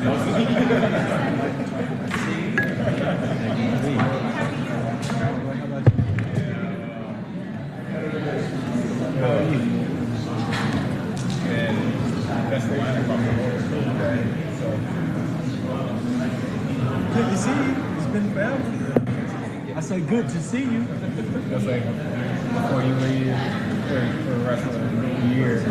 That's the line across the road. Good to see you. It's been forever. I say good to see you. That's like before you leave for the rest of the year.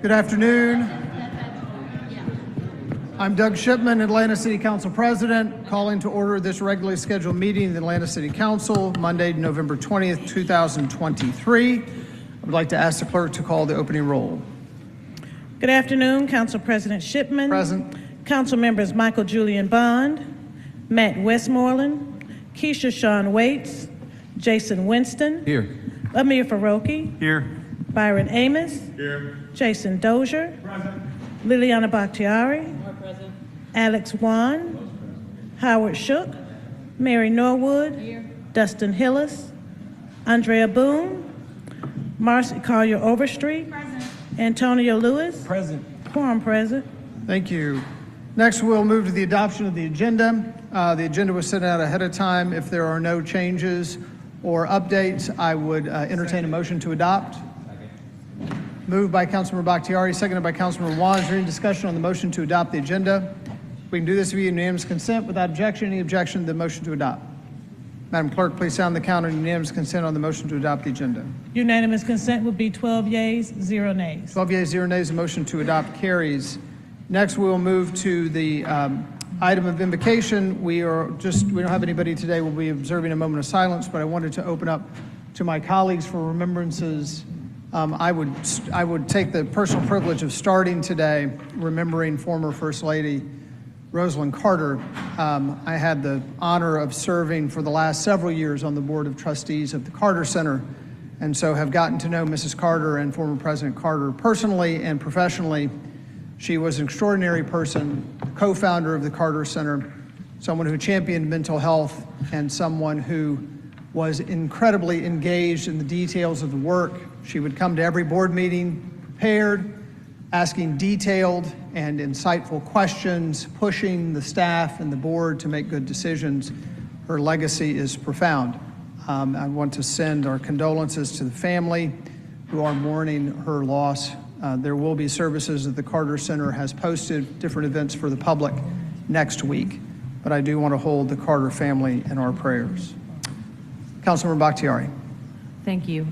Good afternoon. I'm Doug Shipman, Atlanta City Council President, calling to order this regularly scheduled meeting of the Atlanta City Council, Monday, November 20th, 2023. I would like to ask the clerk to call the opening roll. Good afternoon, Council President Shipman. Present. Council members Michael Julian Bond, Matt Westmoreland, Keisha Shawn Waits, Jason Winston. Here. Amir Faroki. Here. Byron Amos. Here. Jason Dozier. Present. Liliana Bakhtiari. Alex Wan. Howard Shook. Mary Norwood. Here. Dustin Hillis. Andrea Boone. Marcy Collier Overstreet. Present. Antonio Lewis. Present. Quorum present. Thank you. Next, we'll move to the adoption of the agenda. The agenda was sent out ahead of time. If there are no changes or updates, I would entertain a motion to adopt. Moved by Councilmember Bakhtiari, seconded by Councilmember Wan. Is there any discussion on the motion to adopt the agenda? We can do this via unanimous consent without objection. Any objection to the motion to adopt? Madam Clerk, please sound the count on unanimous consent on the motion to adopt the agenda. Unanimous consent would be 12 yeas, 0 nays. 12 yeas, 0 nays. The motion to adopt carries. Next, we will move to the item of invocation. We don't have anybody today. We'll be observing a moment of silence, but I wanted to open up to my colleagues for remembrances. I would take the personal privilege of starting today remembering former First Lady Rosalynn Carter. I had the honor of serving for the last several years on the Board of Trustees of the Carter Center, and so have gotten to know Mrs. Carter and former President Carter personally and professionally. She was an extraordinary person, co-founder of the Carter Center, someone who championed mental health, and someone who was incredibly engaged in the details of the work. She would come to every board meeting prepared, asking detailed and insightful questions, pushing the staff and the board to make good decisions. Her legacy is profound. I want to send our condolences to the family who are mourning her loss. There will be services that the Carter Center has posted, different events for the public next week, but I do want to hold the Carter family in our prayers. Councilmember Bakhtiari. Thank you,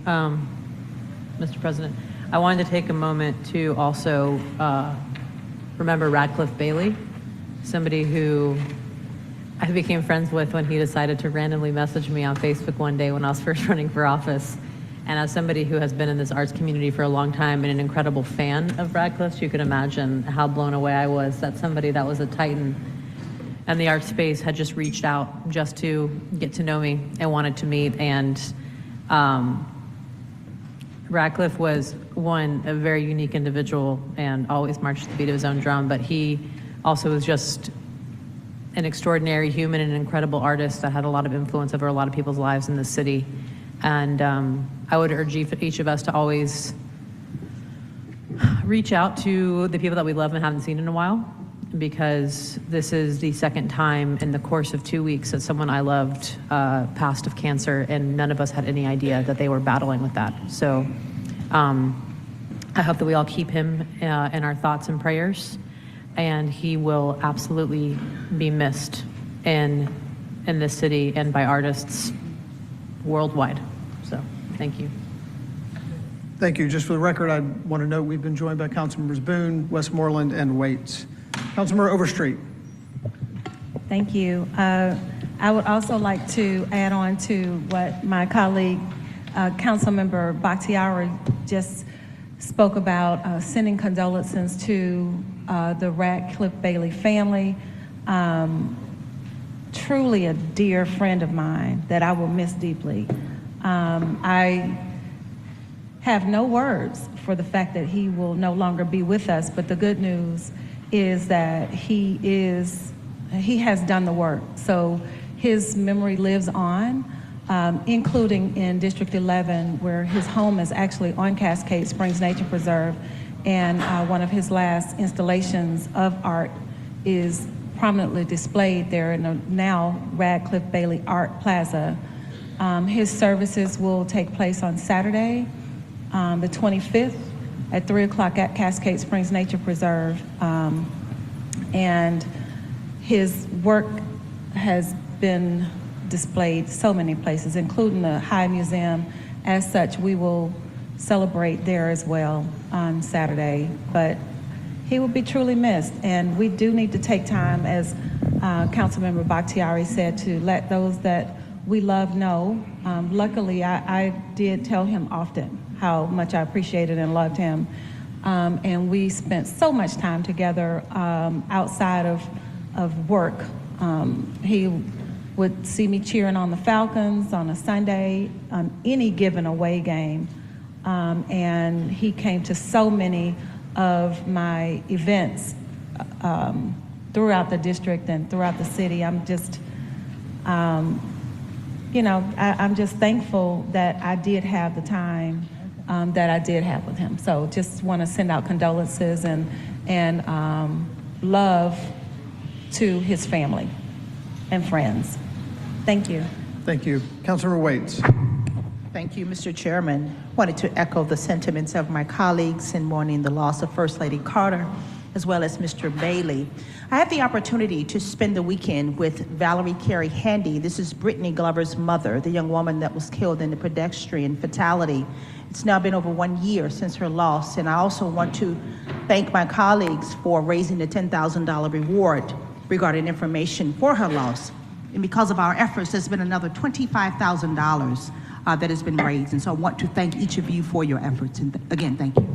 Mr. President. I wanted to take a moment to also remember Radcliffe Bailey, somebody who I became friends with when he decided to randomly message me on Facebook one day when I was first running for office. And as somebody who has been in this arts community for a long time and an incredible fan of Radcliffe, you can imagine how blown away I was that somebody that was a titan and the art space had just reached out just to get to know me and wanted to meet. And Radcliffe was, one, a very unique individual and always marched to the beat of his own drum, but he also was just an extraordinary human and an incredible artist that had a lot of influence over a lot of people's lives in this city. And I would urge each of us to always reach out to the people that we love and haven't seen in a while, because this is the second time in the course of 2 weeks that someone I loved passed of cancer, and none of us had any idea that they were battling with that. So I hope that we all keep him in our thoughts and prayers, and he will absolutely be missed in this city and by artists worldwide. So thank you. Thank you. Just for the record, I want to note we've been joined by Councilmembers Boone, Westmoreland, and Waits. Councilmember Overstreet. Thank you. I would also like to add on to what my colleague, Councilmember Bakhtiari, just spoke about, sending condolences to the Radcliffe Bailey family. Truly a dear friend of mine that I will miss deeply. I have no words for the fact that he will no longer be with us, but the good news is that he has done the work. So his memory lives on, including in District 11, where his home is actually on Cascade Springs Nature Preserve, and one of his last installations of art is prominently displayed there in the now Radcliffe Bailey Art Plaza. His services will take place on Saturday, the 25th, at 3 o'clock at Cascade Springs Nature Preserve. And his work has been displayed so many places, including the High Museum. As such, we will celebrate there as well on Saturday. But he will be truly missed, and we do need to take time, as Councilmember Bakhtiari said, to let those that we love know. Luckily, I did tell him often how much I appreciated and loved him. And we spent so much time together outside of work. He would see me cheering on the Falcons on a Sunday, on any given away game. And he came to so many of my events throughout the district and throughout the city. I'm just, I'm just thankful that I did have the time that I did have with him. So just want to send out condolences and love to his family and friends. Thank you. Thank you. Councilmember Waits. Thank you, Mr. Chairman. Wanted to echo the sentiments of my colleagues in mourning the loss of First Lady Carter, as well as Mr. Bailey. I had the opportunity to spend the weekend with Valerie Carey Handy. This is Brittany Glover's mother, the young woman that was killed in the pedestrian fatality. It's now been over 1 year since her loss, and I also want to thank my colleagues for raising the $10,000 reward regarding information for her loss. And because of our efforts, there's been another $25,000 that has been raised. And so I want to thank each of you for your efforts. And again, thank you.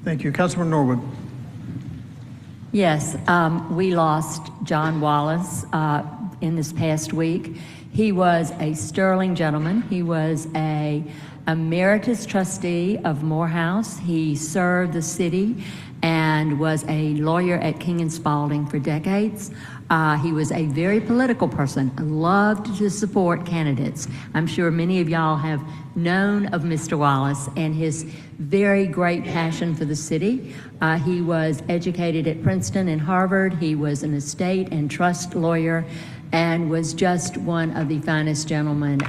Thank you. Councilman Norwood. Yes, we lost John Wallace in this past week. He was a sterling gentleman. He was a emeritus trustee of Morehouse. He served the city and was a lawyer at King and Spalding for decades. He was a very political person, loved to support candidates. I'm sure many of y'all have known of Mr. Wallace and his very great passion for the city. He was educated at Princeton and Harvard. He was an estate and trust lawyer and was just one of the finest gentlemen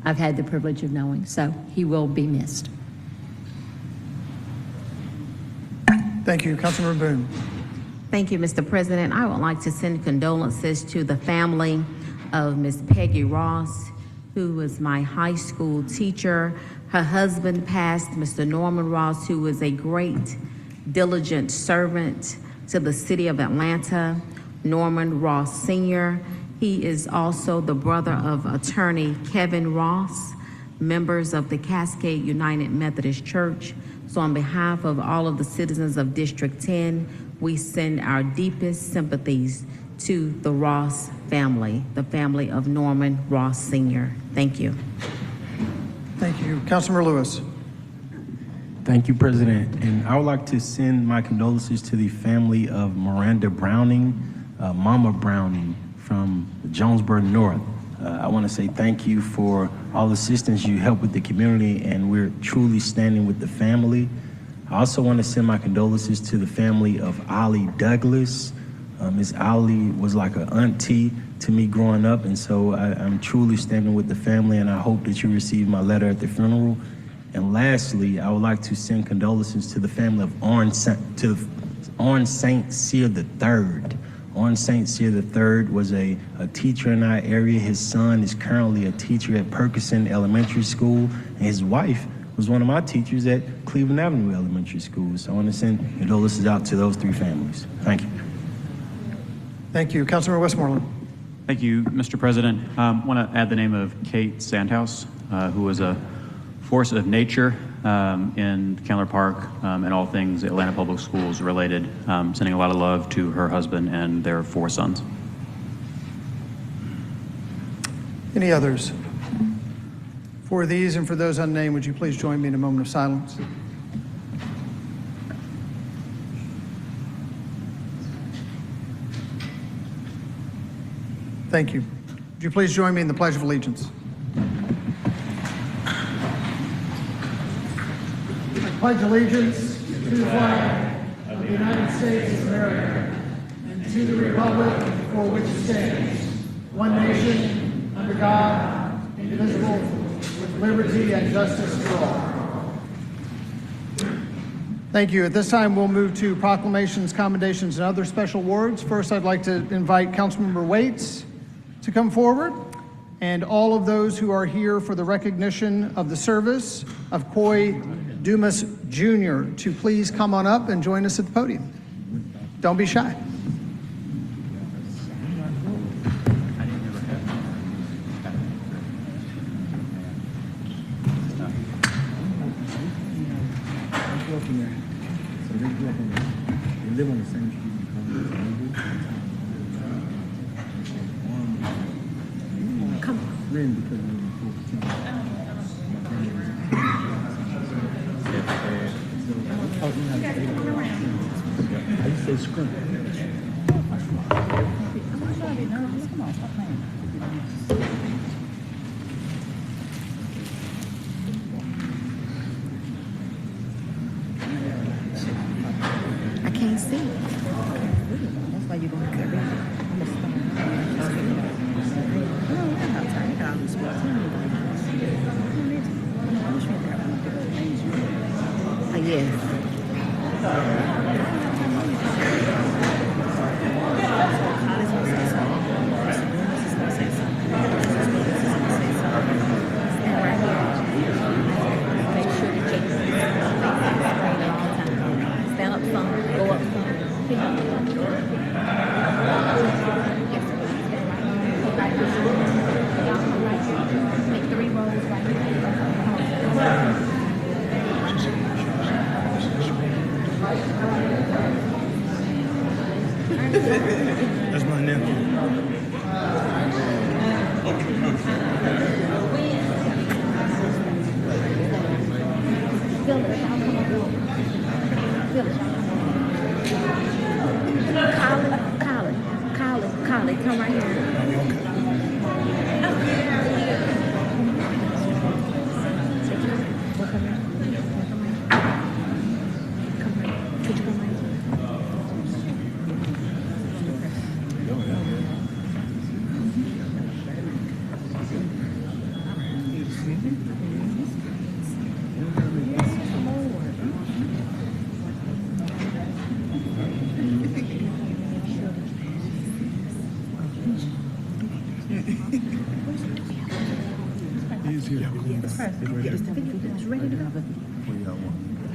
I've had the privilege of knowing. So he will be missed. Thank you. Councilmember Boone. Thank you, Mr. President. I would like to send condolences to the family of Ms. Peggy Ross, who was my high school teacher. Her husband passed, Mr. Norman Ross, who was a great, diligent servant to the city of Atlanta. Norman Ross Sr. He is also the brother of attorney Kevin Ross, members of the Cascade United Methodist Church. So on behalf of all of the citizens of District 10, we send our deepest sympathies to the Ross family, the family of Norman Ross Sr. Thank you. Thank you. Councilmember Lewis. Thank you, President. And I would like to send my condolences to the family of Miranda Browning, Mama Browning from Jonesboro North. I want to say thank you for all the assistance you help with the community, and we're truly standing with the family. I also want to send my condolences to the family of Ollie Douglas. Miss Ollie was like an auntie to me growing up, and so I'm truly standing with the family, and I hope that you receive my letter at the funeral. And lastly, I would like to send condolences to the family of Orange St. Cyr III. Orange St. Cyr III was a teacher in our area. His son is currently a teacher at Perkison Elementary School, and his wife was one of my teachers at Cleveland Avenue Elementary School. So I want to send condolences out to those three families. Thank you. Thank you. Councilmember Westmoreland. Thank you, Mr. President. I want to add the name of Kate Sandhouse, who was a force of nature in Candler Park and all things Atlanta Public Schools related, sending a lot of love to her husband and their 4 sons. Any others? For these and for those unnamed, would you please join me in a moment of silence? Thank you. Would you please join me in the Pledge of Allegiance? I pledge allegiance to the flag of the United States of America and to the republic for which it stands, one nation, under God, indivisible, with liberty and justice for all. Thank you. At this time, we'll move to proclamations, commendations, and other special words. First, I'd like to invite Councilmember Waits to come forward, and all of those who are here for the recognition of the service of Coy Dumas Jr. to please come on up and join us at the podium. Don't be shy. I can't see. That's why you're going to carry it. Yes. Stand up some, go up some. Make 3 rows right here. That's my nephew. Collie, come right here.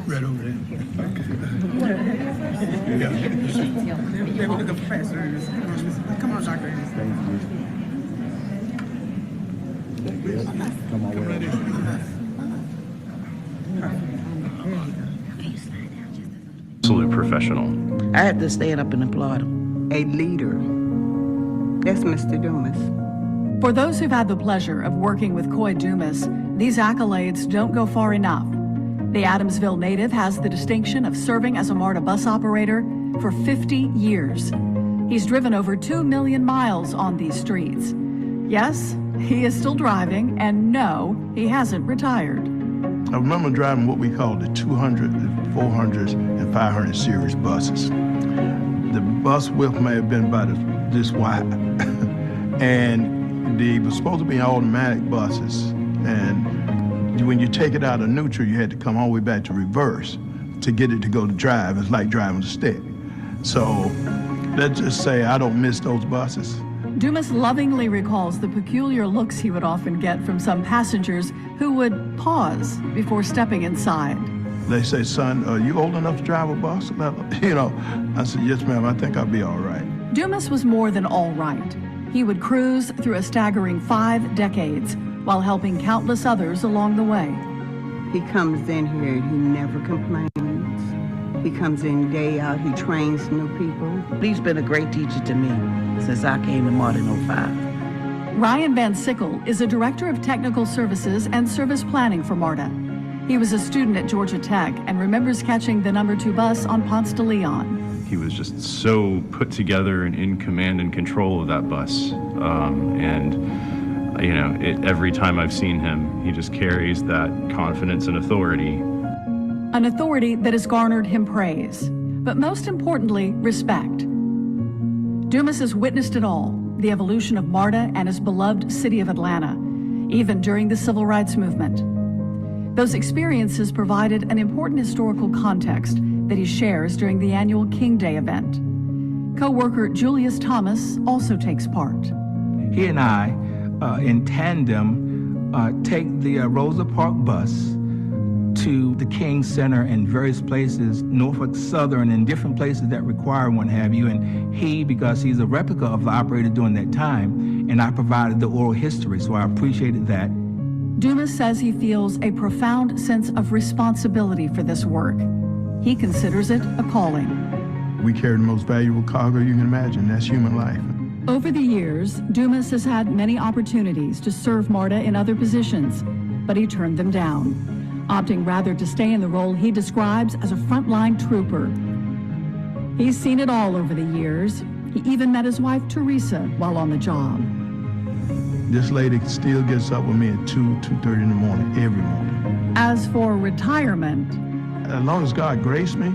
Right over there. They were the professors. Come on, Dr. Come on, ready. Absolute professional. I had to stand up and applaud him. A leader. That's Mr. Dumas. For those who've had the pleasure of working with Coy Dumas, these accolades don't go far enough. The Adamsville native has the distinction of serving as a MARTA bus operator for 50 years. He's driven over 2 million miles on these streets. Yes, he is still driving, and no, he hasn't retired. I remember driving what we call the 200, 400, and 500 series buses. The bus width may have been about this wide. And they were supposed to be automatic buses. And when you take it out of neutral, you had to come all the way back to reverse to get it to go to drive. It's like driving a stick. So let's just say I don't miss those buses. Dumas lovingly recalls the peculiar looks he would often get from some passengers who would pause before stepping inside. They say, son, are you old enough to drive a bus? You know, I said, yes, ma'am, I think I'll be all right. Dumas was more than all right. He would cruise through a staggering 5 decades while helping countless others along the way. He comes in here and he never complains. He comes in day out, he trains new people. He's been a great teacher to me since I came to MARTA in 05. Ryan Van Sickle is a director of technical services and service planning for MARTA. He was a student at Georgia Tech and remembers catching the number 2 bus on Ponce de Leon. He was just so put together and in command and control of that bus. You know, every time I've seen him, he just carries that confidence and authority. An authority that has garnered him praise, but most importantly, respect. Dumas has witnessed it all, the evolution of MARTA and his beloved city of Atlanta, even during the civil rights movement. Those experiences provided an important historical context that he shares during the annual King Day event. Co-worker Julius Thomas also takes part. He and I, in tandem, take the Rosa Parks bus to the King Center and various places, Norfolk Southern, and different places that require one have you. And he, because he's a replica of the operator during that time, and I provided the oral history, so I appreciated that. Dumas says he feels a profound sense of responsibility for this work. He considers it a calling. We carry the most valuable cargo you can imagine. That's human life. Over the years, Dumas has had many opportunities to serve MARTA in other positions, but he turned them down, opting rather to stay in the role he describes as a frontline trooper. He's seen it all over the years. He even met his wife, Teresa, while on the job. This lady still gets up with me at 2:30 in the morning, every morning. As for retirement, as long as God graced me,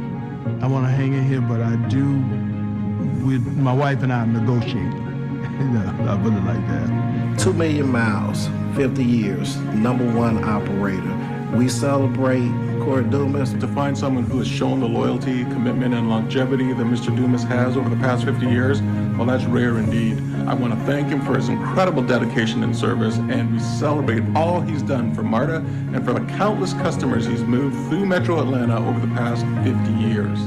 I want to hang in here, but I do, with my wife and I negotiate. I put it like that. 2 million miles, 50 years, #1 operator. We celebrate Coy Dumas. To find someone who has shown the loyalty, commitment, and longevity that Mr. Dumas has over the past 50 years, well, that's rare indeed. I want to thank him for his incredible dedication and service, and we celebrate all he's done for MARTA and for the countless customers he's moved through Metro Atlanta over the past 50 years.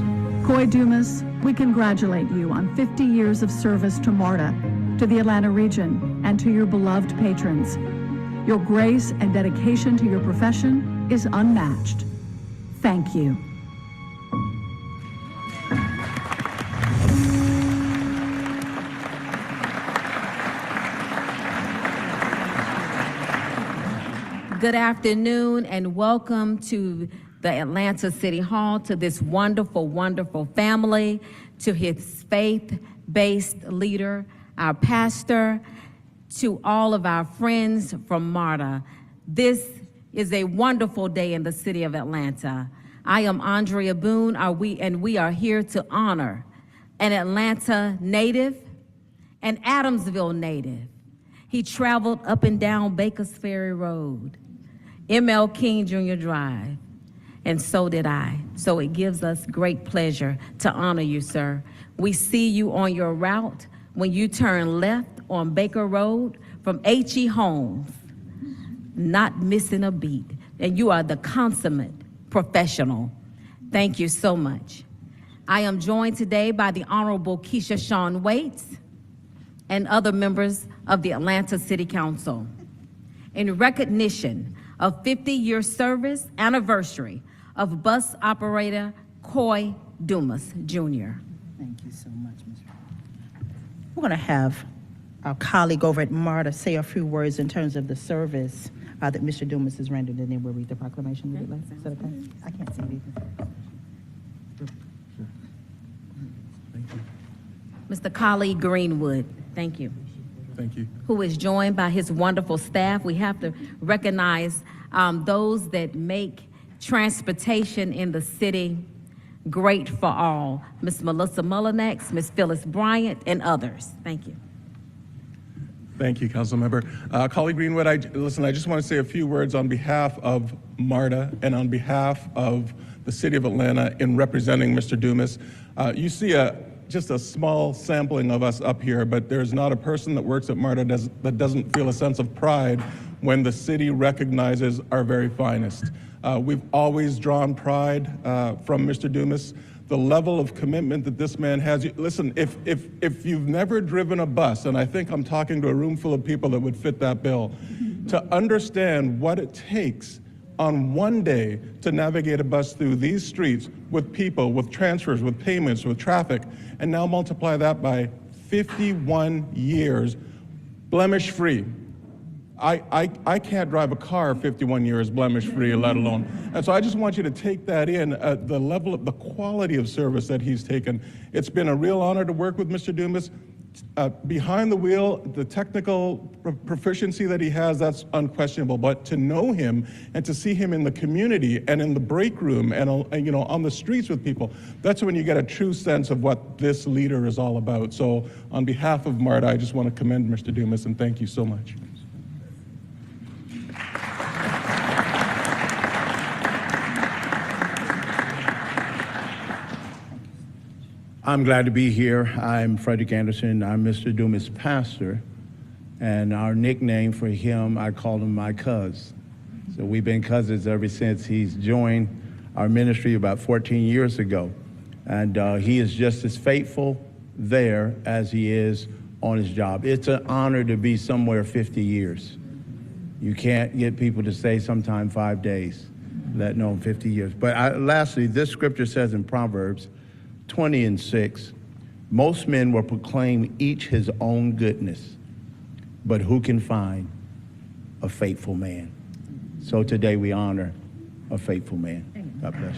Coy Dumas, we congratulate you on 50 years of service to MARTA, to the Atlanta region, and to your beloved patrons. Your grace and dedication to your profession is unmatched. Thank you. Good afternoon and welcome to the Atlanta City Hall, to this wonderful, wonderful family, to his faith-based leader, our pastor, to all of our friends from MARTA. This is a wonderful day in the city of Atlanta. I am Andrea Boone, and we are here to honor an Atlanta native, an Adamsville native. He traveled up and down Bakers Ferry Road, M.L. King Jr. Drive, and so did I. So it gives us great pleasure to honor you, sir. We see you on your route when you turn left on Baker Road from H.E. Holmes, not missing a beat. And you are the consummate professional. Thank you so much. I am joined today by the Honorable Keisha Shawn Waits and other members of the Atlanta City Council in recognition of 50-year service anniversary of bus operator Coy Dumas, Jr. Thank you so much, Ms. We're going to have our colleague over at MARTA say a few words in terms of the service that Mr. Dumas has rendered, and then we'll read the proclamation. Is that okay? I can't see it either. Mr. Collie Greenwood, thank you. Thank you. Who is joined by his wonderful staff. We have to recognize those that make transportation in the city great for all. Ms. Melissa Mullinex, Ms. Phyllis Bryant, and others. Thank you. Thank you, Councilmember. Colleague Greenwood, I just want to say a few words on behalf of MARTA and on behalf of the City of Atlanta in representing Mr. Dumas. You see just a small sampling of us up here, but there's not a person that works at MARTA that doesn't feel a sense of pride when the city recognizes our very finest. We've always drawn pride from Mr. Dumas. The level of commitment that this man has. Listen, if you've never driven a bus, and I think I'm talking to a room full of people that would fit that bill, to understand what it takes on one day to navigate a bus through these streets with people, with transfers, with payments, with traffic, and now multiply that by 51 years, blemish-free. I can't drive a car 51 years blemish-free, let alone. And so I just want you to take that in, the level of the quality of service that he's taken. It's been a real honor to work with Mr. Dumas. Behind the wheel, the technical proficiency that he has, that's unquestionable. But to know him and to see him in the community and in the break room and on the streets with people, that's when you get a true sense of what this leader is all about. So on behalf of MARTA, I just want to commend Mr. Dumas and thank you so much. I'm glad to be here. I'm Frederick Anderson. I'm Mr. Dumas' pastor, and our nickname for him, I call him my cuz. So we've been cousins ever since he's joined our ministry about 14 years ago. And he is just as faithful there as he is on his job. It's an honor to be somewhere 50 years. You can't get people to stay sometime 5 days, let alone 50 years. But lastly, this scripture says in Proverbs 20:6, most men will proclaim each his own goodness, but who can find a faithful man? So today we honor a faithful man. God bless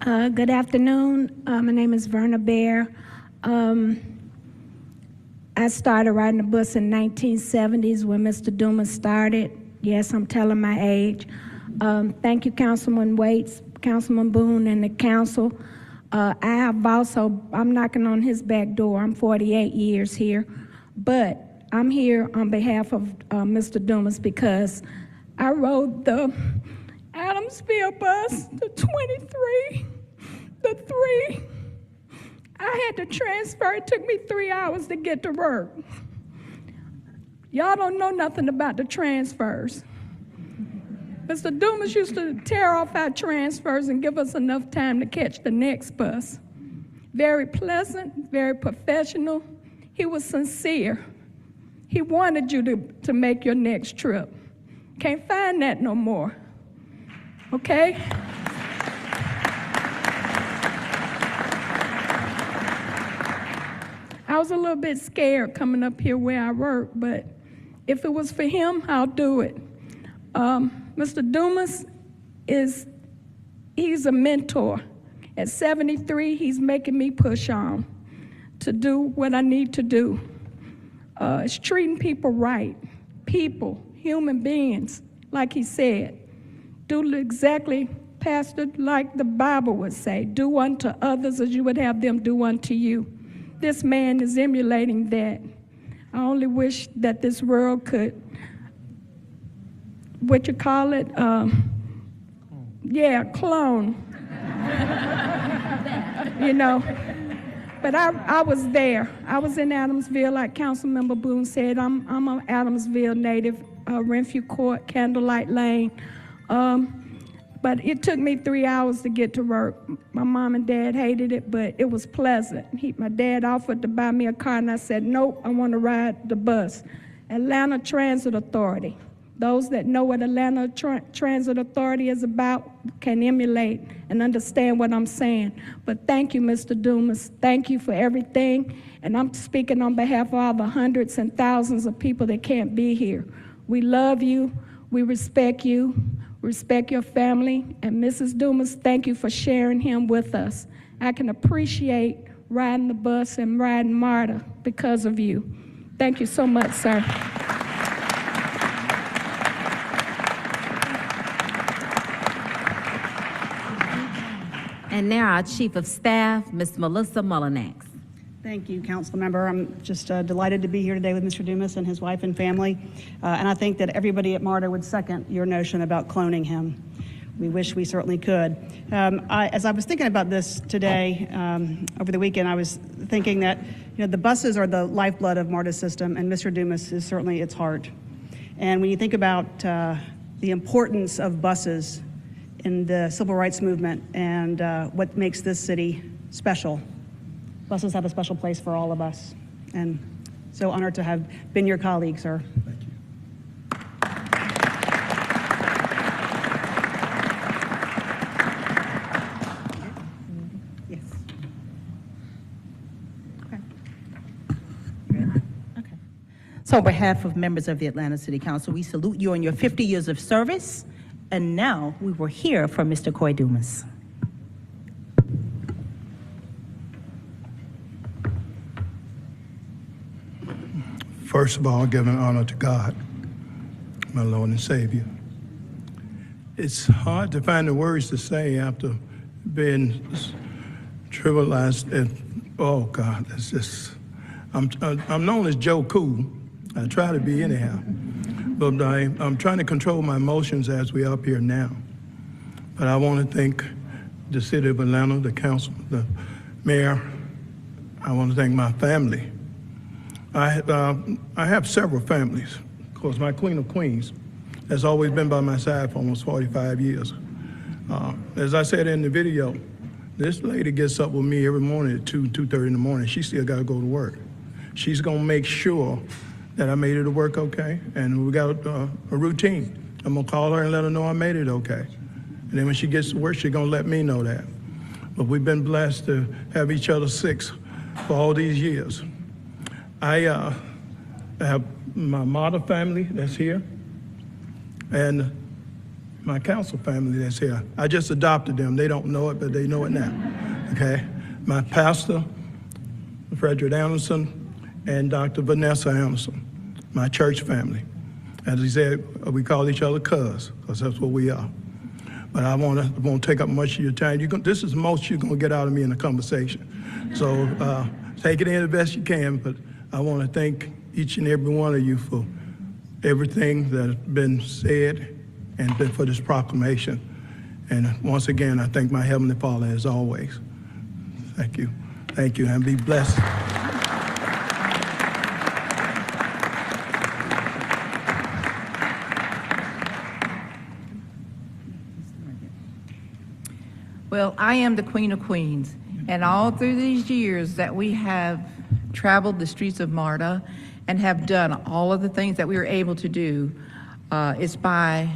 you. Good afternoon. My name is Verna Bear. I started riding the bus in 1970s when Mr. Dumas started. Yes, I'm telling my age. Thank you, Councilman Waits, Councilman Boone, and the council. I'm knocking on his back door. I'm 48 years here, but I'm here on behalf of Mr. Dumas because I rode the Adamsville bus, the 23, the 3. I had to transfer. It took me 3 hours to get to work. Y'all don't know nothing about the transfers. Mr. Dumas used to tear off our transfers and give us enough time to catch the next bus. Very pleasant, very professional. He was sincere. He wanted you to make your next trip. Can't find that no more, okay? I was a little bit scared coming up here where I work, but if it was for him, I'll do it. Mr. Dumas he's a mentor. At 73, he's making me push on to do what I need to do. It's treating people right. People, human beings, like he said. Do exactly, Pastor, like the Bible would say, do unto others as you would have them do unto you. This man is emulating that. I only wish that this world could, clone. You know, but I was there. I was in Adamsville, like Councilmember Boone said. I'm an Adamsville native, Renfrew Court, Candlelight Lane. But it took me 3 hours to get to work. My mom and dad hated it, but it was pleasant. My dad offered to buy me a car, and I said, nope, I want to ride the bus. Atlanta Transit Authority. Those that know what Atlanta Transit Authority is about can emulate and understand what I'm saying. But thank you, Mr. Dumas. Thank you for everything. And I'm speaking on behalf of all the hundreds and thousands of people that can't be here. We love you. We respect you. Respect your family. And Mrs. Dumas, thank you for sharing him with us. I can appreciate riding the bus and riding MARTA because of you. Thank you so much, sir. And now our Chief of Staff, Ms. Melissa Mullinax. Thank you, Council Member. I'm just delighted to be here today with Mr. Dumas and his wife and family. And I think that everybody at MARTA would second your notion about cloning him. We wish we certainly could. As I was thinking about this today, over the weekend, I was thinking that the buses are the lifeblood of MARTA's system, and Mr. Dumas is certainly its heart. And when you think about the importance of buses in the civil rights movement and what makes this city special, buses have a special place for all of us. And so honored to have been your colleague, sir. Thank you. Yes. Okay. So on behalf of members of the Atlanta City Council, we salute you on your 50 years of service. And now we will hear from Mr. Coy Dumas. First of all, giving honor to God, my Lord and Savior. It's hard to find the words to say after being trivialized. And, oh God, it's just, I'm known as Joe Cool. I try to be anyhow. But I'm trying to control my emotions as we're up here now. But I want to thank the city of Atlanta, the council, the mayor. I want to thank my family. I have several families. Of course, my Queen of Queens has always been by my side for almost 45 years. As I said in the video, this lady gets up with me every morning at 2:30 in the morning. She still got to go to work. She's going to make sure that I made it to work okay, and we got a routine. I'm gonna call her and let her know I made it okay. And then when she gets to work, she's gonna let me know that. But we've been blessed to have each other six for all these years. I have my MARTA family that's here, and my council family that's here. I just adopted them. They don't know it, but they know it now, okay? My pastor, Frederick Anderson, and Dr. Vanessa Anderson, my church family. As he said, we call each other cuz, because that's what we are. But I won't take up much of your time. This is the most you're gonna get out of me in a conversation. So take it in the best you can, but I wanna thank each and every one of you for everything that's been said and for this proclamation. And once again, I thank my Heavenly Father as always. Thank you, and be blessed. Well, I am the Queen of Queens, and all through these years that we have traveled the streets of MARTA and have done all of the things that we were able to do, it's by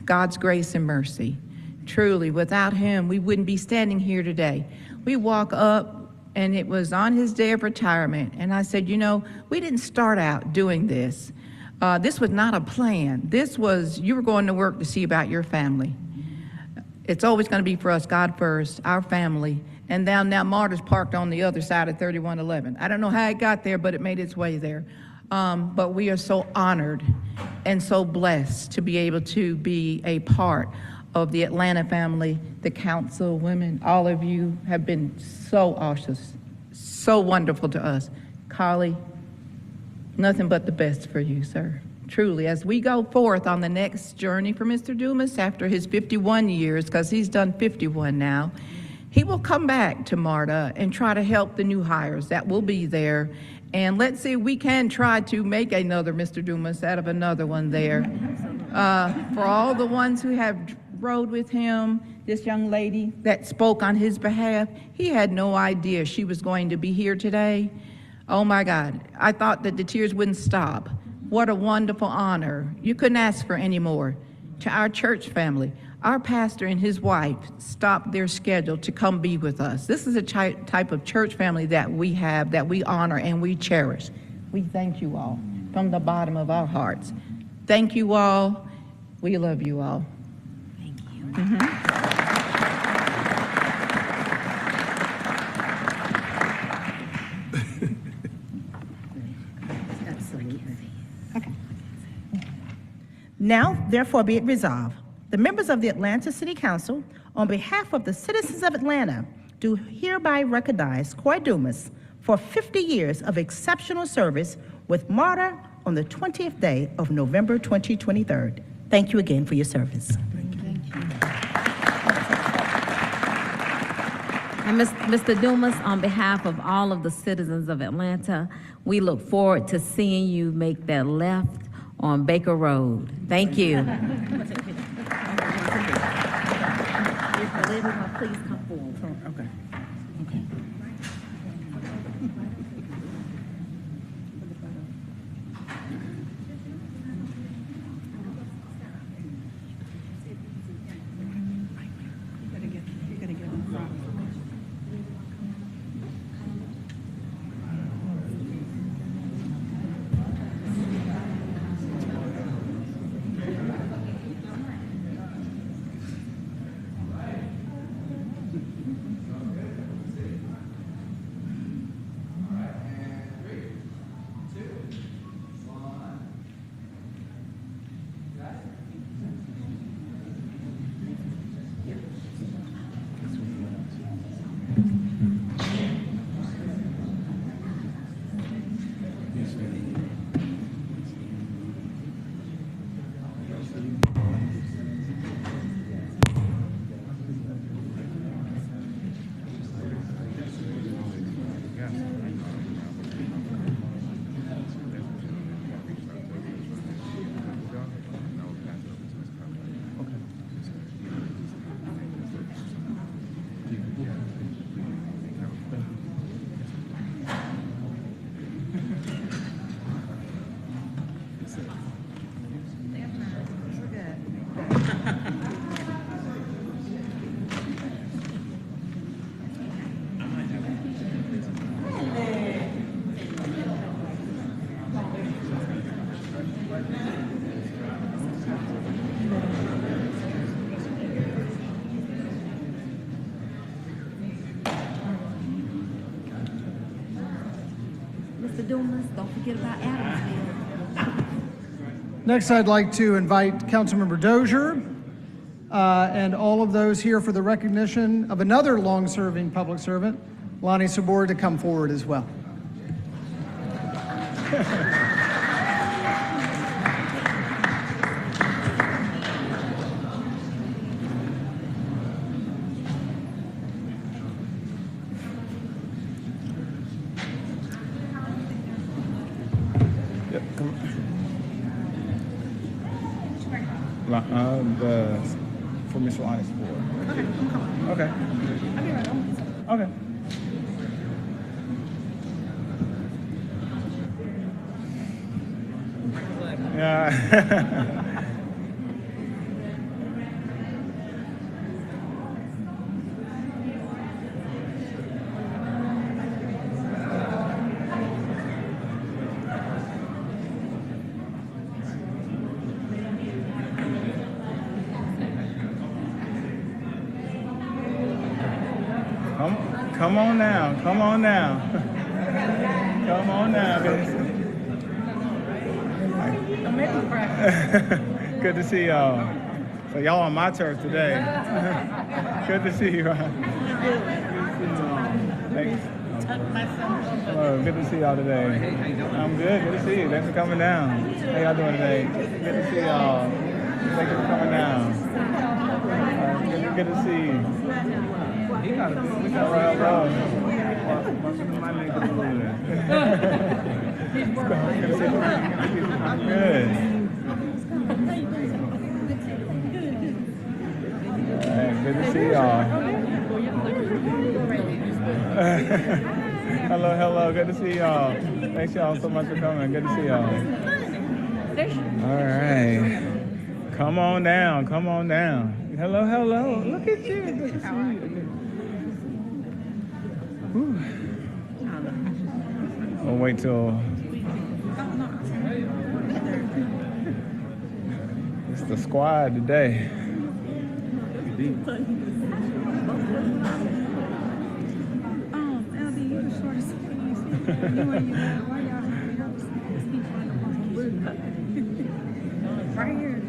God's grace and mercy. Truly, without him, we wouldn't be standing here today. We walk up, and it was on his day of retirement, and I said, we didn't start out doing this. This was not a plan. This was, you were going to work to see about your family. It's always going to be for us, God first, our family, and now MARTA's parked on the other side of 3111. I don't know how it got there, but it made its way there. But we are so honored and so blessed to be able to be a part of the Atlanta family, the council, women. All of you have been so awesome, so wonderful to us. Carly, nothing but the best for you, sir. Truly, as we go forth on the next journey for Mr. Dumas after his 51 years, because he's done 51 now, he will come back to MARTA and try to help the new hires that will be there. And let's see if we can try to make another Mr. Dumas out of another one there. For all the ones who have rode with him, this young lady that spoke on his behalf, he had no idea she was going to be here today. Oh my God, I thought that the tears wouldn't stop. What a wonderful honor. You couldn't ask for any more. To our church family, our pastor and his wife stopped their schedule to come be with us. This is a type of church family that we have, that we honor and we cherish. We thank you all from the bottom of our hearts. Thank you all. We love you all. Thank you. Now, therefore, be it resolved, the members of the Atlanta City Council, on behalf of the citizens of Atlanta, do hereby recognize Coy Dumas for 50 years of exceptional service with MARTA on the 20th day of November 2023. Thank you again for your service. And Mr. Dumas, on behalf of all of the citizens of Atlanta, we look forward to seeing you make that left on Baker Road. Thank you. Please come forward. Okay. Mr. Dumas, don't forget about Adamsville. Next, I'd like to invite Councilmember Dozier and all of those here for the recognition of another long-serving public servant, Lonnie Sabor, to come forward as well. For Mr. Lonnie Sabor. Okay. Okay. Yeah. Come on now, come on now. Come on now. Good to see y'all. So y'all on my turf today. Good to see you. Thanks. Hello, good to see y'all today. I'm good, good to see you. Thanks for coming down. How y'all doing today? Good to see y'all. Thank you for coming down. Good to see you. He got a good Good to see y'all. Hello, hello. Good to see y'all. Thanks y'all so much for coming. Good to see y'all. All right. Come on down, come on down. Hello, hello. Look at you. Good to see you. Whew. We'll wait till it's the squad today. Right here.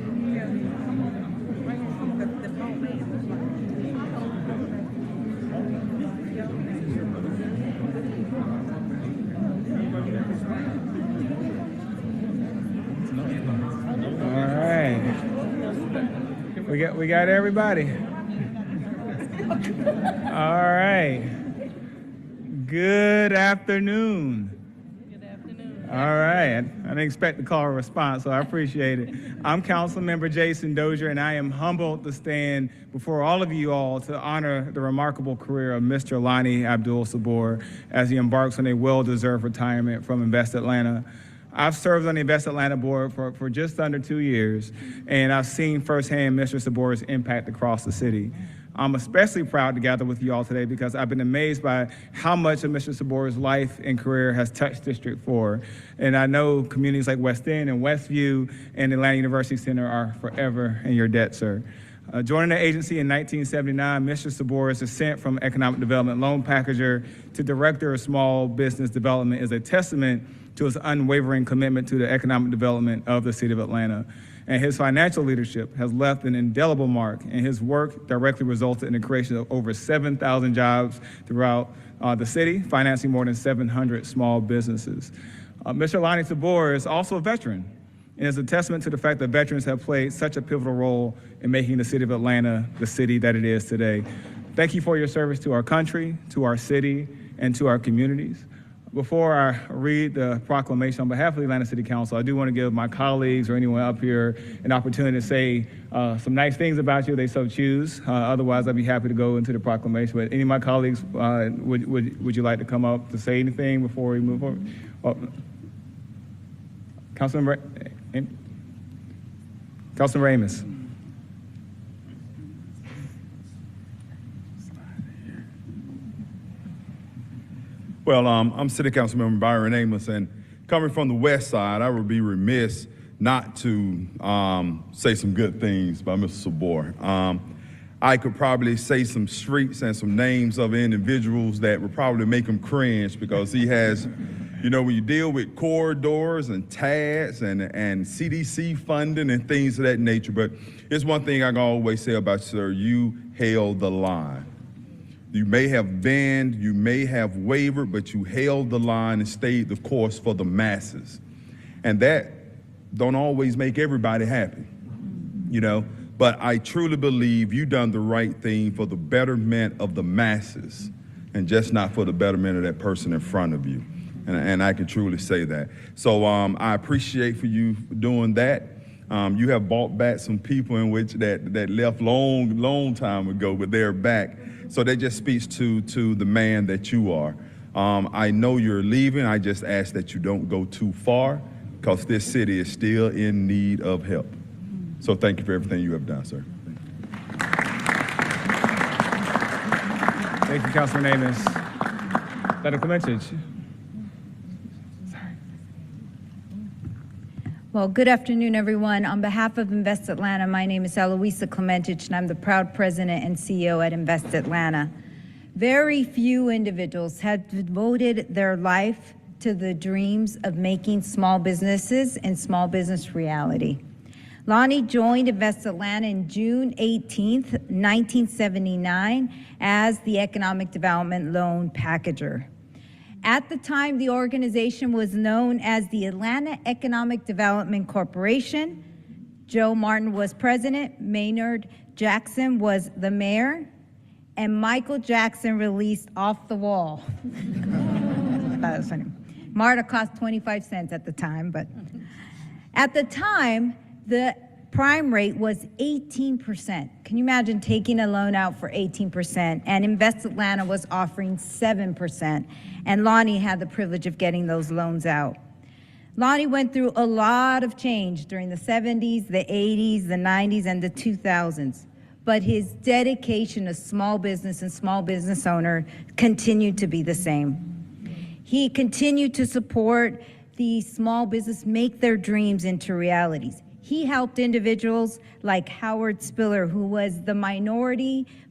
All right. We got everybody. All right. Good afternoon. All right. I didn't expect to call a response, so I appreciate it. I'm Councilmember Jason Dozier, and I am humbled to stand before all of you all to honor the remarkable career of Mr. Lonnie Abdul Sabor as he embarks on a well-deserved retirement from Invest Atlanta. I've served on the Invest Atlanta board for just under 2 years, and I've seen firsthand Mr. Sabor's impact across the city. I'm especially proud to gather with you all today because I've been amazed by how much of Mr. Sabor's life and career has touched District 4. And I know communities like West End and Westview and Atlanta University Center are forever in your debt, sir. Joining the agency in 1979, Mr. Sabor's ascent from economic development loan packager to director of small business development is a testament to his unwavering commitment to the economic development of the city of Atlanta. And his financial leadership has left an indelible mark, and his work directly resulted in the creation of over 7,000 jobs throughout the city, financing more than 700 small businesses. Mr. Lonnie Sabor is also a veteran, and is a testament to the fact that veterans have played such a pivotal role in making the city of Atlanta the city that it is today. Thank you for your service to our country, to our city, and to our communities. Before I read the proclamation on behalf of the Atlanta City Council, I do want to give my colleagues or anyone up here an opportunity to say some nice things about you if they so choose. Otherwise, I'd be happy to go into the proclamation. But any of my colleagues, would you like to come up to say anything before we move forward? Councilmember Amos. Well, I'm City Councilmember Byron Amos, and coming from the west side, I would be remiss not to say some good things about Mr. Sabor. I could probably say some streets and some names of individuals that would probably make him cringe because he has, you know, when you deal with corridors and TADS and CDC funding and things of that nature, but it's one thing I can always say about you, sir, you held the line. You may have bent, you may have wavered, but you held the line and stayed the course for the masses. And that don't always make everybody happy, you know, but I truly believe you done the right thing for the betterment of the masses and just not for the betterment of that person in front of you. And I can truly say that. So I appreciate for you doing that. You have brought back some people in which that left long time ago, but they're back. So that just speaks to the man that you are. I know you're leaving. I just ask that you don't go too far because this city is still in need of help. So thank you for everything you have done, sir. Thank you, Councilman Amos. Senator Clementich. Well, good afternoon, everyone. On behalf of Invest Atlanta, my name is Eloisa Clementich, and I'm the proud president and CEO at Invest Atlanta. Very few individuals have devoted their life to the dreams of making small businesses and small business reality. Lonnie joined Invest Atlanta in June 18th, 1979, as the Economic Development Loan Packager. At the time, the organization was known as the Atlanta Economic Development Corporation. Joe Martin was president, Maynard Jackson was the mayor, and Michael Jackson released Off the Wall. That was funny. MARTA cost 25 cents at the time, but at the time, the prime rate was 18%. Can you imagine taking a loan out for 18%? And Invest Atlanta was offering 7%. And Lonnie had the privilege of getting those loans out. Lonnie went through a lot of change during the 70s, the 80s, the 90s, and the 2000s. But his dedication to small business and small business owner continued to be the same. He continued to support the small business make their dreams into realities. He helped individuals like Howard Spiller, who was the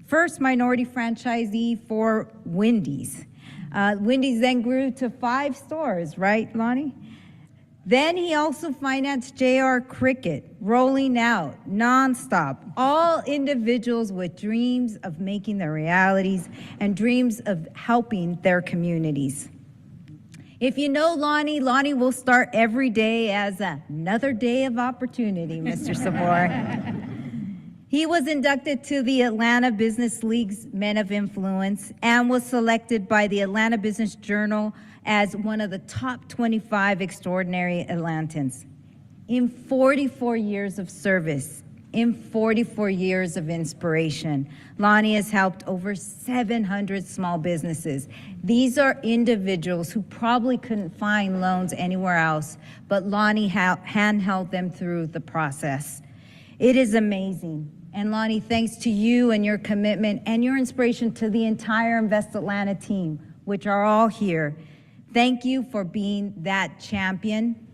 first minority franchisee for Wendy's. Wendy's then grew to 5 stores, right, Lonnie? Then he also financed J.R. Cricket, Rolling Out, Nonstop, all individuals with dreams of making their realities and dreams of helping their communities. If you know Lonnie, Lonnie will start every day as another day of opportunity, Mr. Sabor. He was inducted to the Atlanta Business League's Men of Influence and was selected by the Atlanta Business Journal as one of the top 25 extraordinary Atlantans. In 44 years of service, in 44 years of inspiration, Lonnie has helped over 700 small businesses. These are individuals who probably couldn't find loans anywhere else, but Lonnie handheld them through the process. It is amazing. And Lonnie, thanks to you and your commitment and your inspiration to the entire Invest Atlanta team, which are all here. Thank you for being that champion.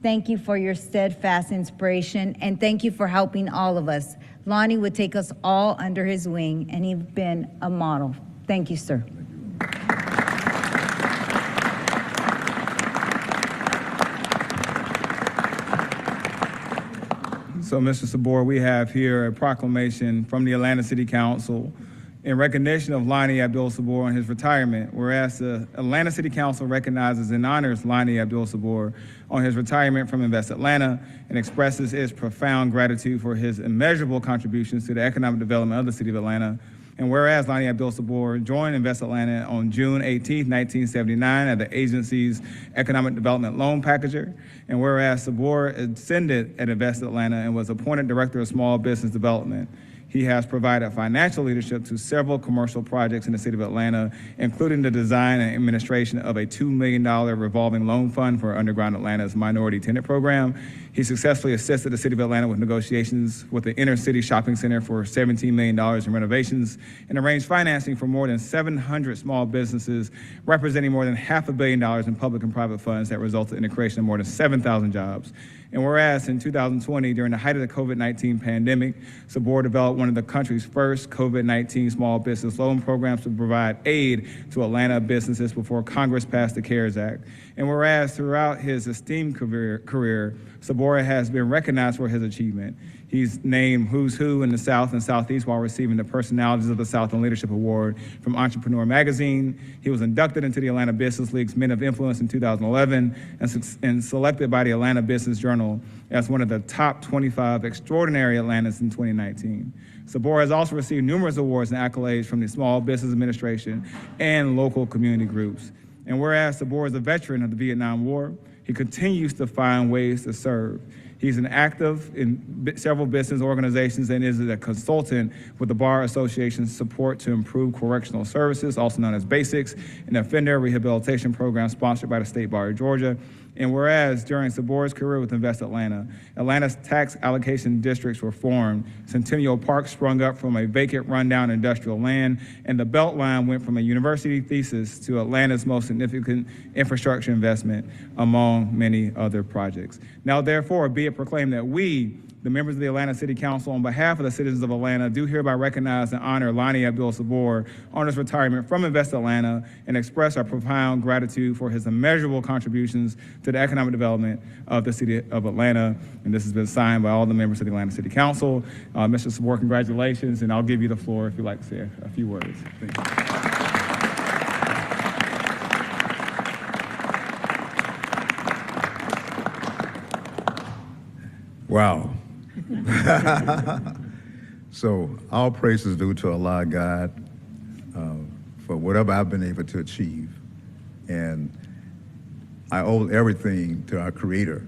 Thank you for your steadfast inspiration, and thank you for helping all of us. Lonnie would take us all under his wing, and he's been a model. Thank you, sir. So, Mr. Sabor, we have here a proclamation from the Atlanta City Council in recognition of Lonnie Abdul Sabor on his retirement, whereas the Atlanta City Council recognizes and honors Lonnie Abdul Sabor on his retirement from Invest Atlanta and expresses its profound gratitude for his immeasurable contributions to the economic development of the city of Atlanta. And whereas Lonnie Abdul Sabor joined Invest Atlanta on June 18, 1979 as the agency's economic development loan packager, and whereas Sabor ascended at Invest Atlanta and was appointed Director of Small Business Development, he has provided financial leadership to several commercial projects in the city of Atlanta, including the design and administration of a $2 million revolving loan fund for Underground Atlanta's minority tenant program. He successfully assisted the city of Atlanta with negotiations with the inner city shopping center for $17 million in renovations and arranged financing for more than 700 small businesses, representing more than $500 million in public and private funds that resulted in the creation of more than 7,000 jobs. And whereas in 2020, during the height of the COVID-19 pandemic, Sabor developed one of the country's first COVID-19 small business loan programs to provide aid to Atlanta businesses before Congress passed the CARES Act. And whereas throughout his esteemed career, Sabor has been recognized for his achievement. He's named Who's Who in the South and Southeast while receiving the Personalities of the South and Leadership Award from Entrepreneur Magazine. He was inducted into the Atlanta Business League's Men of Influence in 2011 and selected by the Atlanta Business Journal as one of the top 25 extraordinary Atlantans in 2019. Sabor has also received numerous awards and accolades from the Small Business Administration and local community groups. And whereas Sabor is a veteran of the Vietnam War, he continues to find ways to serve. He's an active in several business organizations and is a consultant with the Bar Association's Support to Improve Correctional Services, also known as BASICS, an offender rehabilitation program sponsored by the State Bar of Georgia. And whereas during Sabor's career with Invest Atlanta, Atlanta's tax allocation districts were formed, Centennial Park sprung up from a vacant rundown industrial land, and the Beltline went from a university thesis to Atlanta's most significant infrastructure investment among many other projects. Now therefore, be it proclaimed that we, the members of the Atlanta City Council, on behalf of the citizens of Atlanta, do hereby recognize and honor Lonnie Abdul Sabor on his retirement from Invest Atlanta and express our profound gratitude for his immeasurable contributions to the economic development of the city of Atlanta. And this has been signed by all the members of the Atlanta City Council. Mr. Sabor, congratulations, and I'll give you the floor if you'd like to say a few words. Thank you. Wow. So all praise is due to Allah God for whatever I've been able to achieve. And I owe everything to our Creator.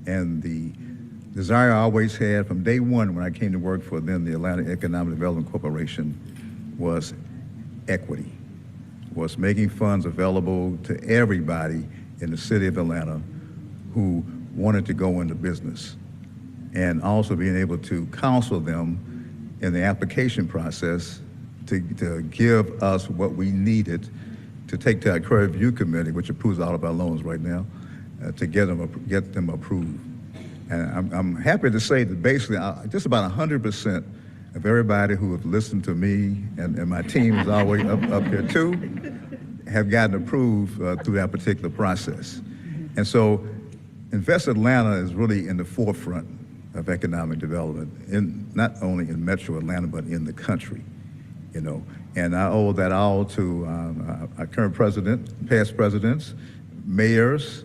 And the desire I always had from day one when I came to work for then the Atlanta Economic Development Corporation was equity, was making funds available to everybody in the city of Atlanta who wanted to go into business, and also being able to counsel them in the application process to give us what we needed to take to our credit review committee, which approves all of our loans right now, to get them approved. And I'm happy to say that basically just about 100% of everybody who have listened to me, and my team is always up here too, have gotten approved through that particular process. And so Invest Atlanta is really in the forefront of economic development, not only in Metro Atlanta, but in the country, you know. And I owe that all to our current president, past presidents, mayors,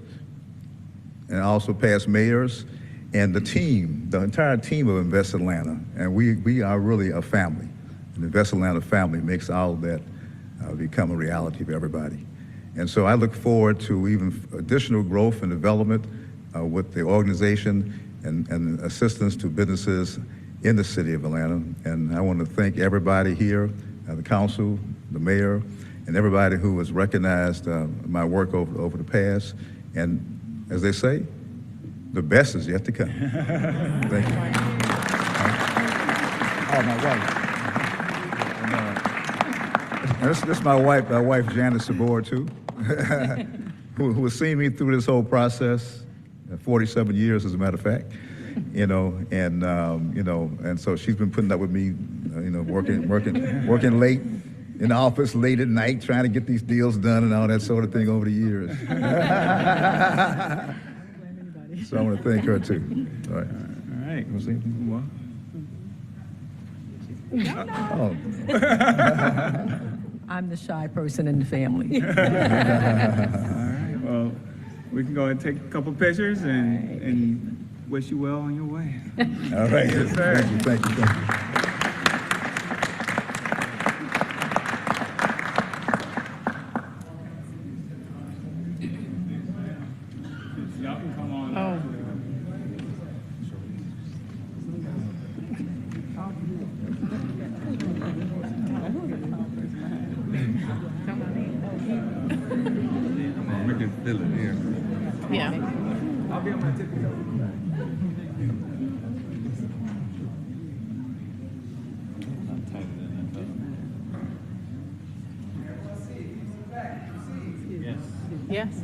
and also past mayors, and the team, the entire team of Invest Atlanta. And we are really a family. And the Invest Atlanta family makes all of that become a reality for everybody. And so I look forward to even additional growth and development with the organization and assistance to businesses in the city of Atlanta. And I want to thank everybody here, the council, the mayor, and everybody who has recognized my work over the past. And as they say, the best is yet to come. Thank you. Oh, my wife. This is my wife, Janice Sabor, too, who has seen me through this whole process, 47 years, as a matter of fact, you know, and so she's been putting up with me, you know, working late in the office late at night, trying to get these deals done and all that sort of thing over the years. So I want to thank her too. All right. All right. We'll see more. I'm the shy person in the family. All right. Well, we can go ahead and take a couple pictures and wish you well on your way. All right. Yes, sir. Thank you. Y'all can come on. We can fill it here. Yeah. I'll be on my ticket. Yes.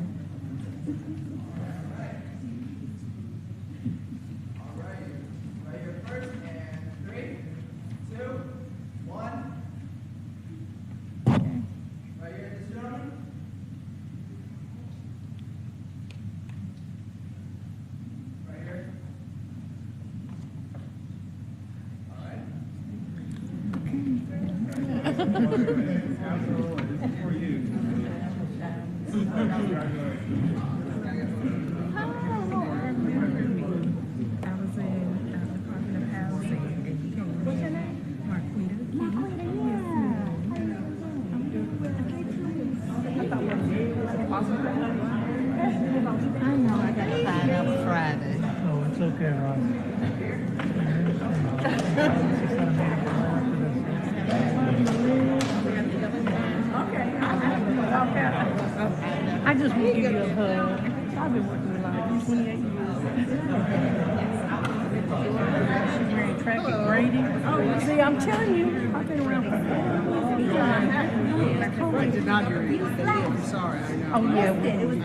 I just want to give you a hug. I've been working with like 28 years. She's wearing track at Grady. Oh, see, I'm telling you, I've been around for 4 years. I did not hear you. I'm sorry. Oh, yeah. It was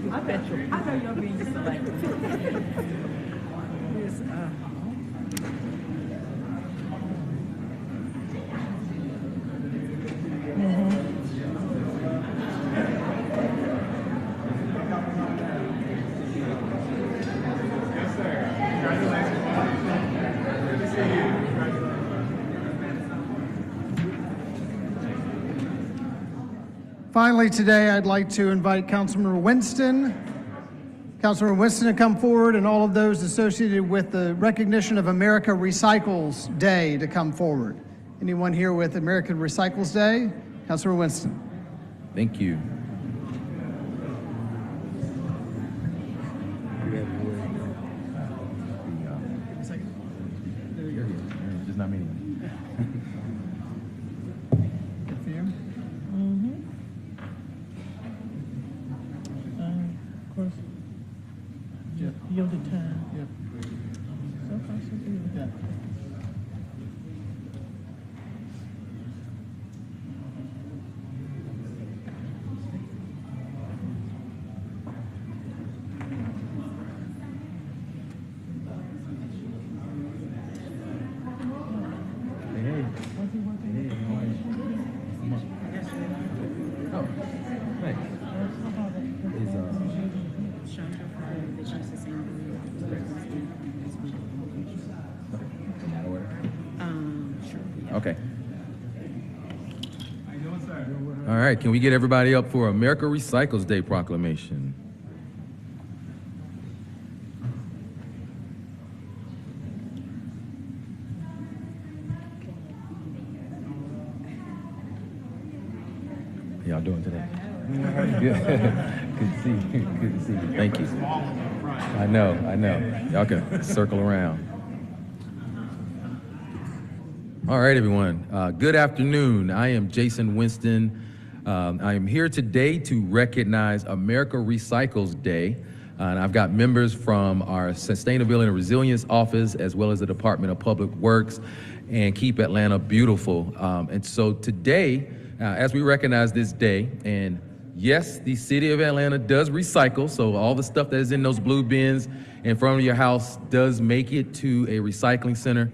I bet you. I know you're being selected. Finally, today, I'd like to invite Councilmember Winston to come forward, and all of those associated with the recognition of America Recycles Day to come forward. Anyone here with American Recycles Day? Councilor Winston. Thank you. Just not me. Good for you. Of course. Yeah. You're the time. Yeah. So far, so good. Yeah. Okay. All right, can we get everybody up for America Recycles Day proclamation? How y'all doing today? Good. Good to see you. Good to see you. Thank you. I know. Y'all can circle around. All right, everyone. Good afternoon. I am Jason Winston. I am here today to recognize America Recycles Day. And I've got members from our Sustainability and Resilience Office, as well as the Department of Public Works, and Keep Atlanta Beautiful. And so today, as we recognize this day, and yes, the city of Atlanta does recycle, so all the stuff that is in those blue bins in front of your house does make it to a recycling center.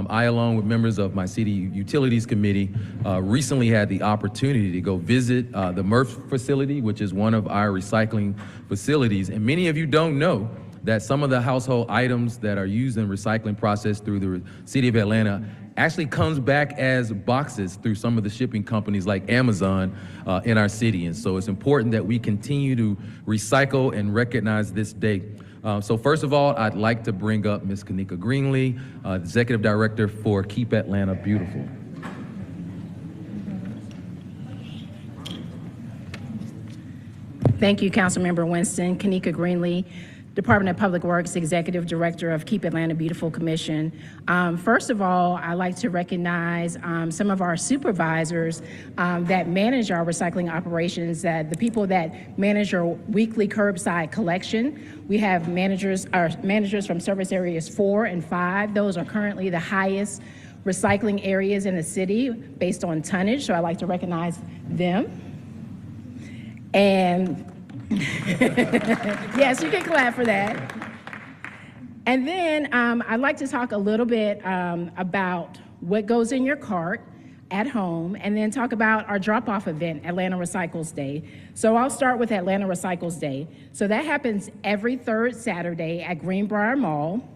I, along with members of my city utilities committee, recently had the opportunity to go visit the MRF facility, which is one of our recycling facilities. And many of you don't know that some of the household items that are used in the recycling process through the city of Atlanta actually comes back as boxes through some of the shipping companies like Amazon in our city. And so it's important that we continue to recycle and recognize this day. So first of all, I'd like to bring up Ms. Kanika Greenlee, Executive Director for Keep Atlanta Beautiful. Thank you, Councilmember Winston. Kanika Greenlee, Department of Public Works, Executive Director of Keep Atlanta Beautiful Commission. First of all, I'd like to recognize some of our supervisors that manage our recycling operations, the people that manage our weekly curbside collection. We have our managers from service areas 4 and 5. Those are currently the highest recycling areas in the city based on tonnage, so I'd like to recognize them. And yes, you can clap for that. And then I'd like to talk a little bit about what goes in your cart at home, and then talk about our drop-off event, Atlanta Recycles Day. So I'll start with Atlanta Recycles Day. So that happens every third Saturday at Greenbrier Mall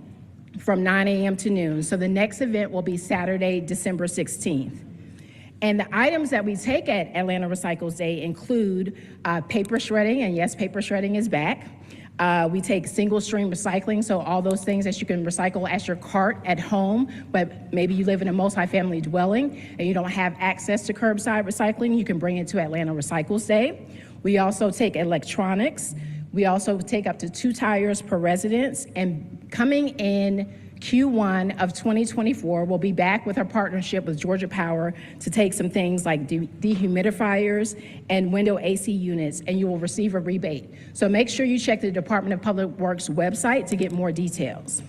from 9 a.m. to noon. So the next event will be Saturday, December 16th. And the items that we take at Atlanta Recycles Day include paper shredding, and yes, paper shredding is back. We take single stream recycling, so all those things that you can recycle at your cart at home, but maybe you live in a multifamily dwelling and you don't have access to curbside recycling, you can bring it to Atlanta Recycles Day. We also take electronics. We also take up to 2 tires per residence, and coming in Q1 of 2024, we'll be back with our partnership with Georgia Power to take some things like dehumidifiers and window AC units, and you will receive a rebate. So make sure you check the Department of Public Works website to get more details.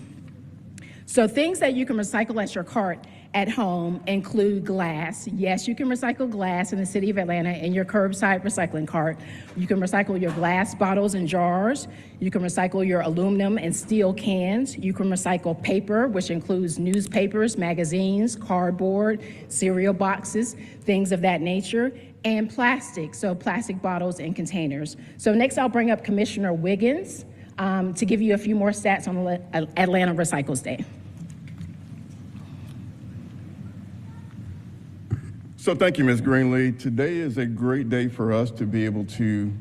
So things that you can recycle at your cart at home include glass. Yes, you can recycle glass in the city of Atlanta in your curbside recycling cart. You can recycle your glass bottles and jars. You can recycle your aluminum and steel cans. You can recycle paper, which includes newspapers, magazines, cardboard, cereal boxes, things of that nature, and plastic, so plastic bottles and containers. So next I'll bring up Commissioner Wiggins to give you a few more stats on Atlanta Recycles Day. So thank you, Ms. Greenlee. Today is a great day for us to be able to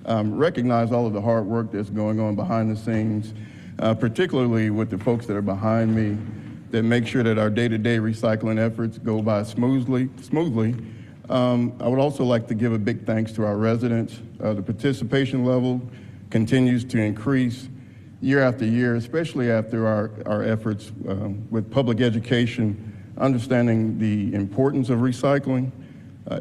recognize all of the hard work that's going on behind the scenes, particularly with the folks that are behind me. that make sure that our day-to-day recycling efforts go by smoothly. I would also like to give a big thanks to our residents. The participation level continues to increase year after year, especially after our efforts with public education, understanding the importance of recycling.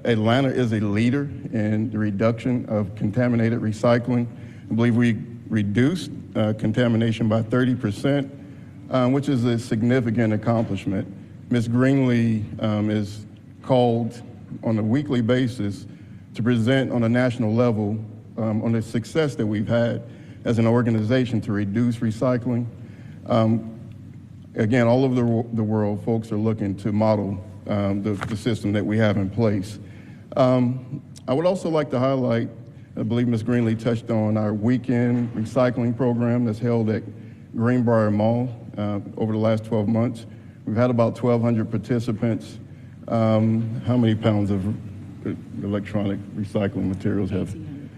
Atlanta is a leader in the reduction of contaminated recycling. I believe we reduced contamination by 30%, which is a significant accomplishment. Ms. Greenlee is called on a weekly basis to present on a national level on the success that we've had as an organization to reduce recycling. Again, all over the world, folks are looking to model the system that we have in place. I would also like to highlight, I believe Ms. Greenlee touched on our weekend recycling program that's held at Greenbrier Mall over the last 12 months. We've had about 1,200 participants. How many pounds of electronic recycling materials have?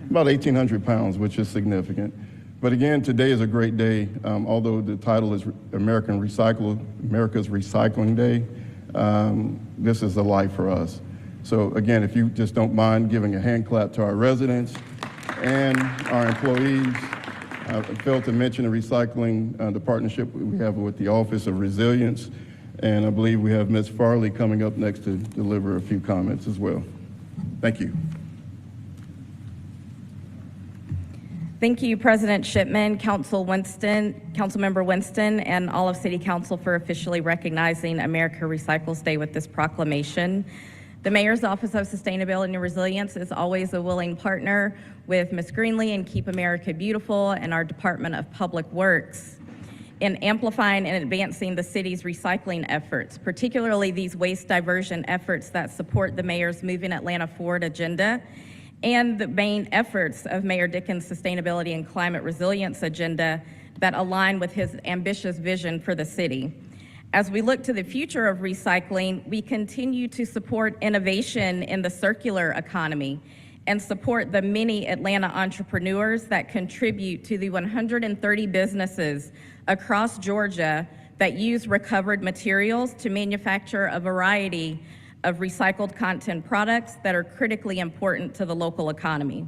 About 1,800 pounds, which is significant. But again, today is a great day. Although the title is America's Recycling Day, this is a life for us. So again, if you just don't mind giving a hand clap to our residents and our employees. I failed to mention the recycling, the partnership we have with the Office of Resilience, and I believe we have Ms. Farley coming up next to deliver a few comments as well. Thank you. Thank you, President Shipman, Councilmember Winston, and all of City Council for officially recognizing America Recycles Day with this proclamation. The Mayor's Office of Sustainability and Resilience is always a willing partner with Ms. Greenlee and Keep America Beautiful and our Department of Public Works in amplifying and advancing the city's recycling efforts, particularly these waste diversion efforts that support the Mayor's Moving Atlanta Forward agenda and the main efforts of Mayor Dickens' sustainability and climate resilience agenda that align with his ambitious vision for the city. As we look to the future of recycling, we continue to support innovation in the circular economy and support the many Atlanta entrepreneurs that contribute to the 130 businesses across Georgia that use recovered materials to manufacture a variety of recycled content products that are critically important to the local economy.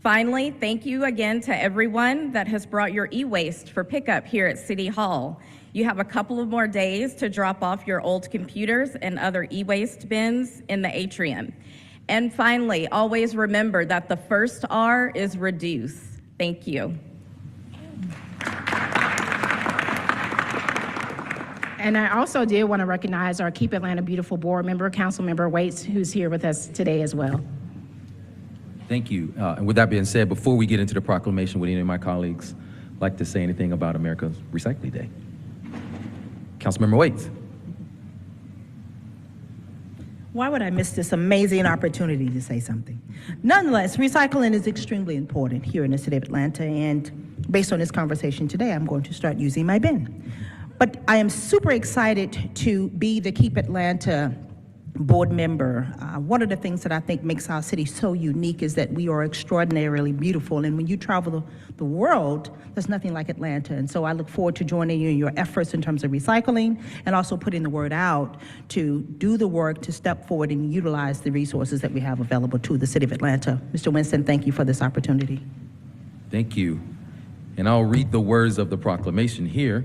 Finally, thank you again to everyone that has brought your e-waste for pickup here at City Hall. You have a couple of more days to drop off your old computers and other e-waste bins in the atrium. And finally, always remember that the first R is reduce. Thank you. And I also did want to recognize our Keep Atlanta Beautiful board member, Councilmember Waits, who's here with us today as well. Thank you. And with that being said, before we get into the proclamation, would any of my colleagues like to say anything about America's Recycling Day? Councilmember Waits. Why would I miss this amazing opportunity to say something? Nonetheless, recycling is extremely important here in the city of Atlanta, and based on this conversation today, I'm going to start using my bin. But I am super excited to be the Keep Atlanta board member. One of the things that I think makes our city so unique is that we are extraordinarily beautiful, and when you travel the world, there's nothing like Atlanta. And so I look forward to joining you in your efforts in terms of recycling and also putting the word out to do the work to step forward and utilize the resources that we have available to the city of Atlanta. Mr. Winston, thank you for this opportunity. Thank you. And I'll read the words of the proclamation here.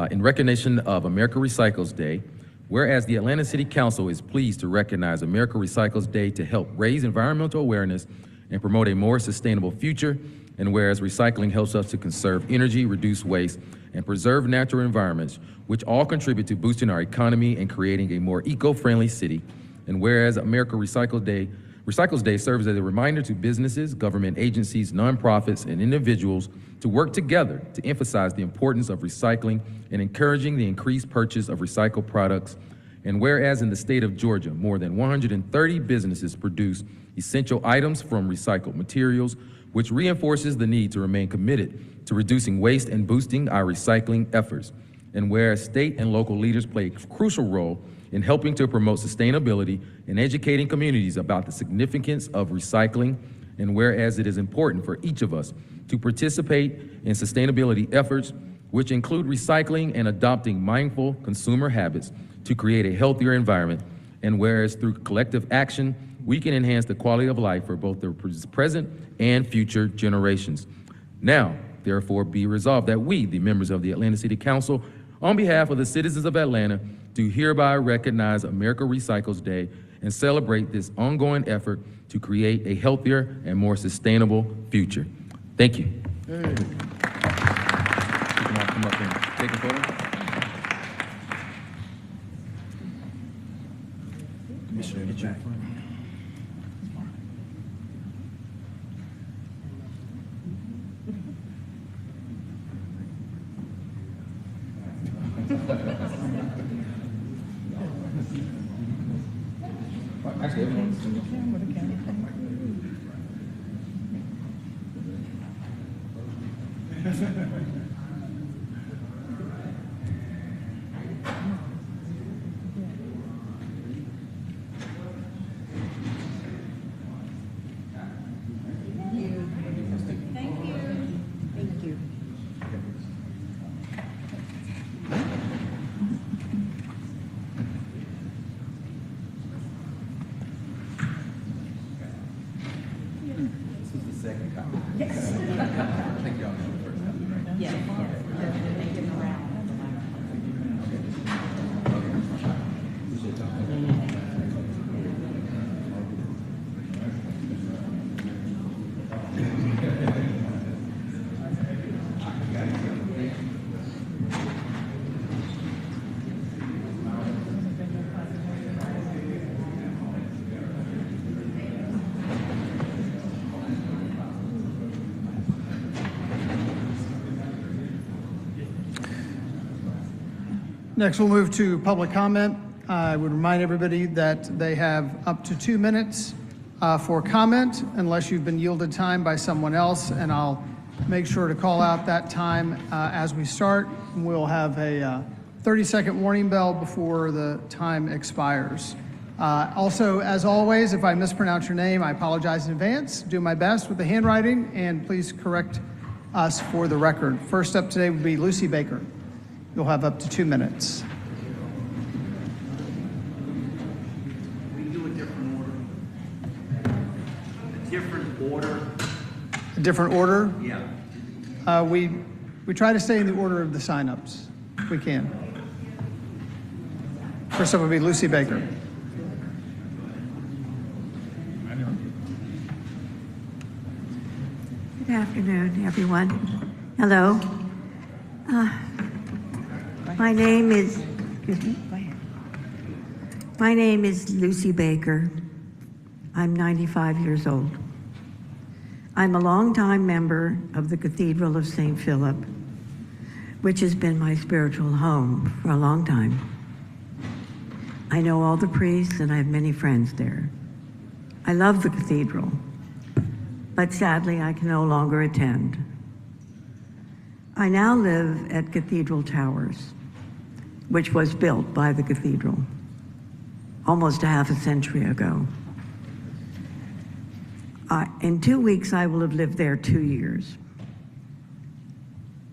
In recognition of America Recycles Day, whereas the Atlanta City Council is pleased to recognize America Recycles Day to help raise environmental awareness and promote a more sustainable future, and whereas recycling helps us to conserve energy, reduce waste, and preserve natural environments, which all contribute to boosting our economy and creating a more eco-friendly city, and whereas America Recycles Day serves as a reminder to businesses, government agencies, nonprofits, and individuals to work together to emphasize the importance of recycling and encouraging the increased purchase of recycled products. And whereas in the state of Georgia, more than 130 businesses produce essential items from recycled materials, which reinforces the need to remain committed to reducing waste and boosting our recycling efforts. And whereas state and local leaders play a crucial role in helping to promote sustainability and educating communities about the significance of recycling, and whereas it is important for each of us to participate in sustainability efforts, which include recycling and adopting mindful consumer habits to create a healthier environment. And whereas through collective action, we can enhance the quality of life for both the present and future generations. Now, therefore, be resolved that we, the members of the Atlanta City Council, on behalf of the citizens of Atlanta, do hereby recognize America Recycles Day and celebrate this ongoing effort to create a healthier and more sustainable future. Thank you. You can all come up and take a photo. Commissioner, get your Actually, everyone's Next, we'll move to public comment. I would remind everybody that they have up to 2 minutes for comment unless you've been yielded time by someone else, and I'll make sure to call out that time as we start. We'll have a 30-second warning bell before the time expires. Also, as always, if I mispronounce your name, I apologize in advance. Do my best with the handwriting, and please correct us for the record. First up today would be Lucy Baker. You'll have up to 2 minutes. We do a different order. A different order? A different order? Yeah. We try to stay in the order of the signups, if we can. First up would be Lucy Baker. Good afternoon, everyone. Hello. My name is Lucy Baker. I'm 95 years old. I'm a longtime member of the Cathedral of St. Philip, which has been my spiritual home for a long time. I know all the priests and I have many friends there. I love the cathedral, but sadly I can no longer attend. I now live at Cathedral Towers, which was built by the cathedral almost a half a century ago. In 2 weeks, I will have lived there 2 years.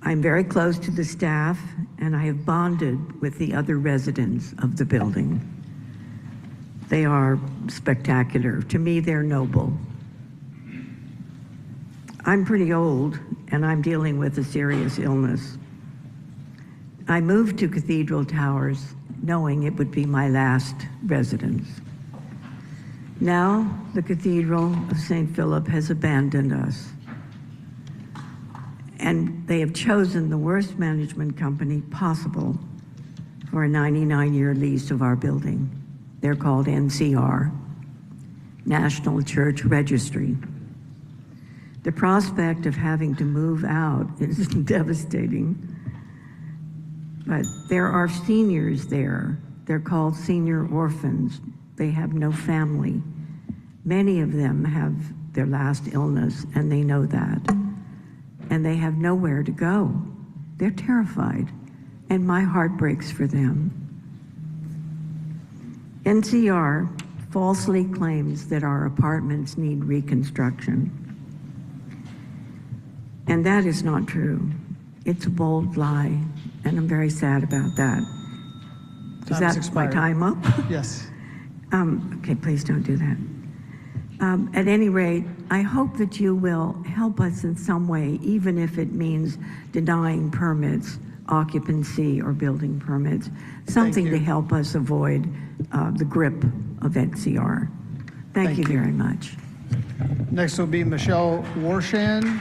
I'm very close to the staff, and I have bonded with the other residents of the building. They are spectacular. To me, they're noble. I'm pretty old, and I'm dealing with a serious illness. I moved to Cathedral Towers knowing it would be my last residence. Now, the Cathedral of St. Philip has abandoned us, and they have chosen the worst management company possible for a 99-year lease of our building. They're called NCR, National Church Registry. The prospect of having to move out is devastating. But there are seniors there. They're called senior orphans. They have no family. Many of them have their last illness, and they know that. And they have nowhere to go. They're terrified, and my heart breaks for them. NCR falsely claims that our apartments need reconstruction. And that is not true. It's a bold lie, and I'm very sad about that. Is Time has that my expired. time up? Yes. Okay, please don't do that. At any rate, I hope that you will help us in some way, even if it means denying permits, occupancy, or building permits, something to help us avoid the grip of NCR. Thank you very much. Next will be Michelle Warshan.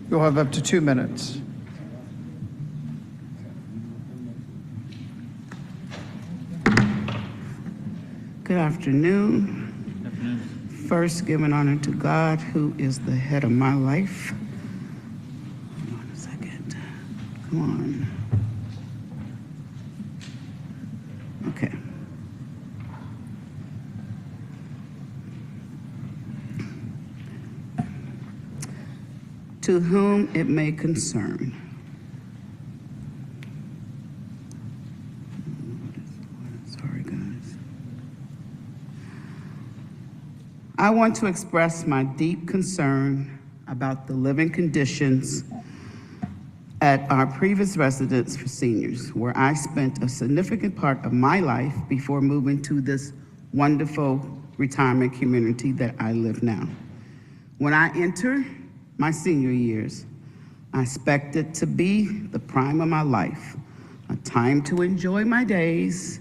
You'll have up to 2 minutes. Good afternoon. First, giving honor to God, who is the head of my life. Hold on a second. Come on. Okay. To whom it may concern. Sorry, guys. I want to express my deep concern about the living conditions at our previous residence for seniors, where I spent a significant part of my life before moving to this wonderful retirement community that I live now. When I enter my senior years, I expect it to be the prime of my life, a time to enjoy my days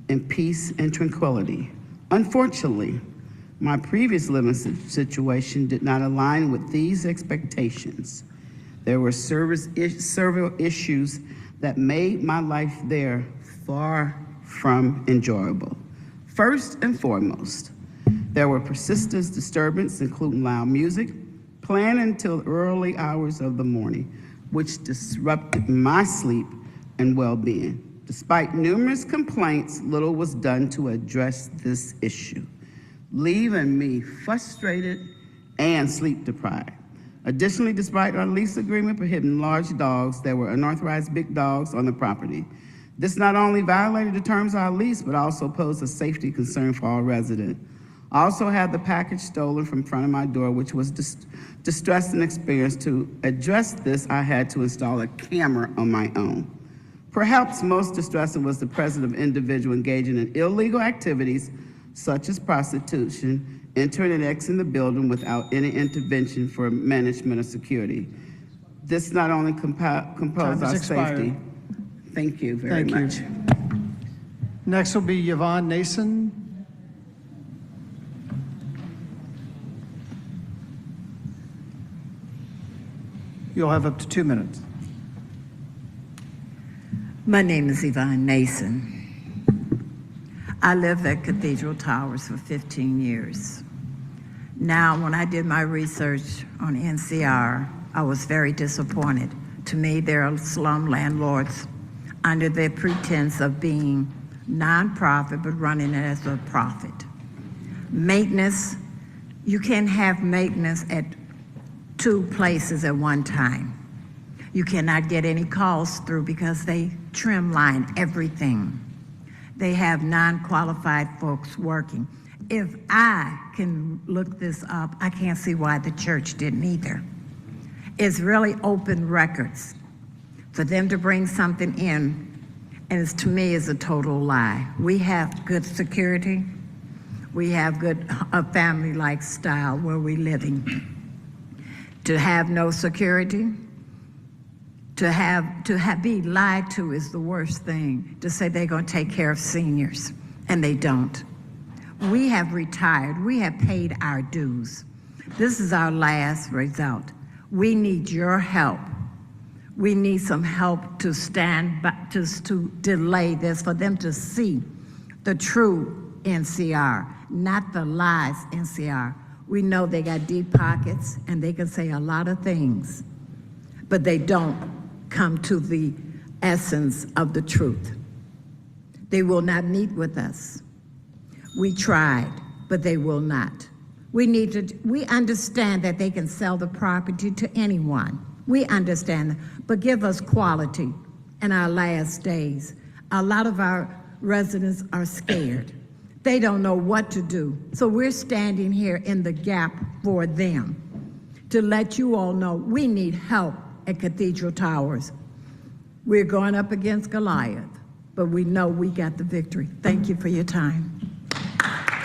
in peace and tranquility. Unfortunately, my previous living situation did not align with these expectations. There were several issues that made my life there far from enjoyable. First and foremost, there were persistent disturbances, including loud music, playing until early hours of the morning, which disrupted my sleep and well-being. Despite numerous complaints, little was done to address this issue, leaving me frustrated and sleep deprived. Additionally, despite our lease agreement prohibiting large dogs, there were unauthorized big dogs on the property. This not only violated the terms of our lease, but also posed a safety concern for all residents. I also had the package stolen from front of my door, which was distressing experience. To address this, I had to install a camera on my own. Perhaps most distressing was the presence of individuals engaging in illegal activities, such as prostitution, entering and exiting the building without any intervention for management or security. This not only compels our safety. Thank you very much. Next will be Yvonne Nason. You'll have up to 2 minutes. My name is Yvonne Nason. I lived at Cathedral Towers for 15 years. Now, when I did my research on NCR, I was very disappointed. To me, there are slum landlords under the pretense of being nonprofit, but running it as a profit. Maintenance, you can't have maintenance at 2 places at one time. You cannot get any calls through because they trim line everything. They have non-qualified folks working. If I can look this up, I can't see why the church didn't either. It's really open records. For them to bring something in, and it's, to me, is a total lie. We have good security. We have a family-like style where we're living. To have no security, to be lied to is the worst thing. To say they're going to take care of seniors, and they don't. We have retired. We have paid our dues. This is our last result. We need your help. We need some help to stand back, just to delay this, for them to see the true NCR, not the lies NCR. We know they got deep pockets and they can say a lot of things, but they don't come to the essence of the truth. They will not meet with us. We tried, but they will not. We understand that they can sell the property to anyone. We understand that, but give us quality in our last days. A lot of our residents are scared. They don't know what to do. So we're standing here in the gap for them. to let you all know we need help at Cathedral Towers. We're going up against Goliath, but we know we got the victory. Thank you for your time.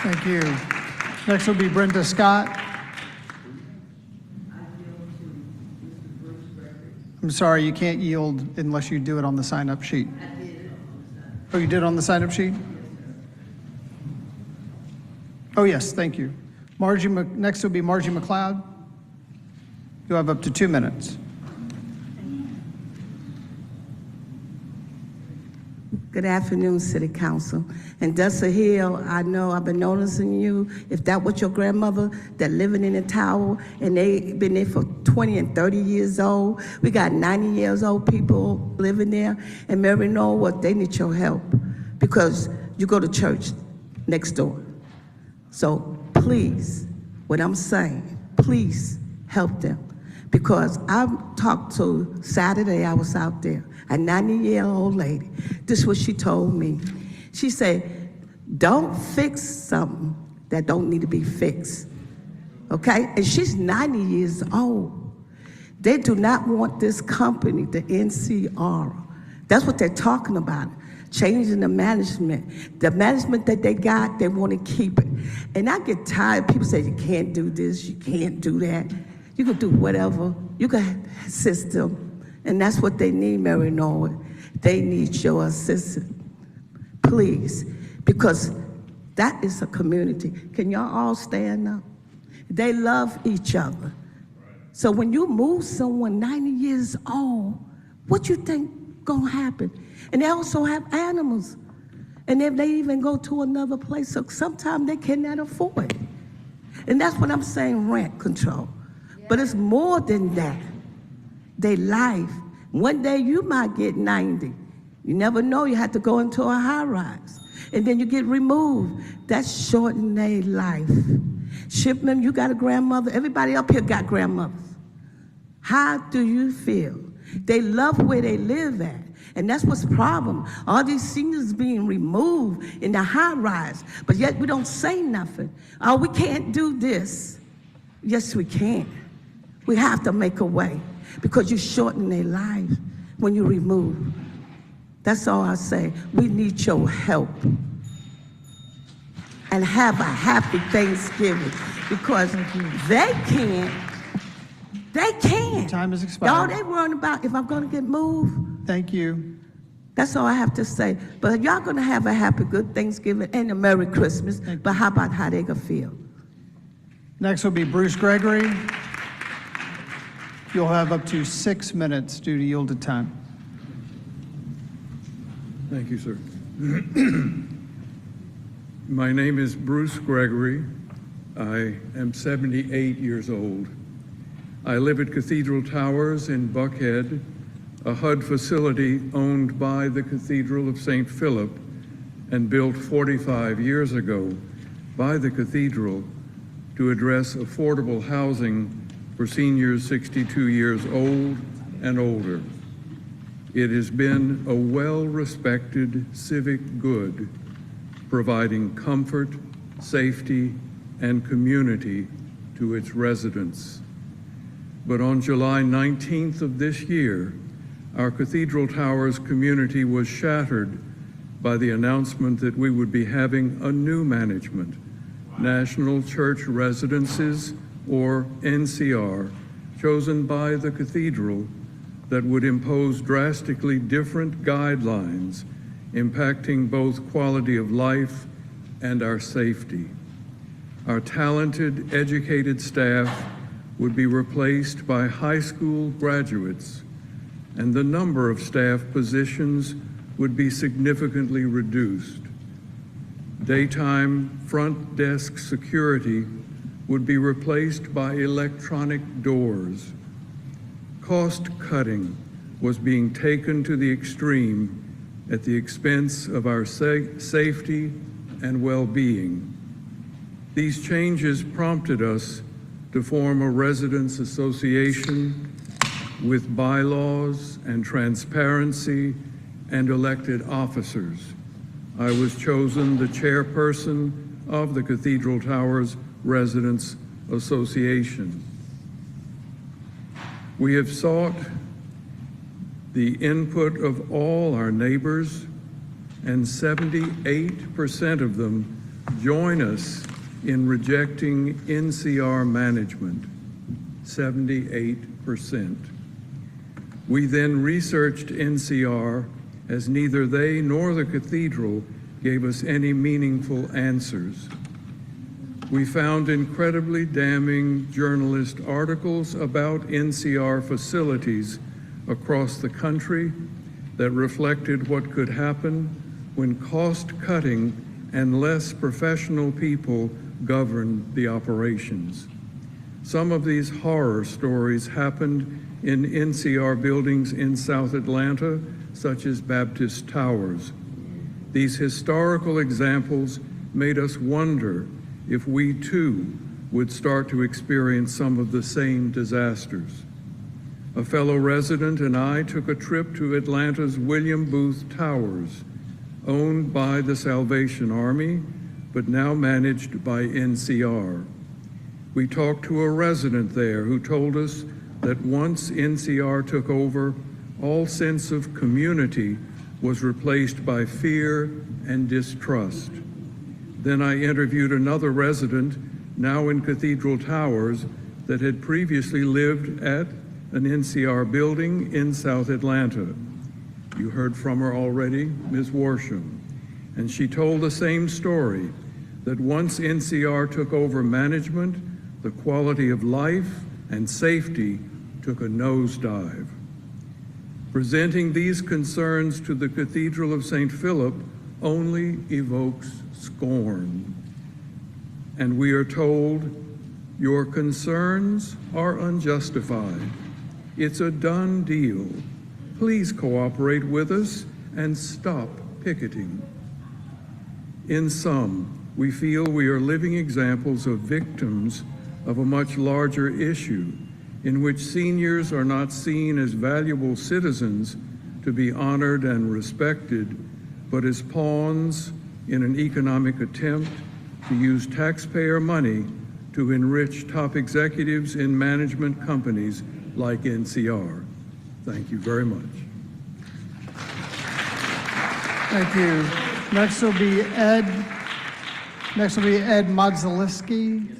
Thank you. Next will be Brenda Scott. I'm sorry, you can't yield unless you do it on the sign-up sheet. Oh, you did on the sign-up sheet? Oh, yes, thank you. Next will be Margie McLeod. You have up to 2 minutes. Good afternoon, City Council. And Dessa Hill, I know I've been noticing you. If that was your grandmother that living in the tower and they been there for 20 and 30 years old, we got 90 years old people living there. And Mary, know what? They need your help because you go to church next door. So please, what I'm saying, please help them. Because I talked to Saturday, I was out there, a 90-year-old lady. This is what she told me. She said, don't fix something that don't need to be fixed, okay? And she's 90 years old. They do not want this company, the NCR. That's what they're talking about, changing the management. The management that they got, they want to keep it. And I get tired, people say, you can't do this, you can't do that. You can do whatever. You can assist them. And that's what they need, Mary Norwood. They need your assistance. Please. Because that is a community. Can y'all all stand up? They love each other. So when you move someone 90 years old, what you think gonna happen? And they also have animals. And if they even go to another place, so sometimes they cannot afford it. And that's what I'm saying, rent control. But it's more than that. They life. One day you might get 90. You never know, you have to go into a high rise. And then you get removed. That's shortening their life. Shipman, you got a grandmother. Everybody up here got grandmothers. How do you feel? They love where they live at. And that's what's the problem. All these seniors being removed in the high rise, but yet we don't say nothing. Oh, we can't do this. Yes, we can. We have to make a way because you shorten their lives when you remove. That's all I say. We need your help. And have a happy Thanksgiving because they can't. They can't. Time is expired. Y'all, they worrying about if I'm going to get moved. Thank you. That's all I have to say. But y'all going to have a happy, good Thanksgiving and a Merry Christmas. But how about how they going to feel? Next will be Bruce Gregory. You'll have up to 6 minutes due to yielded time. Thank you, sir. My name is Bruce Gregory. I am 78 years old. I live at Cathedral Towers in Buckhead, a HUD facility owned by the Cathedral of St. Philip and built 45 years ago by the Cathedral to address affordable housing for seniors 62 years old and older. It has been a well-respected civic good, providing comfort, safety, and community to its residents. But on July 19th of this year, our Cathedral Towers community was shattered by the announcement that we would be having a new management, National Church Residences, or NCR, chosen by the Cathedral, that would impose drastically different guidelines impacting both quality of life and our safety. Our talented, educated staff would be replaced by high school graduates, and the number of staff positions would be significantly reduced. Daytime front desk security would be replaced by electronic doors. Cost cutting was being taken to the extreme at the expense of our safety and well-being. These changes prompted us to form a residents association with bylaws and transparency and elected officers. I was chosen the chairperson of the Cathedral Towers Residents Association. We have sought the input of all our neighbors, and 78% of them join us in rejecting NCR management. 78%. We then researched NCR, as neither they nor the cathedral gave us any meaningful answers. We found incredibly damning journalist articles about NCR facilities across the country that reflected what could happen when cost-cutting and less professional people governed the operations. Some of these horror stories happened in NCR buildings in South Atlanta, such as Baptist Towers. These historical examples made us wonder if we too would start to experience some of the same disasters. A fellow resident and I took a trip to Atlanta's William Booth Towers, owned by the Salvation Army, but now managed by NCR. We talked to a resident there who told us that once NCR took over, all sense of community was replaced by fear and distrust. Then I interviewed another resident, now in Cathedral Towers, that had previously lived at an NCR building in South Atlanta. You heard from her already, Ms. Worsham, and she told the same story, that once NCR took over management, the quality of life and safety took a nosedive. Presenting these concerns to the Cathedral of St. Philip only evokes scorn. And we are told, your concerns are unjustified. It's a done deal. Please cooperate with us and stop picketing. In sum, we feel we are living examples of victims of a much larger issue in which seniors are not seen as valuable citizens to be honored and respected, but as pawns in an economic attempt to use taxpayer money to enrich top executives in management companies like NCR. Thank you very much. Thank you. Next will be Ed Modzaliski.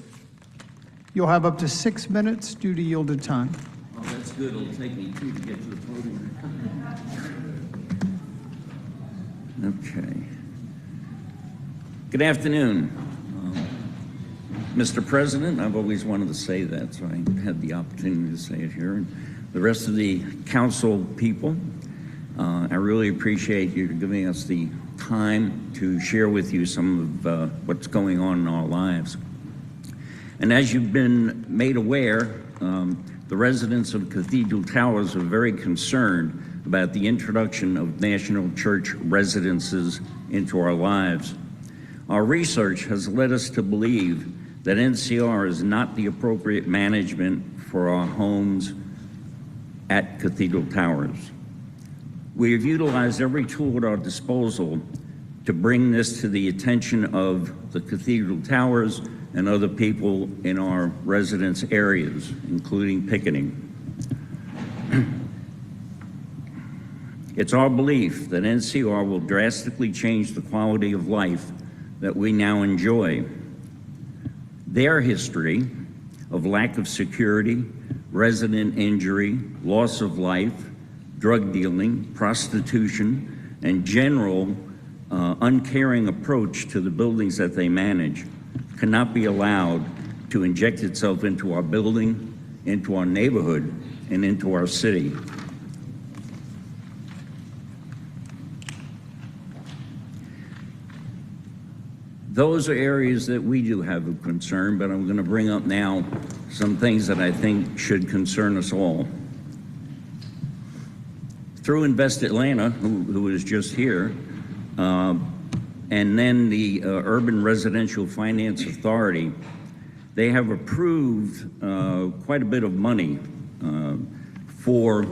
You'll have up to 6 minutes due to yielded time. Oh, that's good. It'll take me 2 to get to the podium. Okay. Good afternoon. Mr. President, I've always wanted to say that, so I had the opportunity to say it here. And the rest of the council people, I really appreciate you giving us the time to share with you some of what's going on in our lives. And as you've been made aware, the residents of Cathedral Towers are very concerned about the introduction of national church residences into our lives. Our research has led us to believe that NCR is not the appropriate management for our homes at Cathedral Towers. We have utilized every tool at our disposal to bring this to the attention of the Cathedral Towers and other people in our residence areas, including picketing. It's our belief that NCR will drastically change the quality of life that we now enjoy. Their history of lack of security, resident injury, loss of life, drug dealing, prostitution, and general uncaring approach to the buildings that they manage cannot be allowed to inject itself into our building, into our neighborhood, and into our city. Those are areas that we do have a concern, but I'm going to bring up now some things that I think should concern us all. Through Invest Atlanta, who is just here, and then the Urban Residential Finance Authority, they have approved quite a bit of money for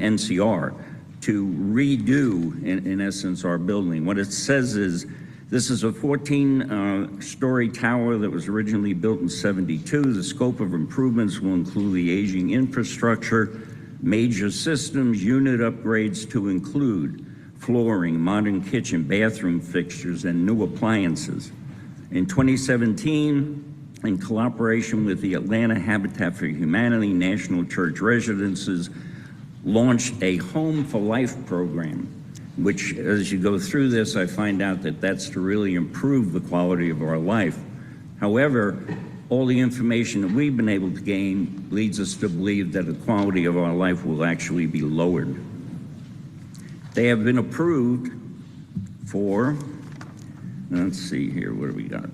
NCR to redo, in essence, our building. What it says is This is a 14-story tower that was originally built in '72. The scope of improvements will include the aging infrastructure, major systems, unit upgrades to include flooring, modern kitchen, bathroom fixtures, and new appliances. In 2017, in collaboration with the Atlanta Habitat for Humanity National Church Residences, launched a Home for Life program, which, as you go through this, I find out that that's to really improve the quality of our life. However, all the information that we've been able to gain leads us to believe that the quality of our life will actually be lowered. They have been approved for, let's see here, what do we got?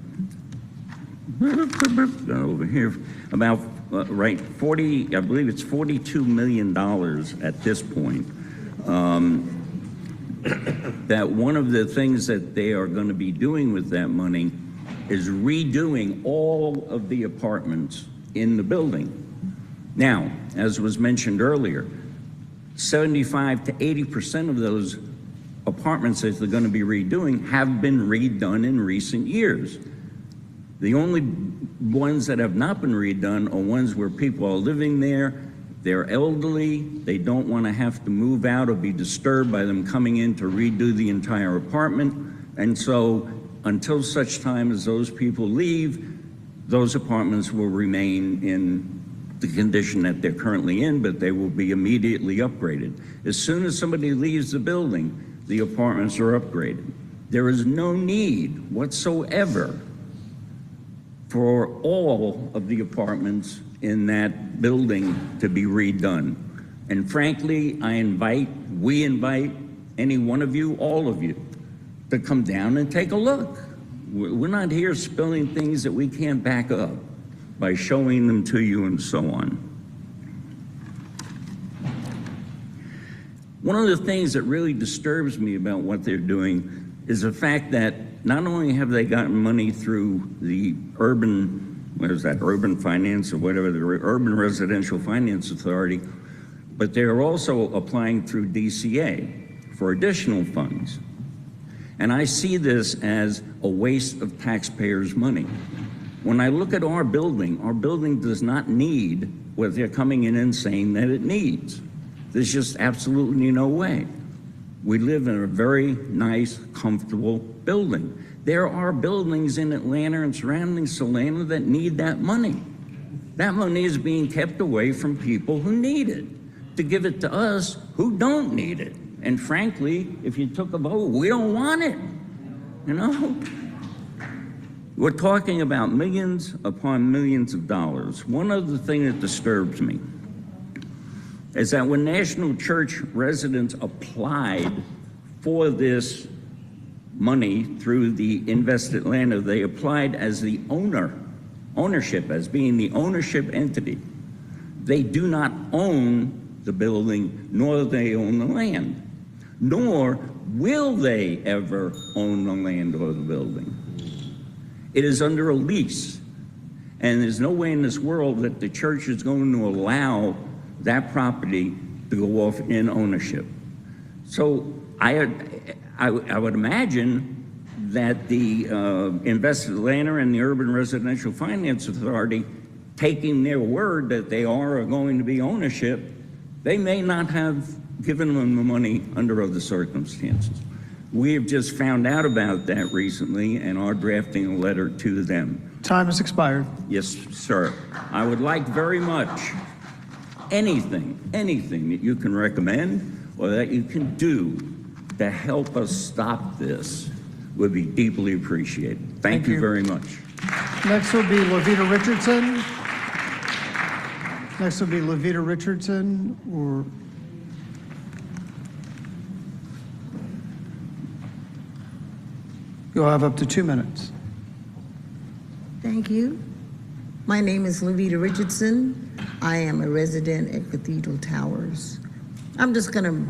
Over here, about, right, 40, I believe it's $42 million at this point. That one of the things that they are going to be doing with that money is redoing all of the apartments in the building. Now, as was mentioned earlier, 75 to 80% of those apartments that they're going to be redoing have been redone in recent years. The only ones that have not been redone are ones where people are living there, they're elderly, they don't want to have to move out or be disturbed by them coming in to redo the entire apartment. And so until such time as those people leave, those apartments will remain in the condition that they're currently in, but they will be immediately upgraded. As soon as somebody leaves the building, the apartments are upgraded. There is no need whatsoever for all of the apartments in that building to be redone. And frankly, we invite any one of you, all of you, to come down and take a look. We're not here spilling things that we can't back up by showing them to you and so on. One of the things that really disturbs me about what they're doing is the fact that not only have they gotten money through the urban finance or whatever, the Urban Residential Finance Authority, but they're also applying through DCA for additional funds. And I see this as a waste of taxpayers' money. When I look at our building does not need what they're coming in and saying that it needs. There's just absolutely no way. We live in a very nice, comfortable building. There are buildings in Atlanta and surrounding Salina that need that money. That money is being kept away from people who need it, to give it to us who don't need it. And frankly, if you took a vote, we don't want it, you know? We're talking about millions upon millions of dollars. One other thing that disturbs me is that when National Church residents applied for this money through the Invest Atlanta, they applied as the ownership, as being the ownership entity. They do not own the building, nor do they own the land, nor will they ever own the land or the building. It is under a lease, and there's no way in this world that the church is going to allow that property to go off in ownership. So I would imagine that the Invest Atlanta and the Urban Residential Finance Authority, taking their word that they are going to be ownership, they may not have given them the money under other circumstances. We have just found out about that recently and are drafting a letter to them. Time has expired. Yes, sir. I would like very much anything that you can recommend or that you can do to help us stop this would be deeply appreciated. Thank you very much. Next will be Levita Richardson. Next will be Levita Richardson, or you'll have up to 2 minutes. Thank you. My name is Levita Richardson. I am a resident at Cathedral Towers. I'm just going to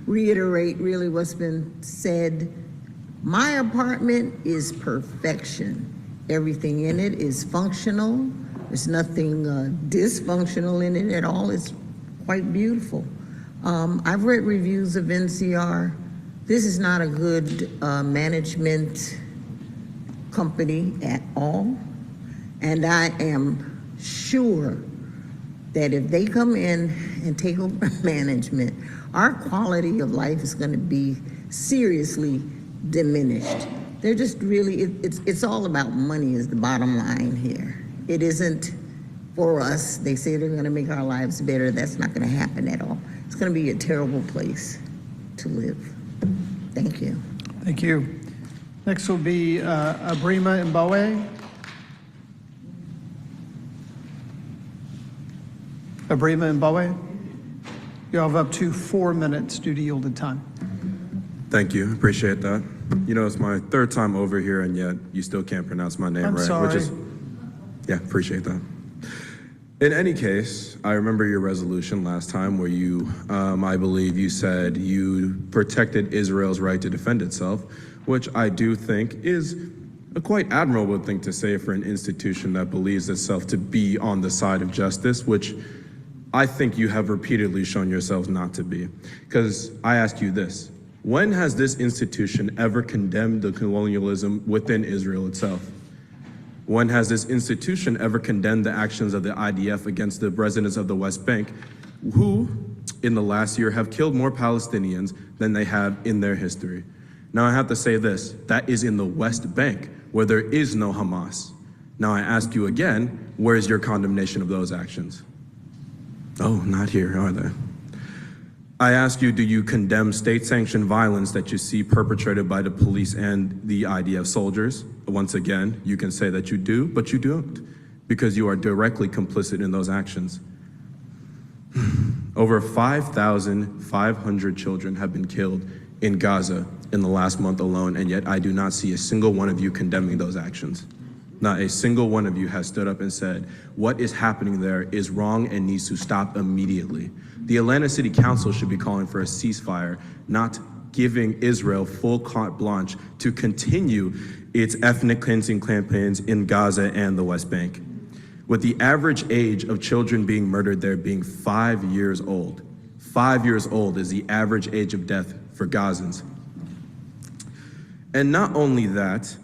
reiterate really what's been said. My apartment is perfection. Everything in it is functional. There's nothing dysfunctional in it at all. It's quite beautiful. I've read reviews of NCR. This is not a good management company at all. And I am sure that if they come in and take over management, our quality of life is going to be seriously diminished. They're just really, it's all about money is the bottom line here. It isn't for us. They say they're going to make our lives better. That's not going to happen at all. It's going to be a terrible place to live. Thank you. Thank you. Next will be Abrima Mbowe. Abrima Mbowe. You have up to 4 minutes due to yielded time. Thank you. Appreciate that. You know, it's my third time over here, and yet you still can't pronounce my name I'm right. sorry. Yeah, appreciate that. In any case, I remember your resolution last time where you, I believe you said you protected Israel's right to defend itself, which I do think is a quite admirable thing to say for an institution that believes itself to be on the side of justice, which I think you have repeatedly shown yourselves not to be. Because I ask you this, when has this institution ever condemned the colonialism within Israel itself? When has this institution ever condemned the actions of the IDF against the residents of the West Bank, who in the last year have killed more Palestinians than they have in their history? Now I have to say this, that is in the West Bank, where there is no Hamas. Now I ask you again, where is your condemnation of those actions? Oh, not here, are they? I ask you, do you condemn state-sanctioned violence that you see perpetrated by the police and the IDF soldiers? Once again, you can say that you do, but you don't, because you are directly complicit in those actions. Over 5,500 children have been killed in Gaza in the last month alone, and yet I do not see a single one of you condemning those actions. Not a single one of you has stood up and said, what is happening there is wrong and needs to stop immediately. The Atlanta City Council should be calling for a ceasefire, not giving Israel full carte blanche to continue its ethnic cleansing campaigns in Gaza and the West Bank. With the average age of children being murdered there being 5 years old. 5 years old is the average age of death for Gazans. And not only that,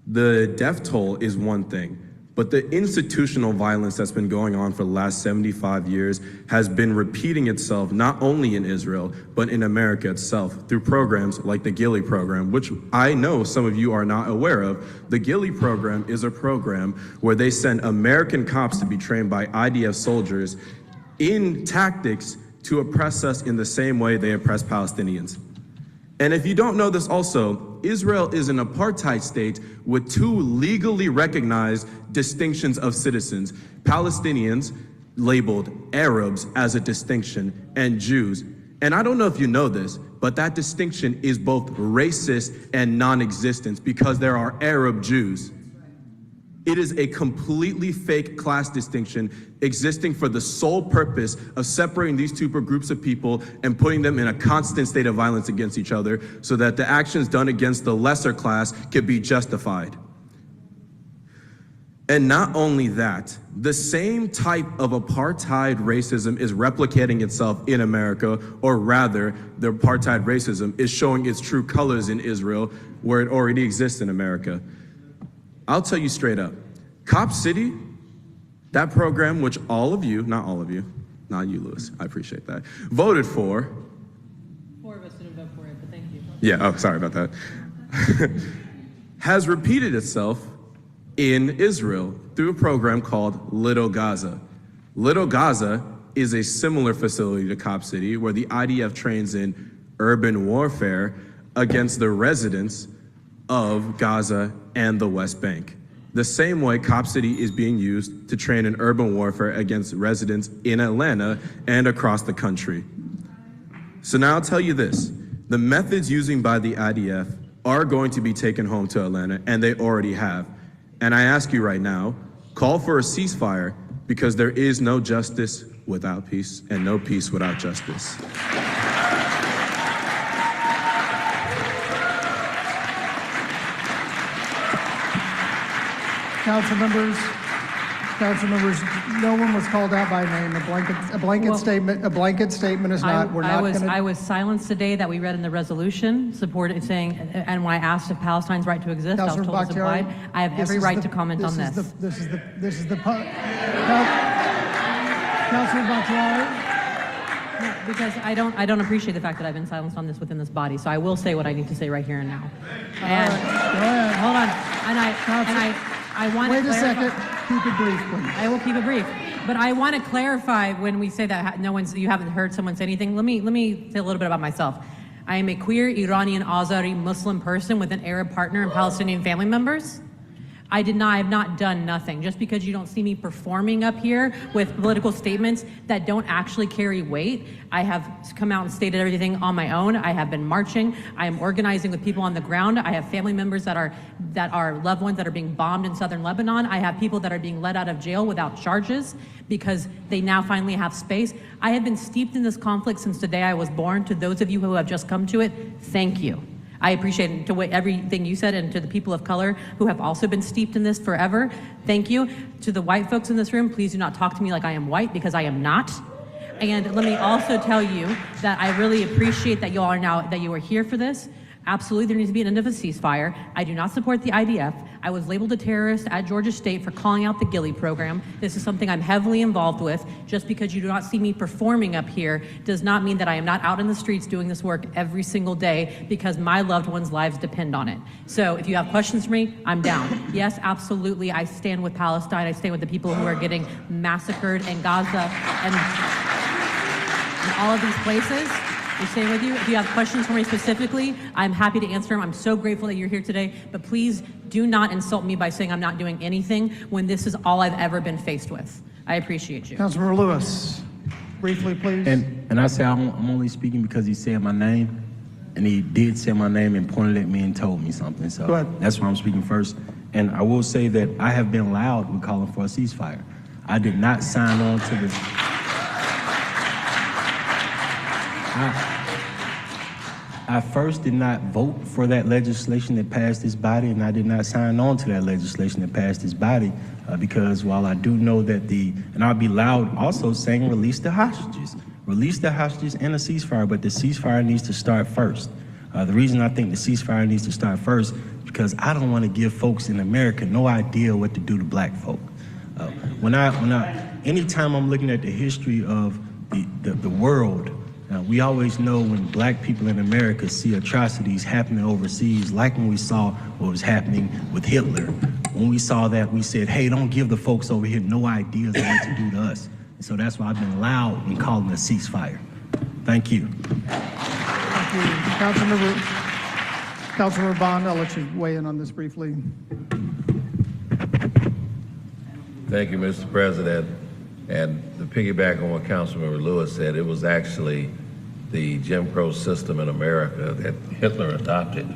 the death toll is one thing, but the institutional violence that's been going on for the last 75 years has been repeating itself not only in Israel, but in America itself through programs like the Gilly program, which I know some of you are not aware of. The Gilly program is a program where they send American cops to be trained by IDF soldiers in tactics to oppress us in the same way they oppress Palestinians. And if you don't know this also, Israel is an apartheid state with 2 legally recognized distinctions of citizens. Palestinians labeled Arabs as a distinction and Jews. And I don't know if you know this, but that distinction is both racist and non-existent because there are Arab Jews. It is a completely fake class distinction existing for the sole purpose of separating these 2 groups of people and putting them in a constant state of violence against each other so that the actions done against the lesser class could be justified. And not only that, the same type of apartheid racism is replicating itself in America, or rather, the apartheid racism is showing its true colors in Israel, where it already exists in America. I'll tell you straight up, Cop City, that program which all of you, not all of you, not you, Lewis, I appreciate that, voted for. 4 of us didn't vote for it, but thank you. Yeah, oh, sorry about that. Has repeated itself in Israel through a program called Little Gaza. Little Gaza is a similar facility to Cop City where the IDF trains in urban warfare against the residents of Gaza and the West Bank. The same way Cop City is being used to train in urban warfare against residents in Atlanta and across the country. So now I'll tell you this, the methods used by the IDF are going to be taken home to Atlanta, and they already have. And I ask you right now, call for a ceasefire because there is no justice without peace and no peace without justice. Council members, Council members, no one was called out by name. A blanket Well, statement is not, we're not going I to. was silenced today that we read in the resolution, supported saying, and when I asked if Palestine's right to exist, I was Councilor told it's Bakhtiari, implied. I have this every is right the- to comment on this. This is the, Councilor Bakhtiari. Because I don't appreciate the fact that I've been silenced on this within this body, so I will say what I need to say right here and now. And, Go ahead. hold on, and I want to Wait a clarify. second, keep it brief, please. I will keep it brief, but I want to clarify when we say that you haven't heard someone say anything. Let me say a little bit about myself. I am a queer Iranian Azeri Muslim person with an Arab partner and Palestinian family members. I have not done nothing. Just because you don't see me performing up here with political statements that don't actually carry weight, I have come out and stated everything on my own. I have been marching. I am organizing with people on the ground. I have family members that are loved ones that are being bombed in southern Lebanon. I have people that are being let out of jail without charges because they now finally have space. I have been steeped in this conflict since the day I was born. To those of you who have just come to it, thank you. I appreciate everything you said, and to the people of color who have also been steeped in this forever, thank you. To the white folks in this room, please do not talk to me like I am white, because I am not. And let me also tell you that I really appreciate that you are here for this. Absolutely, there needs to be an end of a ceasefire. I do not support the IDF. I was labeled a terrorist at Georgia State for calling out the Gilley program. This is something I'm heavily involved with. Just because you do not see me performing up here does not mean that I am not out in the streets doing this work every single day, because my loved ones' lives depend on it. So if you have questions for me, I'm down. Yes, absolutely, I stand with Palestine. I stand with the people who are getting massacred in Gaza and all of these places. We stand with you. If you have questions for me specifically, I'm happy to answer them. I'm so grateful that you're here today, but please do not insult me by saying I'm not doing anything when this is all I've ever been faced with. I appreciate you. Councilmember Lewis, briefly, please. And I say I'm only speaking because he said my name, and he did say my name and pointed at me and told me something. So Go ahead. that's why I'm speaking first. And I will say that I have been loud with calling for a ceasefire. I did not sign on to this. I first did not vote for that legislation that passed this body, and I did not sign on to that legislation that passed this body because while I do know that and I'll be loud also saying release the hostages and a ceasefire, but the ceasefire needs to start first. The reason I think the ceasefire needs to start first is because I don't want to give folks in America no idea what to do to black folk. Anytime I'm looking at the history of the world, we always know when black people in America see atrocities happening overseas, like when we saw what was happening with Hitler. When we saw that, we said, hey, don't give the folks over here no ideas of what to do to us. And so that's why I've been loud in calling a ceasefire. Thank you. Thank you. Councilmember Bond, I'll let you weigh in on this briefly. Thank you, Mr. President. And to piggyback on what Councilmember Lewis said, it was actually the Jim Crow system in America that Hitler adopted,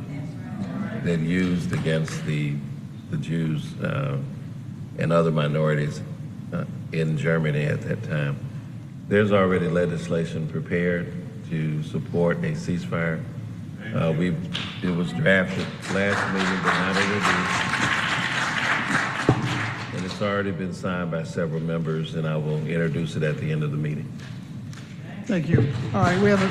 then used against the Jews and other minorities in Germany at that time. There's already legislation prepared to support a ceasefire. It was drafted last meeting, but not introduced. And it's already been signed by several members, and I will introduce it at the end of the meeting. Thank you. All right, we have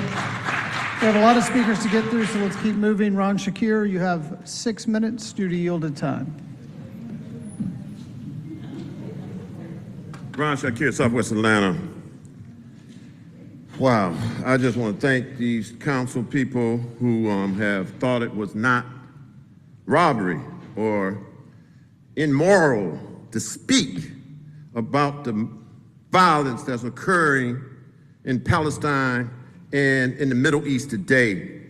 a lot of speakers to get through, so let's keep moving. Ron Shakir, you have 6 minutes due to yielded time. Ron Shakir, Southwest Atlanta. Wow, I just want to thank these council people who have thought it was not robbery or immoral to speak about the violence that's occurring in Palestine and in the Middle East today.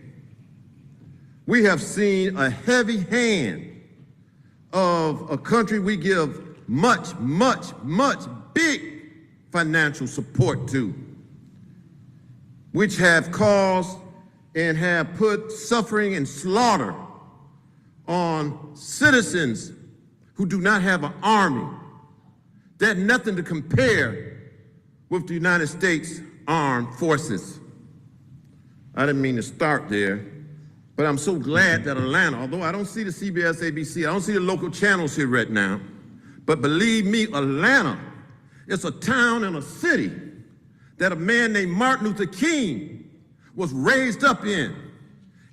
We have seen a heavy hand of a country we give much big financial support to, which have caused and have put suffering and slaughter on citizens who do not have an army. There's nothing to compare with the United States Armed Forces. I didn't mean to start there, but I'm so glad that Atlanta, although I don't see the CBS, ABC, I don't see the local channels here right now, But believe me, Atlanta is a town and a city that a man named Martin Luther King was raised up in.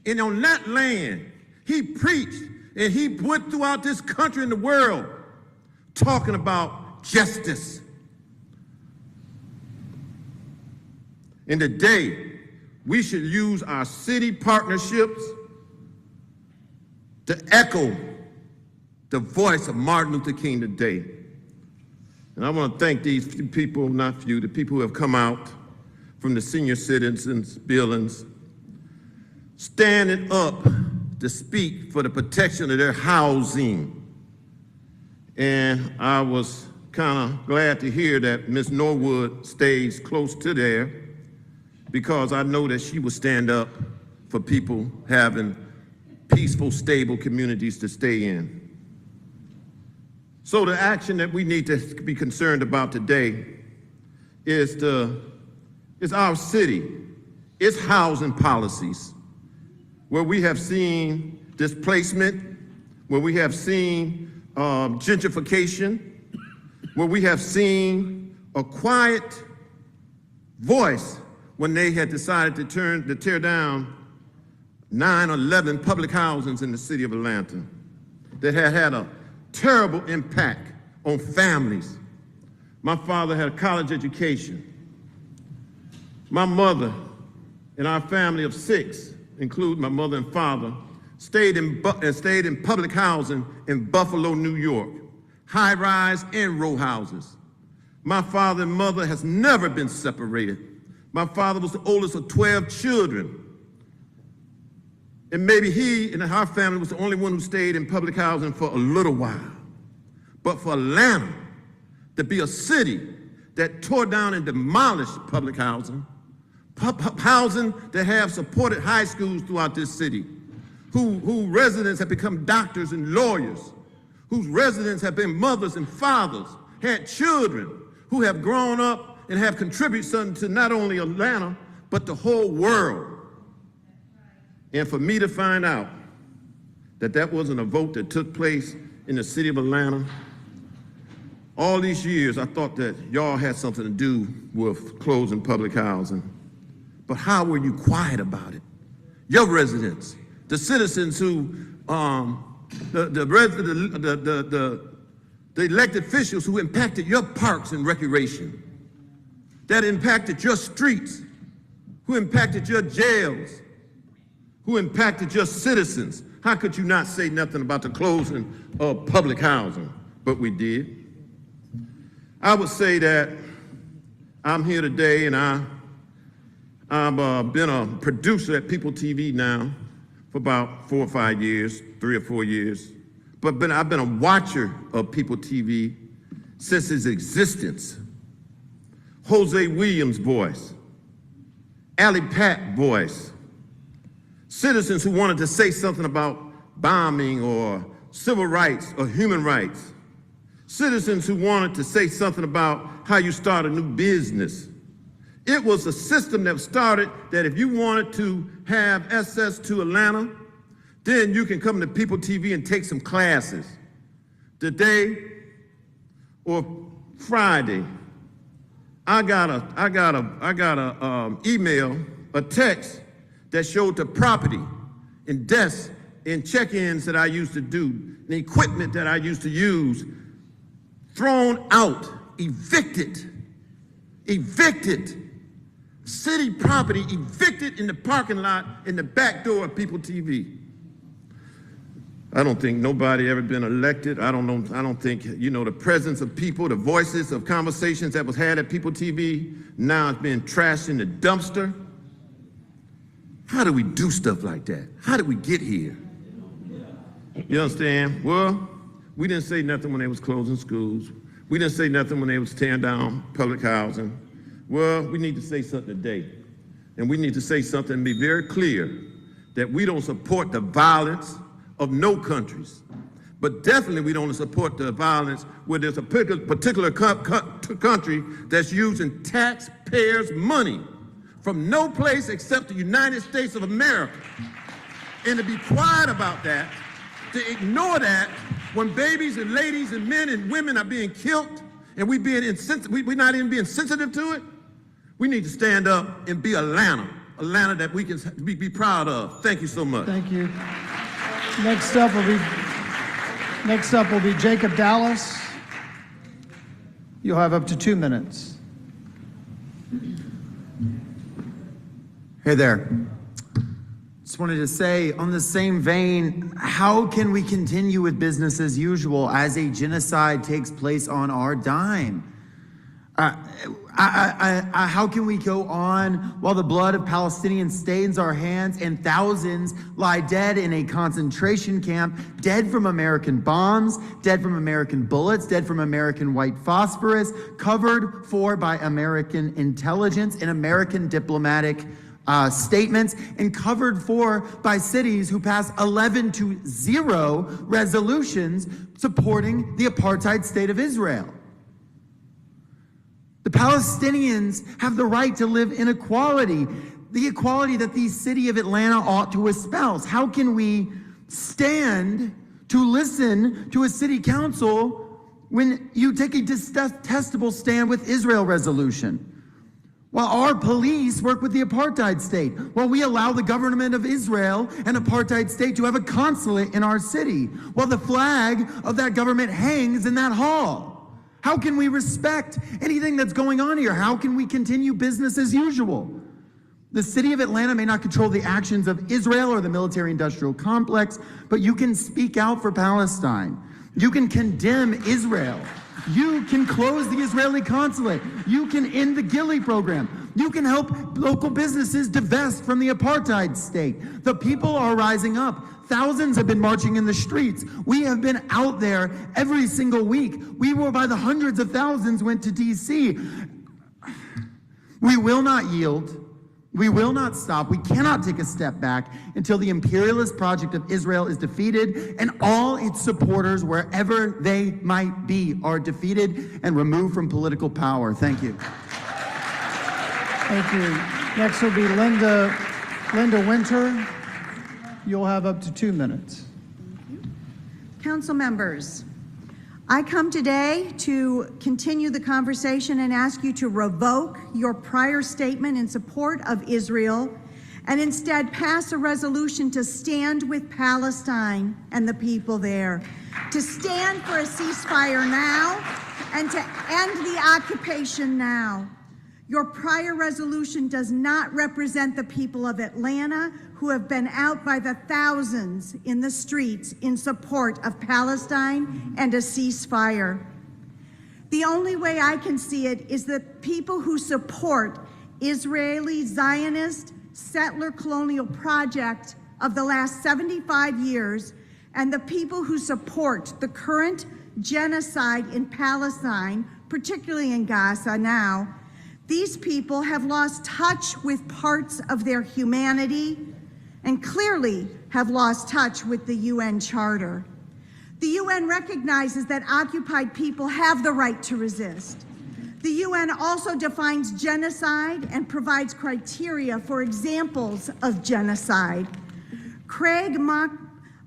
And on that land, he preached and he went throughout this country and the world talking about justice. And today, we should use our city partnerships to echo the voice of Martin Luther King today. And I want to thank these people, not few, the people who have come out from the senior citizens buildings, standing up to speak for the protection of their housing. And I was kind of glad to hear that Ms. Norwood stays close to there, because I know that she will stand up for people having peaceful, stable communities to stay in. So the action that we need to be concerned about today is our city, its housing policies, where we have seen displacement, where we have seen gentrification, where we have seen a quiet voice when they had decided to tear down 9 or 11 public housings in the city of Atlanta that had a terrible impact on families. My father had a college education. My mother and our family of 6, including my mother and father, stayed in public housing in Buffalo, New York, high-rise and row houses. My father and mother has never been separated. My father was the oldest of 12 children. And maybe he and our family was the only one who stayed in public housing for a little while. But for Atlanta to be a city that tore down and demolished public housing, housing that have supported high schools throughout this city, whose residents have become doctors and lawyers, whose residents have been mothers and fathers, had children who have grown up and have contributed something to not only Atlanta, but the whole world. And for me to find out that that wasn't a vote that took place in the city of Atlanta, all these years I thought that y'all had something to do with closing public housing. But how were you quiet about it? Your residents, the citizens who, the elected officials who impacted your parks and recreation, that impacted your streets, who impacted your jails, who impacted your citizens. How could you not say nothing about the closing of public housing? But we did. I would say that I'm here today, and I've been a producer at People TV now for about 4 or 5 years, 3 or 4 years. But I've been a watcher of People TV since its existence. Jose Williams' voice, Alley Pat voice, citizens who wanted to say something about bombing or civil rights or human rights, citizens who wanted to say something about how you start a new business. It was a system that started that if you wanted to have access to Atlanta, then you can come to People TV and take some classes. Today or Friday, I got a email, a text that showed the property and desks and check-ins that I used to do, the equipment that I used to use, thrown out, evicted, city property evicted in the parking lot in the back door of People TV. I don't think nobody ever been elected. I don't think, the presence of people, the voices of conversations that was had at People TV, now it's being trashed in the dumpster. How do we do stuff like that? How did we get here? You understand? Well, we didn't say nothing when they was closing schools. We didn't say nothing when they was tearing down public housing. Well, we need to say something today. And we need to say something and be very clear that we don't support the violence of no countries. But definitely we don't support the violence where there's a particular country that's using taxpayers' money from no place except the United States of America. And to be quiet about that, to ignore that when babies and ladies and men and women are being killed and we're not even being sensitive to it, we need to stand up and be Atlanta that we can be proud of. Thank you so much. Thank you. Next up will be Jacob Dallas. You'll have up to 2 minutes. Hey there. Just wanted to say, on the same vein, how can we continue with business as usual as a genocide takes place on our dime? How can we go on while the blood of Palestinians stains our hands and thousands lie dead in a concentration camp, dead from American bombs, dead from American bullets, dead from American white phosphorus, covered for by American intelligence and American diplomatic statements, and covered for by cities who passed 11-0 resolutions supporting the apartheid state of Israel? The Palestinians have the right to live in equality, the equality that the city of Atlanta ought to espouse. How can we stand to listen to a city council when you take a detestable stand with Israel resolution? While our police work with the apartheid state, while we allow the government of Israel and apartheid state to have a consulate in our city, while the flag of that government hangs in that hall. How can we respect anything that's going on here? How can we continue business as usual? The city of Atlanta may not control the actions of Israel or the military-industrial complex, but you can speak out for Palestine. You can condemn Israel. You can close the Israeli consulate. You can end the Gilly program. You can help local businesses divest from the apartheid state. The people are rising up. Thousands have been marching in the streets. We have been out there every single week. We were by the hundreds of thousands went to DC. We will not yield. We will not stop. We cannot take a step back until the imperialist project of Israel is defeated and all its supporters, wherever they might be, are defeated and removed from political power. Thank you. Thank you. Next will be Linda Winter. You'll have up to 2 minutes. Council members, I come today to continue the conversation and ask you to revoke your prior statement in support of Israel and instead pass a resolution to stand with Palestine and the people there, to stand for a ceasefire now and to end the occupation now. Your prior resolution does not represent the people of Atlanta who have been out by the thousands in the streets in support of Palestine and a ceasefire. The only way I can see it is the people who support Israeli Zionist settler colonial project of the last 75 years and the people who support the current genocide in Palestine, particularly in Gaza now. These people have lost touch with parts of their humanity and clearly have lost touch with the UN Charter. The UN recognizes that occupied people have the right to resist. The UN also defines genocide and provides criteria for examples of genocide. Craig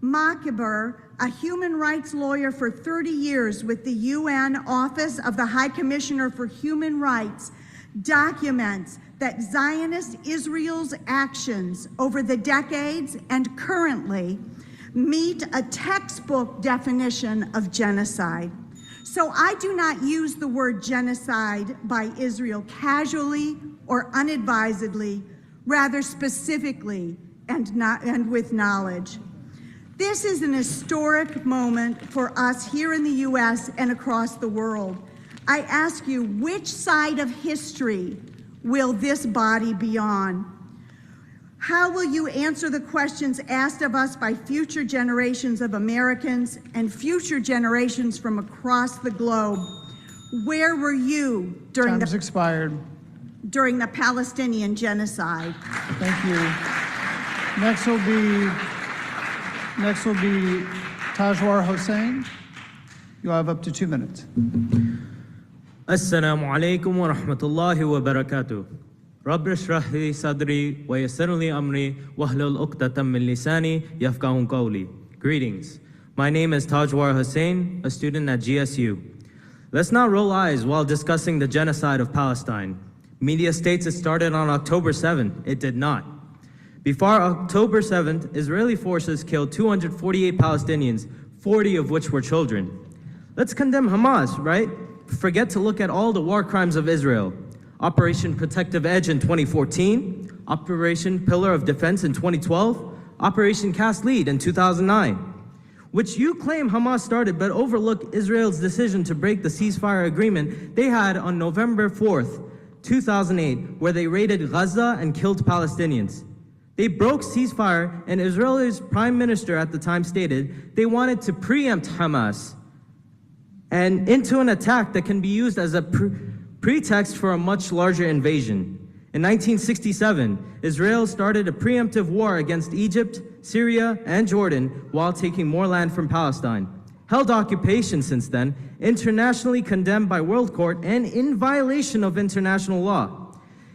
Mockeber, a human rights lawyer for 30 years with the UN Office of the High Commissioner for Human Rights, documents that Zionist Israel's actions over the decades and currently meet a textbook definition of genocide. So I do not use the word genocide by Israel casually or unadvisedly, rather specifically and with knowledge. This is an historic moment for us here in the U.S. and across the world. I ask you, which side of history will this body be on? How will you answer the questions asked of us by future generations of Americans and future generations from across the globe? Where were you during during the Palestinian genocide? Thank you. Next will be Tajwar Hossain. You'll have up to 2 minutes. السلام عليكم ورحمة الله وبركاته. رب اشرح لي صدري ويسر لي أمري واحلل عقدة من لساني يفقهوا قولي. Greetings. My name is Tajwar Hussain, a student at GSU. Let's not roll eyes while discussing the genocide of Palestine. Media states it started on October 7th. It did not. Before October 7th, Israeli forces killed 248 Palestinians, 40 of which were children. Let's condemn Hamas, right? Forget to look at all the war crimes of Israel. Operation Protective Edge in 2014, Operation Pillar of Defense in 2012, Operation Cast Lead in 2009, which you claim Hamas started but overlook Israel's decision to break the ceasefire agreement they had on November 4th, 2008, where they raided Gaza and killed Palestinians. They broke ceasefire, and Israel's prime minister at the time stated they wanted to preempt Hamas and into an attack that can be used as a pretext for a much larger invasion. In 1967, Israel started a preemptive war against Egypt, Syria, and Jordan while taking more land from Palestine. Held occupation since then, internationally condemned by World Court and in violation of international law.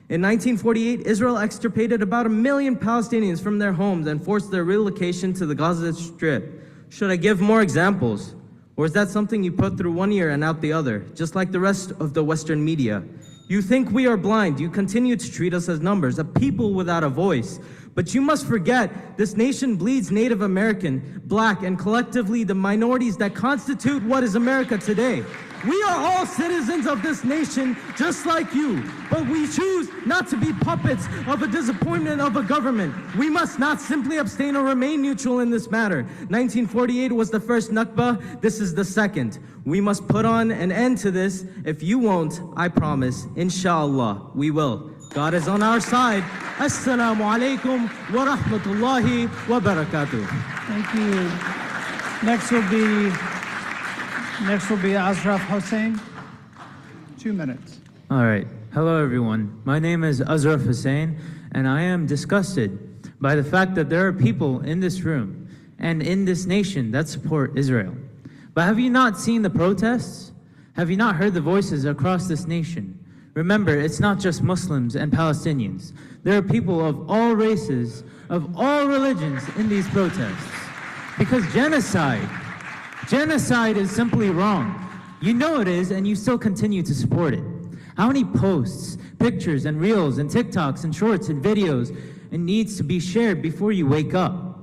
In 1948, Israel extirpated about 1 million Palestinians from their homes and forced their relocation to the Gaza Strip. Should I give more examples? Or is that something you put through one ear and out the other, just like the rest of the Western media? You think we are blind. You continue to treat us as numbers, a people without a voice. But you must forget, this nation bleeds Native American, Black, and collectively the minorities that constitute what is America today. We are all citizens of this nation, just like you, but we choose not to be puppets of a disappointment of a government. We must not simply abstain or remain neutral in this matter. 1948 was the first Nakba, this is the second. We must put on an end to this. If you won't, I promise, inshallah, we will. God is on our side. Assalamu alaikum wa rahmatullahi wa barakatuh. Thank you. Next will be Ashraf Hussain. 2 minutes. All right. Hello, everyone. My name is Ashraf Hussain, and I am disgusted by the fact that there are people in this room and in this nation that support Israel. But have you not seen the protests? Have you not heard the voices across this nation? Remember, it's not just Muslims and Palestinians. There are people of all races, of all religions in these protests. Because genocide is simply wrong. You know it is, and you still continue to support it. How many posts, pictures, and reels, and TikToks, and shorts, and videos, and needs to be shared before you wake up?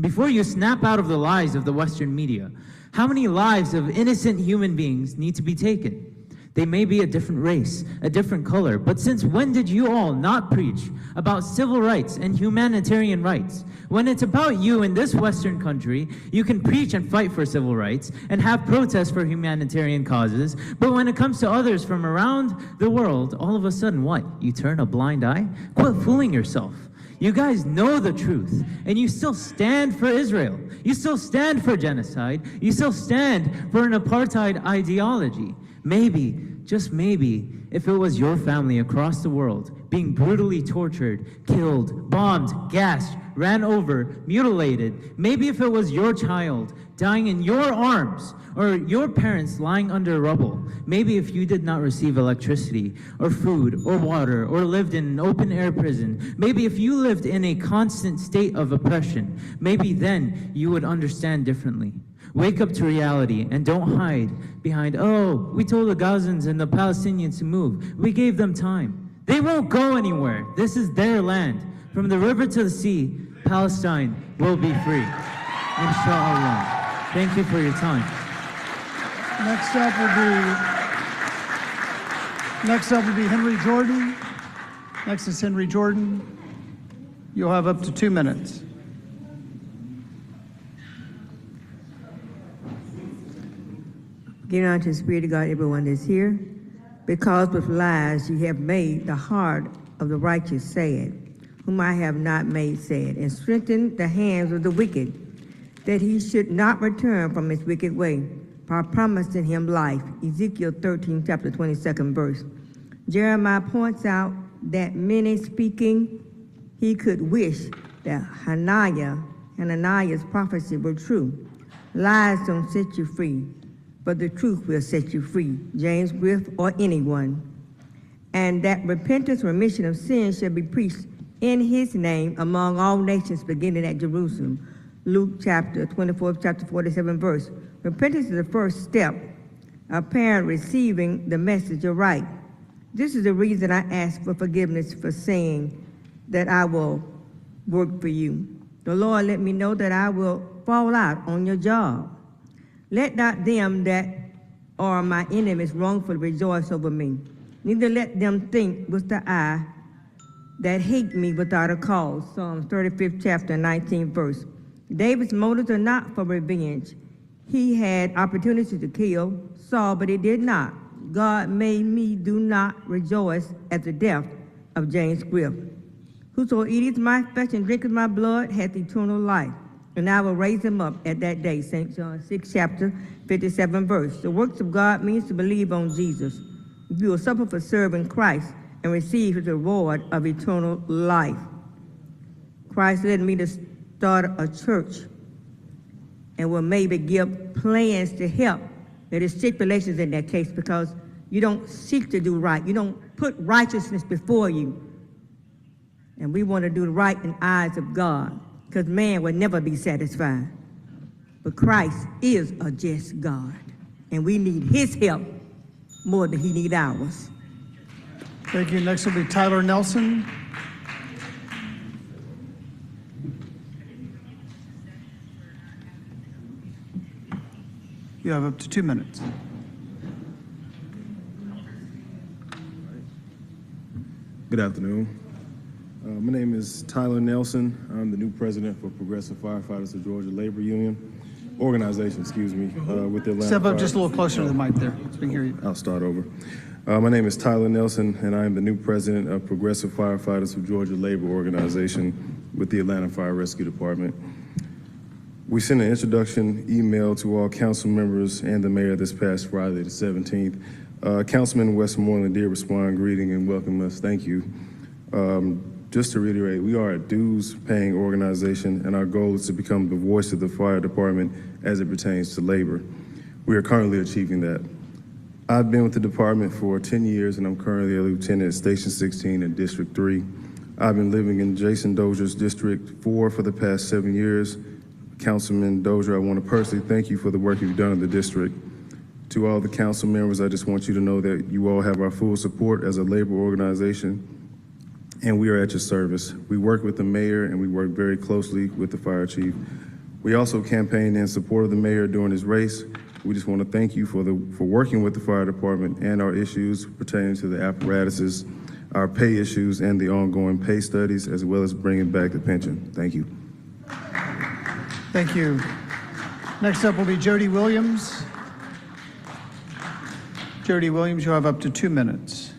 Before you snap out of the lies of the Western media? How many lives of innocent human beings need to be taken? They may be a different race, a different color, but since when did you all not preach about civil rights and humanitarian rights? When it's about you in this Western country, you can preach and fight for civil rights and have protests for humanitarian causes, but when it comes to others from around the world, all of a sudden what? You turn a blind eye? Quit fooling yourself. You guys know the truth, and you still stand for Israel. You still stand for genocide. You still stand for an apartheid ideology. Maybe, just maybe, if it was your family across the world being brutally tortured, killed, bombed, gassed, ran over, mutilated, maybe if it was your child dying in your arms, or your parents lying under rubble, maybe if you did not receive electricity, or food, or water, or lived in an open-air prison, maybe if you lived in a constant state of oppression, maybe then you would understand differently. Wake up to reality and don't hide behind, oh, we told the Gazans and the Palestinians to move. We gave them time. They won't go anywhere. This is their land. From the river to the sea, Palestine will be free. Inshallah. Thank you for your time. Next up will be Henry Jordan. Next is Henry Jordan. You'll have up to 2 minutes. Give unto the Spirit of God, everyone that's here, because with lies you have made the heart of the righteous sad, whom I have not made sad, and strengthened the hands of the wicked, that he should not return from his wicked way, for I promised in him life. Ezekiel 13, chapter 22nd verse. Jeremiah points out that many speaking, he could wish that Hananiah's prophecy were true. Lies don't set you free, but the truth will set you free, James Griff or anyone. And that repentance, remission of sins shall be preached in his name among all nations, beginning at Jerusalem. Luke chapter 24, chapter 47 verse. Repentance is the first step of parent receiving the message aright. This is the reason I ask for forgiveness for saying that I will work for you. The Lord let me know that I will fall out on your job. Let not them that are my enemies wrongfully rejoice over me. Neither let them think with the eye that hate me without a cause. Psalms 35th chapter, 19th verse. David's motives are not for revenge. He had opportunity to kill Saul, but he did not. God made me do not rejoice at the death of James Griff. Whoso eateth my flesh and drinketh my blood hath eternal life, and I will raise him up at that day. St. John 6 chapter, 57 verse. The works of God means to believe on Jesus. You will suffer for serving Christ and receive his reward of eternal life. Christ led me to start a church and will maybe give plans to help. There is stipulations in that case because you don't seek to do right. You don't put righteousness before you. And we want to do right in the eyes of God because man will never be satisfied. But Christ is a just God, and we need his help more than he needs ours. Thank you. Next will be Tyler Nelson. You have up to 2 minutes. Good afternoon. My name is Tyler Nelson. I'm the new president for Progressive Firefighters of Georgia Labor Union Organization, with the Atlanta Step up Fire- just a little closer to the mic there so we can hear you. I'll start over. My name is Tyler Nelson, and I am the new president of Progressive Firefighters of Georgia Labor Organization with the Atlanta Fire Rescue Department. We sent an introduction email to all council members and the mayor this past Friday, the 17th. Councilman Westmoreland did respond, greeting and welcome us. Thank you. Just to reiterate, we are a dues-paying organization, and our goal is to become the voice of the fire department as it pertains to labor. We are currently achieving that. I've been with the department for 10 years, and I'm currently a lieutenant at Station 16 in District 3. I've been living in Jason Dozier's District 4 for the past 7 years. Councilman Dozier, I want to personally thank you for the work you've done in the district. To all the council members, I just want you to know that you all have our full support as a labor organization, and we are at your service. We work with the mayor, and we work very closely with the fire chief. We also campaigned in support of the mayor during his race. We just want to thank you for working with the fire department and our issues pertaining to the apparatuses, our pay issues, and the ongoing pay studies, as well as bringing back the pension. Thank you. Thank you. Next up will be Jody Williams. Jody Williams, you have up to 2 minutes.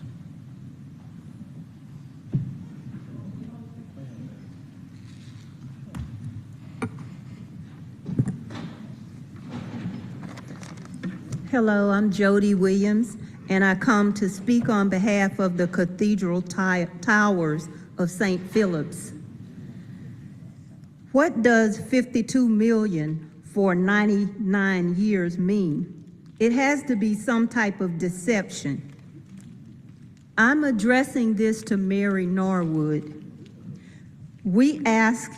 Hello, I'm Jody Williams, and I come to speak on behalf of the Cathedral Towers of St. Philip's. What does 52 million for 99 years mean? It has to be some type of deception. I'm addressing this to Mary Norwood. We ask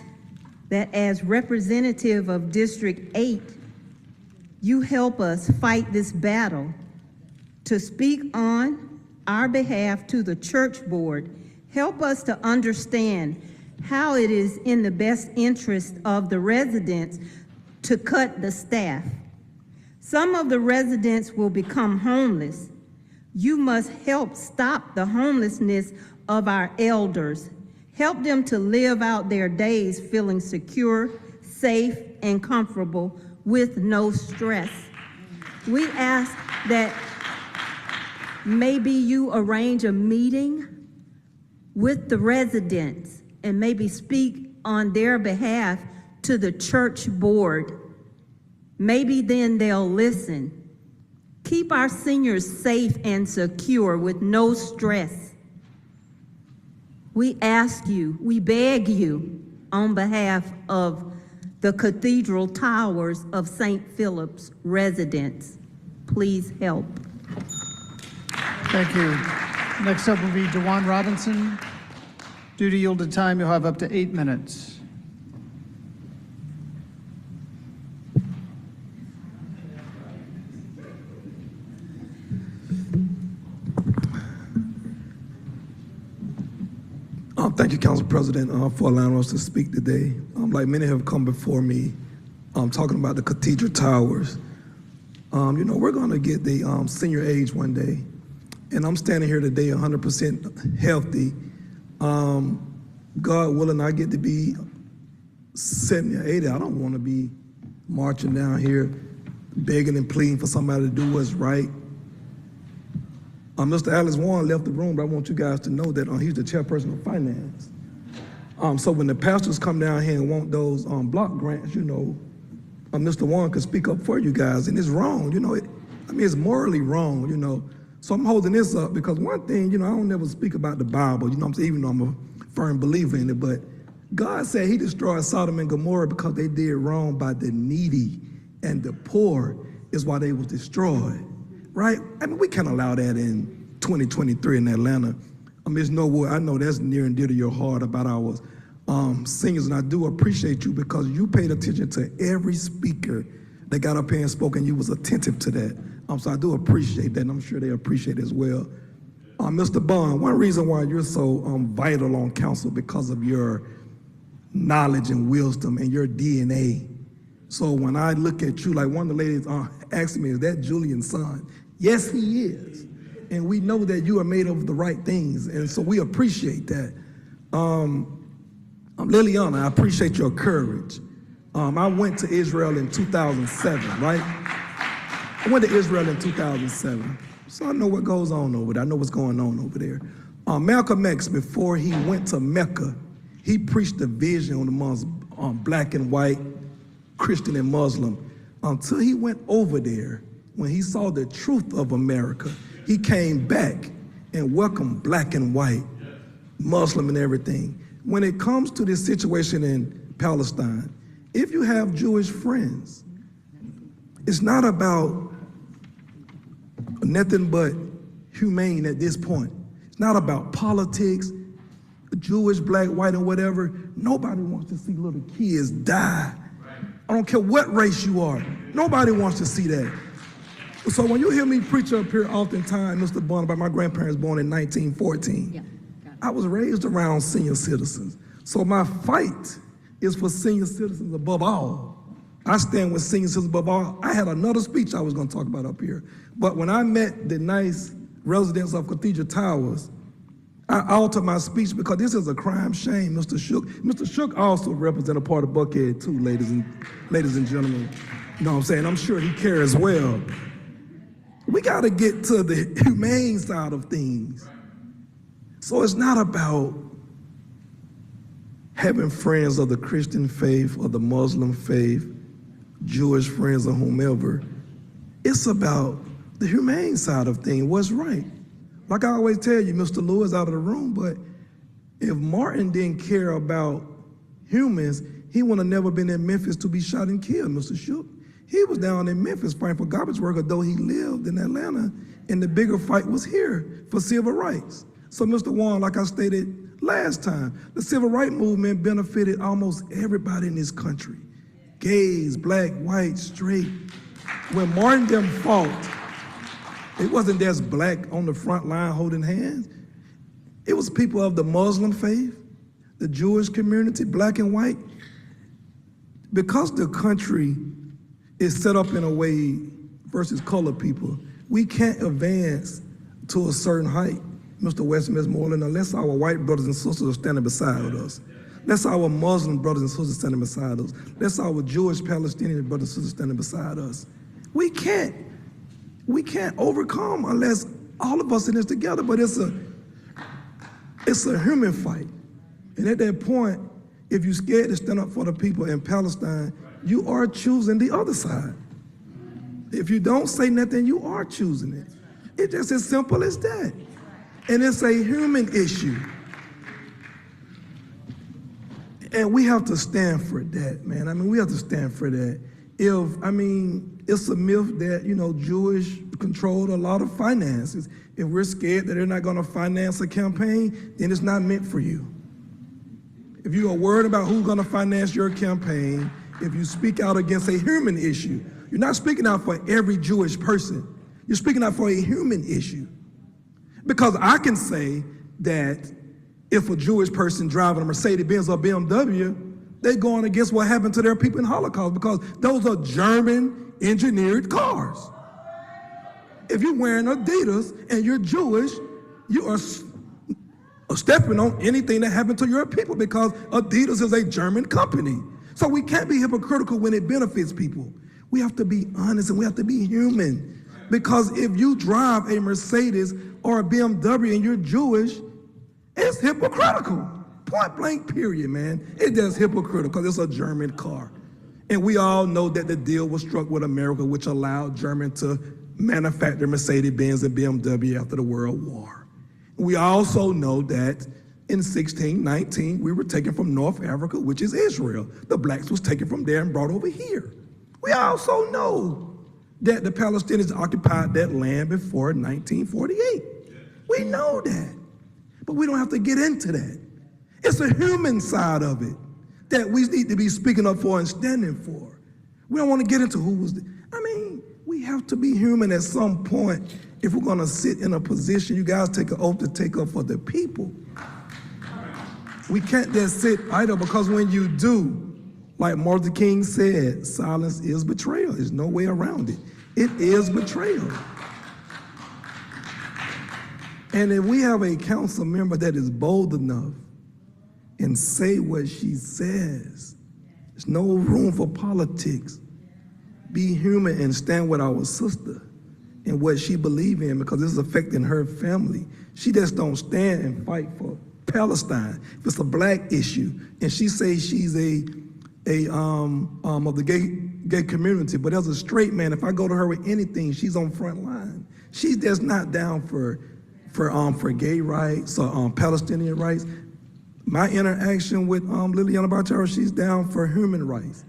that as representative of District 8, you help us fight this battle. To speak on our behalf to the church board, help us to understand how it is in the best interest of the residents to cut the staff. Some of the residents will become homeless. You must help stop the homelessness of our elders. Help them to live out their days feeling secure, safe, and comfortable with no stress. We ask that maybe you arrange a meeting with the residents and maybe speak on their behalf to the church board. Maybe then they'll listen. Keep our seniors safe and secure with no stress. We ask you, we beg you, on behalf of the Cathedral Towers of St. Philip's residents, please help. Thank you. Next up will be DeJuan Robinson. Due to yielded time, you'll have up to 8 minutes. Thank you, Council President, for allowing us to speak today. Like many have come before me, talking about the Cathedral Towers. We're going to get the senior age one day, and I'm standing here today 100% healthy. God willing, I get to be 70 or 80. I don't want to be marching down here begging and pleading for somebody to do what's right. Mr. Alex Warren left the room, but I want you guys to know that he's the chairperson of finance. So when the pastors come down here and want those block grants, Mr. Warren can speak up for you guys, and it's wrong. It's morally wrong. So I'm holding this up because one thing, I don't never speak about the Bible. Even though I'm a firm believer in it, but God said He destroyed Sodom and Gomorrah because they did wrong by the needy and the poor is why they was destroyed. Right? We can't allow that in 2023 in Atlanta. Ms. Norwood, I know that's near and dear to your heart about our singers, and I do appreciate you because you paid attention to every speaker that got up here and spoke, and you was attentive to that. So I do appreciate that, and I'm sure they appreciate it as well. Mr. Bond, one reason why you're so vital on council because of your knowledge and wisdom and your DNA. So when I look at you, like one of the ladies asked me, is that Julian's son? Yes, he is. And we know that you are made of the right things. And so we appreciate that. Liliana, I appreciate your courage. I went to Israel in 2007, right? I went to Israel in 2007. So I know what goes on over there. I know what's going on over there. Malcolm X, before he went to Mecca, he preached the vision amongst black and white, Christian and Muslim, until he went over there. When he saw the truth of America, he came back and welcomed black and white, Muslim and everything. When it comes to this situation in Palestine, if you have Jewish friends, it's not about nothing but humane at this point. It's not about politics, Jewish, black, white, and whatever. Nobody wants to see little kids die. I don't care what race you are. Nobody wants to see that. So when you hear me preach up here oftentimes, Mr. Bond, about my grandparents born in 1914, I was raised around senior citizens. So my fight is for senior citizens above all. I stand with senior citizens above all. I had another speech I was going to talk about up here. But when I met the nice residents of Cathedral Towers, I altered my speech because this is a crime shame, Mr. Shook. Mr. Shook also represents a part of Buckhead too, ladies and gentlemen. You know what I'm saying? I'm sure he cares well. We got to get to the humane side of things. So it's not about having friends of the Christian faith or the Muslim faith, Jewish friends or whomever. It's about the humane side of things, what's right. Like I always tell you, Mr. Lewis out of the room, but if Martin didn't care about humans, he would have never been in Memphis to be shot and killed, Mr. Shook. He was down in Memphis fighting for garbage worker, though he lived in Atlanta, and the bigger fight was here for civil rights. So, Mr. Warren, like I stated last time, the civil rights movement benefited almost everybody in this country. Gays, black, white, straight. When Martin them fought, it wasn't just black on the front line holding hands. It was people of the Muslim faith, the Jewish community, black and white. Because the country is set up in a way versus colored people, we can't advance to a certain height, Mr. West and Ms. Moreland, unless our white brothers and sisters are standing beside us. Unless our Muslim brothers and sisters standing beside us. Unless our Jewish Palestinian brothers and sisters standing beside us. We can't overcome unless all of us in this together, but it's a human fight. And at that point, if you're scared to stand up for the people in Palestine, you are choosing the other side. If you don't say nothing, you are choosing it. It's just as simple as that. And it's a human issue. And we have to stand for that, man. We have to stand for that. It's a myth that, Jewish controlled a lot of finances. If we're scared that they're not going to finance a campaign, then it's not meant for you. If you are worried about who's going to finance your campaign, if you speak out against a human issue, you're not speaking out for every Jewish person. You're speaking out for a human issue. Because I can say that if a Jewish person driving a Mercedes-Benz or BMW, they're going against what happened to their people in Holocaust because those are German engineered cars. If you're wearing Adidas and you're Jewish, you are stepping on anything that happened to your people because Adidas is a German company. So we can't be hypocritical when it benefits people. We have to be honest and we have to be human. Because if you drive a Mercedes or a BMW and you're Jewish, it's hypocritical. Point blank period, man. It is hypocritical because it's a German car. And we all know that the deal was struck with America, which allowed Germany to manufacture Mercedes-Benz and BMW after the World War. We also know that in 1619, we were taken from North Africa, which is Israel. The blacks was taken from there and brought over here. We also know that the Palestinians occupied that land before 1948. We know that, but we don't have to get into that. It's a human side of it that we need to be speaking up for and standing for. We don't want to get into who was, we have to be human at some point. If we're gonna sit in a position, you guys take an oath to take up for the people. We can't just sit idle because when you do, like Martin Luther King said, silence is betrayal. There's no way around it. It is betrayal. And if we have a council member that is bold enough and say what she says, there's no room for politics. Be human and stand with our sister and what she believes in because this is affecting her family. She just don't stand and fight for Palestine. If it's a black issue, and she says she's of the gay community, but as a straight man, if I go to her with anything, she's on front line. She's just not down for gay rights or Palestinian rights. My interaction with Liliana Bartero, she's down for human rights.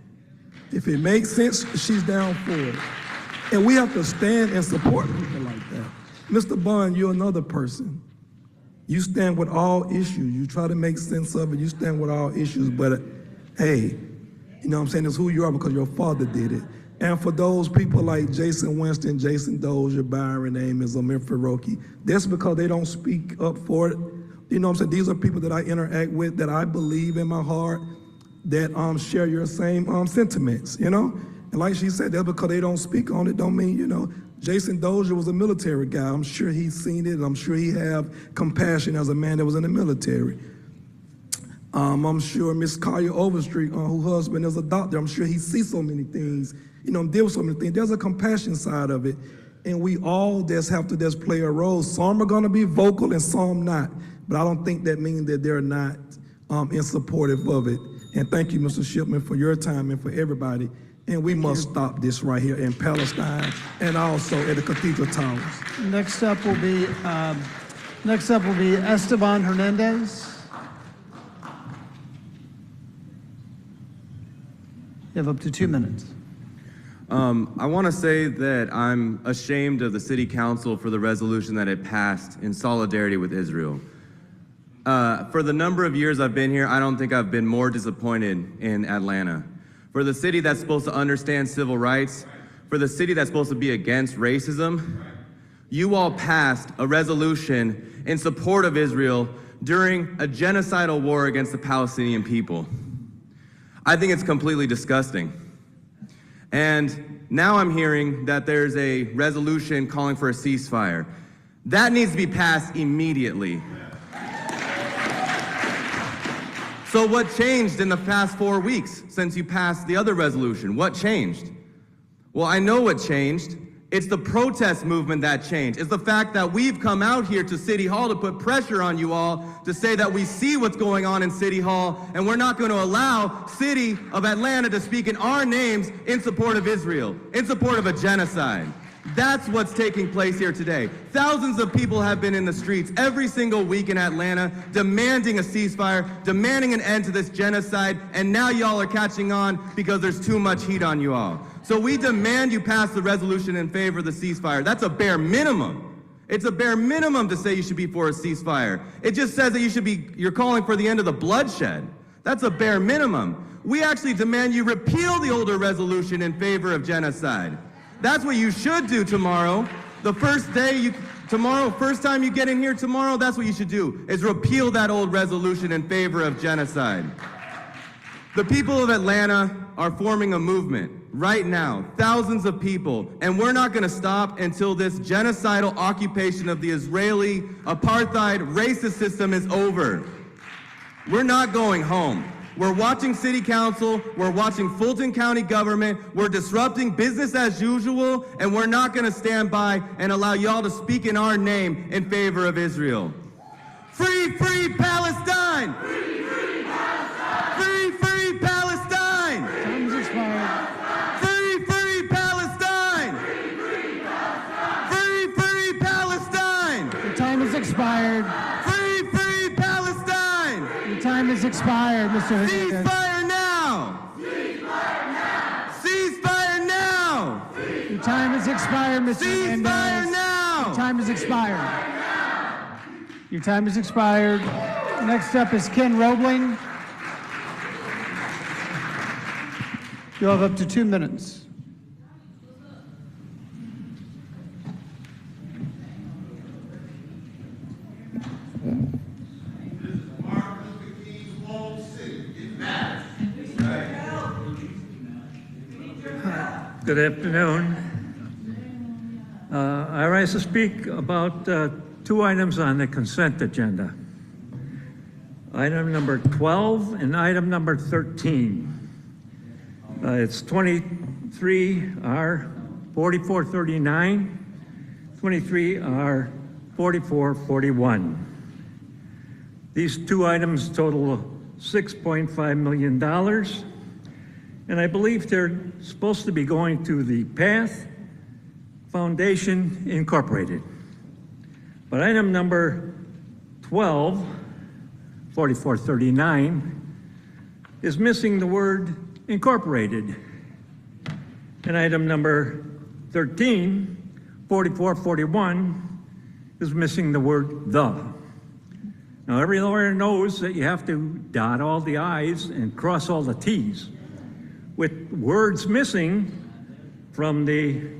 If it makes sense, she's down for it. And we have to stand and support people like that. Mr. Bond, you're another person. You stand with all issues. You try to make sense of it. You stand with all issues, but hey, you know what I'm saying? It's who you are because your father did it. And for those people like Jason Winston, Jason Dozier, Byron Amos, Amir Faroki, that's because they don't speak up for it. You know what I'm saying? These are people that I interact with that I believe in my heart that share your same sentiments, you know? And like she said, that's because they don't speak on it, don't mean, you know. Jason Dozier was a military guy. I'm sure he's seen it, and I'm sure he have compassion as a man that was in the military. I'm sure Miss Collier Overstreet, whose husband is a doctor, I'm sure he sees so many things, you know, deal with so many things. There's a compassion side of it, and we all just have to just play a role. Some are gonna be vocal and some not, but I don't think that means that they're not in supportive of it. And thank you, Mr. Shipman, for your time and for everybody. And we must stop this right here in Palestine and also at the Cathedral Towers. Next up will be Esteban Hernandez. You have up to 2 minutes. I want to say that I'm ashamed of the city council for the resolution that it passed in solidarity with Israel. For the number of years I've been here, I don't think I've been more disappointed in Atlanta. For the city that's supposed to understand civil rights, for the city that's supposed to be against racism, you all passed a resolution in support of Israel during a genocidal war against the Palestinian people. I think it's completely disgusting. And now I'm hearing that there's a resolution calling for a ceasefire. That needs to be passed immediately. So what changed in the past 4 weeks since you passed the other resolution? What changed? Well, I know what changed. It's the protest movement that changed. It's the fact that we've come out here to City Hall to put pressure on you all to say that we see what's going on in City Hall and we're not going to allow City of Atlanta to speak in our names in support of Israel, in support of a genocide. That's what's taking place here today. Thousands of people have been in the streets every single week in Atlanta demanding a ceasefire, demanding an end to this genocide, and now y'all are catching on because there's too much heat on you all. So we demand you pass the resolution in favor of the ceasefire. That's a bare minimum. It's a bare minimum to say you should be for a ceasefire. It just says that you're calling for the end of the bloodshed. That's a bare minimum. We actually demand you repeal the older resolution in favor of genocide. That's what you should do tomorrow. The first day Tomorrow, first time you get in here tomorrow, that's what you should do, is repeal that old resolution in favor of genocide. The people of Atlanta are forming a movement right now, thousands of people, and we're not going to stop until this genocidal occupation of the Israeli apartheid racist system is over. We're not going home. We're watching City Council, we're watching Fulton County government, we're disrupting business as usual, and we're not going to stand by and allow y'all to speak in our name in favor of Israel. Free, free Palestine! Free, free Palestine! Free, free Palestine! Time has expired. Free, free Palestine! Free, free Palestine! Your time has expired. Free, free Palestine! Your time has expired, Mr. Hernandez. Ceasefire now! Ceasefire now! Ceasefire now! Your time has expired, Mr. Hernandez. Ceasefire now! Your time has expired. Your time has expired. Next up is Ken Roebling. You have up to 2 minutes. Good afternoon. I rise to speak about two items on the consent agenda. Item number 12 and item number 13. It's 23R4439, 23R4441. These two items total $6.5 million. And I believe they're supposed to be going to the PATH Foundation Incorporated. But item number 12, 4439, is missing the word incorporated. And item number 13, 4441, is missing the word the. Now, every lawyer knows that you have to dot all the I's and cross all the T's. With words missing from the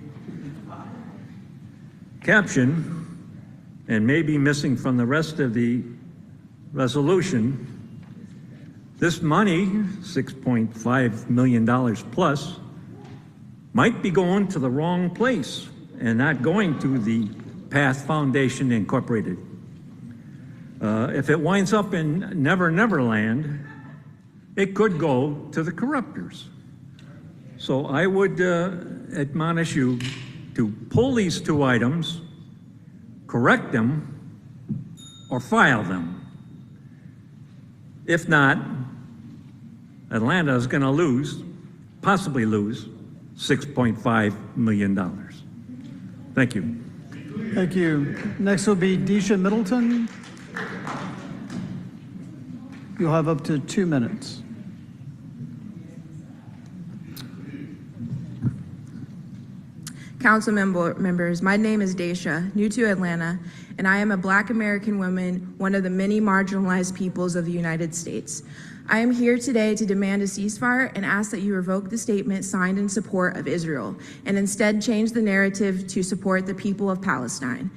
caption and maybe missing from the rest of the resolution, this money, $6.5 million plus, might be going to the wrong place and not going to the PATH Foundation Incorporated. If it winds up in Never Never Land, it could go to the corruptors. So I would admonish you to pull these two items, correct them, or file them. If not, Atlanta is going to lose, possibly lose, $6.5 million. Thank you. Thank you. Next will be Deisha Middleton. You'll have up to 2 minutes. Council members, my name is Daisha, new to Atlanta, and I am a Black American woman, one of the many marginalized peoples of the United States. I am here today to demand a ceasefire and ask that you revoke the statement signed in support of Israel and instead change the narrative to support the people of Palestine.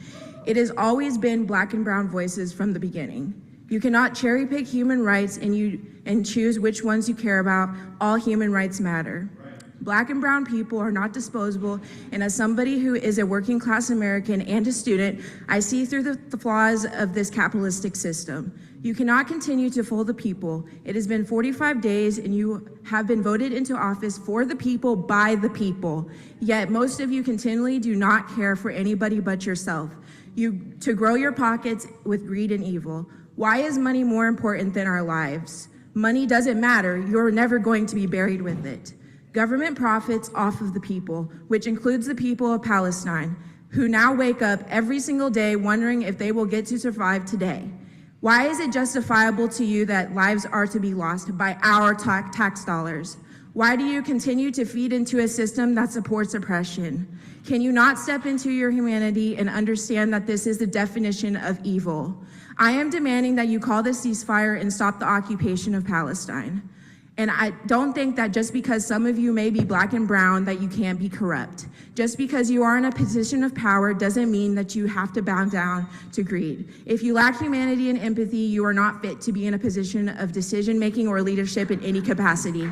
It has always been Black and brown voices from the beginning. You cannot cherry pick human rights and choose which ones you care about. All human rights matter. Black and brown people are not disposable, and as somebody who is a working class American and a student, I see through the flaws of this capitalistic system. You cannot continue to fool the people. It has been 45 days and you have been voted into office for the people, by the people. Yet most of you continually do not care for anybody but yourself. To grow your pockets with greed and evil. Why is money more important than our lives? Money doesn't matter. You're never going to be buried with it. Government profits off of the people, which includes the people of Palestine, who now wake up every single day wondering if they will get to survive today. Why is it justifiable to you that lives are to be lost by our tax dollars? Why do you continue to feed into a system that supports oppression? Can you not step into your humanity and understand that this is the definition of evil? I am demanding that you call this ceasefire and stop the occupation of Palestine. And I don't think that just because some of you may be black and brown that you can't be corrupt. Just because you are in a position of power doesn't mean that you have to bow down to greed. If you lack humanity and empathy, you are not fit to be in a position of decision-making or leadership in any capacity.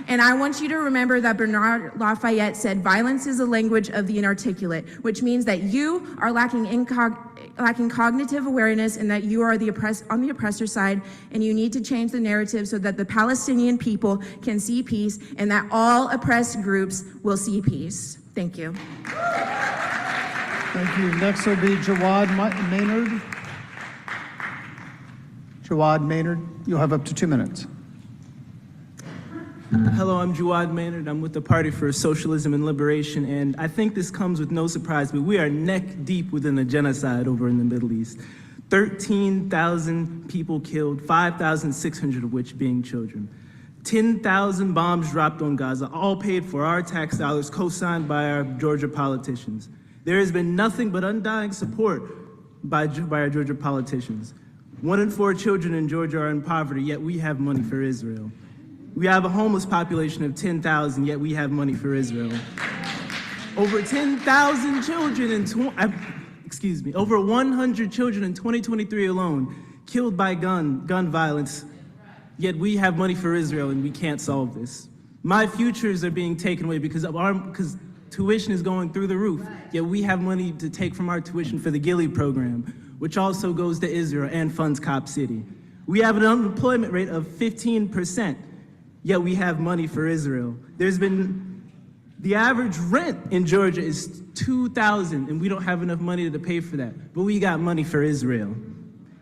And I want you to remember that Bernard Lafayette said, violence is the language of the inarticulate, which means that you are lacking cognitive awareness and that you are on the oppressor side, and you need to change the narrative so that the Palestinian people can see peace and that all oppressed groups will see peace. Thank you. Thank you. Next will be Jawad Maynard. Jawad Maynard, you'll have up to 2 minutes. Hello, I'm Jawad Maynard. I'm with the Party for Socialism and Liberation, and I think this comes with no surprise, but we are neck deep within a genocide over in the Middle East. 13,000 people killed, 5,600 of which being children. 10,000 bombs dropped on Gaza, all paid for our tax dollars, co-signed by our Georgia politicians. There has been nothing but undying support by our Georgia politicians. 1 in 4 children in Georgia are in poverty, yet we have money for Israel. We have a homeless population of 10,000, yet we have money for Israel. Over 10,000 children over 100 children in 2023 alone killed by gun violence, yet we have money for Israel and we can't solve this. My futures are being taken away because tuition is going through the roof, yet we have money to take from our tuition for the Gilead program, which also goes to Israel and funds Cop City. We have an unemployment rate of 15%. Yet we have money for Israel. The average rent in Georgia is $2,000, and we don't have enough money to pay for that. But we got money for Israel.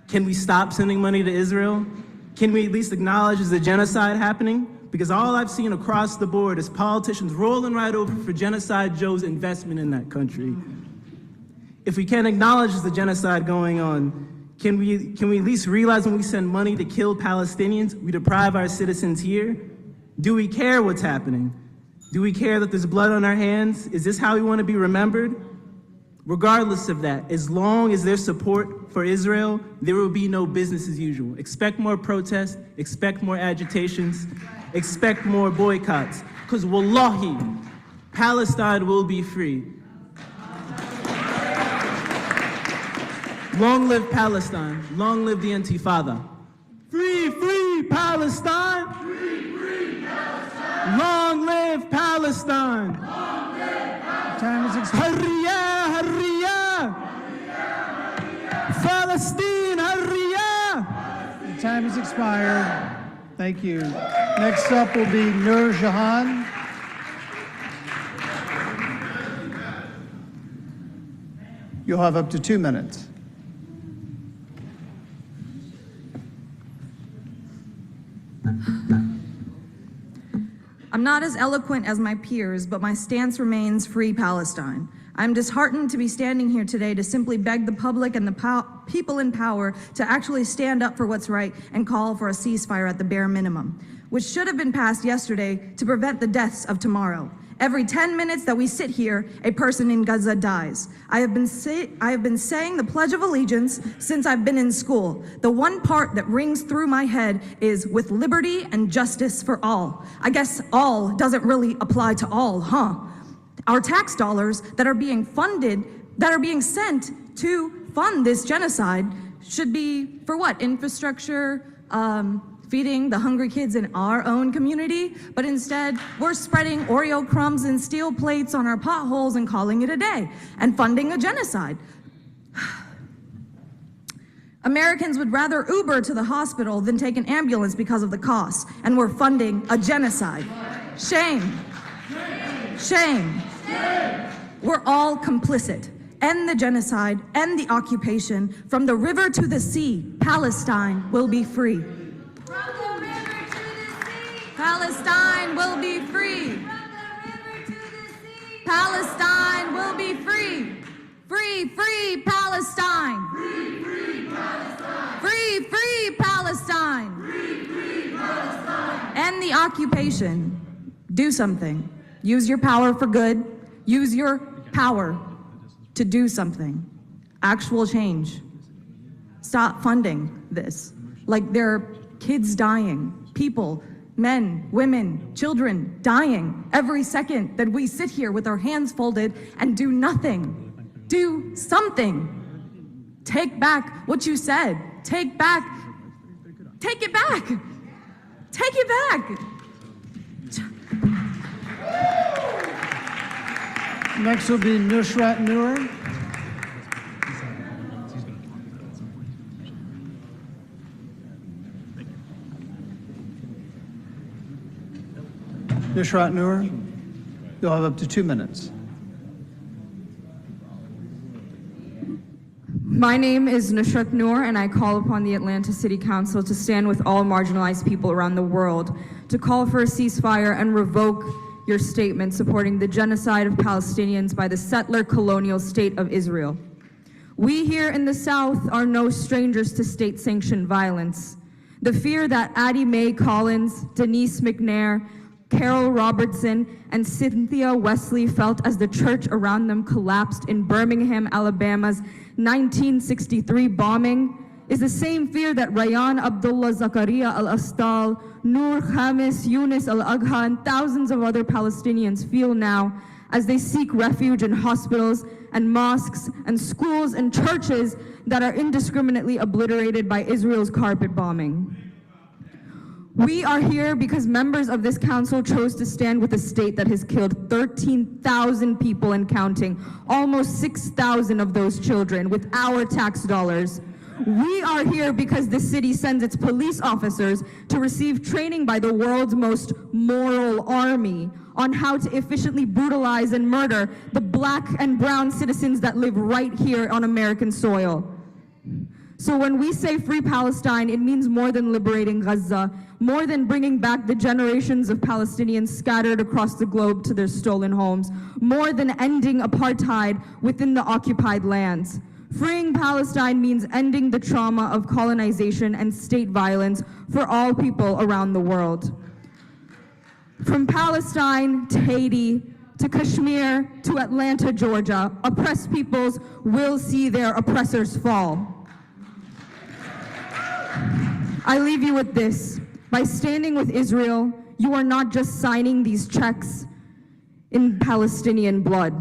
Can we stop sending money to Israel? Can we at least acknowledge there's a genocide happening? Because all I've seen across the board is politicians rolling right over for Genocide Joe's investment in that country. If we can't acknowledge there's a genocide going on, can we at least realize when we send money to kill Palestinians, we deprive our citizens here? Do we care what's happening? Do we care that there's blood on our hands? Is this how we want to be remembered? Regardless of that, as long as there's support for Israel, there will be no business as usual. Expect more protests, expect more agitations, expect more boycotts, because wallahi, Palestine will be free. Long live Palestine. Long live the Intifada. Free, free Palestine. Free, free Palestine. Long live Palestine. Long live Palestine. Time is expired. Harriya, Harriya. Palestine, Harriya. The time is expired. Thank you. Next up will be Nur Jahan. You'll have up to 2 minutes. I'm not as eloquent as my peers, but my stance remains free Palestine. I'm disheartened to be standing here today to simply beg the public and the people in power to actually stand up for what's right and call for a ceasefire at the bare minimum, which should have been passed yesterday to prevent the deaths of tomorrow. Every 10 minutes that we sit here, a person in Gaza dies. I have been saying the Pledge of Allegiance since I've been in school. The one part that rings through my head is with liberty and justice for all. I guess all doesn't really apply to all, huh? Our tax dollars that are being sent to fund this genocide should be for what? Infrastructure, feeding the hungry kids in our own community, but instead we're spreading Oreo crumbs and steel plates on our potholes and calling it a day, and funding a genocide. Americans would rather Uber to the hospital than take an ambulance because of the cost, and we're funding a genocide. Shame. Shame. We're all complicit. End the genocide, end the occupation. From the river to the sea, Palestine will be free. Palestine will be free. Palestine will be free. Free, free Palestine. Free, free Palestine. Free, free Palestine. Free, free Palestine. End the occupation. Do something. Use your power for good. Use your power to do something. Actual change. Stop funding this. Like there are kids dying, people men, women, children dying every second that we sit here with our hands folded and do nothing. Do something. Take back what you said. Take it back. Take it back. Next will be Nusrat Noor. Nusrat Noor, you'll have up to 2 minutes. My name is Nusrat Noor, and I call upon the Atlanta City Council to stand with all marginalized people around the world to call for a ceasefire and revoke your statement supporting the genocide of Palestinians by the settler colonial state of Israel. We here in the South are no strangers to state-sanctioned violence. The fear that Addie Mae Collins, Denise McNair, Carol Robertson, and Cynthia Wesley felt as the church around them collapsed in Birmingham, Alabama's 1963 bombing is the same fear that Rayan Abdullah Zakaria al-Astal, Noor Khamis, Yunus al-Agha, and thousands of other Palestinians feel now as they seek refuge in hospitals and mosques and schools and churches that are indiscriminately obliterated by Israel's carpet bombing. We are here because members of this council chose to stand with a state that has killed 13,000 people and counting, almost 6,000 of those children with our tax dollars. We are here because the city sends its police officers to receive training by the world's most moral army on how to efficiently brutalize and murder the black and brown citizens that live right here on American soil. So when we say free Palestine, it means more than liberating Gaza, more than bringing back the generations of Palestinians scattered across the globe to their stolen homes, more than ending apartheid within the occupied lands. Freeing Palestine means ending the trauma of colonization and state violence for all people around the world. From Palestine to Haiti, to Kashmir, to Atlanta, Georgia, oppressed peoples will see their oppressors fall. I leave you with this. By standing with Israel, you are not just signing these checks in Palestinian blood.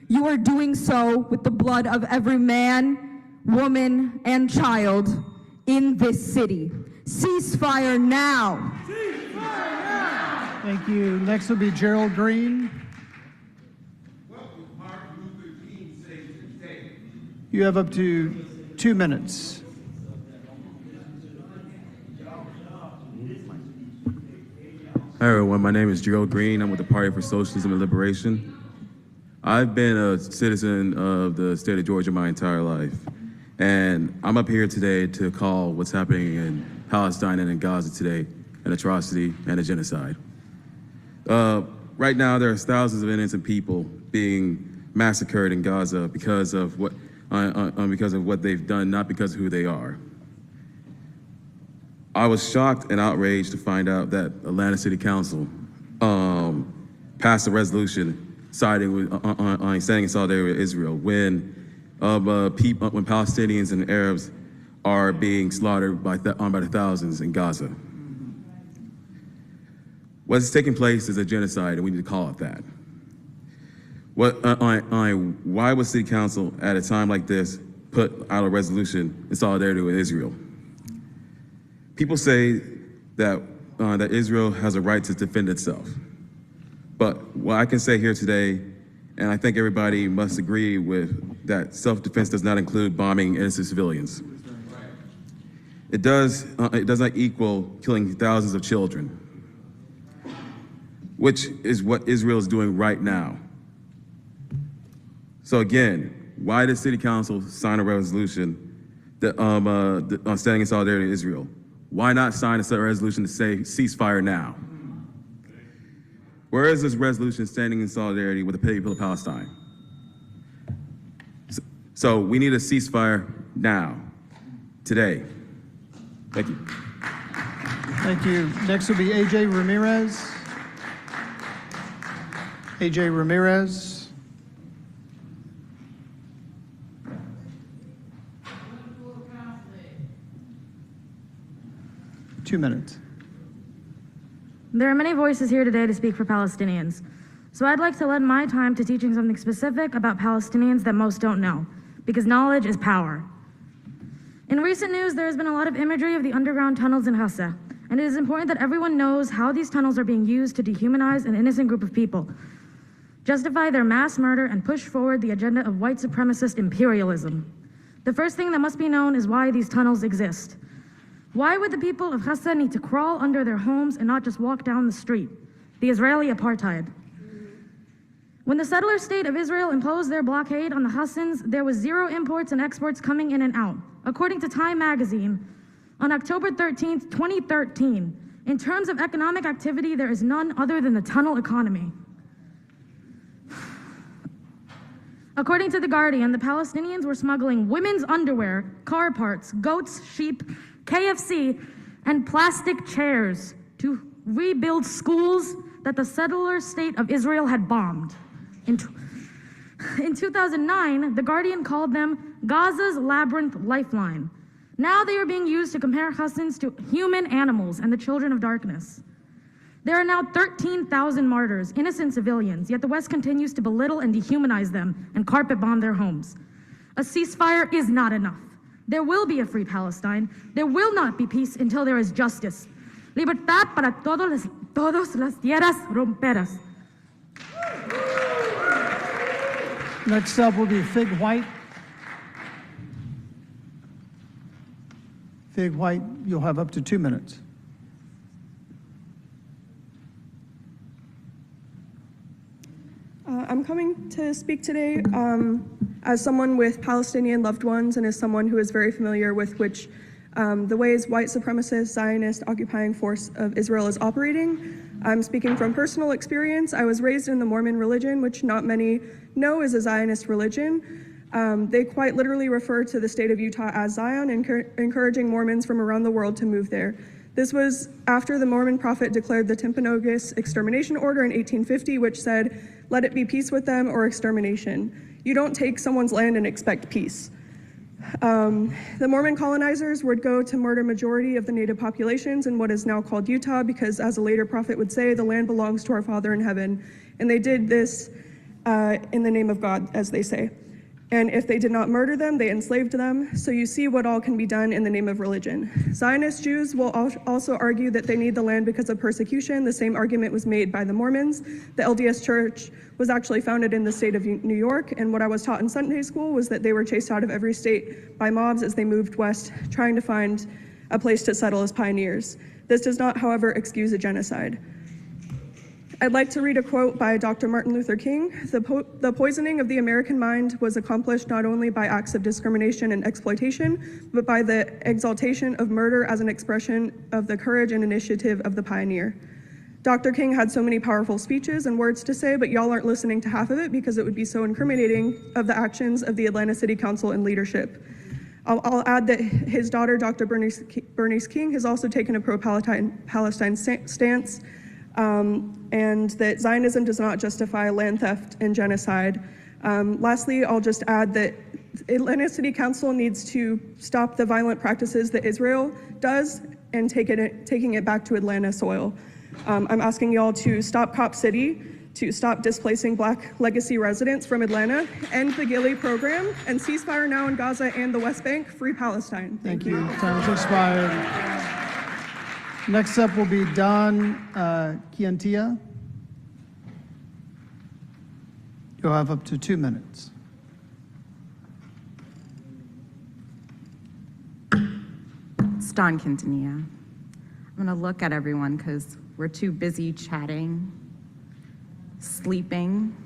You are doing so with the blood of every man, woman, and child in this city. Ceasefire now. Thank you. Next will be Gerald Green. You have up to 2 minutes. Hi everyone, my name is Gerald Green. I'm with the Party for Socialism and Liberation. I've been a citizen of the state of Georgia my entire life, and I'm up here today to call what's happening in Palestine and in Gaza today an atrocity and a genocide. Right now, there's thousands of innocent people being massacred in Gaza because of what they've done, not because of who they are. I was shocked and outraged to find out that Atlanta City Council passed a resolution siding with standing in solidarity with Israel when Palestinians and Arabs are being slaughtered by the thousands in Gaza. What is taking place is a genocide, and we need to call it that. Why would City Council at a time like this put out a resolution in solidarity with Israel? People say that Israel has a right to defend itself. But what I can say here today, and I think everybody must agree with, that self-defense does not include bombing innocent civilians. It does not equal killing thousands of children, which is what Israel is doing right now. So again, why did City Council sign a resolution that, on standing in solidarity with Israel? Why not sign a resolution to say ceasefire now? Where is this resolution standing in solidarity with the people of Palestine? So we need a ceasefire now, today. Thank you. Thank you. Next will be AJ Ramirez. AJ Ramirez. Two minutes. There are many voices here today to speak for Palestinians. So I'd like to lend my time to teaching something specific about Palestinians that most don't know, because knowledge is power. In recent news, there has been a lot of imagery of the underground tunnels in Gaza, and it is important that everyone knows how these tunnels are being used to dehumanize an innocent group of people, justify their mass murder, and push forward the agenda of white supremacist imperialism. The first thing that must be known is why these tunnels exist. Why would the people of Gaza need to crawl under their homes and not just walk down the street? The Israeli apartheid. When the settler state of Israel imposed their blockade on the Hassans, there was zero imports and exports coming in and out. According to Time magazine, on October 13th, 2013, in terms of economic activity, there is none other than the tunnel economy. According to The Guardian, the Palestinians were smuggling women's underwear, car parts, goats, sheep, KFC, and plastic chairs to rebuild schools that the settler state of Israel had bombed. In 2009, The Guardian called them Gaza's Labyrinth Lifeline. Now they are being used to compare Hassans to human animals and the children of darkness. There are now 13,000 martyrs, innocent civilians, yet the West continues to belittle and dehumanize them and carpet bomb their homes. A ceasefire is not enough. There will be a free Palestine. There will not be peace until there is justice. Libertad para todos las tierras romperas. Next up will be Fig White. Fig White, you'll have up to 2 minutes. I'm coming to speak today as someone with Palestinian loved ones and as someone who is very familiar with the ways white supremacist Zionist occupying force of Israel is operating. I'm speaking from personal experience. I was raised in the Mormon religion, which not many know is a Zionist religion. They quite literally refer to the state of Utah as Zion, encouraging Mormons from around the world to move there. This was after the Mormon prophet declared the Timpanogos extermination order in 1850, which said, "Let it be peace with them or extermination." You don't take someone's land and expect peace. The Mormon colonizers would go to murder majority of the native populations in what is now called Utah because, as a later prophet would say, the land belongs to our Father in heaven. And they did this in the name of God, as they say. And if they did not murder them, they enslaved them. So you see what all can be done in the name of religion. Zionist Jews will also argue that they need the land because of persecution. The same argument was made by the Mormons. The LDS Church was actually founded in the state of New York, and what I was taught in Sunday school was that they were chased out of every state by mobs as they moved west, trying to find a place to settle as pioneers. This does not, however, excuse a genocide. I'd like to read a quote by Dr. Martin Luther King. The poisoning of the American mind was accomplished not only by acts of discrimination and exploitation, but by the exaltation of murder as an expression of the courage and initiative of the pioneer. Dr. King had so many powerful speeches and words to say, but y'all aren't listening to half of it because it would be so incriminating of the actions of the Atlanta City Council and leadership. I'll add that his daughter, Dr. Bernice King, has also taken a pro-Palestine stance, and that Zionism does not justify land theft and genocide. Lastly, I'll just add that Atlanta City Council needs to stop the violent practices that Israel does and taking it back to Atlanta soil. I'm asking y'all to stop Cop City, to stop displacing Black legacy residents from Atlanta, end the Gilly program, and ceasefire now in Gaza and the West Bank. Free Palestine. Thank you. Time has expired. Next up will be Don Chiantia. You'll have up to 2 minutes. It's Don Quintanilla. I'm going to look at everyone because we're too busy chatting, sleeping.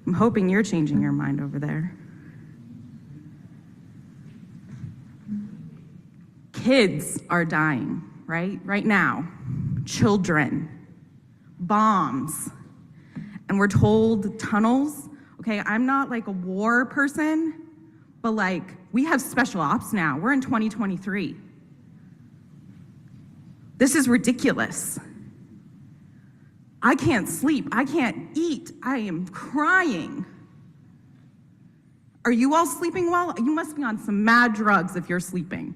I'm hoping you're changing your mind over there. Kids are dying, right? Right now. Children. Bombs. And we're told tunnels. Okay, I'm not like a war person, but like we have special ops now. We're in 2023. This is ridiculous. I can't sleep. I can't eat. I am crying. Are you all sleeping well? You must be on some mad drugs if you're sleeping.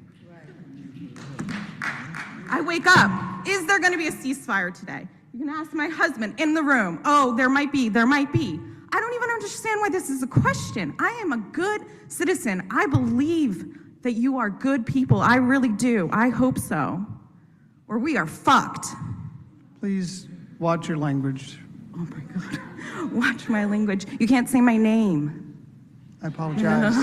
I wake up. Is there going to be a ceasefire today? You can ask my husband in the room. Oh, there might be. I don't even understand why this is a question. I am a good citizen. I believe that you are good people. I really do. I hope so. Or we are fucked. Please watch your language. Oh my God. Watch my language. You can't say my name. I apologize.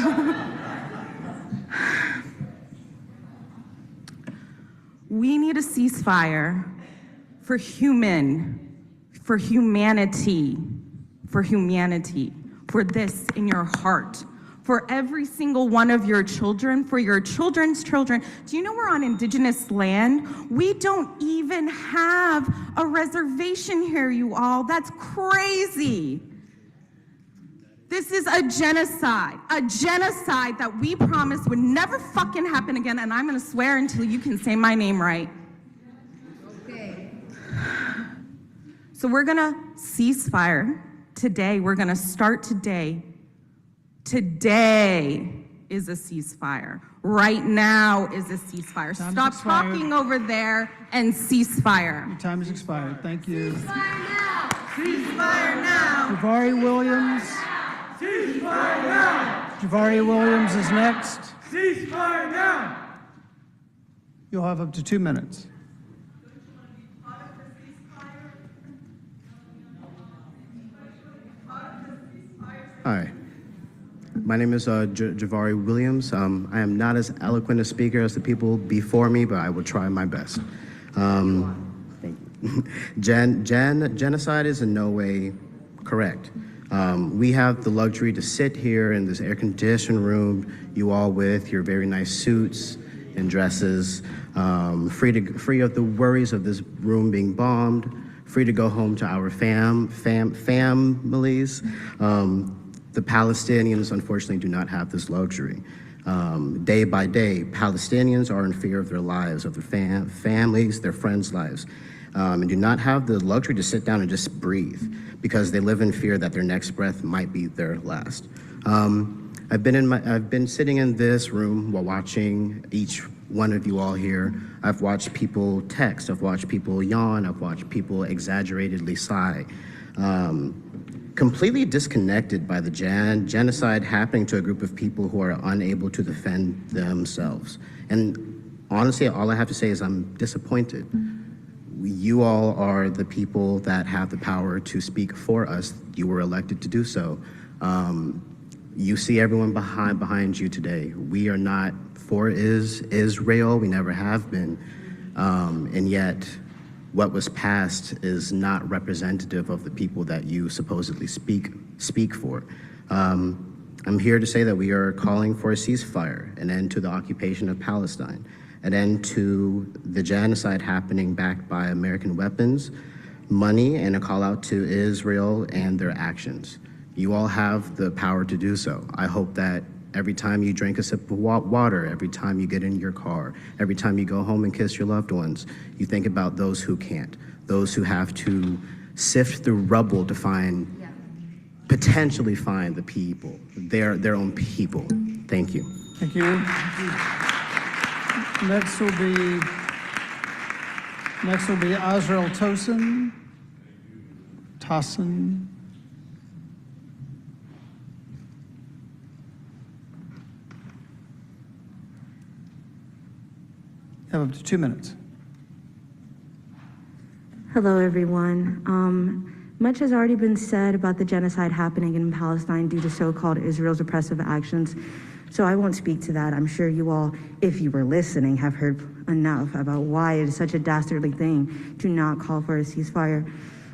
We need a ceasefire for humanity, for this in your heart, for every single one of your children, for your children's children. Do you know we're on indigenous land? We don't even have a reservation here, you all. That's crazy. This is a genocide that we promised would never fucking happen again, and I'm gonna swear until you can say my name right. Okay. So we're gonna ceasefire today. We're gonna start today. Today is a ceasefire. Right now is a ceasefire. Stop talking over there and ceasefire. Your time has expired. Thank you. Ceasefire now! Ceasefire now! Javari Williams. Ceasefire now! Javari Williams is next. Ceasefire now! You'll have up to 2 minutes. Hi, my name is Javari Williams. I am not as eloquent a speaker as the people before me, but I will try my best. Genocide is in no way correct. We have the luxury to sit here in this air-conditioned room, you all with your very nice suits and dresses, free of the worries of this room being bombed, free to go home to our families. The Palestinians, unfortunately, do not have this luxury. Day by day, Palestinians are in fear of their lives, of their families, their friends' lives, and do not have the luxury to sit down and just breathe because they live in fear that their next breath might be their last. I've been sitting in this room while watching each one of you all here. I've watched people text, I've watched people yawn, I've watched people exaggeratedly sigh. Completely disconnected by the genocide happening to a group of people who are unable to defend themselves. And honestly, all I have to say is I'm disappointed. You all are the people that have the power to speak for us. You were elected to do so. You see everyone behind you today. We are not for Israel, we never have been. And yet, what was passed is not representative of the people that you supposedly speak for. I'm here to say that we are calling for a ceasefire, an end to the occupation of Palestine, an end to the genocide happening backed by American weapons, money, and a call out to Israel and their actions. You all have the power to do so. I hope that every time you drink a sip of water, every time you get in your car, every time you go home and kiss your loved ones, you think about those who can't, those who have to sift through rubble to potentially find the people, their own people. Thank you. Thank you. Next will be Azrael Tosin. You have up to 2 minutes. Hello, everyone. Much has already been said about the genocide happening in Palestine due to so-called Israel's oppressive actions, so I won't speak to that. I'm sure you all, if you were listening, have heard enough about why it is such a dastardly thing to not call for a ceasefire.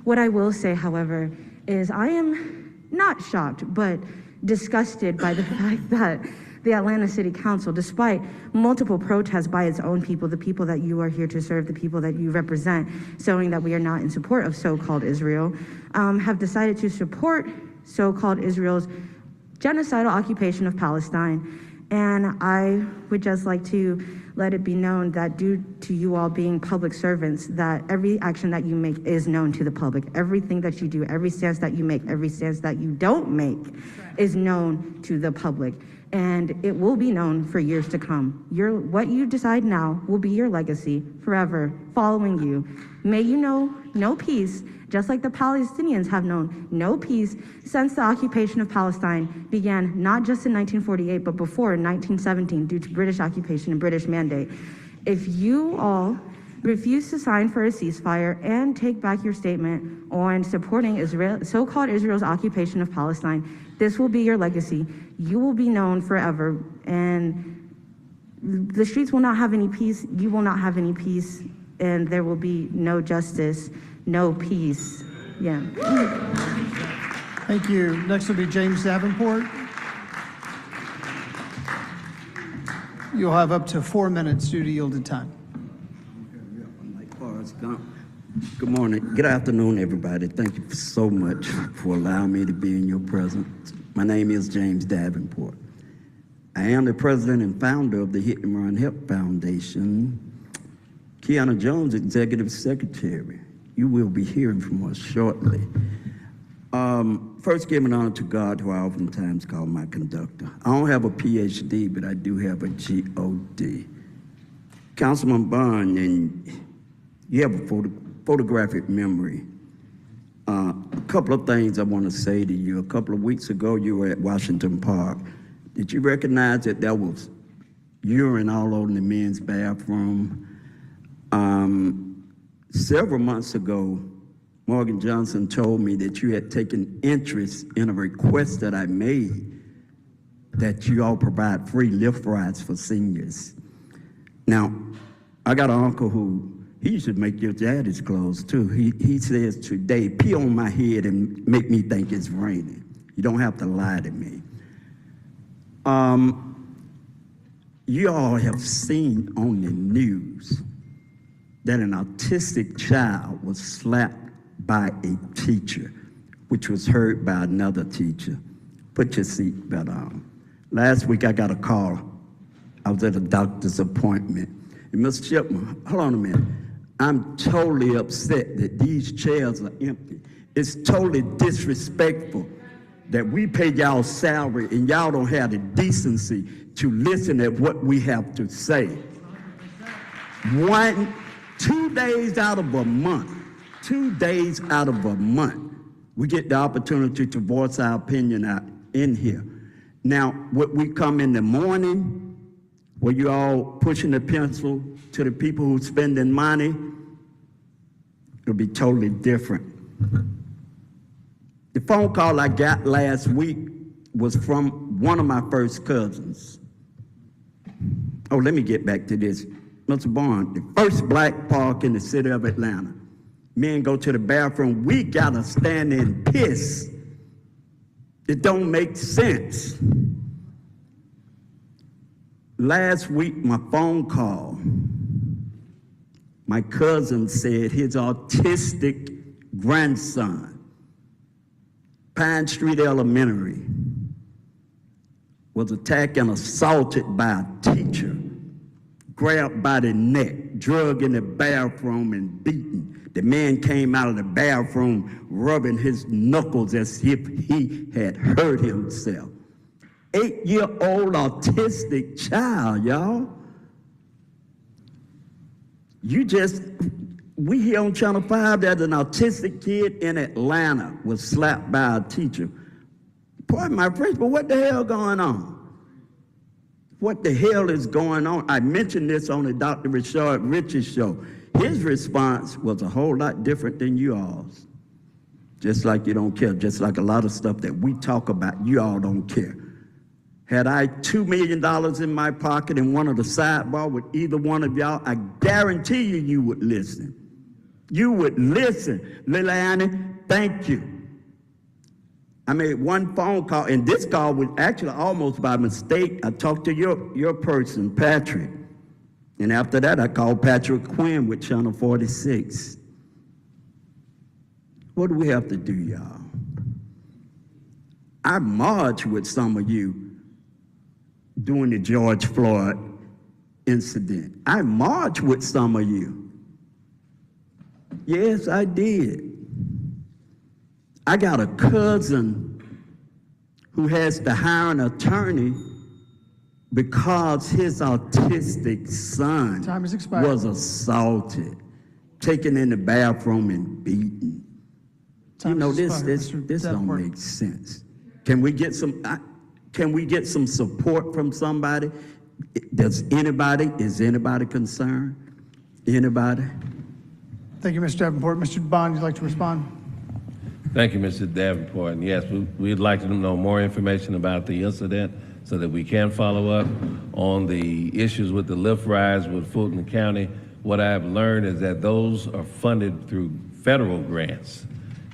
What I will say, however, is I am not shocked, but disgusted by the fact that the Atlanta City Council, despite multiple protests by its own people, the people that you are here to serve, the people that you represent, showing that we are not in support of so-called Israel, have decided to support so-called Israel's genocidal occupation of Palestine And I would just like to let it be known that due to you all being public servants, that every action that you make is known to the public. Everything that you do, every stance that you make, every stance that you don't make is known to the public. And it will be known for years to come. What you decide now will be your legacy forever, following you. May you know no peace, just like the Palestinians have known no peace since the occupation of Palestine began, not just in 1948, but before in 1917 due to British occupation and British mandate. If you all refuse to sign for a ceasefire and take back your statement on supporting Israel, so-called Israel's occupation of Palestine, this will be your legacy. You will be known forever, and the streets will not have any peace. You will not have any peace, and there will be no justice, no peace. Yeah. Thank you. Next will be James Davenport. You'll have up to 4 minutes due to yielded time. Good morning. Good afternoon, everybody. Thank you so much for allowing me to be in your presence. My name is James Davenport. I am the president and founder of the Hit and Run Help Foundation. Kiana Jones, executive secretary. You will be hearing from us shortly. First, giving honor to God, who I oftentimes call my conductor. I don't have a PhD, but I do have a GOD. Councilman Bond, and you have a photographic memory. A couple of things I want to say to you. A couple of weeks ago, you were at Washington Park. Did you recognize that there was urine all over the men's bathroom? Several months ago, Morgan Johnson told me that you had taken interest in a request that I made that you all provide free Lyft rides for seniors. Now, I got an uncle who, he should make your daddy's clothes too. He says today, pee on my head and make me think it's raining. You don't have to lie to me. You all have seen on the news that an autistic child was slapped by a teacher, which was heard by another teacher. Put your seatbelt on. Last week I got a call. I was at a doctor's appointment. And Mr. Shipman, hold on a minute. I'm totally upset that these chairs are empty. It's totally disrespectful that we pay y'all salary and y'all don't have the decency to listen at what we have to say. 2 days out of a month, 2 days out of a month, we get the opportunity to voice our opinion out in here. Now, what we come in the morning, where you all pushing the pencil to the people who spending money, it'll be totally different. The phone call I got last week was from one of my first cousins. Oh, let me get back to this. Mr. Bond, the first black park in the city of Atlanta. Men go to the bathroom, we gotta stand and piss. It don't make sense. Last week, my phone call, my cousin said his autistic grandson, Pine Street Elementary, was attacked and assaulted by a teacher, grabbed by the neck, drugged in the bathroom and beaten. The man came out of the bathroom rubbing his knuckles as if he had hurt himself. 8-year-old autistic child, y'all. We here on Channel 5, there's an autistic kid in Atlanta was slapped by a teacher. Pardon my French, but what the hell going on? What the hell is going on? I mentioned this on the Dr. Rashard Richards show. His response was a whole lot different than you all's. Just like you don't care, just like a lot of stuff that we talk about, you all don't care. Had I $2 million in my pocket in one of the sidebar with either one of y'all, I guarantee you would listen. You would listen. Liliana, thank you. I made one phone call, and this call was actually almost by mistake. I talked to your person, Patrick. And after that, I called Patrick Quinn with Channel 46. What do we have to do, y'all? I marched with some of you during the George Floyd incident. I marched with some of you. Yes, I did. I got a cousin who has to hire an attorney because his autistic son Time has expired. was assaulted, taken in the bathroom and beaten. Time You know, has this expired, this Mr. this don't Davenport. make sense. Can we get some support from somebody? Is anybody concerned? Anybody? Thank you, Mr. Davenport. Mr. Bond, you'd like to respond? Thank you, Mr. Davenport. And yes, we'd like to know more information about the incident so that we can follow up on the issues with the lift rides with Fulton County. What I've learned is that those are funded through federal grants.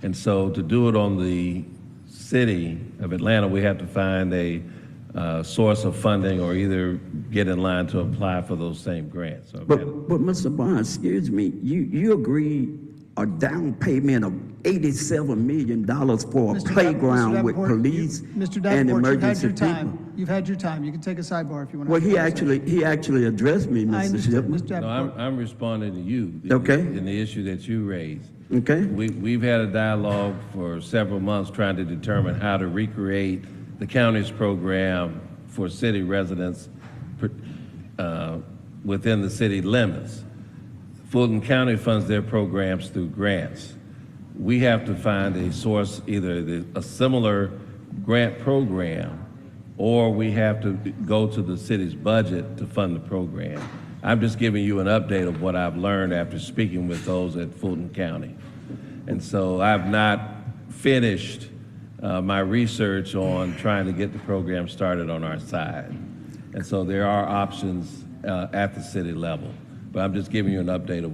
And so to do it on the city of Atlanta, we have to find a source of funding or either get in line to apply for those same grants. So But Mr. Bond, excuse me, you agreed a down payment of $87 million for a playground with police Mr. and Davenport, emergency you've had your people. time. You've had your time. You can take a sidebar if you want to. Well, he actually addressed me, I Mr. understand, Shipman. Mr. Davenport. No, I'm responding to you. Okay. In the issue that you raised. Okay. We've had a dialogue for several months trying to determine how to recreate the county's program for city residents within the city limits. Fulton County funds their programs through grants. We have to find a source, either a similar grant program, or we have to go to the city's budget to fund the program. I'm just giving you an update of what I've learned after speaking with those at Fulton County. And so I've not finished my research on trying to get the program started on our side. And so there are options at the city level. But I'm just giving you an update of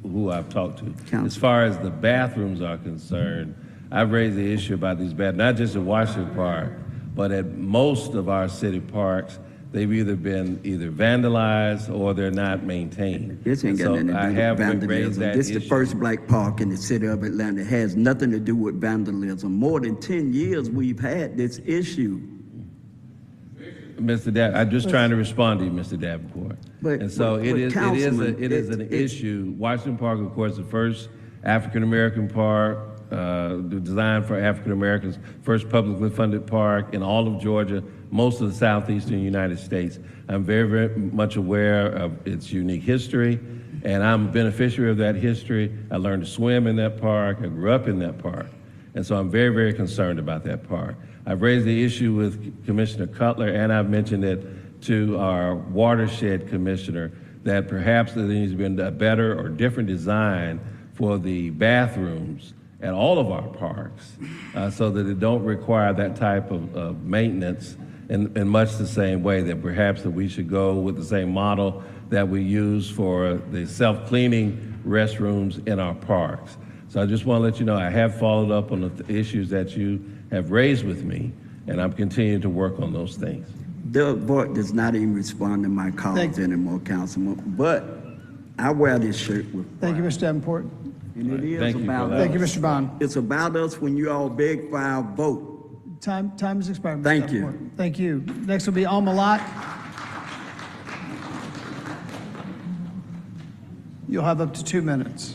who I've talked to. As far as the bathrooms are concerned, I've raised the issue about these bathrooms, not just at Washington Park, but at most of our city parks. They've either been vandalized or they're not maintained. This ain't got So nothing to I do with have raised vandalism. that This is the issue. first black park in the city of Atlanta. It has nothing to do with vandalism. More than 10 years we've had this issue. Mr. I'm just trying to respond to you, Mr. Davenport. And so it is an issue. Washington Park, of course, the first African-American park, designed for African Americans, first publicly funded park in all of Georgia, most of the southeastern United States. I'm very, very much aware of its unique history, and I'm a beneficiary of that history. I learned to swim in that park. I grew up in that park. And so I'm very, very concerned about that park. I've raised the issue with Commissioner Cutler, and I've mentioned it to our watershed commissioner, that perhaps there needs to be a better or different design for the bathrooms at all of our parks, so that it don't require that type of maintenance in much the same way that perhaps that we should go with the same model that we use for the self-cleaning restrooms in our parks. So I just want to let you know I have followed up on the issues that you have raised with me, and I'm continuing to work on those things. Doug Voigt does not even respond to my calls anymore, Councilman, but I wear this shirt with pride. Thank you, Mr. Davenport. And it is Thank you about for us. Thank you, Mr. Bond. It's about us when you all beg for our vote. Time has expired, Mr. Thank you. Davenport. Thank you. Next will be Alma Lot. You'll have up to 2 minutes.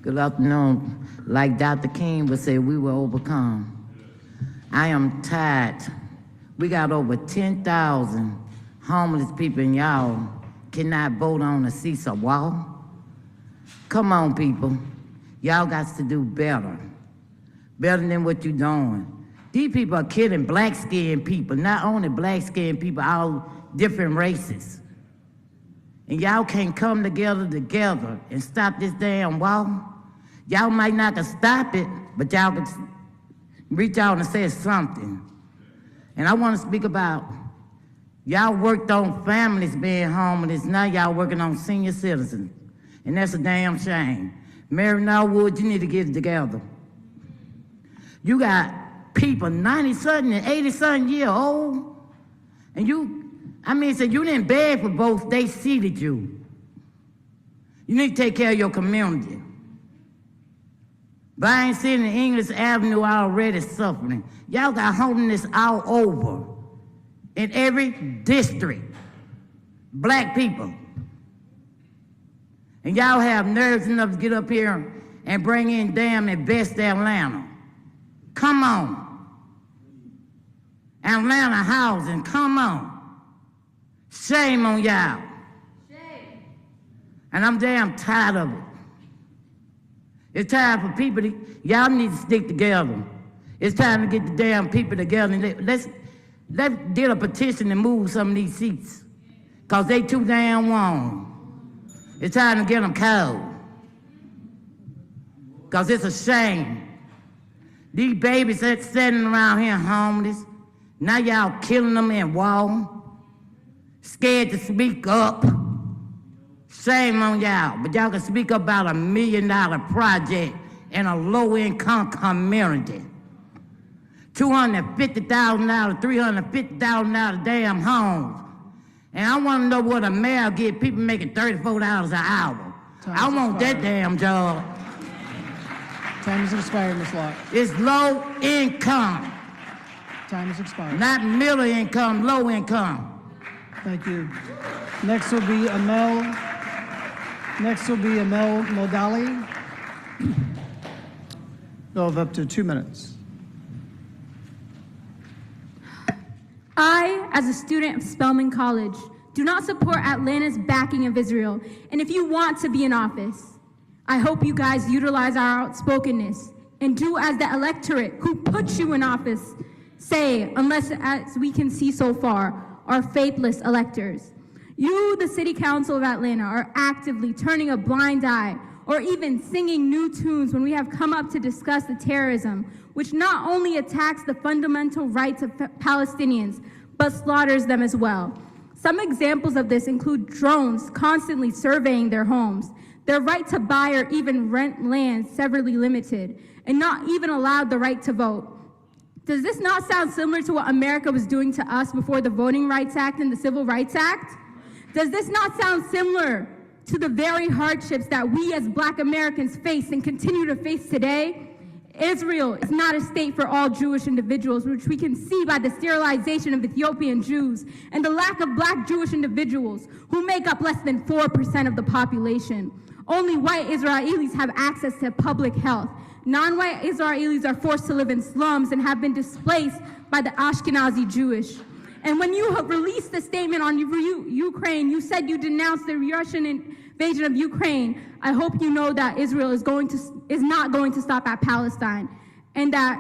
Good afternoon. Like Dr. King would say, we will overcome. I am tired. We got over 10,000 homeless people, and y'all cannot vote on a seesaw wall. Come on, people. Y'all got to do better. Better than what you're doing. These people are killing black-skinned people, not only black-skinned people, all different races. And y'all can't come together and stop this damn wall. Y'all might not can stop it, but y'all can reach out and say something. And I want to speak about, y'all worked on families being homeless, now y'all working on senior citizens. And that's a damn shame. Mary Norwood, you need to get it together. You got people 90-something and 80-something years old, and you didn't beg for votes, they seated you. You need to take care of your community. But I ain't seen the English Avenue already suffering. Y'all got homelessness all over in every district. Black people. And y'all have nerves enough to get up here and bring in damn Invest Atlanta. Come on. Atlanta housing, come on. Shame on y'all. Shame. And I'm damn tired of it. It's time for people to, y'all need to stick together. It's time to get the damn people together and let's get a petition and move some of these seats. Cause they too damn warm. It's time to get them cold. Cause it's a shame. These babies that's sitting around here homeless, now y'all killing them in war, scared to speak up. Shame on y'all, but y'all can speak up about $1 million project in a low-income community. $250,000, $350,000 damn homes. And I want to know what a mayor get people making $34 an hour. I want that damn job. Time has expired, Ms. Locke. It's low income. Time has expired. Not middle income, low income. Thank you. Next will be Amel Modali. You'll have up to 2 minutes. I, as a student of Spelman College, do not support Atlanta's backing of Israel. And if you want to be in office, I hope you guys utilize our outspokenness and do as the electorate who puts you in office say, unless, as we can see so far, are faithless electors. You, the City Council of Atlanta, are actively turning a blind eye or even singing new tunes when we have come up to discuss the terrorism, which not only attacks the fundamental rights of Palestinians, but slaughters them as well. Some examples of this include drones constantly surveying their homes, their right to buy or even rent land severely limited, and not even allowed the right to vote. Does this not sound similar to what America was doing to us before the Voting Rights Act and the Civil Rights Act? Does this not sound similar to the very hardships that we as Black Americans face and continue to face today? Israel is not a state for all Jewish individuals, which we can see by the sterilization of Ethiopian Jews and the lack of Black Jewish individuals who make up less than 4% of the population. Only white Israelis have access to public health. Non-white Israelis are forced to live in slums and have been displaced by the Ashkenazi Jewish. And when you released the statement on Ukraine, you said you denounced the Russian invasion of Ukraine. I hope you know that Israel is not going to stop at Palestine, and that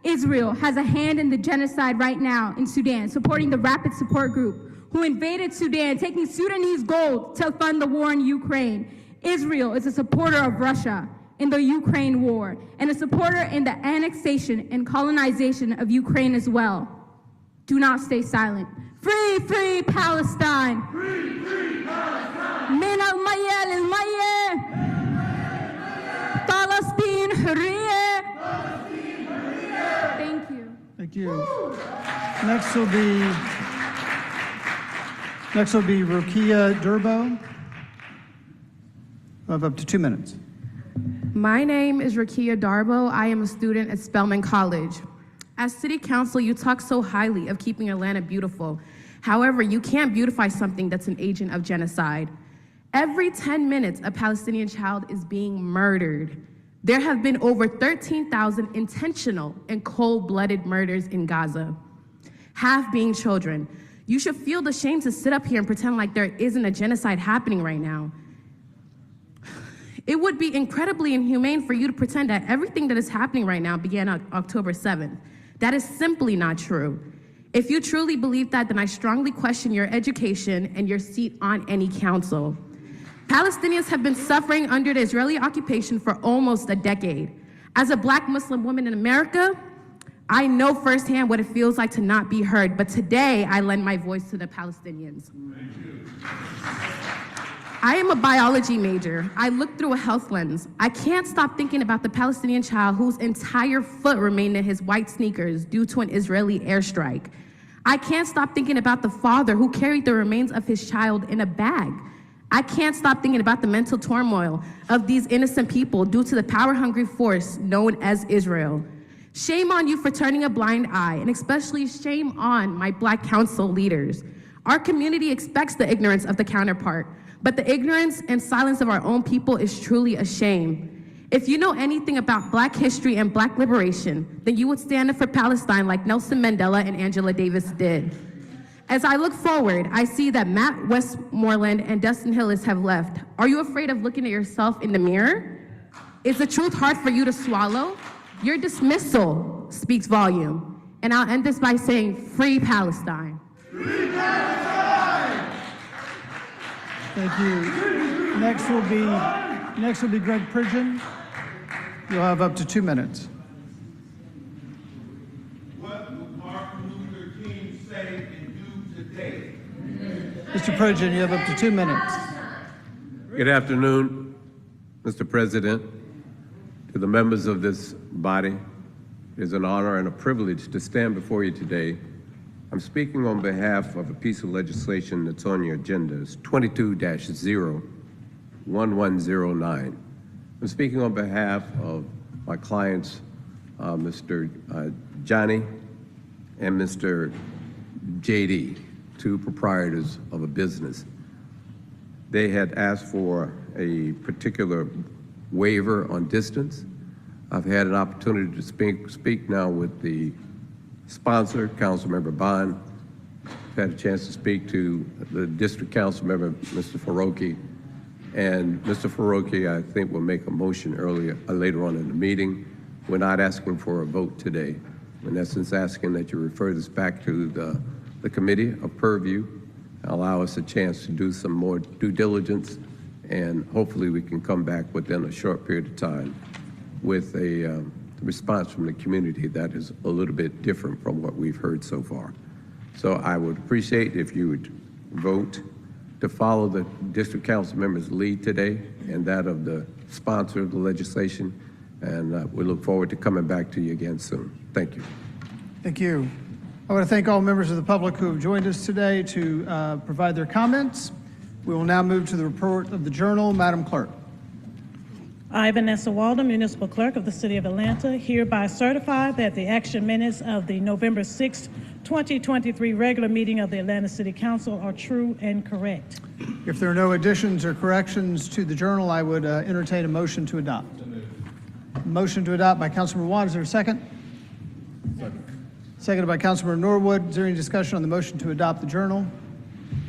Israel has a hand in the genocide right now in Sudan, supporting the Rapid Support Group, who invaded Sudan, taking Sudanese gold to fund the war in Ukraine. Israel is a supporter of Russia in the Ukraine war, and a supporter in the annexation and colonization of Ukraine as well. Do not stay silent. Free, free Palestine! Free, free Palestine! Min al-Maya lil-Maya! Palestine Hurriya! Thank you. Thank you. Next will be Rukia Durbo. We'll have up to 2 minutes. My name is Rukia Darbo. I am a student at Spelman College. As city council, you talk so highly of keeping Atlanta beautiful. However, you can't beautify something that's an agent of genocide. Every 10 minutes, a Palestinian child is being murdered. There have been over 13,000 intentional and cold-blooded murders in Gaza, half being children. You should feel the shame to sit up here and pretend like there isn't a genocide happening right now. It would be incredibly inhumane for you to pretend that everything that is happening right now began on October 7th. That is simply not true. If you truly believe that, then I strongly question your education and your seat on any council. Palestinians have been suffering under the Israeli occupation for almost a decade. As a Black Muslim woman in America, I know firsthand what it feels like to not be heard, but today I lend my voice to the Palestinians. I am a biology major. I look through a health lens. I can't stop thinking about the Palestinian child whose entire foot remained in his white sneakers due to an Israeli airstrike. I can't stop thinking about the father who carried the remains of his child in a bag. I can't stop thinking about the mental turmoil of these innocent people due to the power-hungry force known as Israel. Shame on you for turning a blind eye, and especially shame on my Black council leaders. Our community expects the ignorance of the counterpart, but the ignorance and silence of our own people is truly a shame. If you know anything about Black history and Black liberation, then you would stand up for Palestine like Nelson Mandela and Angela Davis did. As I look forward, I see that Matt Westmoreland and Dustin Hillis have left. Are you afraid of looking at yourself in the mirror? Is the truth hard for you to swallow? Your dismissal speaks volume. And I'll end this by saying, free Palestine. Free Palestine! Thank you. Next will be Greg Pridgeon. You'll have up to 2 minutes. What will Martin Luther King say and do today? Mr. Pridgeon, you have up to 2 minutes. Good afternoon, Mr. President. To the members of this body, it is an honor and a privilege to stand before you today. I'm speaking on behalf of a piece of legislation that's on your agenda. It's 22-01109. I'm speaking on behalf of my clients, Mr. Johnny and Mr. JD, two proprietors of a business. They had asked for a particular waiver on distance. I've had an opportunity to speak now with the sponsor, Councilmember Bond. I've had a chance to speak to the district council member, Mr. Faroki. And Mr. Faroki, I think, will make a motion later on in the meeting. We're not asking for a vote today. In essence, asking that you refer this back to the committee of purview, allow us a chance to do some more due diligence, and hopefully we can come back within a short period of time with a response from the community that is a little bit different from what we've heard so far. So I would appreciate if you would vote to follow the district council members' lead today and that of the sponsor of the legislation, and we look forward to coming back to you again soon. Thank you. Thank you. I want to thank all members of the public who have joined us today to provide their comments. We will now move to the report of the Journal. Madam Clerk. I, Vanessa Walden, Municipal Clerk of the City of Atlanta, hereby certify that the action minutes of the November 6, 2023 regular meeting of the Atlanta City Council are true and correct. If there are no additions or corrections to the Journal, I would entertain a motion to adopt. Motion to adopt by Councilmember Watt. Is there a second? Seconded by Councilmember Norwood. Is there any discussion on the motion to adopt the Journal?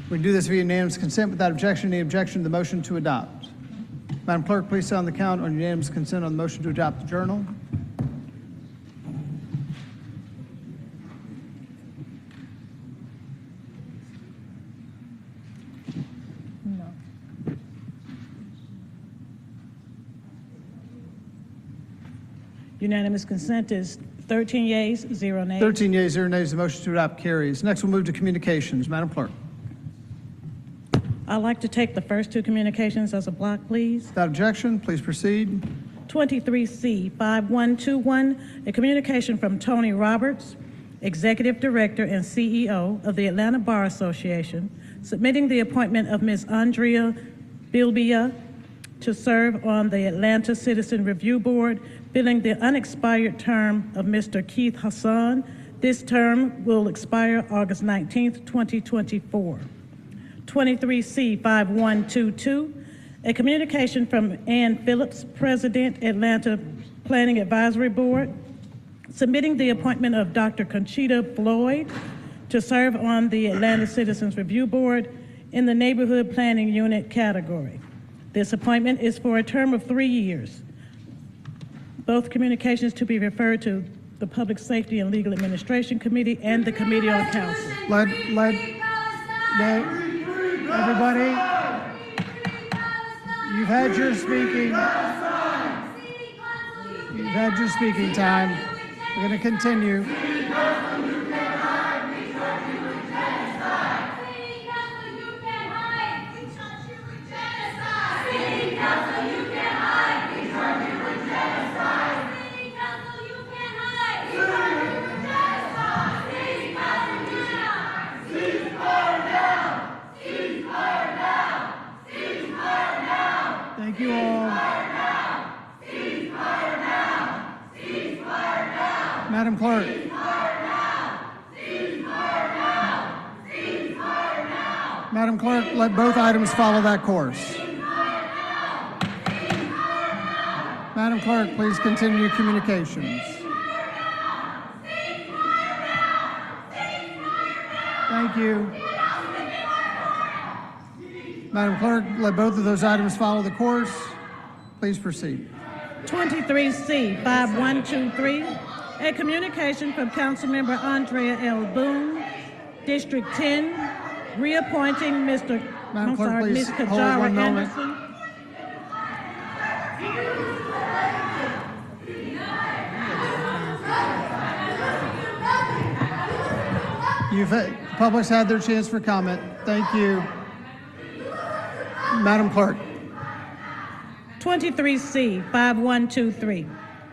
We can do this via unanimous consent without objection. Any objection to the motion to adopt? Madam Clerk, please sound the count on unanimous consent on the motion to adopt the Journal. No. Unanimous consent is 13 yeas, 0 nays. 13 yeas, 0 nays. The motion to adopt carries. Next, we'll move to communications. Madam Clerk. I'd like to take the first two communications as a block, please. Without objection, please proceed. 23C 5121, a communication from Tony Roberts, Executive Director and CEO of the Atlanta Bar Association, submitting the appointment of Ms. Andrea Bilbia to serve on the Atlanta Citizen Review Board, filling the unexpired term of Mr. Keith Hassan. This term will expire August 19th, 2024. 23C 5122, a communication from Ann Phillips, President, Atlanta Planning Advisory Board, submitting the appointment of Dr. Conchita Floyd to serve on the Atlanta Citizens Review Board in the Neighborhood Planning Unit category. This appointment is for a term of 3 years. Both communications to be referred to the Public Safety and Legal Administration Committee and the Committee on Council. Everybody, you've had your speaking. You've had your speaking time. We're going to continue. Madam Clerk. Madam Clerk, let both items follow that course. Madam Clerk, please continue your communications. Thank you. Madam Clerk, let both of those items follow the course. Please proceed. 23C 5123, a communication from Councilmember Andrea L. Boone, District 10, reappointing Ms. Kajara Anderson. Public's had their chance for comment. Thank you. Madam Clerk. 23C 5123,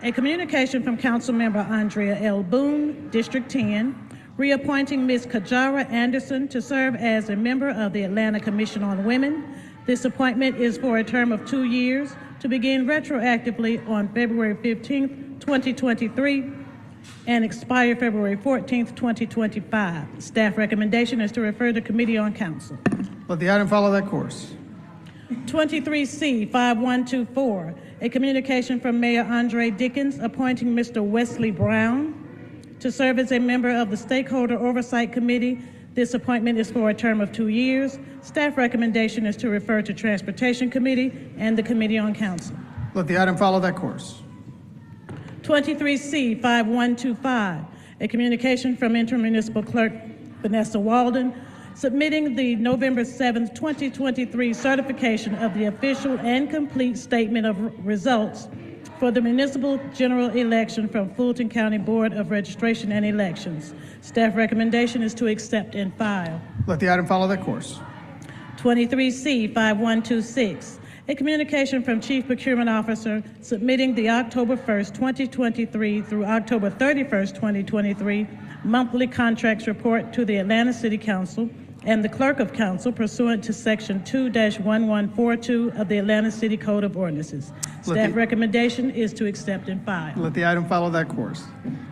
a communication from Councilmember Andrea L. Boone, District 10, reappointing Ms. Kajara Anderson to serve as a member of the Atlanta Commission on Women. This appointment is for a term of 2 years to begin retroactively on February 15th, 2023 and expire February 14th, 2025. Staff recommendation is to refer to Committee on Council. Let the item follow that course. 23C 5124, a communication from Mayor Andre Dickens appointing Mr. Wesley Brown to serve as a member of the Stakeholder Oversight Committee. This appointment is for a term of 2 years. Staff recommendation is to refer to Transportation Committee and the Committee on Council. Let the item follow that course. 23C 5125, a communication from Intermunicipal Clerk Vanessa Walden submitting the November 7th, 2023 certification of the official and complete statement of results for the municipal general election from Fulton County Board of Registration and Elections. Staff recommendation is to accept and file. Let the item follow that course. 23C 5126, a communication from Chief Procurement Officer submitting the October 1st, 2023 through October 31st, 2023 monthly contracts report to the Atlanta City Council and the Clerk of Council pursuant to Section 2-1142 of the Atlanta City Code of Ordinances. Staff recommendation is to accept and file. Let the item follow that course.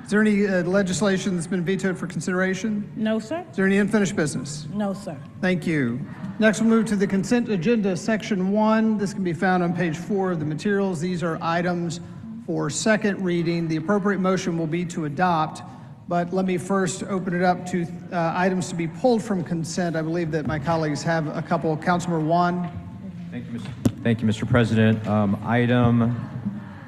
Is there any legislation that's been vetoed for consideration? No, sir. Is there any unfinished business? No, sir. Thank you. Next, we'll move to the consent agenda, Section 1. This can be found on page 4 of the materials. These are items for second reading. The appropriate motion will be to adopt, but let me first open it up to items to be pulled from consent. I believe that my colleagues have a couple. Councilmember Juan. Thank you, Mr. President. Item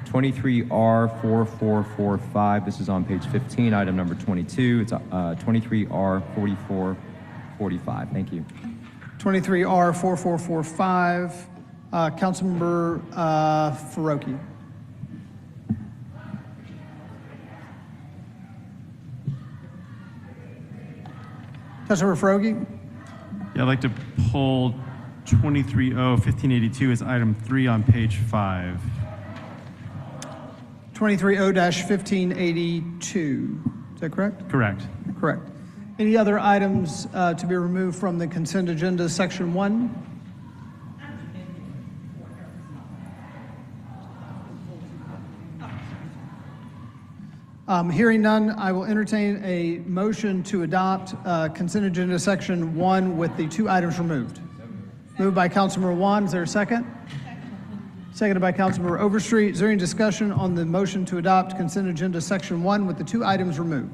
23R4445. This is on page 15. Item number 22. It's 23R4445. Thank you. 23R4445. Councilmember Farokhi. Councilmember Farokhi. Yeah, I'd like to pull 23O1582 as item 3 on page 5. 23O-1582. Is that correct? Correct. Correct. Any other items to be removed from the consent agenda, Section 1? Hearing none, I will entertain a motion to adopt consent agenda Section 1 with the 2 items removed. Moved by Councilmember Juan. Is there a second? Seconded by Councilmember Overstreet. Is there any discussion on the motion to adopt consent agenda Section 1 with the 2 items removed?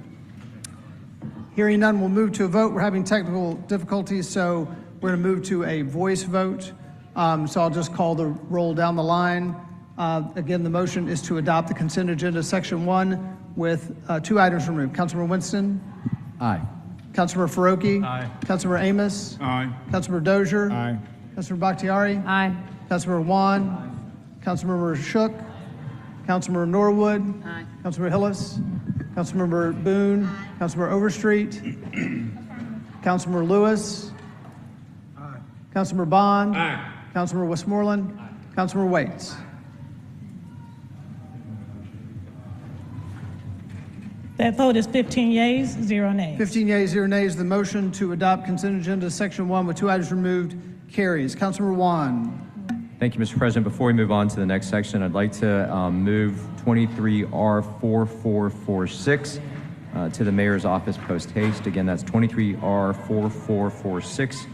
Hearing none, we'll move to a vote. We're having technical difficulties, so we're going to move to a voice vote. So I'll just call the roll down the line. Again, the motion is to adopt the consent agenda Section 1 with 2 items removed. Councilmember Winston? Aye. Councilmember Farokhi? Aye. Councilmember Amos? Aye. Councilmember Dozier? Aye. Councilmember Bakhtiari? Aye. Councilmember Juan? Aye. Councilmember Shook? Councilmember Norwood? Aye. Councilmember Hillis? Councilmember Boone? Councilmember Overstreet? Councilmember Lewis? Aye. Councilmember Bond? Aye. Councilmember Westmoreland? Aye. Councilmember Waits? That vote is 15 yeas, 0 nays. 15 yeas, 0 nays. The motion to adopt consent agenda Section 1 with 2 items removed carries. Councilmember Juan. Thank you, Mr. President. Before we move on to the next section, I'd like to move 23R4446 to the mayor's office post haste. Again, that's 23R4446,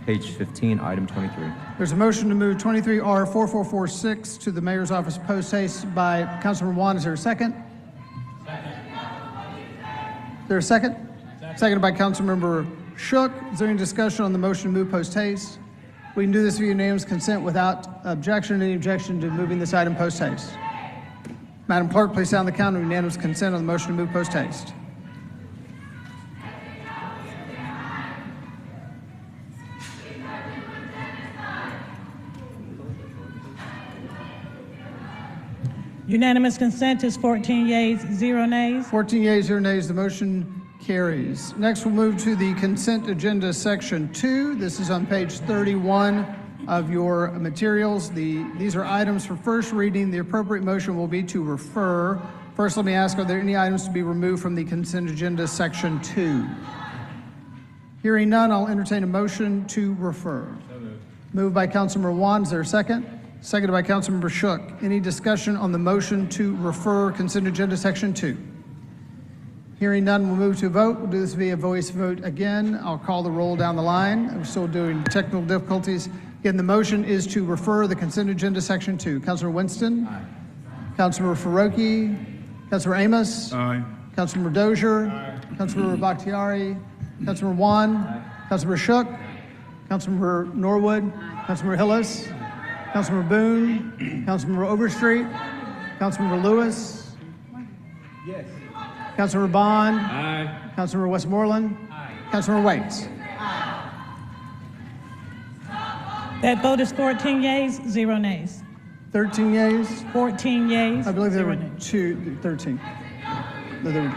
page 15, item 23. There's a motion to move 23R4446 to the mayor's office post haste by Councilmember Juan. Is there a second? Is there a second? Seconded by Councilmember Shook. Is there any discussion on the motion to move post haste? We can do this via unanimous consent without objection. Any objection to moving this item post haste? Madam Clerk, please sound the count on unanimous consent on the motion to move post haste. Unanimous consent is 14 yeas, 0 nays. 14 yeas, 0 nays. The motion carries. Next, we'll move to the consent agenda section 2. This is on page 31 of your materials. These are items for first reading. The appropriate motion will be to refer. First, let me ask, are there any items to be removed from the consent agenda section 2? Hearing none, I'll entertain a motion to refer. Moved by Councilmember Juan. Is there a second? Seconded by Councilmember Shook. Any discussion on the motion to refer consent agenda section 2? Hearing none, we'll move to a vote. We'll do this via voice vote again. I'll call the roll down the line. I'm still doing technical difficulties. Again, the motion is to refer the consent agenda section 2. Councilmember Winston? Aye. Councilmember Faroki? Councilmember Amos? Aye. Councilmember Dozier? Aye. Councilmember Bakhtiari? Councilmember Juan? Aye. Councilmember Shook? Councilmember Norwood? Aye. Councilmember Hillis? Councilmember Boone? Councilmember Overstreet? Councilmember Lewis? Yes. Councilmember Bond? Aye. Councilmember Westmoreland? Aye. Councilmember Waits? That vote is 14 yeas, 0 nays. 13 yeas? 14 yeas. I believe there were 0 nays. 13. No, there were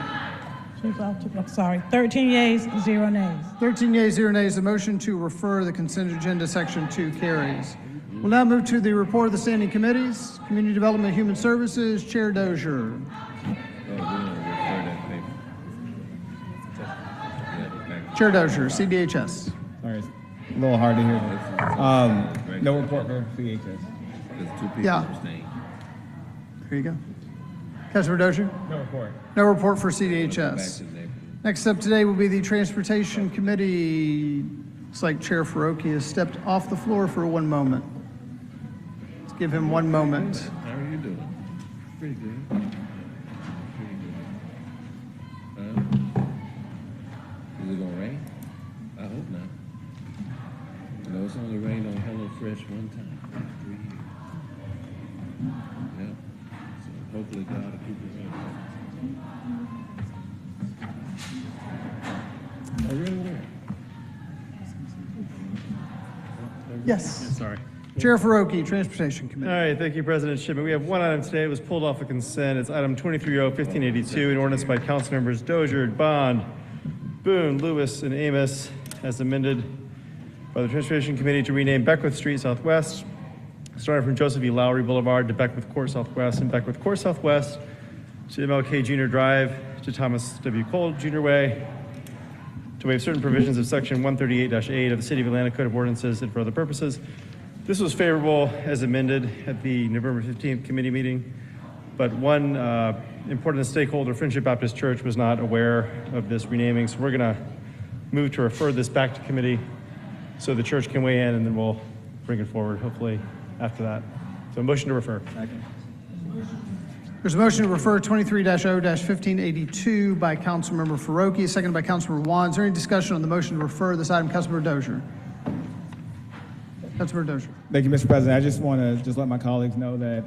I'm sorry, 13 yeas, 0 nays. 13 yeas, 0 nays. The motion to refer the consent agenda section 2 carries. We'll now move to the report of the standing committees. Community Development and Human Services, Chair Dozier. Chair Dozier, CDHS. Sorry, it's a little hard to hear. No report for CHS. Yeah. There you go. Councilmember Dozier? No report. No report for CDHS. Next up today will be the Transportation Committee. It's like Chair Faroki has stepped off the floor for 1 moment. Let's give him 1 moment. How are you doing? Pretty good. Is it gonna rain? I hope not. You know, it's only rained on HelloFresh 1 time. 3 years. Yep. So hopefully God will keep us in. I really will. Yes. Sorry. Chair Faroki, Transportation Committee. All right, thank you, President Shipman. We have one item today. It was pulled off of consent. It's item 23-0-1582, an ordinance by council members Dozier, Bond, Boone, Lewis, and Amos, as amended by the Transportation Committee to rename Beckwith Street Southwest, starting from Joseph E. Lowry Boulevard to Beckwith Court Southwest, and Beckwith Court Southwest to MLK Jr. Drive to Thomas W. Cole Jr. Way, to waive certain provisions of section 138-8 of the City of Atlanta Code of Ordinances and for other purposes. This was favorable as amended at the November 15th committee meeting, but one important stakeholder, Friendship Baptist Church, was not aware of this renaming, so we're going to move to refer this back to committee so the church can weigh in, and then we'll bring it forward, hopefully, after that. So motion to refer. There's a motion to refer 23-0-1582 by Councilmember Faroki, seconded by Councilmember Juan. Is there any discussion on the motion to refer this item? Councilmember Dozier. Councilmember Dozier. Thank you, Mr. President. I just want to let my colleagues know that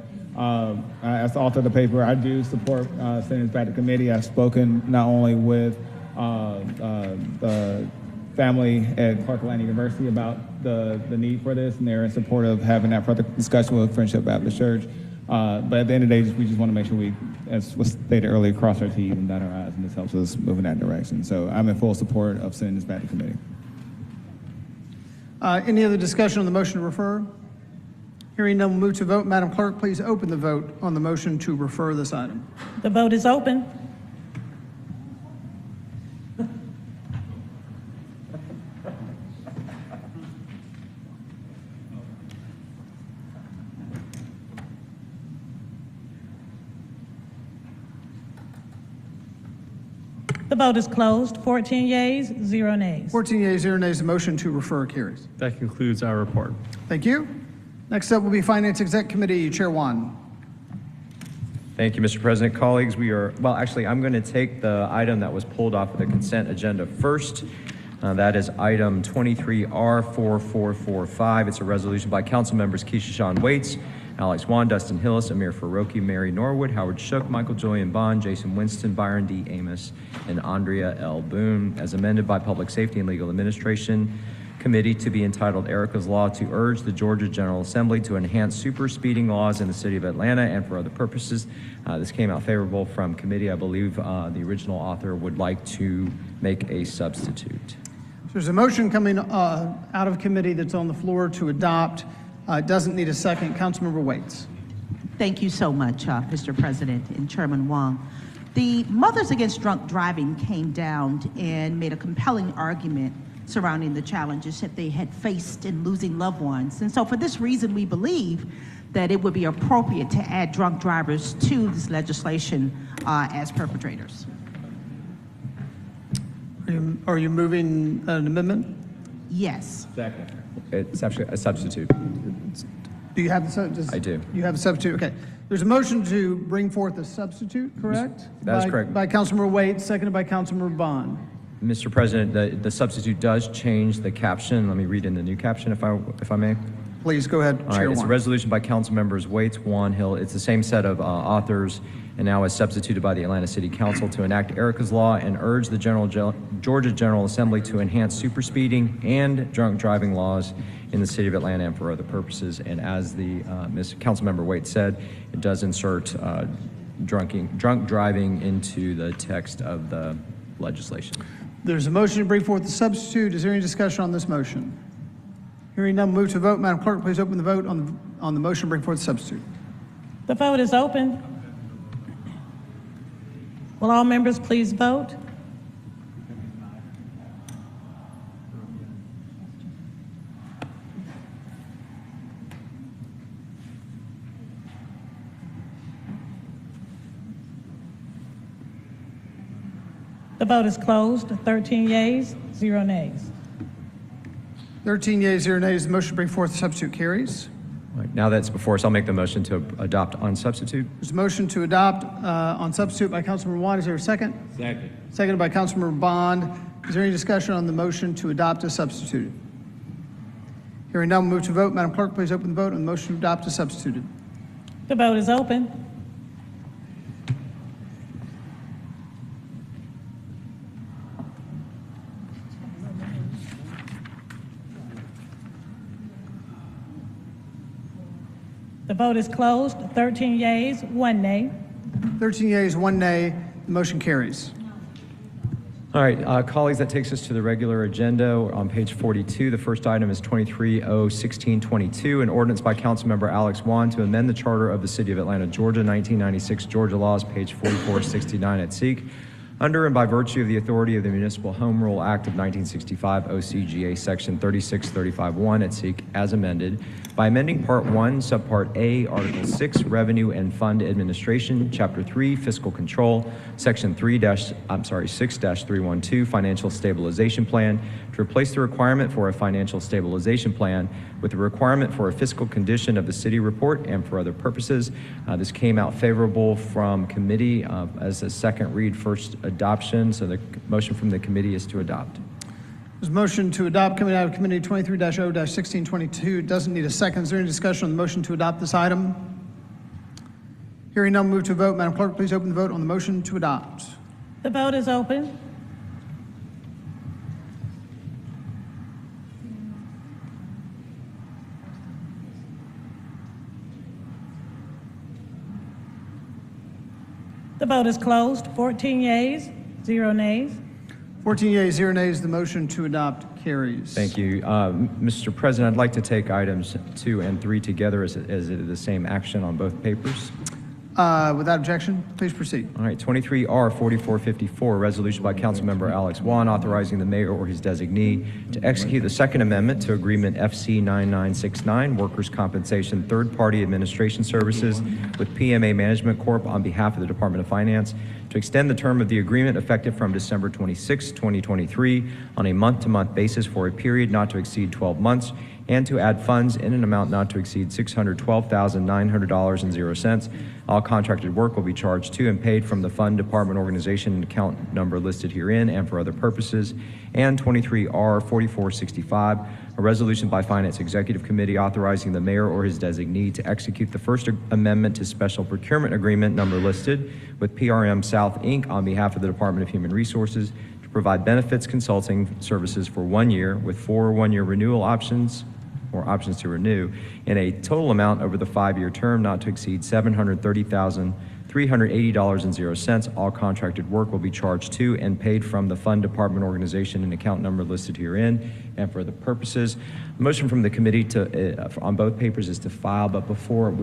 as the author of the paper, I do support sending this back to committee. I've spoken not only with the family at Clark Atlanta University about the need for this, and they're in support of having that further discussion with Friendship Baptist Church. But at the end of the day, we just want to make sure we, as was stated earlier, cross our T's and dot our I's, and this helps us move in that direction. So I'm in full support of sending this back to committee. Any other discussion on the motion to refer? Hearing none, we'll move to vote. Madam Clerk, please open the vote on the motion to refer this item. The vote is open. The vote is closed. 14 yeas, 0 nays. 14 yeas, 0 nays. The motion to refer carries. That concludes our report. Thank you. Next up will be Finance Exec Committee, Chair Juan. Thank you, Mr. President. Colleagues, I'm going to take the item that was pulled off of the consent agenda first. That is item 23R4445. It's a resolution by council members Keisha Shawn Waits, Alex Wan, Dustin Hillis, Amir Faroki, Mary Norwood, Howard Shook, Michael Julian Bond, Jason Winston, Byron D. Amos, and Andrea L. Boone, as amended by Public Safety and Legal Administration Committee to be entitled Erica's Law, to urge the Georgia General Assembly to enhance super speeding laws in the city of Atlanta and for other purposes. This came out favorable from committee. I believe the original author would like to make a substitute. There's a motion coming out of committee that's on the floor to adopt. It doesn't need a second. Councilmember Waits. Thank you so much, Mr. President and Chairman Wong. The Mothers Against Drunk Driving came down and made a compelling argument surrounding the challenges that they had faced in losing loved ones. And so for this reason, we believe that it would be appropriate to add drunk drivers to this legislation as perpetrators. Are you moving an amendment? Yes. Second. It's actually a substitute. Do you have the I do. You have a substitute? Okay. There's a motion to bring forth a substitute, correct? That is correct. By Councilmember Waits, seconded by Councilmember Bond. Mr. President, the substitute does change the caption. Let me read in the new caption if I may. Please go ahead, All Chair right, it's a Wan. resolution by council members Waits, Wan, Hill. It's the same set of authors, and now is substituted by the Atlanta City Council to enact Erica's Law and urge the Georgia General Assembly to enhance super speeding and drunk driving laws in the city of Atlanta and for other purposes. And as the Councilmember Waits said, it does insert drunk driving into the text of the legislation. There's a motion to bring forth the substitute. Is there any discussion on this motion? Hearing none, move to vote. Madam Clerk, please open the vote on the motion to bring forth the substitute. The vote is open. Will all members please vote? The vote is closed. 13 yeas, 0 nays. 13 yeas, 0 nays. The motion to bring forth the substitute carries. All right, now that's before us, I'll make the motion to adopt on substitute. There's a motion to adopt on substitute by Councilmember Wan. Is there a second? Second. Seconded by Councilmember Bond. Is there any discussion on the motion to adopt as substituted? Hearing none, we'll move to vote. Madam Clerk, please open the vote on the motion to adopt as substituted. The vote is open. The vote is closed. 13 yeas, 1 nay. 13 yeas, 1 nay. The motion carries. All right, colleagues, that takes us to the regular agenda on page 42. The first item is 23-0-1622, an ordinance by Councilmember Alex Wan to amend the charter of the City of Atlanta, Georgia, 1996 Georgia laws, page 4469 at SEEK. Under and by virtue of the authority of the Municipal Home Rule Act of 1965, OCGA Section 36351 at SEEK, as amended, by amending Part 1, Subpart A, Article 6, Revenue and Fund Administration, Chapter 3, Fiscal Control, Section 6-312, Financial Stabilization Plan, to replace the requirement for a financial stabilization plan with the requirement for a fiscal condition of the city report and for other purposes. This came out favorable from committee as a second read, first adoption, so the motion from the committee is to adopt. There's a motion to adopt coming out of committee 23-0-1622. It doesn't need a second. Is there any discussion on the motion to adopt this item? Hearing none, move to a vote. Madam Clerk, please open the vote on the motion to adopt. The vote is open. The vote is closed. 14 yeas, 0 nays. 14 yeas, 0 nays. The motion to adopt carries. Thank you. Mr. President, I'd like to take items 2 and 3 together as it is the same action on both papers. Without objection, please proceed. All right, 23R 4454, resolution by Councilmember Alex Wan authorizing the mayor or his designee to execute the Second Amendment to Agreement FC 9969, Workers' Compensation Third-Party Administration Services with PMA Management Corp. On behalf of the Department of Finance to extend the term of the agreement effective from December 26, 2023 on a month-to-month basis for a period not to exceed 12 months and to add funds in an amount not to exceed $612,900.00. All contracted work will be charged to and paid from the fund department organization and account number listed herein and for other purposes. And 23R 4465, a resolution by Finance Executive Committee authorizing the mayor or his designee to execute the First Amendment to Special Procurement Agreement number listed with PRM South, Inc. on behalf of the Department of Human Resources to provide benefits consulting services for 1 year with 4 one-year renewal options or options to renew in a total amount over the 5-year term not to exceed $730,380.00. All contracted work will be charged to and paid from the fund department organization and account number listed herein and for the purposes. The motion from the committee to on both papers is to file, but before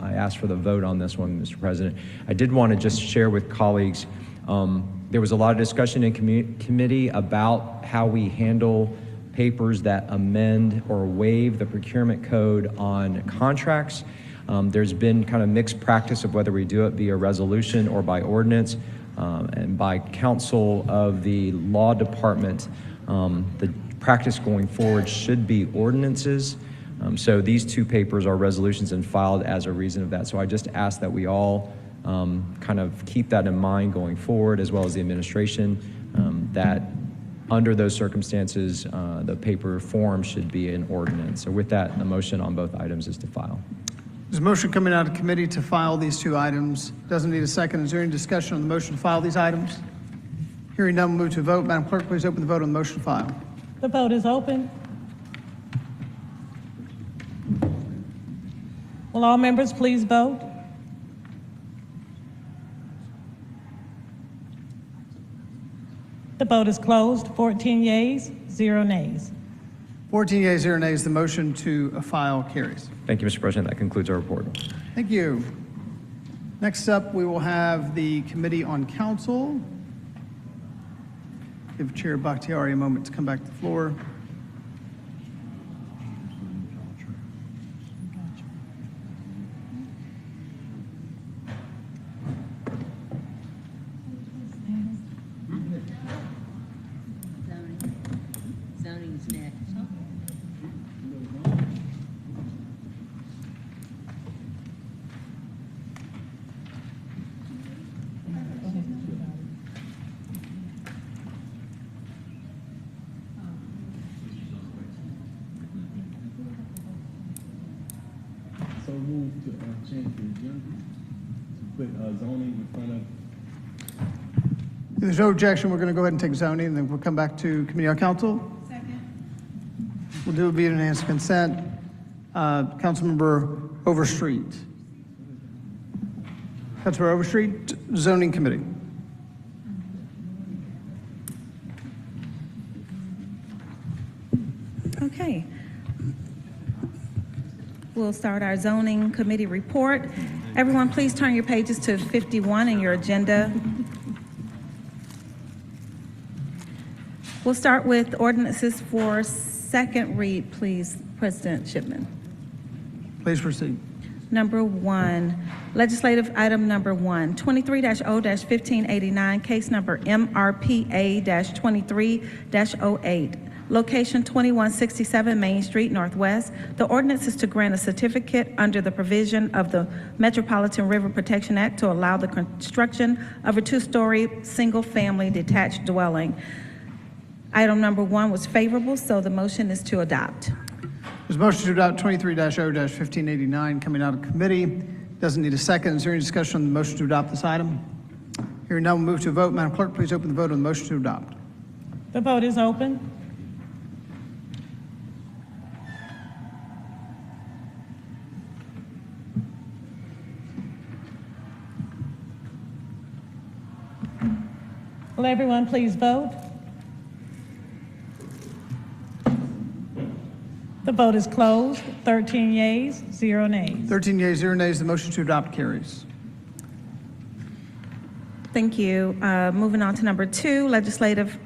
I ask for the vote on this one, Mr. President, I did want to just share with colleagues, there was a lot of discussion in committee about how we handle papers that amend or waive the procurement code on contracts. There's been kind of mixed practice of whether we do it via resolution or by ordinance. And by counsel of the law department, the practice going forward should be ordinances. So these two papers are resolutions and filed as a reason of that. So I just ask that we all kind of keep that in mind going forward, as well as the administration, that under those circumstances, the paper form should be an ordinance. So with that, the motion on both items is to file. There's a motion coming out of committee to file these two items. Doesn't need a second. Is there any discussion on the motion to file these items? Hearing none, we'll move to a vote. Madam Clerk, please open the vote on the motion to file. The vote is open. Will all members please vote? The vote is closed. 14 yeas, 0 nays. 14 yeas, 0 nays. The motion to file carries. Thank you, Mr. President. That concludes our report. Thank you. Next up, we will have the Committee on Council. Give Chair Bakhtiari a moment to come back to the floor. Zoning's next. So move to change the agenda, to put zoning in front of. If there's no objection, we're going to go ahead and take zoning, and then we'll come back to Committee on Council. Second. We'll do a be unanimous consent. Councilmember Overstreet. Councilmember Overstreet, Zoning Committee. Okay. We'll start our zoning committee report. Everyone, please turn your pages to 51 in your agenda. We'll start with ordinances for second read, please, President Shipman. Please proceed. Number 1, legislative item number 1, 23-0-1589, case number MRPA-23-08. Location 2167 Main Street Northwest. The ordinance is to grant a certificate under the provision of the Metropolitan River Protection Act to allow the construction of a 2-story, single-family detached dwelling. Item number 1 was favorable, so the motion is to adopt. There's a motion to adopt 23-0-1589 coming out of committee. Doesn't need a second. Is there any discussion on the motion to adopt this item? Hearing none, we'll move to a vote. Madam Clerk, please open the vote on the motion to adopt. The vote is open. Will everyone please vote? The vote is closed. 13 yeas, 0 nays. 13 yeas, 0 nays. The motion to adopt carries. Thank you. Moving on to number 2, legislative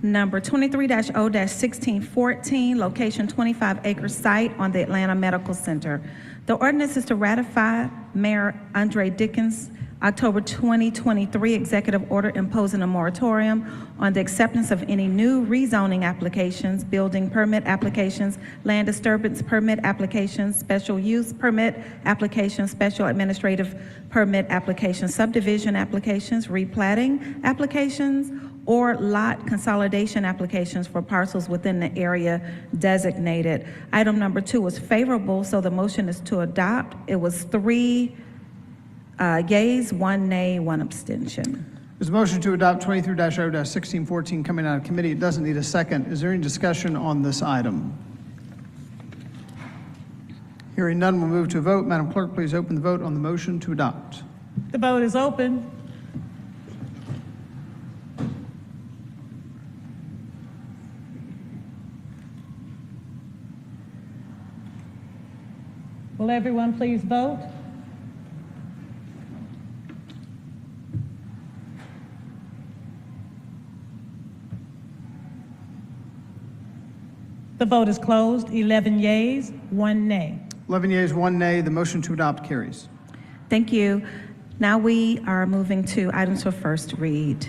number 23-0-1614, location 25-acre site on the Atlanta Medical Center. The ordinance is to ratify Mayor Andre Dickens' October 2023 executive order imposing a moratorium on the acceptance of any new rezoning applications, building permit applications, land disturbance permit applications, special use permit applications, special administrative permit applications, subdivision applications, replatting applications, or lot consolidation applications for parcels within the area designated. Item number 2 was favorable, so the motion is to adopt. It was 3 yeas, 1 nay, 1 abstention. There's a motion to adopt 23-0-1614 coming out of committee. It doesn't need a second. Is there any discussion on this item? Hearing none, we'll move to a vote. Madam Clerk, please open the vote on the motion to adopt. The vote is open. Will everyone please vote? The vote is closed. 11 yeas, 1 nay. 11 yeas, 1 nay. The motion to adopt carries. Thank you. Now we are moving to items for first read.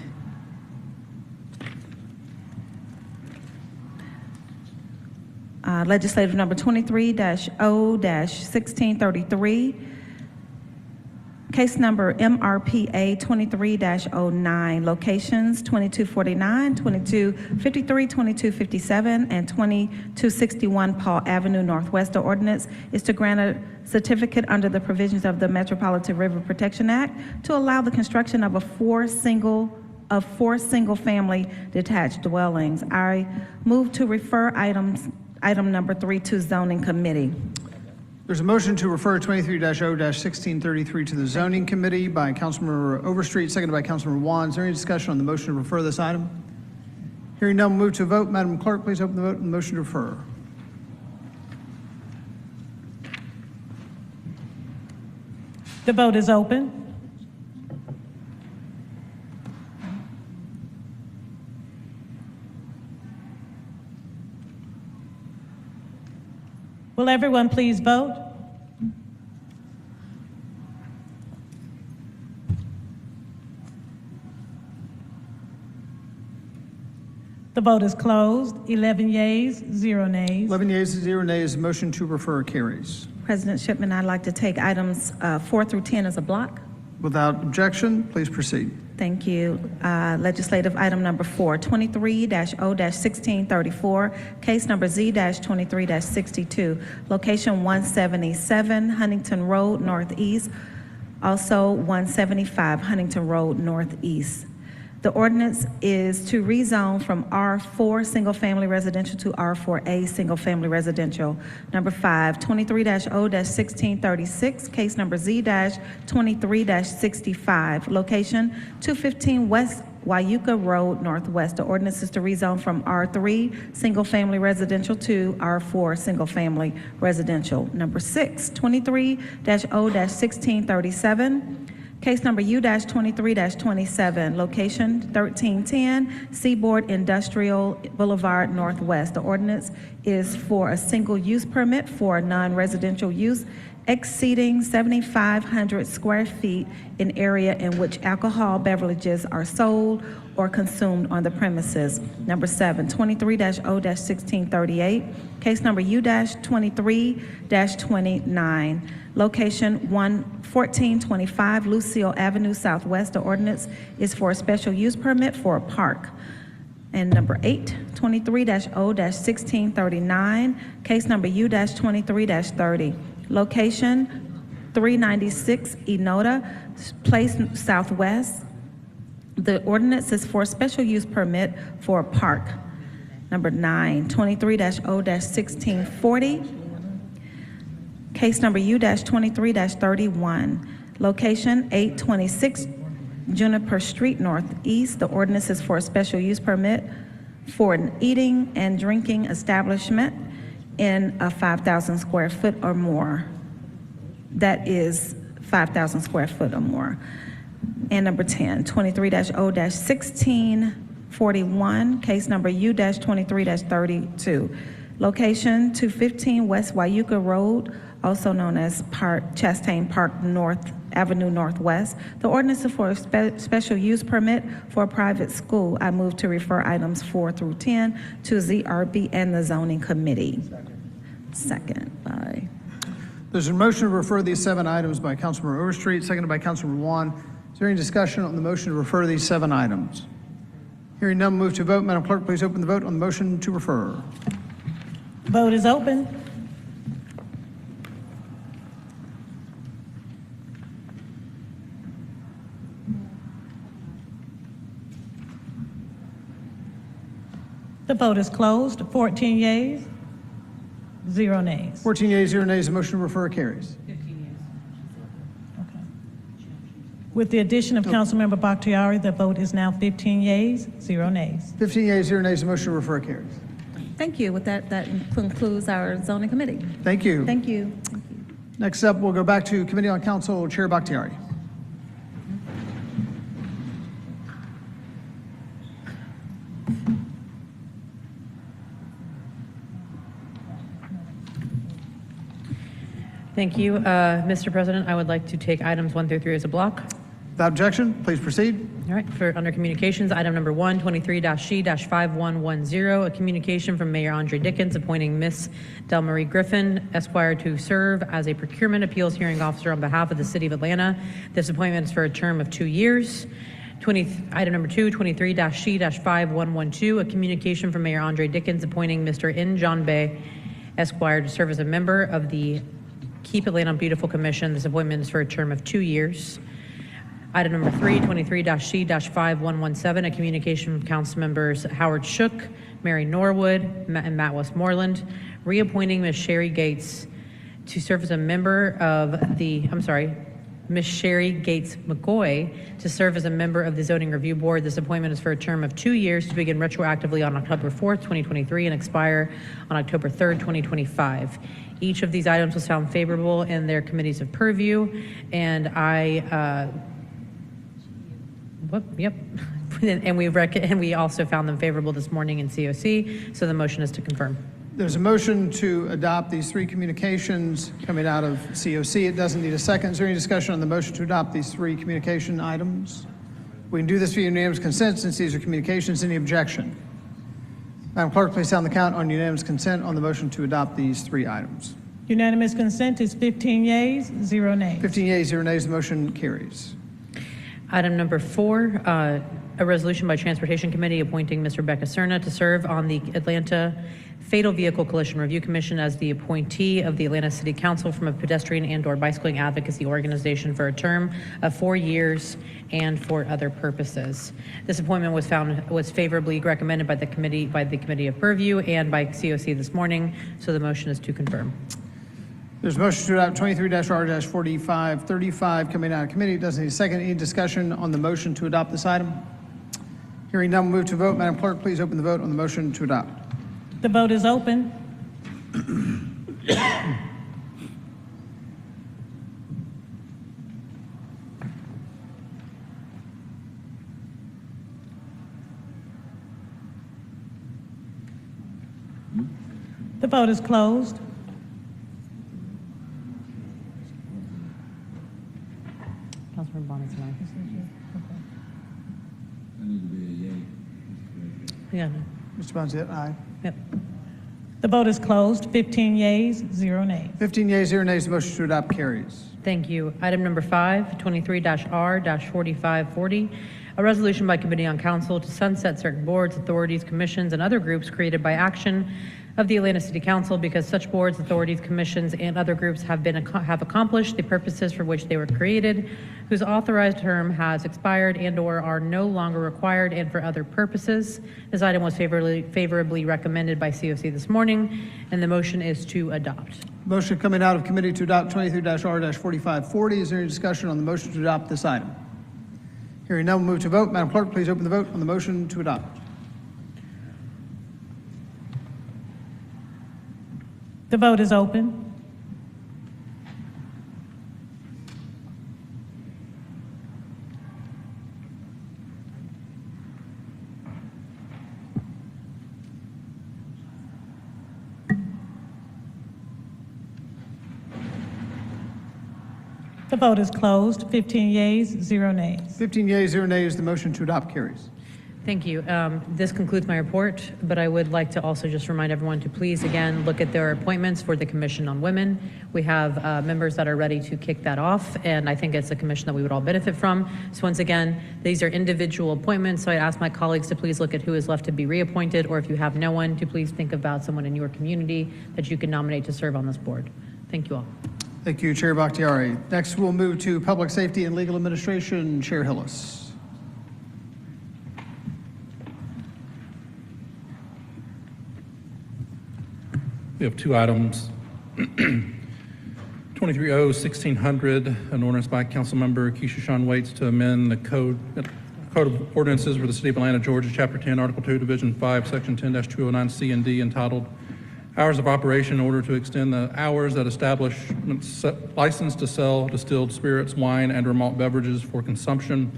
Legislative number 23-0-1633, case number MRPA 23-09, locations 2249, 2253, 2257, and 2261 Paul Avenue Northwest. The ordinance is to grant a certificate under the provisions of the Metropolitan River Protection Act to allow the construction of four single-family detached dwellings. I move to refer item number 3 to zoning committee. There's a motion to refer 23-0-1633 to the zoning committee by Councilmember Overstreet, seconded by Councilmember Wan. Is there any discussion on the motion to refer this item? Hearing none, we'll move to a vote. Madam Clerk, please open the vote on the motion to refer. The vote is open. Will everyone please vote? The vote is closed. 11 yeas, 0 nays. 11 yeas, 0 nays. Motion to refer carries. President Shipman, I'd like to take items 4 through 10 as a block. Without objection, please proceed. Thank you. Legislative item number 4, 23-0-1634, case number Z-23-62, location 177 Huntington Road Northeast, also 175 Huntington Road Northeast. The ordinance is to rezone from R4 single-family residential to R4A single-family residential. Number 5, 23-0-1636, case number Z-23-65, location 215 West Wyuka Road Northwest. The ordinance is to rezone from R3 single-family residential to R4 single-family residential. Number 6, 23-0-1637, case number U-23-27, location 1310 Seaboard Industrial Boulevard Northwest. The ordinance is for a single-use permit for a non-residential use exceeding 7,500 square feet in area in which alcohol beverages are sold or consumed on the premises. Number 7, 23-0-1638, case number U-23-29, location 1425 Lucille Avenue Southwest. The ordinance is for a special use permit for a park. And number 8, 23-0-1639, case number U-23-30, location 396 Enoda Place Southwest. The ordinance is for a special use permit for a park. Number 9, 23-0-1640, case number U-23-31, location 826 Juniper Street Northeast. The ordinance is for a special use permit for an eating and drinking establishment in a 5,000 square foot or more. That is 5,000 square foot or more. And number 10, 23-0-1641, case number U-23-32. Location 215 West Wyuka Road, also known as Chastain Park North Avenue Northwest. The ordinance is for a special use permit for a private school. I move to refer items 4 through 10 to ZRB and the zoning committee. Second by. There's a motion to refer these 7 items by Councilmember Overstreet, seconded by Councilmember Juan. Is there any discussion on the motion to refer these 7 items? Hearing none, move to vote. Madam Clerk, please open the vote on the motion to refer. Vote is open. The vote is closed. 14 yeas, 0 nays. 14 yeas, 0 nays, the motion to refer carries. With the addition of Councilmember Bakhtiari, the vote is now 15 yeas, 0 nays. 15 yeas, 0 nays, the motion to refer carries. Thank you. With that, that concludes our zoning committee. Thank you. Thank you. Next up, we'll go back to Committee on Council, Chair Bakhtiari. Thank you. Mr. President, I would like to take items 1 through 3 as a block. Without objection, please proceed. All right, for under communications, item number 1, 23-C-5110, a communication from Mayor Andre Dickens appointing Miss Delmarie Griffin, Esquire, to serve as a procurement appeals hearing officer on behalf of the City of Atlanta. This appointment is for a term of 2 years. Item number 2, 23-C-5112, a communication from Mayor Andre Dickens appointing Mr. N. John Bay, Esquire, to serve as a member of the Keep Atlanta Beautiful Commission. This appointment is for a term of 2 years. Item number 3, 23-C-5117, a communication from Council Members Howard Shook, Mary Norwood, and Matt Westmoreland, reappointing Ms. Sherry Gates to serve as a member of the, Ms. Sherry Gates McCoy to serve as a member of the Zoning Review Board. This appointment is for a term of 2 years to begin retroactively on October 4th, 2023 and expire on October 3rd, 2025. Each of these items was found favorable in their committees of purview, and and we also found them favorable this morning in COC, so the motion is to confirm. There's a motion to adopt these 3 communications coming out of COC. It doesn't need a second. Is there any discussion on the motion to adopt these 3 communication items? We can do this via unanimous consent since these are communications. Any objection? Madam Clerk, please sound the count on unanimous consent on the motion to adopt these 3 items. Unanimous consent is 15 yeas, 0 nays. 15 yeas, 0 nays, the motion carries. Item number 4, a resolution by Transportation Committee appointing Ms. Rebecca Cerna to serve on the Atlanta Fatal Vehicle Collision Review Commission as the appointee of the Atlanta City Council from a pedestrian and/or bicycling advocacy organization for a term of 4 years and for other purposes. This appointment was favorably recommended by the committee of purview and by COC this morning, so the motion is to confirm. There's a motion to adopt 23-R-4535 coming out of committee. It doesn't need a second. Any discussion on the motion to adopt this item? Hearing none, we'll move to vote. Madam Clerk, please open the vote on the motion to adopt. The vote is open. The vote is closed. Councilmember Bonnet's an aye. Yeah. Mr. Bonzett, aye. Yep. The vote is closed. 15 yeas, 0 nays. 15 yeas, 0 nays, the motion to adopt carries. Thank you. Item number 5, 23-R-4540, a resolution by Committee on Council to sunset certain boards, authorities, commissions, and other groups created by action of the Atlanta City Council because such boards, authorities, commissions, and other groups have accomplished the purposes for which they were created, whose authorized term has expired and/or are no longer required, and for other purposes. This item was favorably recommended by COC this morning, and the motion is to adopt. Motion coming out of committee to adopt 23-R-4540. Is there any discussion on the motion to adopt this item? Hearing none, we'll move to vote. Madam Clerk, please open the vote on the motion to adopt. The vote is open. The vote is closed. 15 yeas, 0 nays. 15 yeas, 0 nays, the motion to adopt carries. Thank you. This concludes my report, but I would like to also just remind everyone to please, again, look at their appointments for the Commission on Women. We have members that are ready to kick that off, and I think it's a commission that we would all benefit from. So once again, these are individual appointments, so I ask my colleagues to please look at who is left to be reappointed, or if you have no one, to please think about someone in your community that you can nominate to serve on this board. Thank you all. Thank you, Chair Bakhtiari. Next, we'll move to Public Safety and Legal Administration. Chair Hillis. We have two items. 23-0-1600, an ordinance by Councilmember Keisha Shawn Waits to amend the Code of Ordinances for the City of Atlanta, Georgia, Chapter 10, Article 2, Division 5, Section 10-209C and D, entitled Hours of Operation, in order to extend the hours that establishments licensed to sell distilled spirits, wine, and or malt beverages for consumption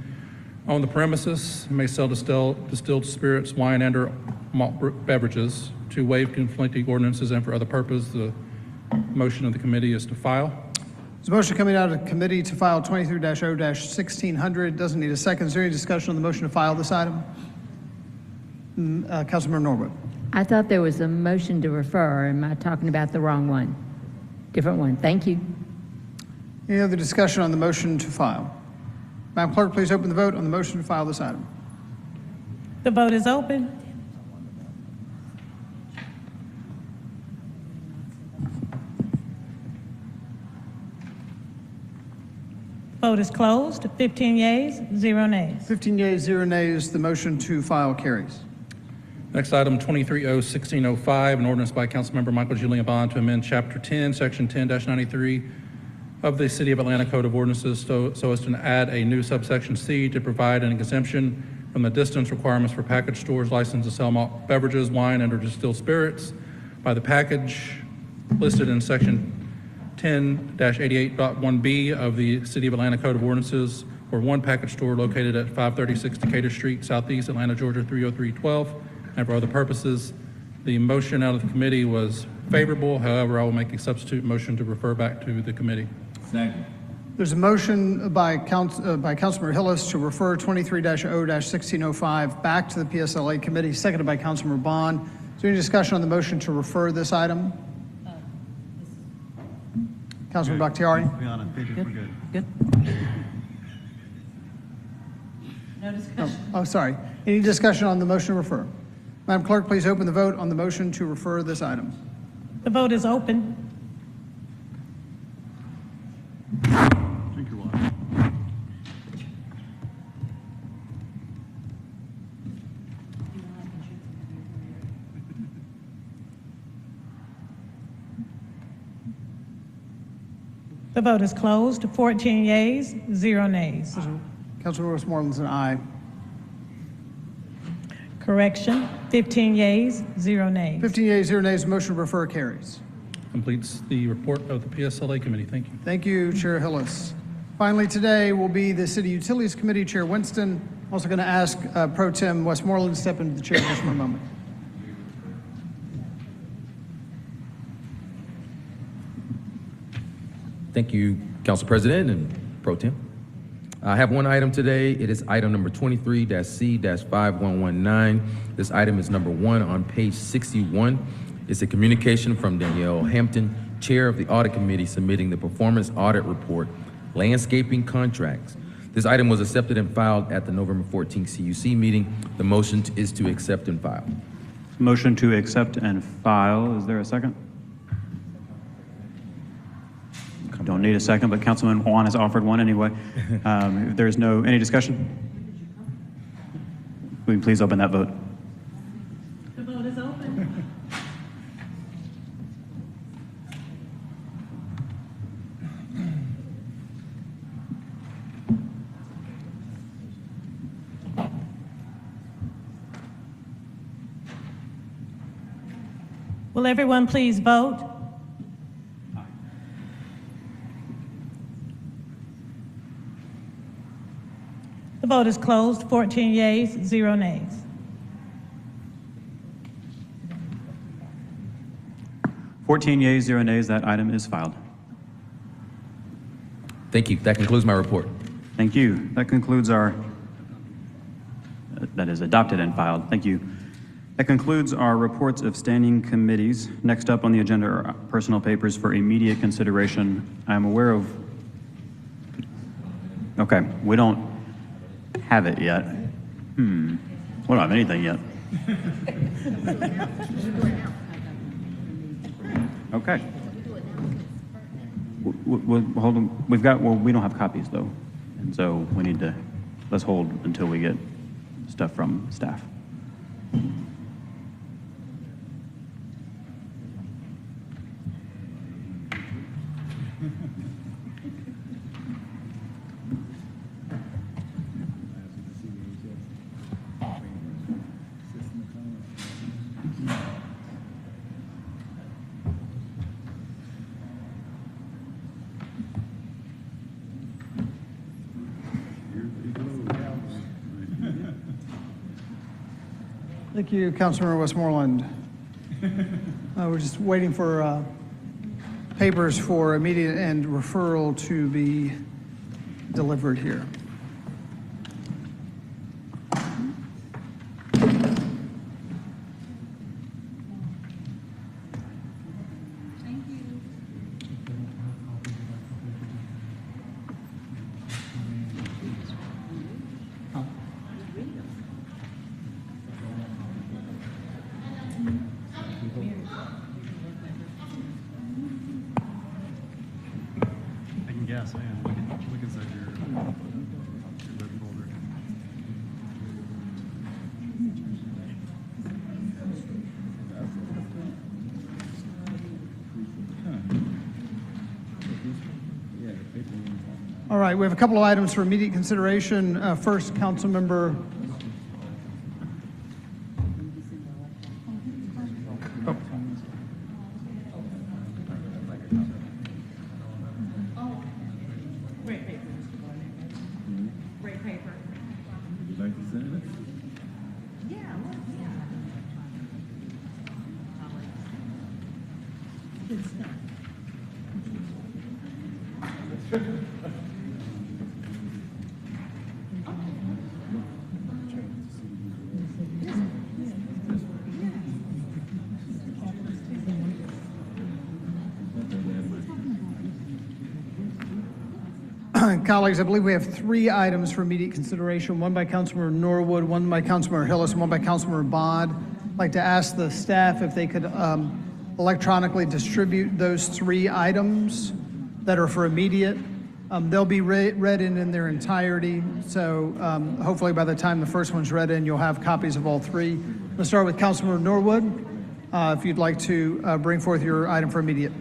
on the premises may sell distilled spirits, wine, and or malt beverages, to waive conflicting ordinances and for other purpose. The motion of the committee is to file. There's a motion coming out of committee to file 23-0-1600. Doesn't need a second. Is there any discussion on the motion to file this item? Councilmember Norwood. I thought there was a motion to refer. Am I talking about the wrong one? Different one. Thank you. Any other discussion on the motion to file? Madam Clerk, please open the vote on the motion to file this item. The vote is open. Vote is closed. 15 yeas, 0 nays. 15 yeas, 0 nays. The motion to file carries. Next item, 23-0-1605, an ordinance by Councilmember Michael Julian Bond to amend Chapter 10, Section 10-93 of the City of Atlanta Code of Ordinances so as to add a new subsection C to provide an exemption from the distance requirements for package stores licensed to sell malt beverages, wine, and or distilled spirits by the package listed in Section 10-88.1B of the City of Atlanta Code of Ordinances for one package store located at 536 Decatur Street, Southeast Atlanta, Georgia 30312, and for other purposes. The motion out of the committee was favorable. However, I will make a substitute motion to refer back to the committee. Second. There's a motion by Councilmember Hillis to refer 23-0-1605 back to the PSLA committee, seconded by Councilmember Bond. Is there any discussion on the motion to refer this item? Councilmember Bakhtiari. Good. No discussion. Oh, sorry. Any discussion on the motion to refer? Madam Clerk, please open the vote on the motion to refer this item. The vote is open. Drink your water. The vote is closed. 14 yeas, 0 nays. Councilmember Westmoreland's an aye. Correction, 15 yeas, 0 nays. 15 yeas, 0 nays. Motion to refer carries. Completes the report of the PSLA committee. Thank you. Thank you, Chair Hillis. Finally, today will be the City Utilities Committee, Chair Winston. Also going to ask Pro Tem Westmoreland to step into the chair just for a moment. Thank you, Council President and Pro Tem. I have one item today. It is item number 23-C-5119. This item is number 1 on page 61. It's a communication from Danielle Hampton, Chair of the Audit Committee, submitting the Performance Audit Report, Landscaping Contracts. This item was accepted and filed at the November 14th CUC meeting. The motion is to accept and file. Motion to accept and file. Is there a second? Don't need a second, but Councilman Juan has offered one anyway. If there's any discussion, will you please open that vote? The vote is open. Will everyone please vote? The vote is closed. 14 yeas, 0 nays. (14 yeas, 0 nays). That item is filed. Thank you. That concludes my report. Thank you. That concludes our, that is adopted and filed. Thank you. That concludes our reports of standing committees. Next up on the agenda are personal papers for immediate consideration. I'm aware of, okay, we don't have it yet. We don't have anything yet. Okay. Hold on. We've got, well, we don't have copies though. And so we need to, let's hold until we get stuff from staff. Thank you, Councilmember Westmoreland. We're just waiting for papers for immediate and referral to be delivered here. I can guess, man. Look inside your web folder. All right, we have a couple of items for immediate consideration. First, Councilmember. Oh. Great paper. Great paper. Would you like to send it? Colleagues, I believe we have three items for immediate consideration, one by Councilmember Norwood, one by Councilmember Hillis, and one by Councilmember Bond. I'd like to ask the staff if they could electronically distribute those three items that are for immediate. They'll be read in their entirety, so hopefully by the time the first one's read in, you'll have copies of all three. Let's start with Councilmember Norwood, if you'd like to bring forth your item for immediate.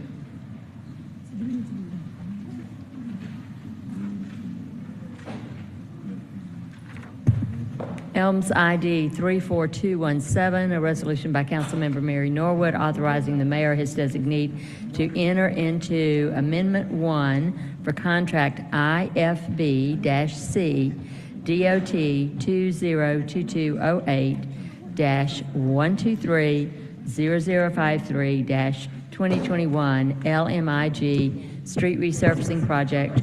Elms ID 34217, a resolution by Councilmember Mary Norwood authorizing the mayor, his designee, to enter into Amendment 1 for contract IFB-C DOT 2022-08-123-0053-2021 LMIG Street Resurfacing Project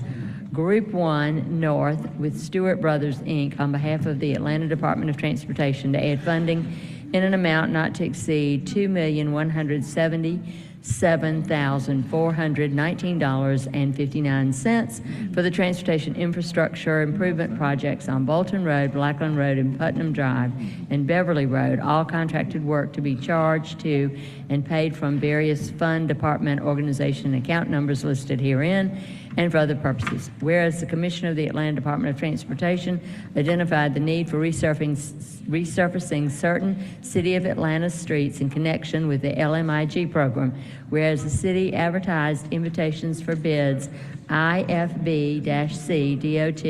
Group 1 North with Stewart Brothers, Inc. on behalf of the Atlanta Department of Transportation to add funding in an amount not to exceed $2,177,419.59 for the transportation infrastructure improvement projects on Bolton Road, Blackland Road, and Putnam Drive, and Beverly Road, all contracted work to be charged to and paid from various fund, department, organization, and account numbers listed herein, and for other purposes. Whereas the Commissioner of the Atlanta Department of Transportation identified the need for resurfacing certain City of Atlanta streets in connection with the LMIG program, whereas the city advertised invitations for bids IFB-C DOT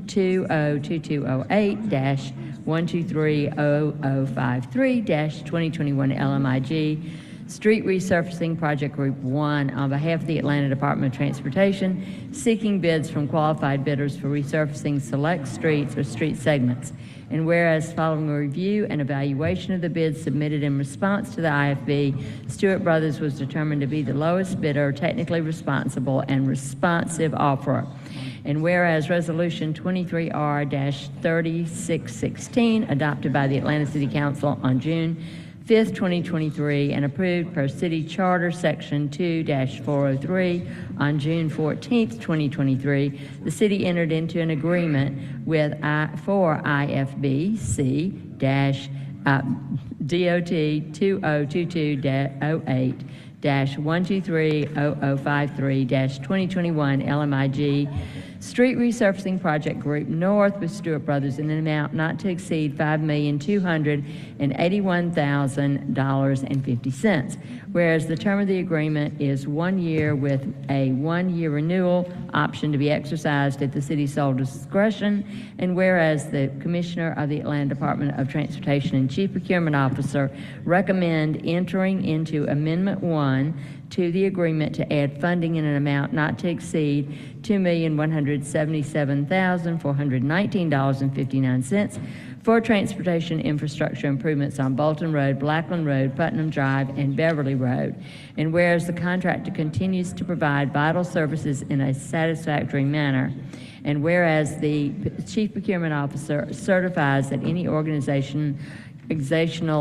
202208-1230053-2021 LMIG Street Resurfacing Project Group 1 on behalf of the Atlanta Department of Transportation, seeking bids from qualified bidders for resurfacing select streets or street segments. And whereas following a review and evaluation of the bids submitted in response to the IFB, Stewart Brothers was determined to be the lowest bidder, technically responsible, and responsive offerer. And whereas Resolution 23R-3616, adopted by the Atlanta City Council on June 5th, 2023, and approved per City Charter Section 2-403 on June 14th, 2023, the city entered into an agreement with for IFBC DOT 2022-08-1230053-2021 LMIG Street Resurfacing Project Group North with Stewart Brothers in an amount not to exceed $5,281,000.50. Whereas the term of the agreement is 1 year with a 1-year renewal option to be exercised at the city's sole discretion, and whereas the Commissioner of the Atlanta Department of Transportation and Chief Procurement Officer recommend entering into Amendment 1 to the agreement to add funding in an amount not to exceed $2,177,419.59 for transportation infrastructure improvements on Bolton Road, Blackland Road, Putnam Drive, and Beverly Road. And whereas the contractor continues to provide vital services in a satisfactory manner, and whereas the Chief Procurement Officer certifies that any organizational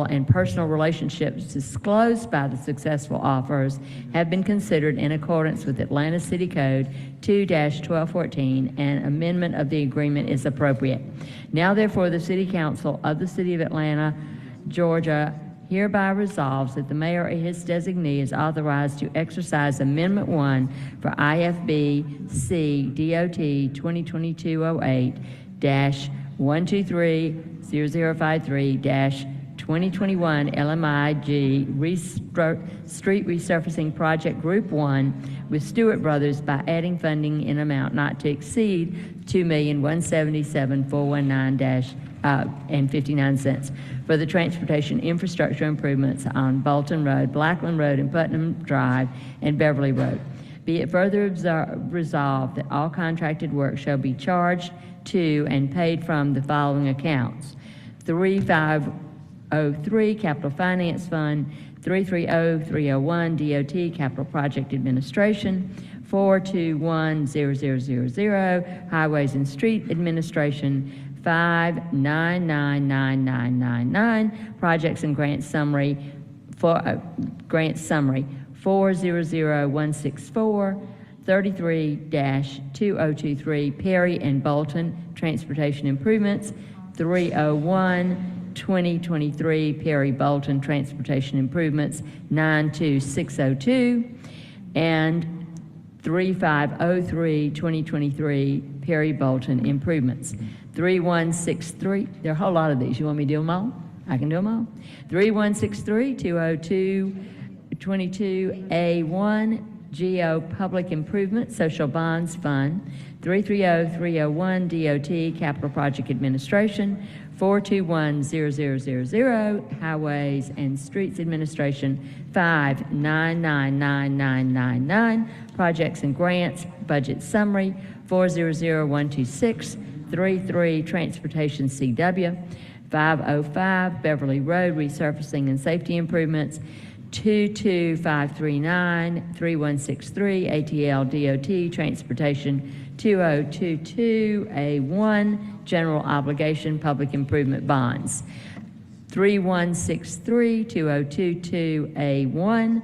and personal relationships disclosed by the successful offers have been considered in accordance with Atlanta City Code 2-1214, and amendment of the agreement is appropriate. Now therefore, the City Council of the City of Atlanta, Georgia, hereby resolves that the mayor or his designee is authorized to exercise Amendment 1 for IFB-C DOT 2022-08-1230053-2021 LMIG Street Resurfacing Project Group 1 with Stewart Brothers by adding funding in amount not to exceed $2,177,419.59 for the transportation infrastructure improvements on Bolton Road, Blackland Road, and Putnam Drive, and Beverly Road. Be it further resolved that all contracted work shall be charged to and paid from the following accounts: 3503 Capital Finance Fund, 330301 DOT Capital Project Administration, 4210000 Highways and Street Administration, 5999999 Projects and Grant Summary, Grant Summary, 400164 33-2023 Perry and Bolton Transportation Improvements, 301-2023 Perry Bolton Transportation Improvements, 92602, and 3503-2023 Perry Bolton Improvements. 3163, there are a whole lot of these. You want me to do them all? I can do them all. 3163-202-22A1 GO Public Improvement Social Bonds Fund, 330301 DOT Capital Project Administration, 4210000 Highways and Streets Administration, 5999999 Projects and Grants Budget Summary, 400126 33 Transportation CW, 505 Beverly Road Resurfacing and Safety Improvements, 22539 3163 ATL DOT Transportation, 2022A1 General Obligation Public Improvement Bonds, 3163 2022A1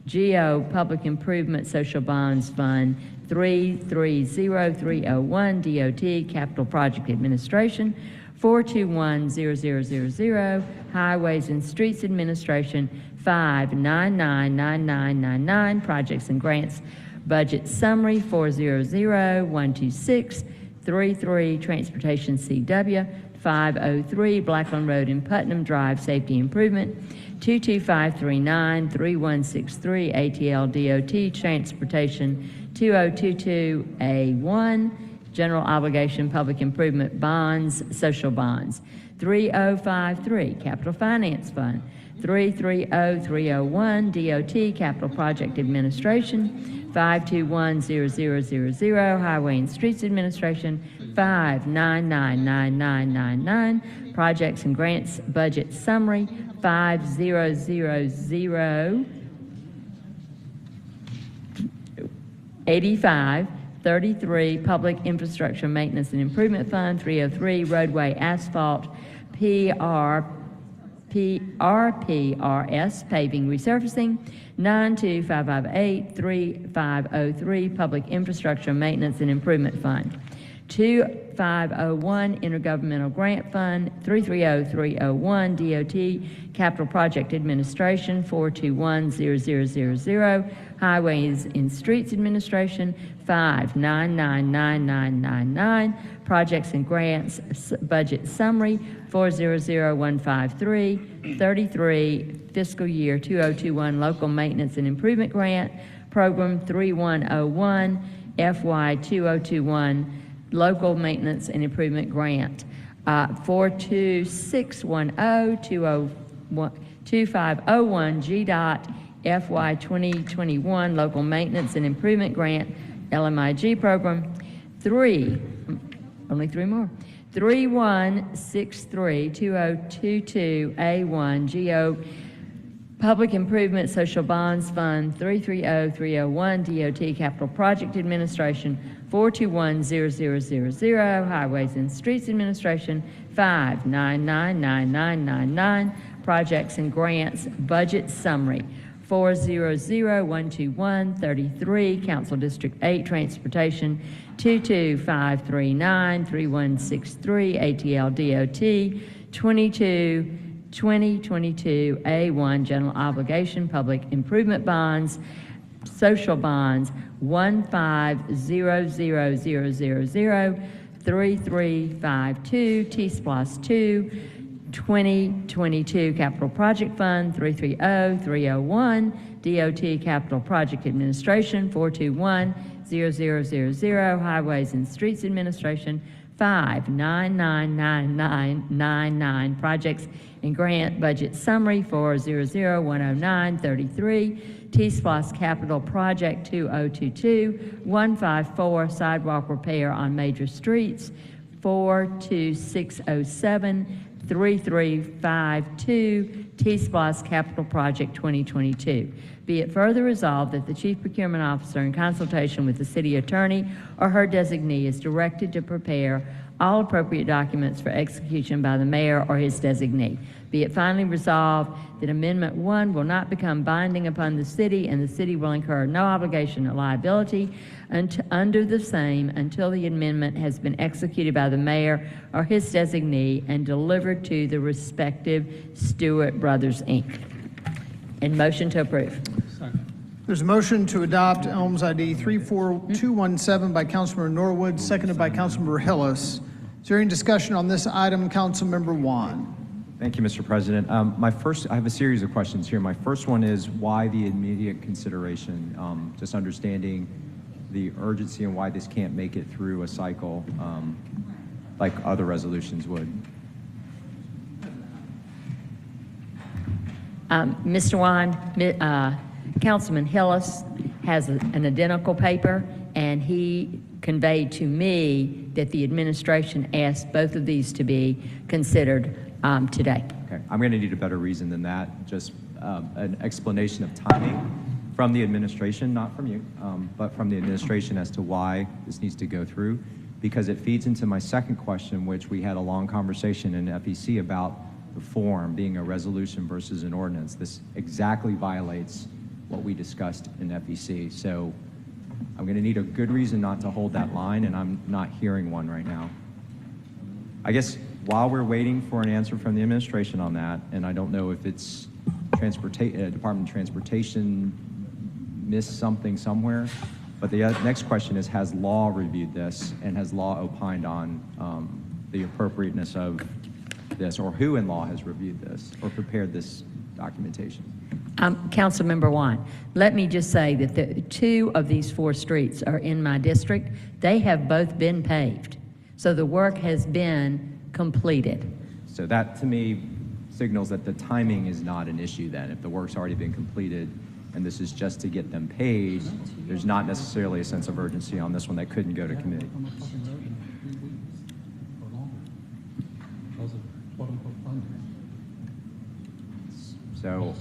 GO Public Improvement Social Bonds Fund, 330301 DOT Capital Project Administration, 4210000 Highways and Streets Administration, 5999999 Projects and Grants Budget Summary, 400126 33 Transportation CW, 503 Blackland Road and Putnam Drive Safety Improvement, 22539 3163 ATL DOT Transportation, 2022A1 General Obligation Public Improvement Bonds, Social Bonds, 3053 Capital Finance Fund, 330301 DOT Capital Project Administration, 5210000 Highway and Streets Administration, 5999999 Projects and Grants Budget Summary, 500085 33, Public Infrastructure Maintenance and Improvement Fund, 303, Roadway Asphalt, RPRS Paving Resurfacing, 92558-3503, Public Infrastructure Maintenance and Improvement Fund, 2501, Intergovernmental Grant Fund, 330301, DOT Capital Project Administration, 4210000, Highways and Streets Administration, 5999999, Projects and Grants Budget Summary, 400153, 33, Fiscal Year 2021 Local Maintenance and Improvement Grant, Program 3101, FY 2021 Local Maintenance and Improvement Grant, 42610-2501 GDOT FY 2021 Local Maintenance and Improvement Grant, LMIG Program, only three more, 3163-2022 A1 GO Public Improvement Social Bonds Fund, 330301 DOT Capital Project Administration, 4210000, Highways and Streets Administration, 5999999, Projects and Grants Budget Summary, 400121, 33, Council District 8 Transportation, 22539-3163, ATL DOT, 2022 A1 General Obligation Public Improvement Bonds, Social Bonds, 15000003352 T-SPLOS 2, 2022 Capital Project Fund, 330301, DOT Capital Project Administration, 4210000, Highways and Streets Administration, 5999999, Projects and Grant Budget Summary, 40010933, T-SPLOS Capital Project 2022, 154 Sidewalk Repair on Major Streets, 42607, 3352, T-SPLOS Capital Project 2022. Be it further resolved that the Chief Procurement Officer, in consultation with the City Attorney or her designee, is directed to prepare all appropriate documents for execution by the Mayor or his designee. Be it finally resolved that Amendment 1 will not become binding upon the City, and the City will incur no obligation or liability under the same until the amendment has been executed by the Mayor or his designee and delivered to the respective Stewart Brothers, Inc. And motion to approve. There's a motion to adopt Elms ID 34217 by Councilmember Norwood, seconded by Councilmember Hillis. Is there any discussion on this item? Councilmember Juan. Thank you, Mr. President. I have a series of questions here. My first one is why the immediate consideration, just understanding the urgency and why this can't make it through a cycle like other resolutions would. Mr. Juan, Councilman Hillis has an identical paper, and he conveyed to me that the administration asked both of these to be considered today. Okay, I'm going to need a better reason than that. Just an explanation of timing from the administration, not from you, but from the administration as to why this needs to go through, because it feeds into my second question, which we had a long conversation in FEC about the form being a resolution versus an ordinance. This exactly violates what we discussed in FEC. So I'm going to need a good reason not to hold that line, and I'm not hearing one right now. I guess while we're waiting for an answer from the administration on that, and I don't know if it's Department of Transportation missed something somewhere, but the next question is, has law reviewed this, and has law opined on the appropriateness of this, or who in law has reviewed this or prepared this documentation? Councilmember Juan, let me just say that the two of these four streets are in my district. They have both been paved, so the work has been completed. So that, to me, signals that the timing is not an issue then. If the work's already been completed and this is just to get them paid, there's not necessarily a sense of urgency on this one that couldn't go to committee. So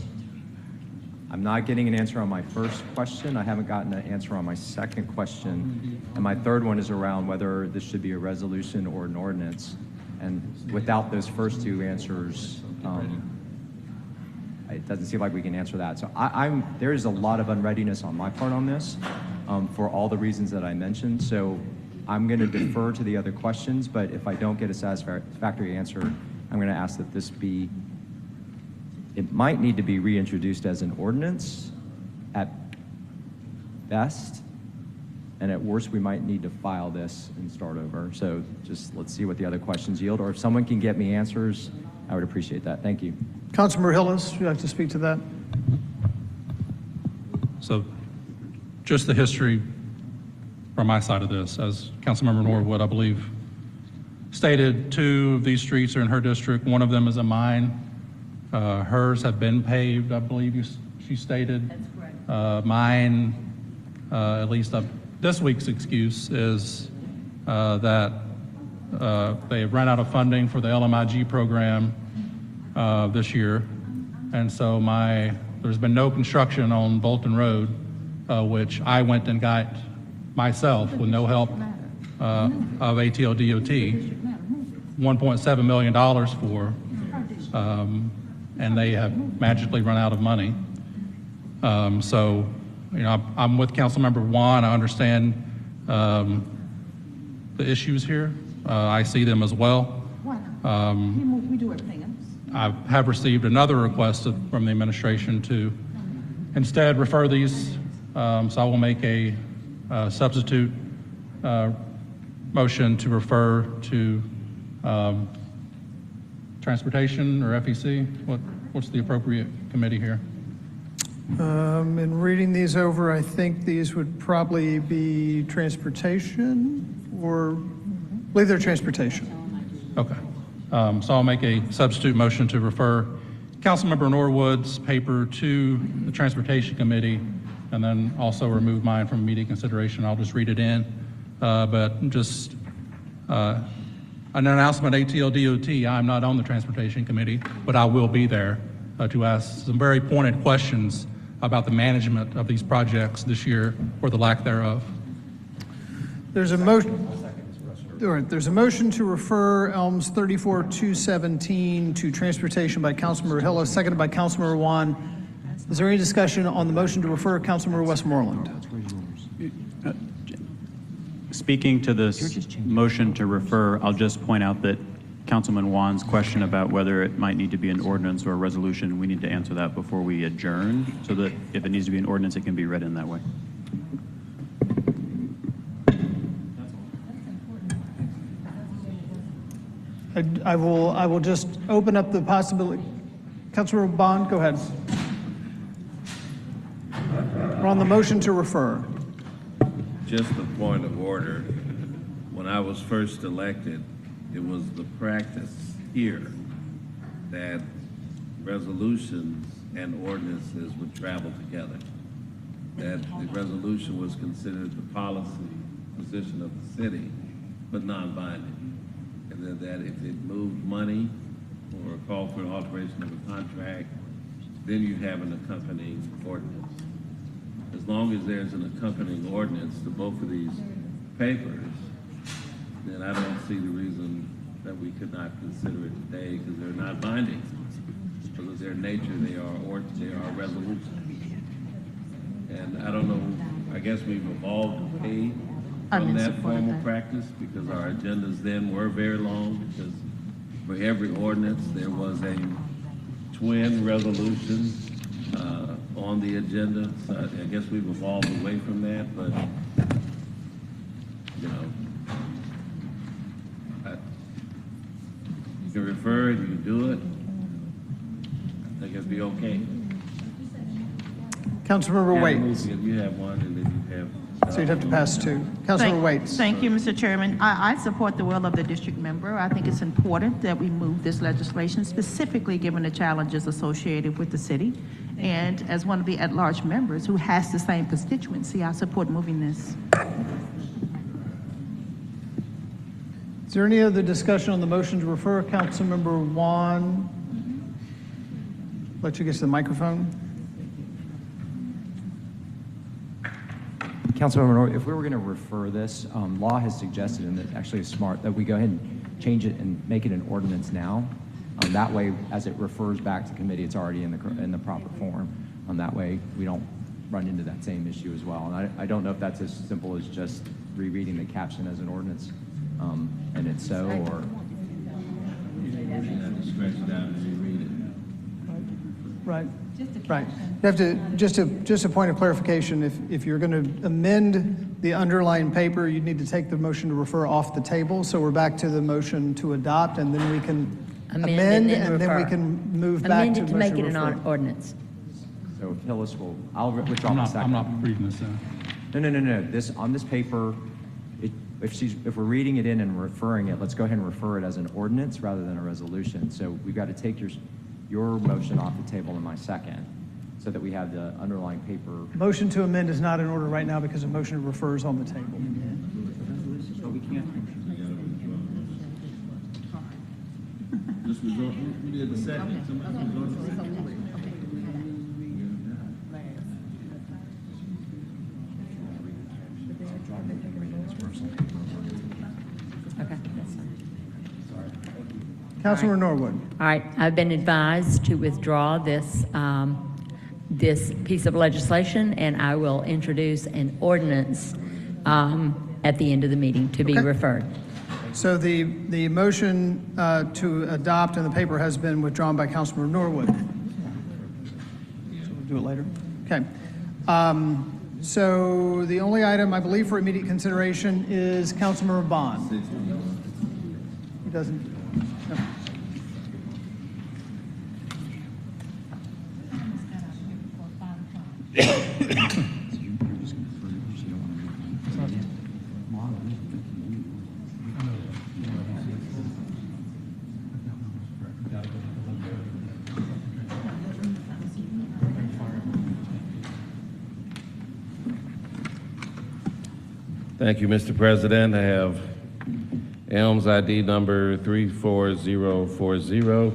I'm not getting an answer on my first question. I haven't gotten an answer on my second question. And my third one is around whether this should be a resolution or an ordinance. And without those first two answers, it doesn't seem like we can answer that. So there is a lot of unreadiness on my part on this for all the reasons that I mentioned. So I'm going to defer to the other questions, but if I don't get a satisfactory answer, I'm going to ask that this be, it might need to be reintroduced as an ordinance at best, and at worst, we might need to file this and start over. So just let's see what the other questions yield, or if someone can get me answers, I would appreciate that. Thank you. Councilmember Hillis, would you like to speak to that? So just the history from my side of this, as Councilmember Norwood, I believe, stated, 2 of these streets are in her district. One of them is a mine. Hers have been paved, I believe she stated. That's correct. Mine, at least this week's excuse is that they ran out of funding for the LMIG program this year. And so there's been no construction on Bolton Road, which I went and got myself with no help of ATL DOT, $1.7 million for, and they have magically run out of money. So, I'm with Councilmember Juan. I understand the issues here. I see them as well. We do everything else. I have received another request from the administration to instead refer these, so I will make a substitute motion to refer to Transportation or FEC. What's the appropriate committee here? In reading these over, I think these would probably be Transportation, or I believe they're Transportation. Okay. So I'll make a substitute motion to refer Councilmember Norwood's paper to the Transportation Committee, and then also remove mine from immediate consideration. I'll just read it in. But just an announcement, ATL DOT, I'm not on the Transportation Committee, but I will be there to ask some very pointed questions about the management of these projects this year, or the lack thereof. There's a motion. All right, there's a motion to refer Elms 34-217 to Transportation by Councilmember Hillis, seconded by Councilmember Juan. Is there any discussion on the motion to refer Councilmember Westmoreland? Speaking to this motion to refer, I'll just point out that Councilman Juan's question about whether it might need to be an ordinance or a resolution, we need to answer that before we adjourn, so that if it needs to be an ordinance, it can be read in that way. I will just open up the possibility. Councilmember Bond, go ahead. We're on the motion to refer. Just a point of order. When I was first elected, it was the practice here that resolutions and ordinances would travel together. That the resolution was considered the policy position of the city, but non-binding. And then that if it moved money or called for an alteration of a contract, then you have an accompanying ordinance. As long as there's an accompanying ordinance to both of these papers, then I don't see the reason that we could not consider it today, because they're not binding. Because of their nature, they are resolutions. And I don't know, I guess we've evolved away from that formal practice, because our agendas then were very long, because for every ordinance, there was a twin resolution on the agenda. So I guess we've evolved away from that, but, you can refer it, you can do it. I think it'd be okay. Councilmember Waits. You have one, and then you have. So you'd have to pass two. Councilmember Waits. Thank you, Mr. Chairman. I support the will of the district member. I think it's important that we move this legislation, specifically given the challenges associated with the city. And as one of the at-large members who has the same constituency, I support moving this. Is there any other discussion on the motion to refer? Councilmember Juan, let you get to the microphone. Councilmember Norwood, if we were going to refer this, law has suggested, and it actually is smart, that we go ahead and change it and make it an ordinance now. That way, as it refers back to committee, it's already in the proper form. That way, we don't run into that same issue as well. And I don't know if that's as simple as just rereading the caption as an ordinance, and it's so, or... Right. Right. You have to, just a point of clarification, if you're going to amend the underlying paper, you'd need to take the motion to refer off the table. So we're back to the motion to adopt, and then we can amend and then we can move back Amend to it the to make motion it to an refer. ordinance. So Hillis will, I'll withdraw my second. I'm not reading this in. No. On this paper, if we're reading it in and referring it, let's go ahead and refer it as an ordinance rather than a resolution. So we've got to take your motion off the table and my second, so that we have the underlying paper. Motion to amend is not in order right now because the motion refers on the table. We can't. We did the second. Okay, that's fine. Councilmember Norwood. All right, I've been advised to withdraw this, this piece of legislation, and I will introduce an ordinance at the end of the meeting to be referred. So the motion to adopt in the paper has been withdrawn by Councilmember Norwood. So we'll do it later. Okay. So the only item I believe for immediate consideration is Councilmember Bond. He doesn't. No. Thank you, Mr. President. I have Elms ID number 34040,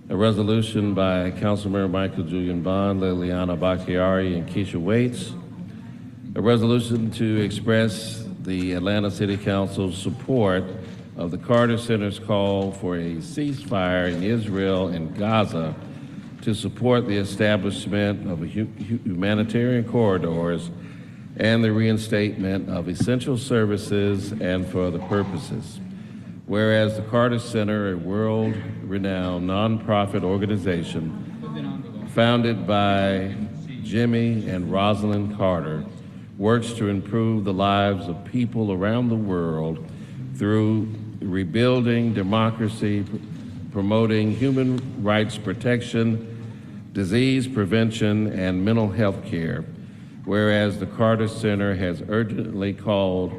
a resolution by Councilmember Michael Julian Bond, Liliana Bakhtiari, and Keisha Waits, a resolution to express the Atlanta City Council's support of the Carter Center's call for a ceasefire in Israel and Gaza to support the establishment of humanitarian corridors and the reinstatement of essential services and for other purposes. Whereas the Carter Center, a world-renowned nonprofit organization founded by Jimmy and Rosalind Carter, works to improve the lives of people around the world through rebuilding democracy, promoting human rights protection, disease prevention, and mental health care. Whereas the Carter Center has urgently called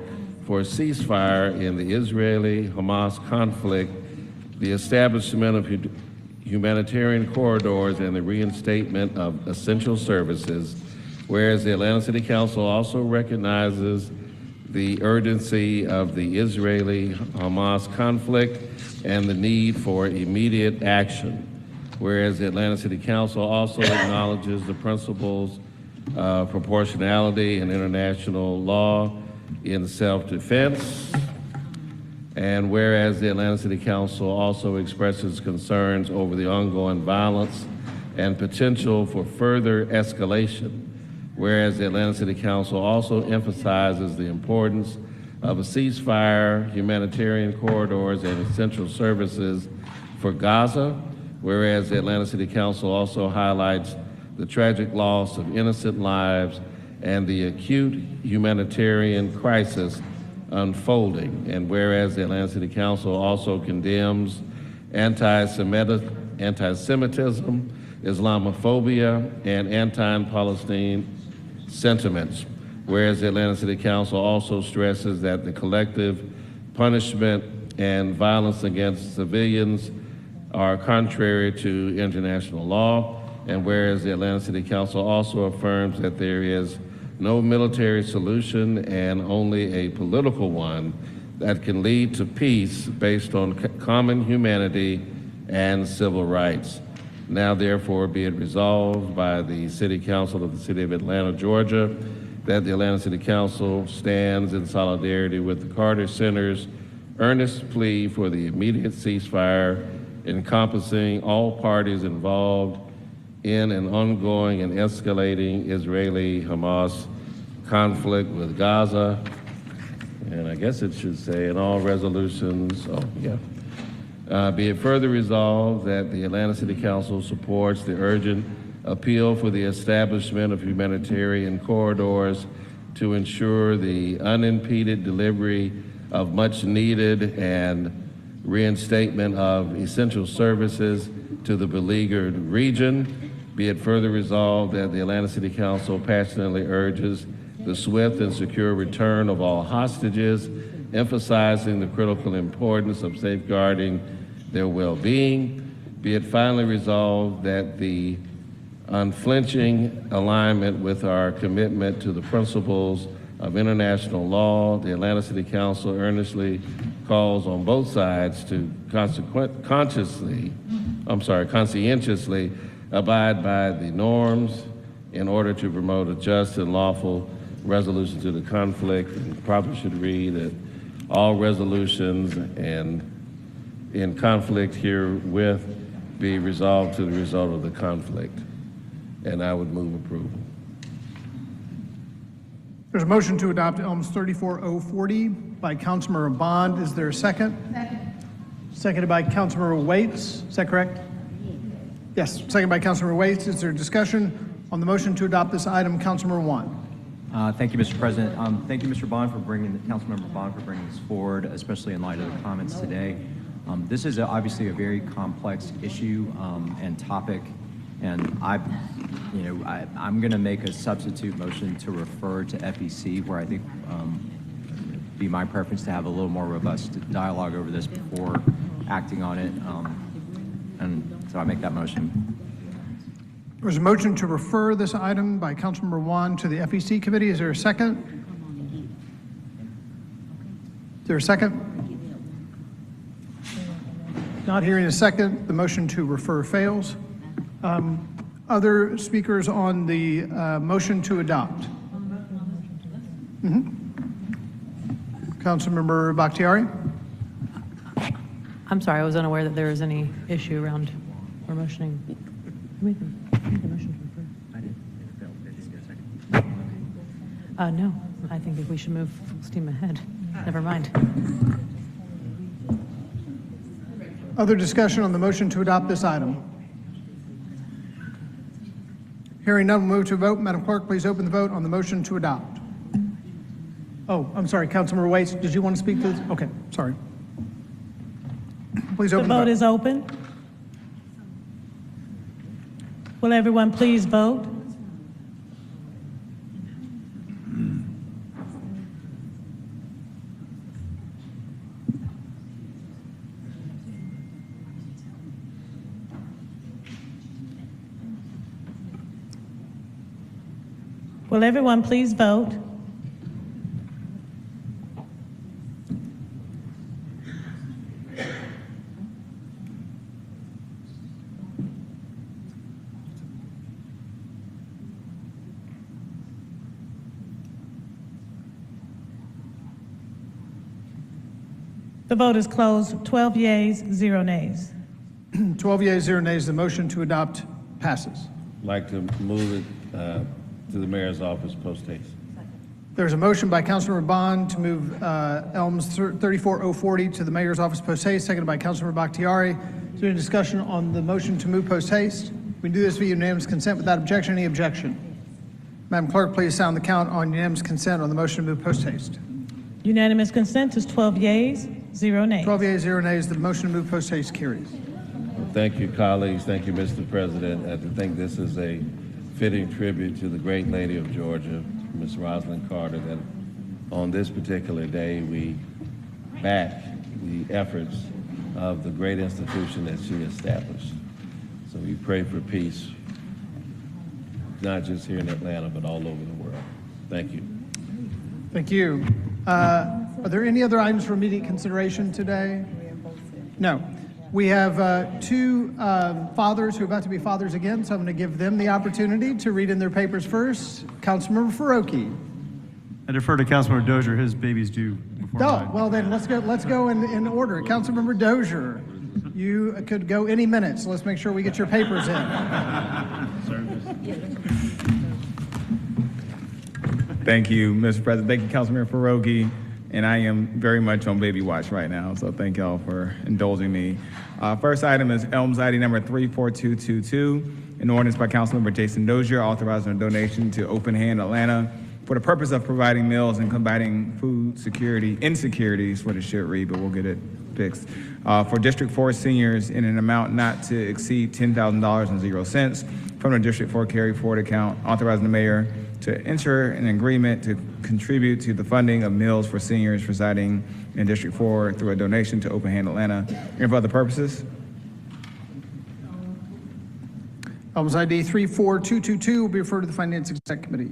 for a ceasefire in the Israeli-Hamas conflict, the establishment of humanitarian corridors, and the reinstatement of essential services. Whereas the Atlanta City Council also recognizes the urgency of the Israeli-Hamas conflict and the need for immediate action. Whereas the Atlanta City Council also acknowledges the principles of proportionality and international law in self-defense. And whereas the Atlanta City Council also expresses concerns over the ongoing violence and potential for further escalation. Whereas the Atlanta City Council also emphasizes the importance of a ceasefire, humanitarian corridors, and essential services for Gaza. Whereas the Atlanta City Council also highlights the tragic loss of innocent lives and the acute humanitarian crisis unfolding. And whereas the Atlanta City Council also condemns anti-Semitism, Islamophobia, and anti-Palestine sentiments. Whereas the Atlanta City Council also stresses that the collective punishment and violence against civilians are contrary to international law. And whereas the Atlanta City Council also affirms that there is no military solution and only a political one that can lead to peace based on common humanity and civil rights. Now therefore be it resolved by the City Council of the City of Atlanta, Georgia, that the Atlanta City Council stands in solidarity with the Carter Center's earnest plea for the immediate ceasefire encompassing all parties involved in an ongoing and escalating Israeli-Hamas conflict with Gaza. And I guess it should say in all resolutions, be it further resolved that the Atlanta City Council supports the urgent appeal for the establishment of humanitarian corridors to ensure the unimpeded delivery of much needed and reinstatement of essential services to the beleaguered region. Be it further resolved that the Atlanta City Council passionately urges the swift and secure return of all hostages, emphasizing the critical importance of safeguarding their well-being. Be it finally resolved that the unflinching alignment with our commitment to the principles of international law, the Atlanta City Council earnestly calls on both sides to conscientiously abide by the norms in order to promote a just and lawful resolution to the conflict. And probably should read that all resolutions and in conflict herewith be resolved to the result of the conflict. And I would move approval. There's a motion to adopt Elms 34040 by Councilmember Bond. Is there a second? Second. Seconded by Councilmember Waits. Is that correct? Yes, seconded by Councilmember Waits. Is there discussion on the motion to adopt this item? Councilmember Wan. Thank you, Mr. President. Thank you, Mr. Bond, for Councilmember Bond, for bringing this forward, especially in light of the comments today. This is obviously a very complex issue and topic, and I'm going to make a substitute motion to refer to FEC, where I think be my preference to have a little more robust dialogue over this before acting on it, and so I make that motion. There's a motion to refer this item by Councilmember Wan to the FEC committee. Is there a second? Is there a second? Not hearing a second, the motion to refer fails. Other speakers on the motion to adopt? Councilmember Bakhtiari? I'm sorry, I was unaware that there was any issue around our motioning. Who made the motion to refer? I did. It failed. Did you get a second? No, I think that we should move full steam ahead. Never mind. Other discussion on the motion to adopt this item? Hearing none, we'll move to a vote. Madam Clerk, please open the vote on the motion to adopt. Oh, I'm sorry, Councilmember Waits, did you want to speak to this? Okay, sorry. Please open the vote. The vote is open. Will everyone please vote? Will everyone please vote? The vote is closed. 12 yeas, 0 nays. 12 yeas, 0 nays. The motion to adopt passes. I'd like to move it to the mayor's office post haste. There's a motion by Councilmember Bond to move Elms 34040 to the mayor's office post haste, seconded by Councilmember Bakhtiari. Is there any discussion on the motion to move post haste? We can do this via unanimous consent without objection. Any objection? Madam Clerk, please sound the count on unanimous consent on the motion to move post haste. Unanimous consent is 12 yeas, 0 nays. 12 yeas, 0 nays. The motion to move post haste carries. Thank you, colleagues. Thank you, Mr. President. I think this is a fitting tribute to the great lady of Georgia, Ms. Rosalind Carter, that on this particular day we back the efforts of the great institution that she established. So we pray for peace, not just here in Atlanta, but all over the world. Thank you. Thank you. Are there any other items for immediate consideration today? No. We have two fathers who are about to be fathers again, so I'm going to give them the opportunity to read in their papers first. Councilmember Farokhi. I defer to Councilmember Dozier. His baby's due before Oh, mine. well then, let's go in order. Councilmember Dozier, you could go any minute, so let's make sure we get your papers in. Thank you, Mr. President. Thank you, Councilmember Faroki. And I am very much on baby watch right now, so thank y'all for indulging me. First item is Elms ID number 34222, an ordinance by Councilmember Jason Dozier authorizing a donation to Open Hand Atlanta for the purpose of providing meals and combating food security insecurities, what it should read, but we'll get it fixed, for District 4 seniors in an amount not to exceed $10,000.00 from the District 4 carry forward account, authorizing the mayor to enter an agreement to contribute to the funding of meals for seniors residing in District 4 through a donation to Open Hand Atlanta and for other purposes. Elms ID 34222 will be referred to the Finance Exec Committee.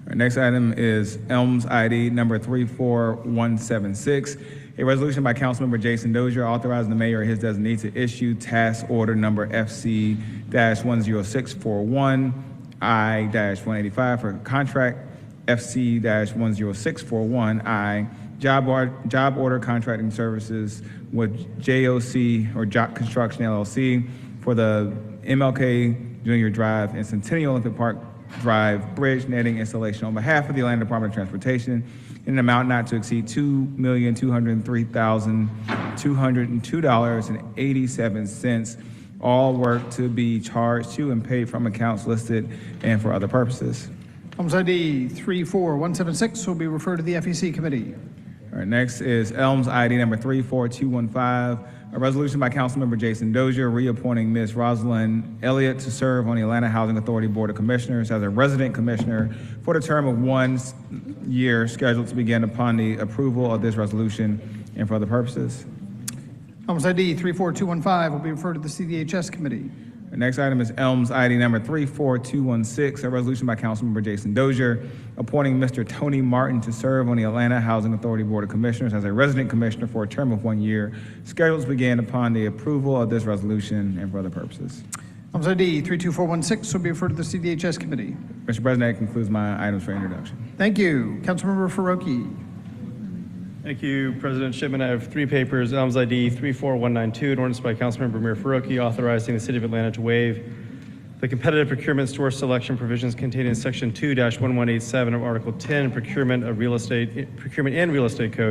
Our next item is Elms ID number 34176, a resolution by Councilmember Jason Dozier authorizing the mayor or his designee to issue task order number FC-10641 I-185 for contract FC-10641I job order contracting services with JOC or Jock Construction LLC for the MLK Junior Drive and Centennial Olympic Park Drive bridge netting installation on behalf of the Atlanta Department of Transportation in an amount not to exceed $2,203,202.87. All work to be charged to and paid from accounts listed and for other purposes. Elms ID 34176 will be referred to the FEC Committee. All right, next is Elms ID number 34215, a resolution by Councilmember Jason Dozier reappointing Ms. Rosalind Elliott to serve on the Atlanta Housing Authority Board of Commissioners as a resident commissioner for the term of 1 year scheduled to begin upon the approval of this resolution and for other purposes. Elms ID 34215 will be referred to the CDHS Committee. The next item is Elms ID number 34216, a resolution by Councilmember Jason Dozier appointing Mr. Tony Martin to serve on the Atlanta Housing Authority Board of Commissioners as a resident commissioner for a term of 1 year, scheduled to begin upon the approval of this resolution and for other purposes. Elms ID 32416 will be referred to the CDHS Committee. Mr. President, that concludes my items for introduction. Thank you. Councilmember Faroki. Thank you, President Shipman. I have 3 papers. Elms ID 34192, an ordinance by Councilmember Amir Faroki authorizing the City of Atlanta to waive the competitive procurement source selection provisions contained in Section 2-1187 of Article 10, Procurement and Real Estate Code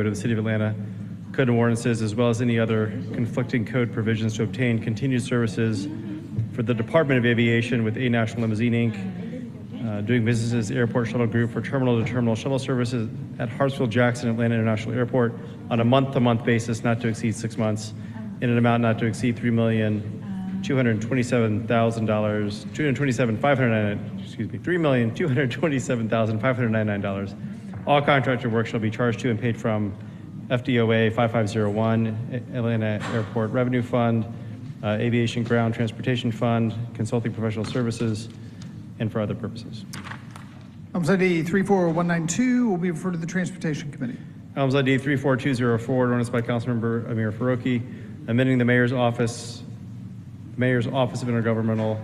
of the City of Atlanta, Code of Ordinances, as well as any other conflicting code provisions to obtain continued services for the Department of Aviation with A National Limousine, Inc., doing business as Airport Shuttle Group for terminal-to-terminal shuttle services at Hartsfield-Jackson Atlanta International Airport on a month-to-month basis not to exceed 6 months in an amount not to exceed $3,227,599. All contracted work shall be charged to and paid from FDOA 5501, Atlanta Airport Revenue Fund, Aviation Ground Transportation Fund, Consulting Professional Services, and for other purposes. Elms ID 34192 will be referred to the Transportation Committee. Elms ID 34204, ordinance by Councilmember Amir Faroki, amending the Mayor's Office of Intergovernmental,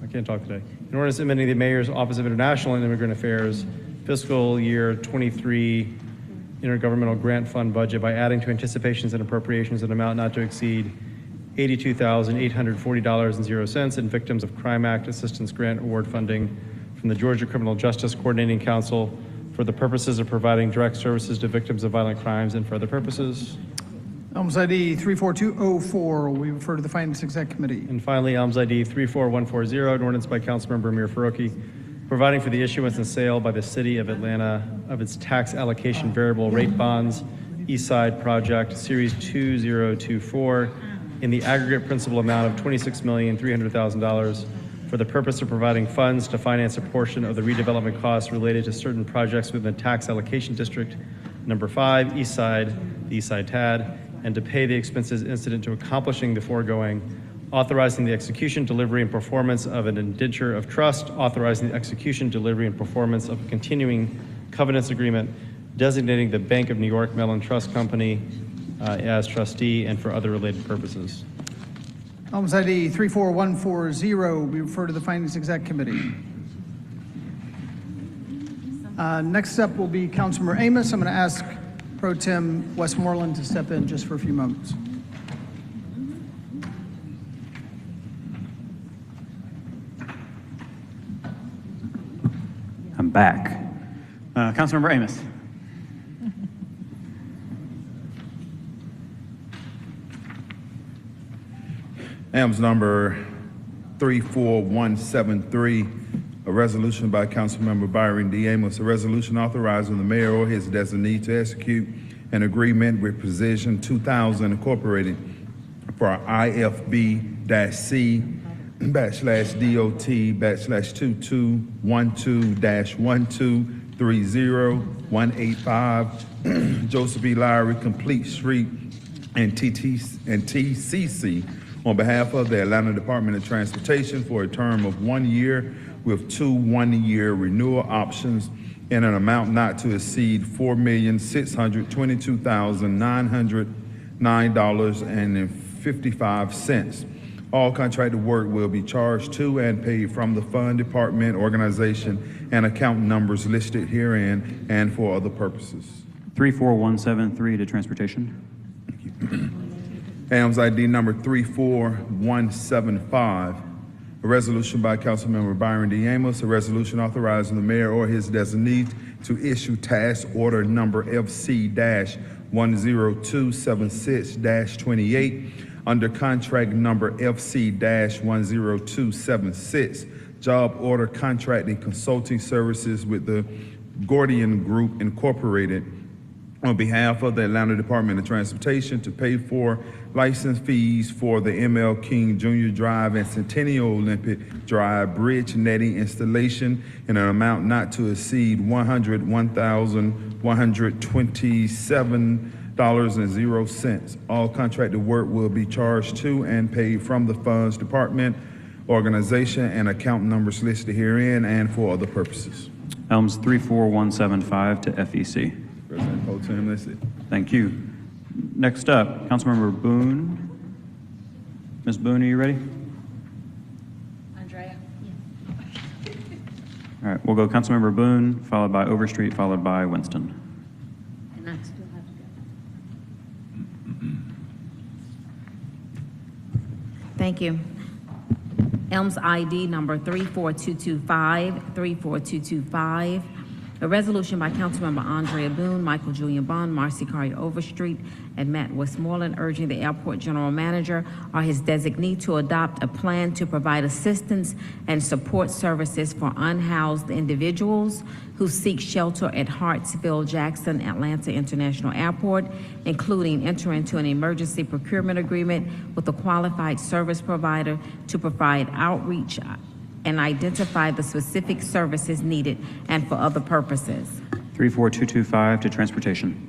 I can't talk today. An ordinance amending the Mayor's Office of International and Immigrant Affairs fiscal year 23 intergovernmental grant fund budget by adding to anticipations and appropriations an amount not to exceed $82,840.00 in Victims of Crime Act Assistance Grant Award funding from the Georgia Criminal Justice Coordinating Council for the purposes of providing direct services to victims of violent crimes and for other purposes. Elms ID 34204 will be referred to the Finance Exec Committee. And finally, Elms ID 34140, an ordinance by Councilmember Amir Faroki, providing for the issuance and sale by the City of Atlanta of its tax allocation variable rate bonds, East Side Project Series 2024, in the aggregate principal amount of $26,300,000 for the purpose of providing funds to finance a portion of the redevelopment costs related to certain projects within the tax allocation district number 5, East Side, the East Side TAD, and to pay the expenses incident to accomplishing the foregoing, authorizing the execution, delivery, and performance of an indenture of trust, authorizing the execution, delivery, and performance of a continuing covenants agreement, designating the Bank of New York Mellon Trust Company as trustee and for other related purposes. Elms ID 34140 will be referred to the Finance Exec Committee. Next up will be Councilmember Amos. I'm going to ask Pro Tem Westmoreland to step in just for a few moments. I'm back. Councilmember Amos. AMS number 34173, a resolution by Councilmember Byron D. Amos, a resolution authorizing the mayor or his designee to execute an agreement with Precision 2000 Incorporated for IFB-C/DOT-2212-1230-185 Joseph E. Lowry Complete Street and TCC on behalf of the Atlanta Department of Transportation for a term of 1 year with 2 one-year renewal options in an amount not to exceed $4,622,909.55. All contracted work will be charged to and paid from the fund, department, organization, and account numbers listed herein and for other purposes. 34173 to Transportation. AMS ID number 34175, a resolution by Councilmember Byron D. Amos, a resolution authorizing the mayor or his designee to issue task order number FC-10276-28 under contract number FC-10276, job order contracting consulting services with the Gordian Group Incorporated on behalf of the Atlanta Department of Transportation to pay for license fees for the ML King Jr. Drive and Centennial Olympic Drive bridge netting installation in an amount not to exceed $101,127.00. All contracted work will be charged to and paid from the funds, department, organization, and account numbers listed herein and for other purposes. Elms 34175 to FEC. President Pro Tem, that's it. Thank you. Next up, Councilmember Boone. Ms. Boone, are you ready? Andrea? All right, we'll go Councilmember Boone, followed by Overstreet, followed by Winston. And I still have to go. Thank you. ELMS ID number 34225, a resolution by Councilmember Andrea Boone, Michael Julian Bond, Marcy Carrier Overstreet, and Matt Westmoreland urging the airport general manager or his designee to adopt a plan to provide assistance and support services for unhoused individuals who seek shelter at Hartsfield-Jackson Atlanta International Airport, including enter into an emergency procurement agreement with a qualified service provider to provide outreach and identify the specific services needed and for other purposes. 34225 to Transportation.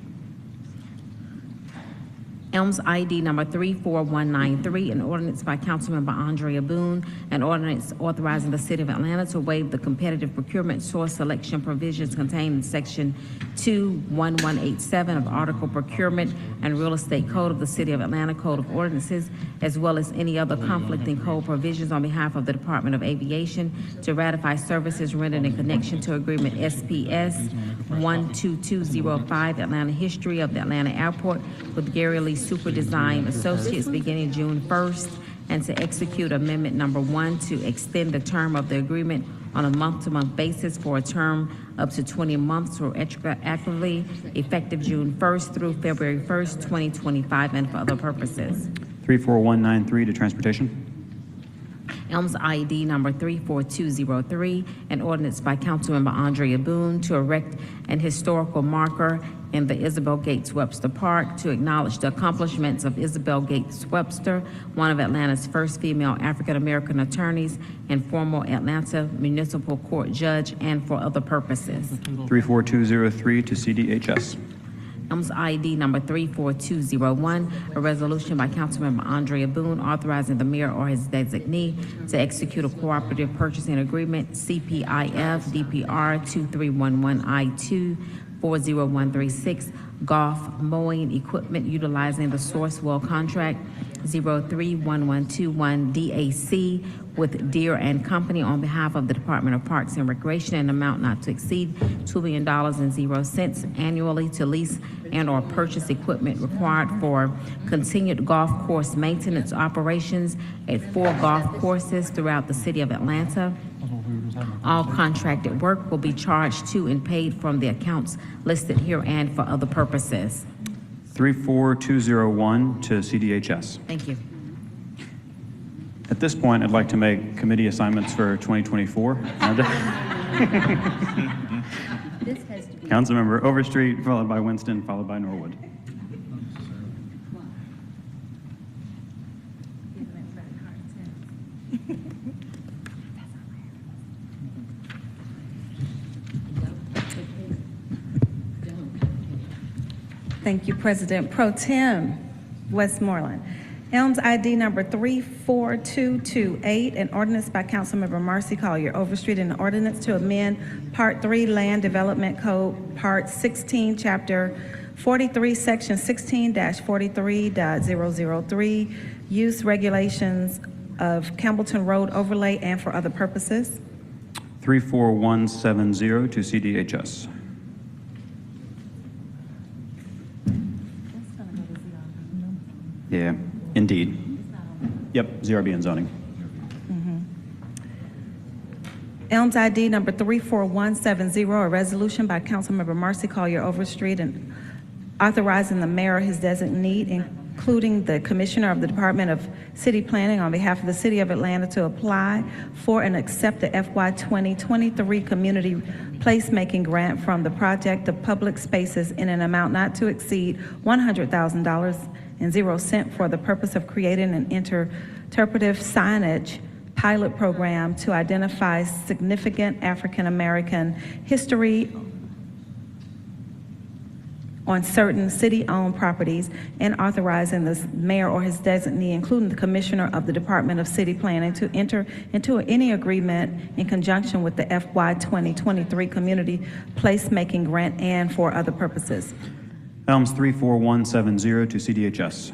ELMS ID number 34193, an ordinance by Councilmember Andrea Boone, an ordinance authorizing the City of Atlanta to waive the competitive procurement source selection provisions contained in Section 21187 of Article Procurement and Real Estate Code of the City of Atlanta Code of Ordinances, as well as any other conflicting code provisions on behalf of the Department of Aviation to ratify services rendered in connection to Agreement SPS 12205, Atlanta History of the Atlanta Airport with Gary Lee Super Design Associates beginning June 1st, and to execute Amendment Number 1 to extend the term of the agreement on a month-to-month basis for a term up to 20 months retroactively effective June 1st through February 1st, 2025, and for other purposes. 34193 to Transportation. ELMS ID number 34203, an ordinance by Councilmember Andrea Boone to erect an historical marker in the Isabel Gates Webster Park to acknowledge the accomplishments of Isabel Gates Webster, one of Atlanta's first female African-American attorneys and former Atlanta Municipal Court judge, and for other purposes. 34203 to CDHS. ELMS ID number 34201, a resolution by Councilmember Andrea Boone authorizing the mayor or his designee to execute a cooperative purchasing agreement, CPIF DPR 2311I2 40136, golf mowing equipment utilizing the Sourcewell contract 031121 DAC with Deere and Company on behalf of the Department of Parks and Recreation in an amount not to exceed $2 million and 0 cents annually to lease and/or purchase equipment required for continued golf course maintenance operations at 4 golf courses throughout the city of Atlanta. All contracted work will be charged to and paid from the accounts listed here and for other purposes. 34201 to CDHS. Thank you. At this point, I'd like to make committee assignments for 2024. Councilmember Overstreet, followed by Winston, followed by Norwood. Thank you, President Pro Tem Westmoreland. Elms ID number 34228, an ordinance by Councilmember Marcy Collier Overstreet, an ordinance to amend Part 3 Land Development Code, Part 16, Chapter 43, Section 16-43.003, use regulations of Campbellton Road overlay and for other purposes. 34170 to CDHS. Yeah, indeed. Yep, ZRB and zoning. Elms ID number 34170, a resolution by Councilmember Marcy Collier Overstreet and authorizing the mayor or his designee, including the commissioner of the Department of City Planning on behalf of the City of Atlanta, to apply for and accept the FY 2023 Community Placemaking Grant from the Project of Public Spaces in an amount not to exceed $100,000 and 0 cents for the purpose of creating an interpretive signage pilot program to identify significant African American history on certain city-owned properties, and authorizing the mayor or his designee, including the commissioner of the Department of City Planning, to enter into any agreement in conjunction with the FY 2023 Community Placemaking Grant and for other purposes. Elms 34170 to CDHS.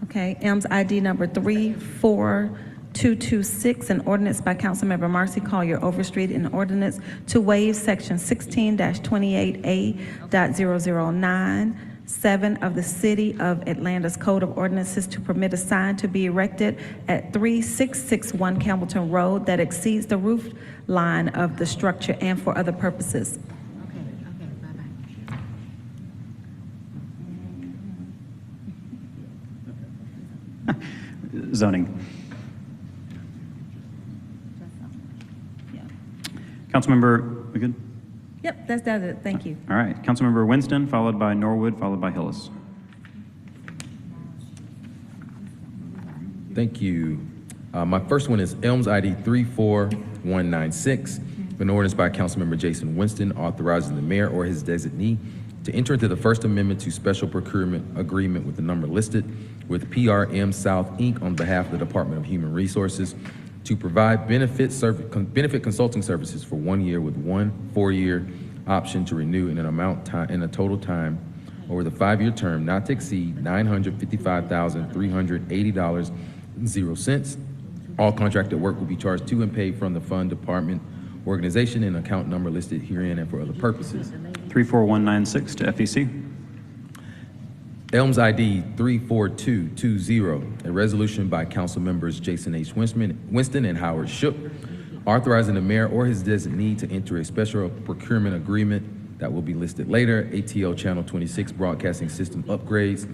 Okay, Elms ID number 34226, an ordinance by Councilmember Marcy Collier Overstreet, an ordinance to waive Section 16-28A.009(7) of the City of Atlanta's Code of Ordinances to permit a sign to be erected at 3661 Campbellton Road that exceeds the roof line of the structure and for other purposes. Zoning. Councilmember, we good? Yep, that's it. Thank you. All right. Councilmember Winston, followed by Norwood, followed by Hillis. Thank you. My first one is Elms ID 34196, an ordinance by Councilmember Jason Winston authorizing the mayor or his designee to enter into the First Amendment to Special Procurement Agreement with the number listed with PRM South, Inc. on behalf of the Department of Human Resources to provide benefit consulting services for 1 year with 1 4-year option to renew in an amount in a total time over the 5-year term not to exceed $955,380.00. All contracted work will be charged to and paid from the fund, department, organization, and account number listed herein and for other purposes. 34196 to FEC. Elms ID 34220, a resolution by council members Jason H. Winston and Howard Shook, authorizing the mayor or his designee to enter a special procurement agreement that will be listed later, ATL Channel 26 broadcasting system upgrades,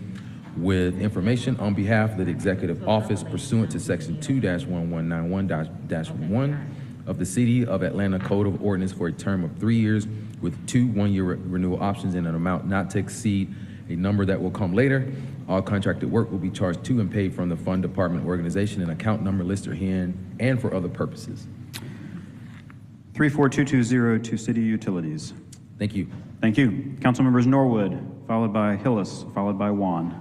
with information on behalf of the executive office pursuant to section 2-1191-1 of the City of Atlanta Code of Ordinance for a term of 3 years with 2 1-year renewal options in an amount not to exceed a number that will come later. All contracted work will be charged to and paid from the fund, department, organization, and account number listed herein and for other purposes. 34220 to City Utilities. Thank you. Thank you. Council members Norwood, followed by Hillis, followed by Juan.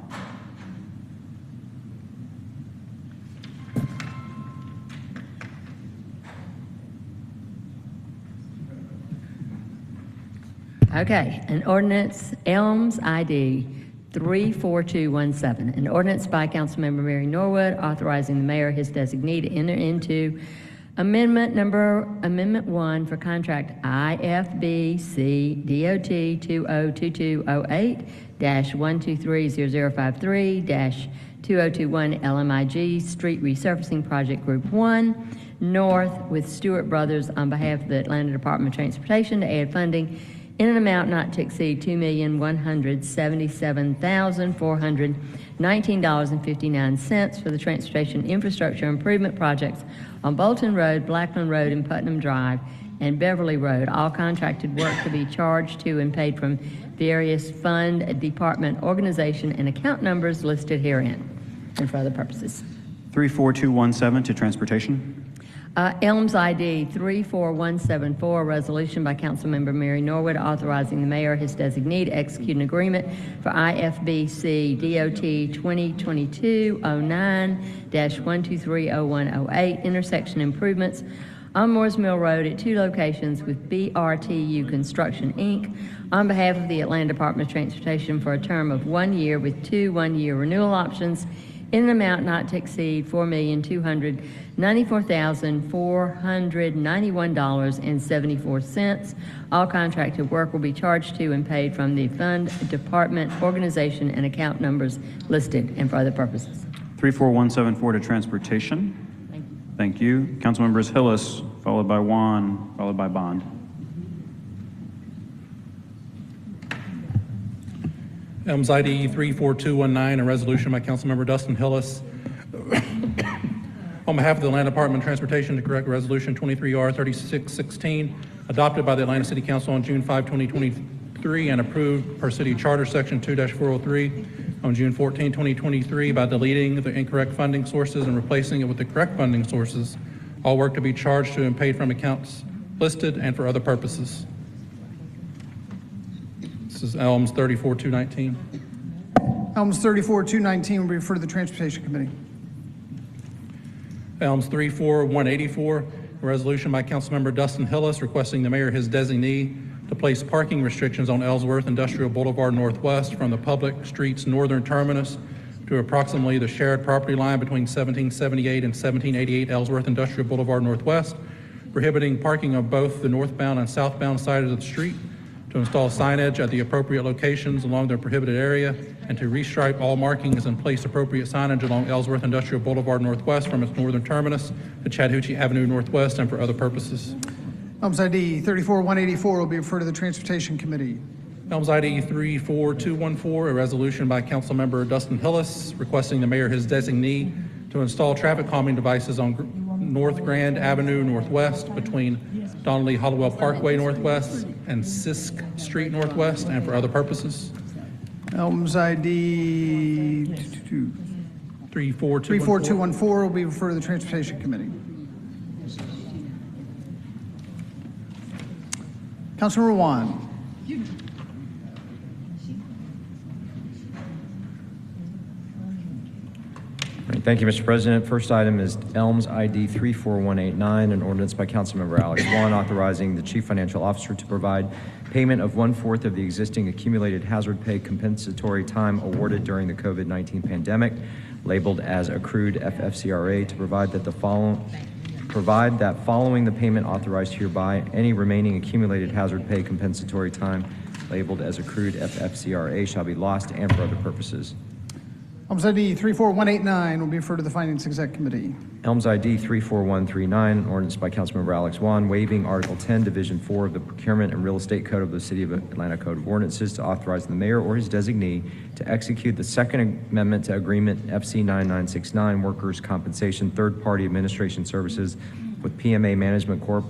Okay, an ordinance, Elms ID 34217, an ordinance by Councilmember Mary Norwood authorizing the mayor or his designee to enter into Amendment 1 for contract IFBC DOT 202208-1230053-2021 LMIG Street Resurfacing Project Group 1 North with Stewart Brothers on behalf of the Atlanta Department of Transportation to add funding in an amount not to exceed $2,177,419.59 for the transportation infrastructure improvement projects on Bolton Road, Blackland Road, and Putnam Drive, and Beverly Road. All contracted work to be charged to and paid from various fund, department, organization, and account numbers listed herein, and for other purposes. 34217 to transportation. Elms ID 34174, a resolution by Councilmember Mary Norwood authorizing the mayor or his designee to execute an agreement for IFBC DOT 2022-09-1230108 intersection improvements on Moores Mill Road at 2 locations with BRTU Construction, Inc. on behalf of the Atlanta Department of Transportation for a term of 1 year with 2 one-year renewal options in an amount not to exceed $4,294,491.74. All contracted work will be charged to and paid from the fund, department, organization, and account numbers listed, and for other purposes. 34174 to transportation. Thank you. Councilmembers Hillis, followed by Juan, followed by Bond. Elms ID 34219, a resolution by Councilmember Dustin Hillis on behalf of the Atlanta Department of Transportation to correct Resolution 23R 3616, adopted by the Atlanta City Council on June 5, 2023, and approved per City Charter Section 2-403 on June 14, 2023, by deleting the incorrect funding sources and replacing it with the correct funding sources. All work to be charged to and paid from accounts listed and for other purposes. This is Elms 34219. Elms 34219 will be referred to the Transportation Committee. Elms 34184, a resolution by Councilmember Dustin Hillis requesting the mayor or his designee to place parking restrictions on Ellsworth Industrial Boulevard Northwest from the public streets northern terminus to approximately the shared property line between 1778 and 1788 Ellsworth Industrial Boulevard Northwest, prohibiting parking on both the northbound and southbound sides of the street, to install signage at the appropriate locations along the prohibited area, and to restripe all markings and place appropriate signage along Ellsworth Industrial Boulevard Northwest from its northern terminus to Chattahoochee Avenue Northwest and for other purposes. Elms ID 34184 will be referred to the Transportation Committee. Elms ID 34214, a resolution by Councilmember Dustin Hillis requesting the mayor or his designee to install traffic calming devices on North Grand Avenue Northwest between Donnelly Hollowell Parkway Northwest and Sisk Street Northwest and for other purposes. Elms ID 34214 will be referred to the Transportation Committee. Councilmember Juan. Thank you, Mr. President. First item is Elms ID 34189, an ordinance by Councilmember Alex Vaughn authorizing the Chief Financial Officer to provide payment of 1/4 of the existing accumulated hazard pay compensatory time awarded during the COVID-19 pandemic, labeled as accrued FFCRA, to provide that following the payment authorized hereby, any remaining accumulated hazard pay compensatory time labeled as accrued FFCRA shall be lost and for other purposes. Elms ID 34189 will be referred to the Finance Exec Committee. Elms ID 34139, an ordinance by Councilmember Alex Vaughn waiving Article 10, Division 4 of the Procurement and Real Estate Code of the City of Atlanta Code of Ordinances to authorize the mayor or his designee to execute the Second Amendment to Agreement FC 9969 Workers' Compensation Third-Party Administration Services with PMA Management Corp.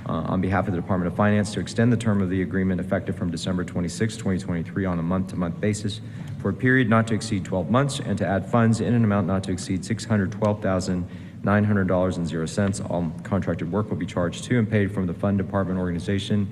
On behalf of the Department of Finance to extend the term of the agreement effective from December 26, 2023 on a month-to-month basis for a period not to exceed 12 months and to add funds in an amount not to exceed $612,900.00. All contracted work will be charged to and paid from the fund, department, organization,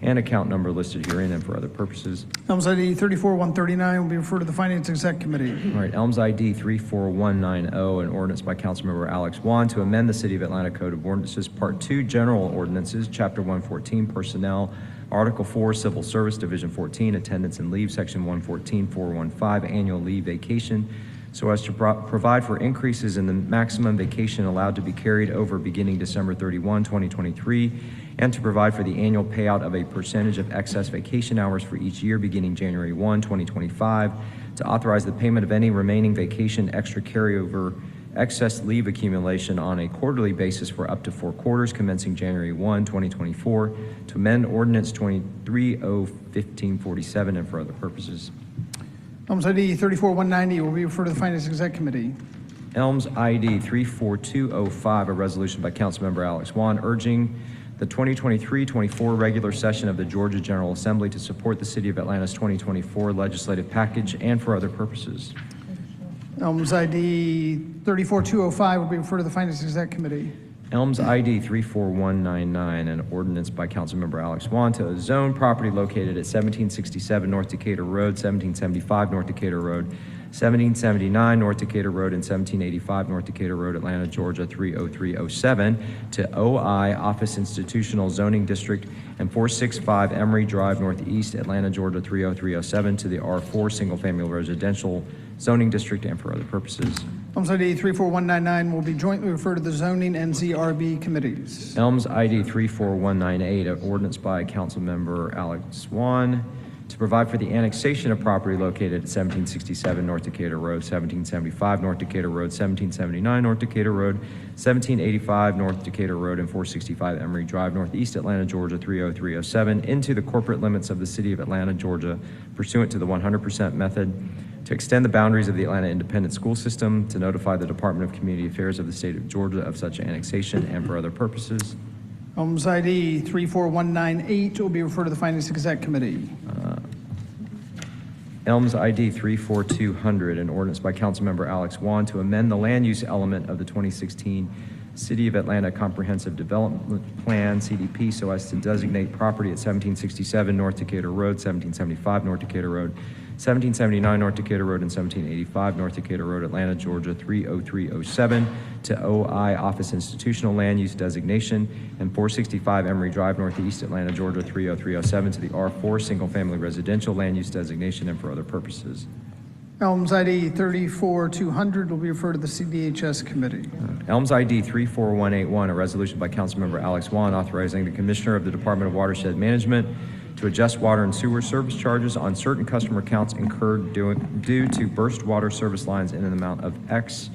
and account number listed herein and for other purposes. Elms ID 34139 will be referred to the Finance Exec Committee. All right, Elms ID 34190, an ordinance by Councilmember Alex Wan to amend the City of Atlanta Code of Ordinances, Part 2, General Ordinances, Chapter 114, Personnel, Article 4, Civil Service, Division 14, Attendance and Leave, Section 114.415, Annual Leave Vacation, so as to provide for increases in the maximum vacation allowed to be carried over beginning December 31, 2023, and to provide for the annual payout of a percentage of excess vacation hours for each year beginning January 1, 2025, to authorize the payment of any remaining vacation extra carryover excess leave accumulation on a quarterly basis for up to 4 quarters commencing January 1, 2024, to amend Ordinance 23-01547 and for other purposes. Elms ID 34190 will be referred to the Finance Exec Committee. Elms ID 34205, a resolution by Councilmember Alex Wan urging the 2023-24 regular session of the Georgia General Assembly to support the City of Atlanta's 2024 legislative package and for other purposes. Elms ID 34205 will be referred to the Finance Exec Committee. Elms ID 34199, an ordinance by Councilmember Alex Wan to zone property located at 1767 North Decatur Road, 1775 North Decatur Road, 1779 North Decatur Road, and 1785 North Decatur Road, Atlanta, Georgia 30307 to OI Office Institutional Zoning District, and 465 Emory Drive Northeast, Atlanta, Georgia 30307 to the R4 Single Family Residential Zoning District and for other purposes. Elms ID 34199 will be jointly referred to the Zoning and ZRB Committees. Elms ID 34198, an ordinance by Councilmember Alex Wan to provide for the annexation of property located at 1767 North Decatur Road, 1775 North Decatur Road, 1779 North Decatur Road, 1785 North Decatur Road, and 465 Emory Drive Northeast, Atlanta, Georgia 30307 into the corporate limits of the City of Atlanta, Georgia, pursuant to the 100% method, to extend the boundaries of the Atlanta Independent School System, to notify the Department of Community Affairs of the State of Georgia of such annexation and for other purposes. Elms ID 34198 will be referred to the Finance Exec Committee. Elms ID 34200, an ordinance by Councilmember Alex Wan to amend the land use element of the 2016 City of Atlanta Comprehensive Development Plan, CDP, so as to designate property at 1767 North Decatur Road, 1775 North Decatur Road, 1779 North Decatur Road, and 1785 North Decatur Road, Atlanta, Georgia 30307 to OI Office Institutional Land Use Designation, and 465 Emory Drive Northeast, Atlanta, Georgia 30307 to the R4 Single Family Residential Land Use Designation and for other purposes. Elms ID 34200 will be referred to the CDHS Committee. Elms ID 34181, a resolution by Councilmember Alex Wan authorizing the Commissioner of the Department of Watershed Management to adjust water and sewer service charges on certain customer accounts incurred due to burst water service lines in an amount of X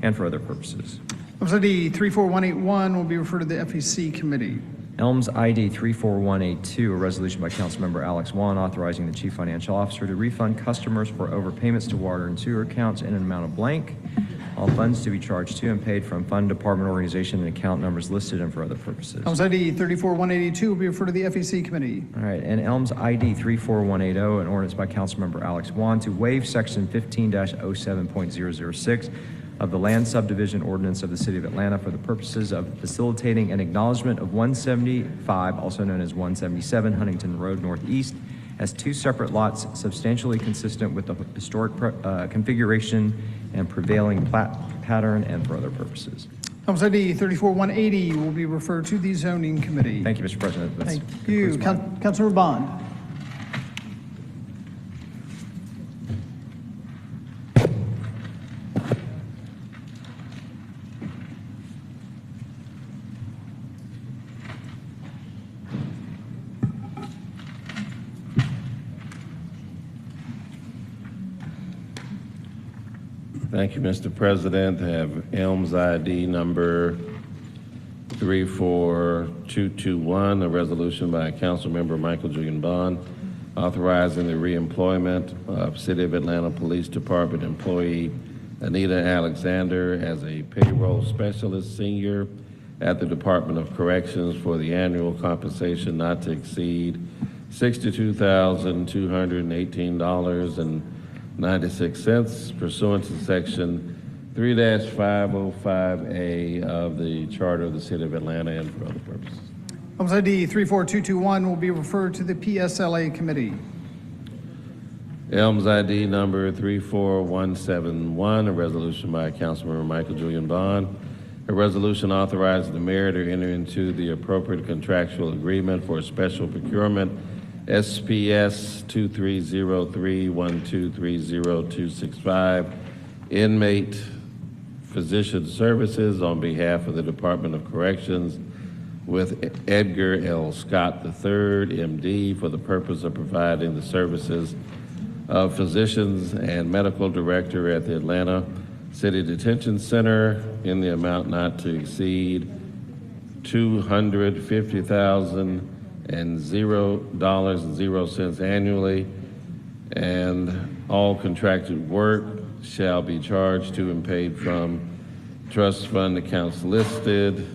and for other purposes. Elms ID 34181 will be referred to the FEC Committee. Elms ID 34182, a resolution by Councilmember Alex Wan authorizing the Chief Financial Officer to refund customers for overpayments to water and sewer accounts in an amount of blank. All funds to be charged to and paid from fund, department, organization, and account numbers listed and for other purposes. Elms ID 34182 will be referred to the FEC Committee. All right, and Elms ID 34180, an ordinance by Councilmember Alex Wan to waive Section 15-07.006 of the Land Subdivision Ordinance of the City of Atlanta for the purposes of facilitating an acknowledgement of 175, also known as 177 Huntington Road Northeast, as 2 separate lots substantially consistent with the historic configuration and prevailing plat pattern and for other purposes. Elms ID 34180 will be referred to the Zoning Committee. Thank you, Mr. President. That's Thank you. Councilor Bond. Thank you, Mr. President. I have Elms ID number 34221, a resolution by Councilmember Michael Julian Bond authorizing the reemployment of City of Atlanta Police Department employee Anita Alexander as a payroll specialist senior at the Department of Corrections for the annual compensation not to exceed $62,218.96 pursuant to Section 3-505A of the Charter of the City of Atlanta and for other purposes. Elms ID 34221 will be referred to the PSLA committee. Elms ID number 34171, a resolution by Councilmember Michael Julian Bond. A resolution authorizing the mayor to enter into the appropriate contractual agreement for special procurement SPS 2303-1230265 inmate physician services on behalf of the Department of Corrections with Edgar L. Scott III, MD, for the purpose of providing the services of physicians and medical director at the Atlanta City Detention Center in the amount not to exceed $250,000 annually, and all contracted work shall be charged to and paid from trust fund accounts listed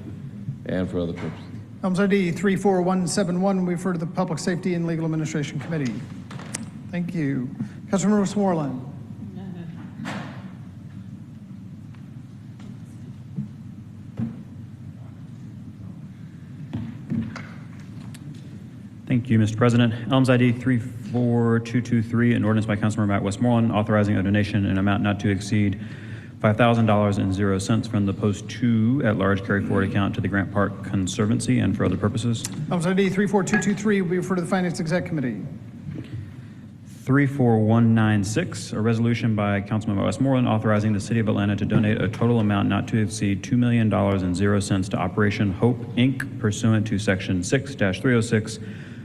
and for other purposes. Elms ID 34171 will be referred to the Public Safety and Legal Administration Committee. Thank you. Councilmember Westmoreland. Thank you, Mr. President. Elms ID 34223, an ordinance by Councilmember Matt Westmoreland authorizing a donation in an amount not to exceed $5,000.00 from the Post 2 at-large carry-forward account to the Grant Park Conservancy and for other purposes. Elms ID 34223 will be referred to the Finance Exec Committee. 34196, a resolution by Councilmember Westmoreland authorizing the City of Atlanta to donate a total amount not to exceed $2 million to Operation Hope, Inc. pursuant to Section 6-306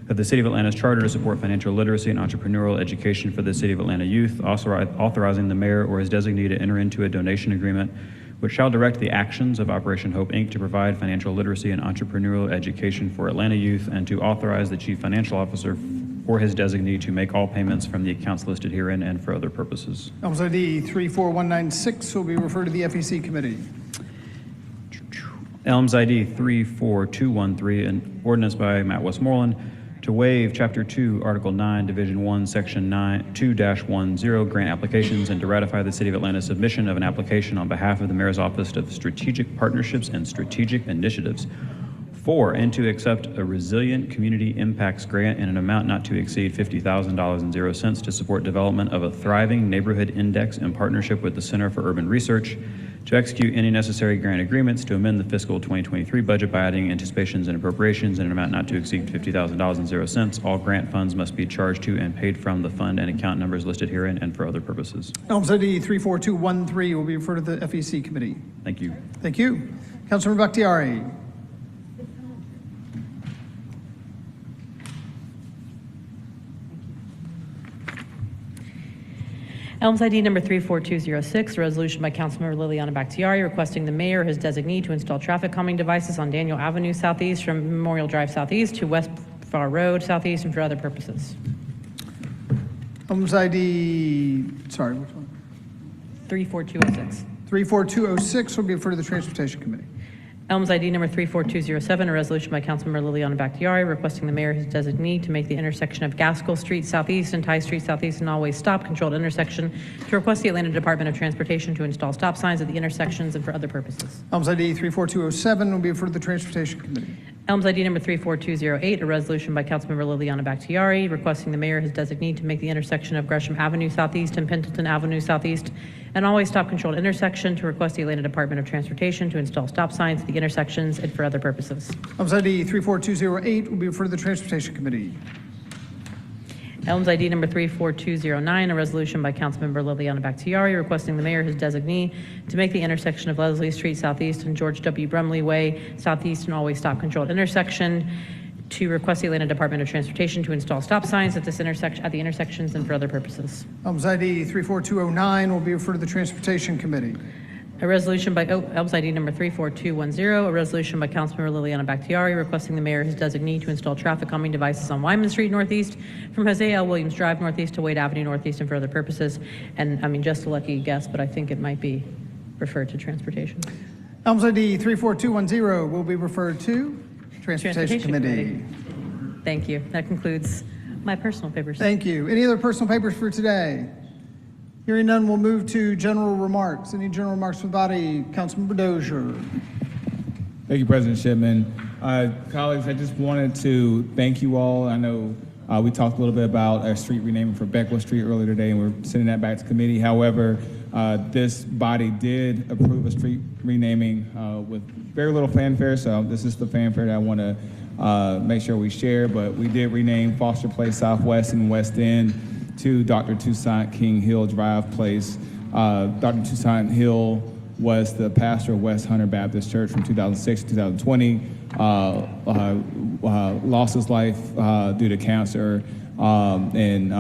of the City of Atlanta's Charter to support financial literacy and entrepreneurial education for the City of Atlanta youth, authorizing the mayor or his designee to enter into a donation agreement which shall direct the actions of Operation Hope, Inc. to provide financial literacy and entrepreneurial education for Atlanta youth, and to authorize the chief financial officer or his designee to make all payments from the accounts listed herein and for other purposes. Elms ID 34196 will be referred to the FEC Committee. Elms ID 34213, an ordinance by Matt Westmoreland to waive Chapter 2, Article 9, Division 1, Section 2-10 grant applications, and to ratify the City of Atlanta's submission of an application on behalf of the Mayor's Office of Strategic Partnerships and Strategic Initiatives. 4, and to accept a Resilient Community Impacts Grant in an amount not to exceed $50,000.00 to support development of a thriving neighborhood index in partnership with the Center for Urban Research, to execute any necessary grant agreements, to amend the fiscal 2023 budget by adding anticipations and appropriations in an amount not to exceed $50,000.00. All grant funds must be charged to and paid from the fund and account numbers listed herein and for other purposes. Elms ID 34213 will be referred to the FEC Committee. Thank you. Thank you. Councilmember Bakhtiari. Elms ID number 34206, a resolution by Councilmember Liliana Bakhtiari requesting the mayor or his designee to install traffic calming devices on Daniel Avenue Southeast from Memorial Drive Southeast to West Far Road Southeast and for other purposes. Elms ID, sorry, which one? 34206. 34206 will be referred to the Transportation Committee. Elms ID number 34207, a resolution by Councilmember Liliana Bakhtiari requesting the mayor or his designee to make the intersection of Gaskell Street Southeast and Ty Street Southeast an always stop controlled intersection, to request the Atlanta Department of Transportation to install stop signs at the intersections and for other purposes. Elms ID 34207 will be referred to the Transportation Committee. Elms ID number 34208, a resolution by Councilmember Liliana Bakhtiari requesting the mayor or his designee to make the intersection of Gresham Avenue Southeast and Pendleton Avenue Southeast an always stop controlled intersection, to request the Atlanta Department of Transportation to install stop signs at the intersections and for other purposes. Elms ID 34208 will be referred to the Transportation Committee. Elms ID number 34209, a resolution by Councilmember Liliana Bakhtiari requesting the mayor or his designee to make the intersection of Leslie Street Southeast and George W. Brumley Way Southeast an always stop controlled intersection, to request the Atlanta Department of Transportation to install stop signs at this intersection, at the intersections and for other purposes. Elms ID 34209 will be referred to the Transportation Committee. A resolution by Elms ID number 34210, a resolution by Councilmember Liliana Bakhtiari requesting the mayor or his designee to install traffic calming devices on Wyman Street Northeast from Hosea L. Williams Drive Northeast to Wade Avenue Northeast and for other purposes. And I mean, just a lucky guess, but I think it might be referred to Transportation. Elms ID 34210 will be referred to Transportation Committee. Thank you. That concludes my personal papers. Thank you. Any other personal papers for today? Hearing none, we'll move to general remarks. Any general remarks from the body? Councilmember Dozier. Thank you, President Shipman. Colleagues, I just wanted to thank you all. I know we talked a little bit about a street renaming for Beckwith Street earlier today, and we're sending that back to committee. However, this body did approve a street renaming with very little fanfare, so this is the fanfare that I want to make sure we share. But we did rename Foster Place Southwest and West End to Dr. Toussaint King Hill Drive Place. Dr. Toussaint Hill was the pastor of West Hunter Baptist Church from 2006 to 2020, lost his life due to cancer, and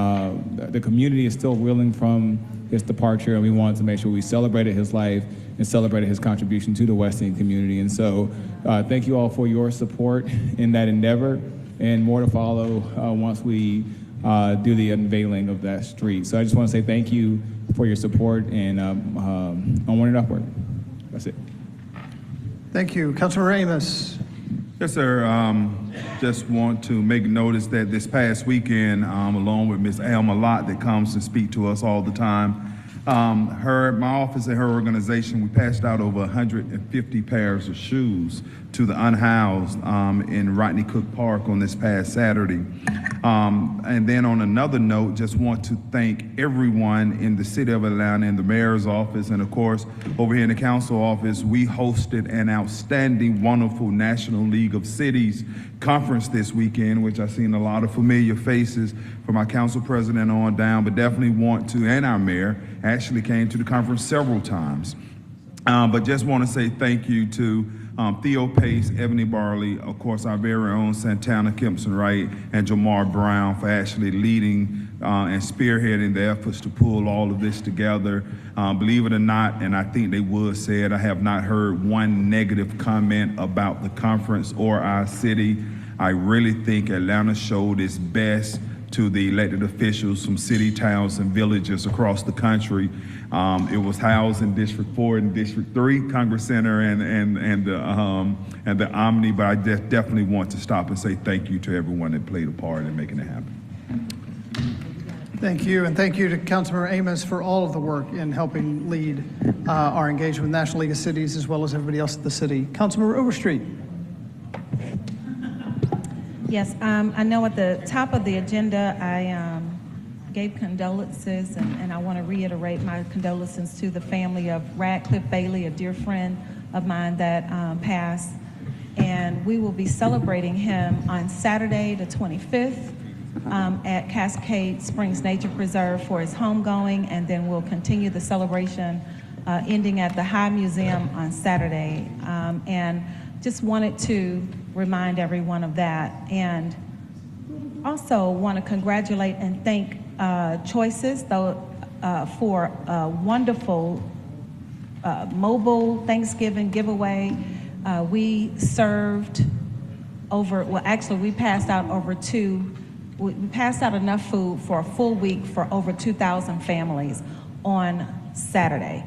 the community is still reeling from his departure, and we wanted to make sure we celebrated his life and celebrated his contribution to the West End community. And so thank you all for your support in that endeavor, and more to follow once we do the unveiling of that street. So I just want to say thank you for your support, and onward and upward. That's it. Thank you. Councilmember Amos. Yes, sir. Just want to make notice that this past weekend, along with Ms. Alma Lott that comes to speak to us all the time, my office and her organization, we passed out over 150 pairs of shoes to the unhoused in Rodney Cook Park on this past Saturday. And then on another note, just want to thank everyone in the city of Atlanta, in the mayor's office, and of course, over here in the council office, we hosted an outstanding, wonderful National League of Cities conference this weekend, which I've seen a lot of familiar faces from our council president on down, but definitely want to, and our mayor, actually came to the conference several times. But just want to say thank you to Theo Pace, Ebony Barley, of course, our very own Santana Kempson Wright, and Jamar Brown for actually leading and spearheading the efforts to pull all of this together. Believe it or not, and I think they would say it, I have not heard one negative comment about the conference or our city. I really think Atlanta showed its best to the elected officials from city, towns, and villages across the country. It was housed in District 4 and District 3, Congress Center and the Omni, but I definitely want to stop and say thank you to everyone that played a part in making it happen. Thank you, and thank you to Councilmember Amos for all of the work in helping lead our engagement with National League of Cities as well as everybody else at the city. Councilmember Overstreet. Yes, I know at the top of the agenda, I gave condolences, and I want to reiterate my condolences to the family of Radcliffe Bailey, a dear friend of mine that passed. And we will be celebrating him on Saturday, the 25th, at Cascade Springs Nature Preserve for his homegoing, and then we'll continue the celebration ending at the High Museum on Saturday. And just wanted to remind everyone of that. And also want to congratulate and thank Choices for a wonderful mobile Thanksgiving giveaway. We served over, well, actually, we passed out we passed out enough food for a full week for over 2,000 families on Saturday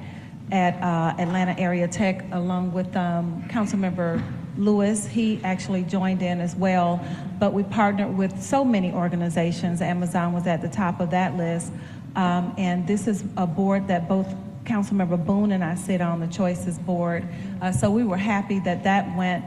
at Atlanta Area Tech, along with Councilmember Lewis. He actually joined in as well, but we partnered with so many organizations. Amazon was at the top of that list, and this is a board that both Councilmember Boone and I sit on, the Choices board. So we were happy that that went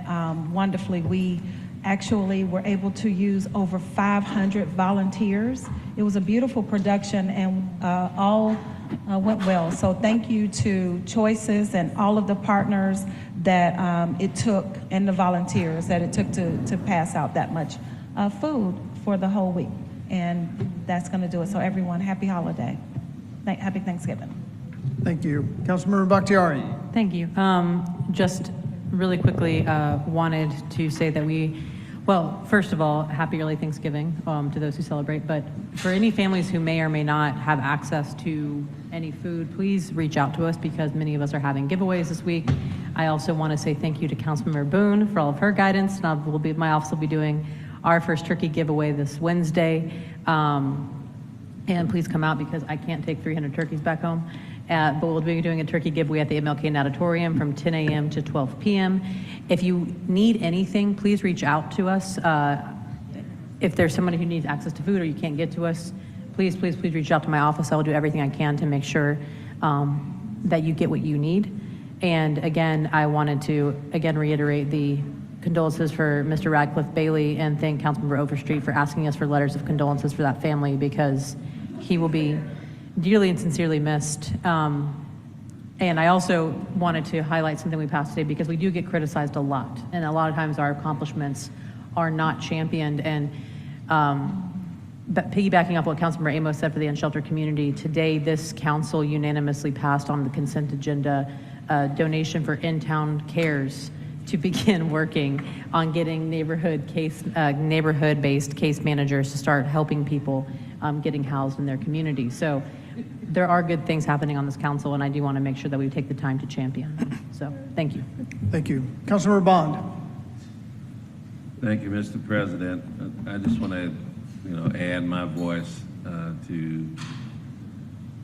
wonderfully. We actually were able to use over 500 volunteers. It was a beautiful production, and all went well. So thank you to Choices and all of the partners that it took, and the volunteers that it took to pass out that much food for the whole week. And that's going to do it. So everyone, happy holiday. Happy Thanksgiving. Thank you. Councilmember Bakhtiari. Thank you. Just really quickly wanted to say that well, first of all, happy early Thanksgiving to those who celebrate. But for any families who may or may not have access to any food, please reach out to us because many of us are having giveaways this week. I also want to say thank you to Councilmember Boone for all of her guidance. And my office will be doing our first turkey giveaway this Wednesday. And please come out because I can't take 300 turkeys back home. But we'll be doing a turkey giveaway at the MLK Auditorium from 10 a.m. to 12 p.m. If you need anything, please reach out to us. If there's somebody who needs access to food or you can't get to us, please reach out to my office. I will do everything I can to make sure that you get what you need. And again, I wanted to, reiterate the condolences for Mr. Radcliffe Bailey and thank Councilmember Overstreet for asking us for letters of condolences for that family because he will be dearly and sincerely missed. And I also wanted to highlight something we passed today because we do get criticized a lot. And a lot of times our accomplishments are not championed. And but piggybacking off what Councilmember Amos said for the unsheltered community, today this council unanimously passed on the consent agenda a donation for In-Town Cares to begin working on getting neighborhood-based case managers to start helping people getting housed in their community. So there are good things happening on this council, and I do want to make sure that we take the time to champion them. So thank you. Thank you. Councilmember Bond. Thank you, Mr. President. I just want to, add my voice to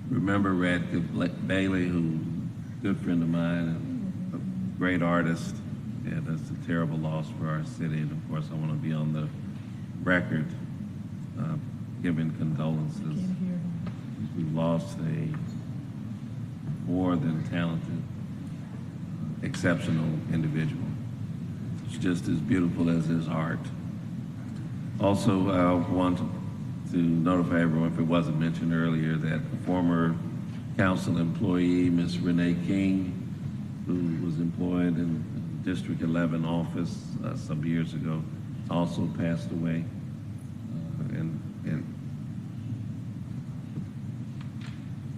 remember Radcliffe Bailey, who good friend of mine and a great artist, and it's a terrible loss for our city. And of course, I want to be on the record giving condolences. We've lost a more than talented, exceptional individual. It's just as beautiful as his heart. Also, I want to notify everyone, if it wasn't mentioned earlier, that a former council employee, Ms. Renee King, who was employed in District 11 office some years ago, also passed away.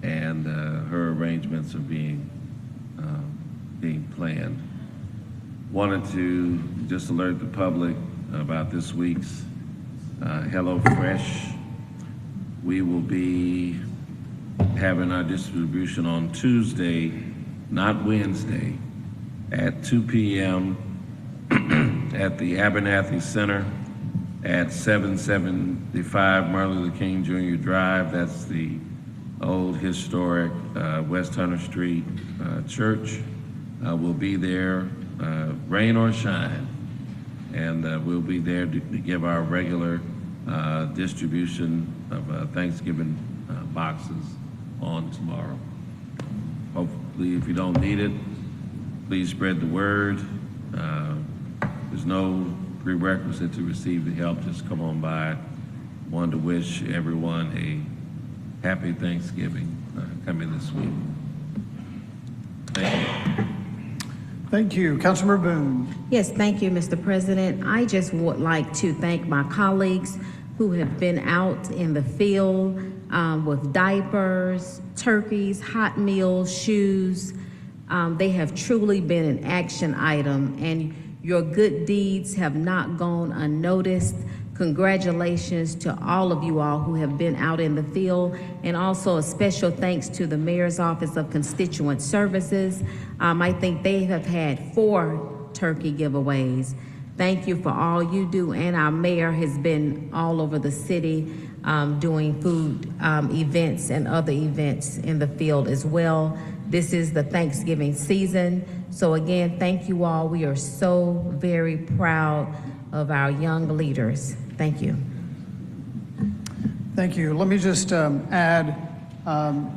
And her arrangements are being planned. Wanted to just alert the public about this week's Hello Fresh. We will be having our distribution on Tuesday, not Wednesday, at 2 p.m. at the Abernathy Center at 775 Martin Luther King Jr. Drive. That's the old historic West Hunter Street church. We'll be there, rain or shine, and we'll be there to give our regular distribution of Thanksgiving boxes on tomorrow. Hopefully, if you don't need it, please spread the word. There's no prerequisite to receive the help. Just come on by. Wanted to wish everyone a happy Thanksgiving coming this week. Thank you. Thank you. Councilmember Boone. Yes, thank you, Mr. President. I just would like to thank my colleagues who have been out in the field with diapers, turkeys, hot meals, shoes. They have truly been an action item, and your good deeds have not gone unnoticed. Congratulations to all of you all who have been out in the field, and also a special thanks to the Mayor's Office of Constituent Services. I think they have had 4 turkey giveaways. Thank you for all you do, and our mayor has been all over the city doing food events and other events in the field as well. This is the Thanksgiving season, so again, thank you all. We are so very proud of our young leaders. Thank you. Thank you. Let me just add,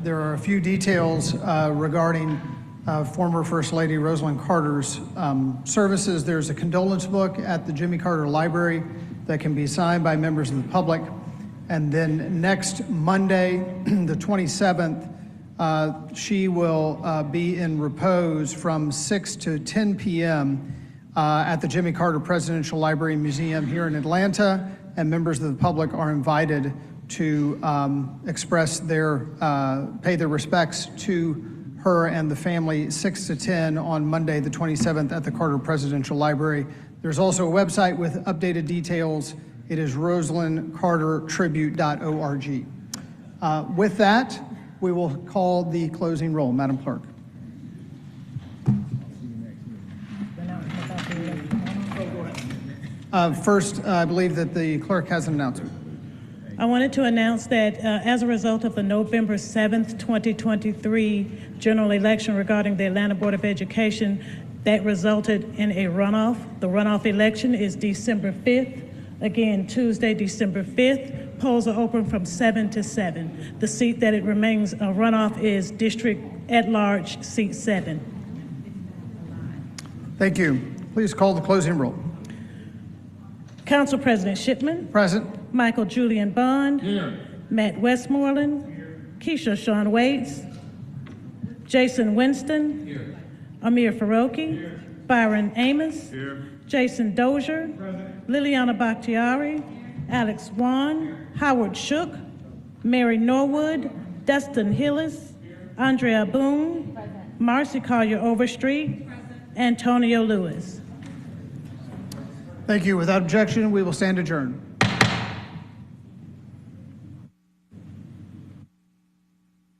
there are a few details regarding former First Lady Rosalynn Carter's services. There's a condolence book at the Jimmy Carter Library that can be signed by members of the public. And then next Monday, the 27th, she will be in repose from 6 to 10 p.m. At the Jimmy Carter Presidential Library Museum here in Atlanta, and members of the public are invited to express their, pay their respects to her and the family 6 to 10 on Monday, the 27th at the Carter Presidential Library. There's also a website with updated details. It is rosalyncartertribute.org. With that, we will call the closing roll. Madam Clerk. First, I believe that the clerk has an announcement. I wanted to announce that as a result of the November 7th, 2023 general election regarding the Atlanta Board of Education, that resulted in a runoff. The runoff election is December 5th. Again, Tuesday, December 5th. Polls are open from 7 to 7. The seat that it remains a runoff is District at Large, seat 7. Thank you. Please call the closing roll. Council President Shipman. Present. Michael Julian Bond. Here. Matt Westmoreland. Keisha Sean Waits. Jason Winston. Here. Amir Faroki. Here. Byron Amos. Here. Jason Dozier. Present. Liliana Bakhtiari. Alex Wan. Howard Shook. Mary Norwood. Dustin Hillis. Andrea Boone. Present. Marcy Collier Overstreet. Present. Antonio Lewis. Thank you. Without objection, we will stand adjourned.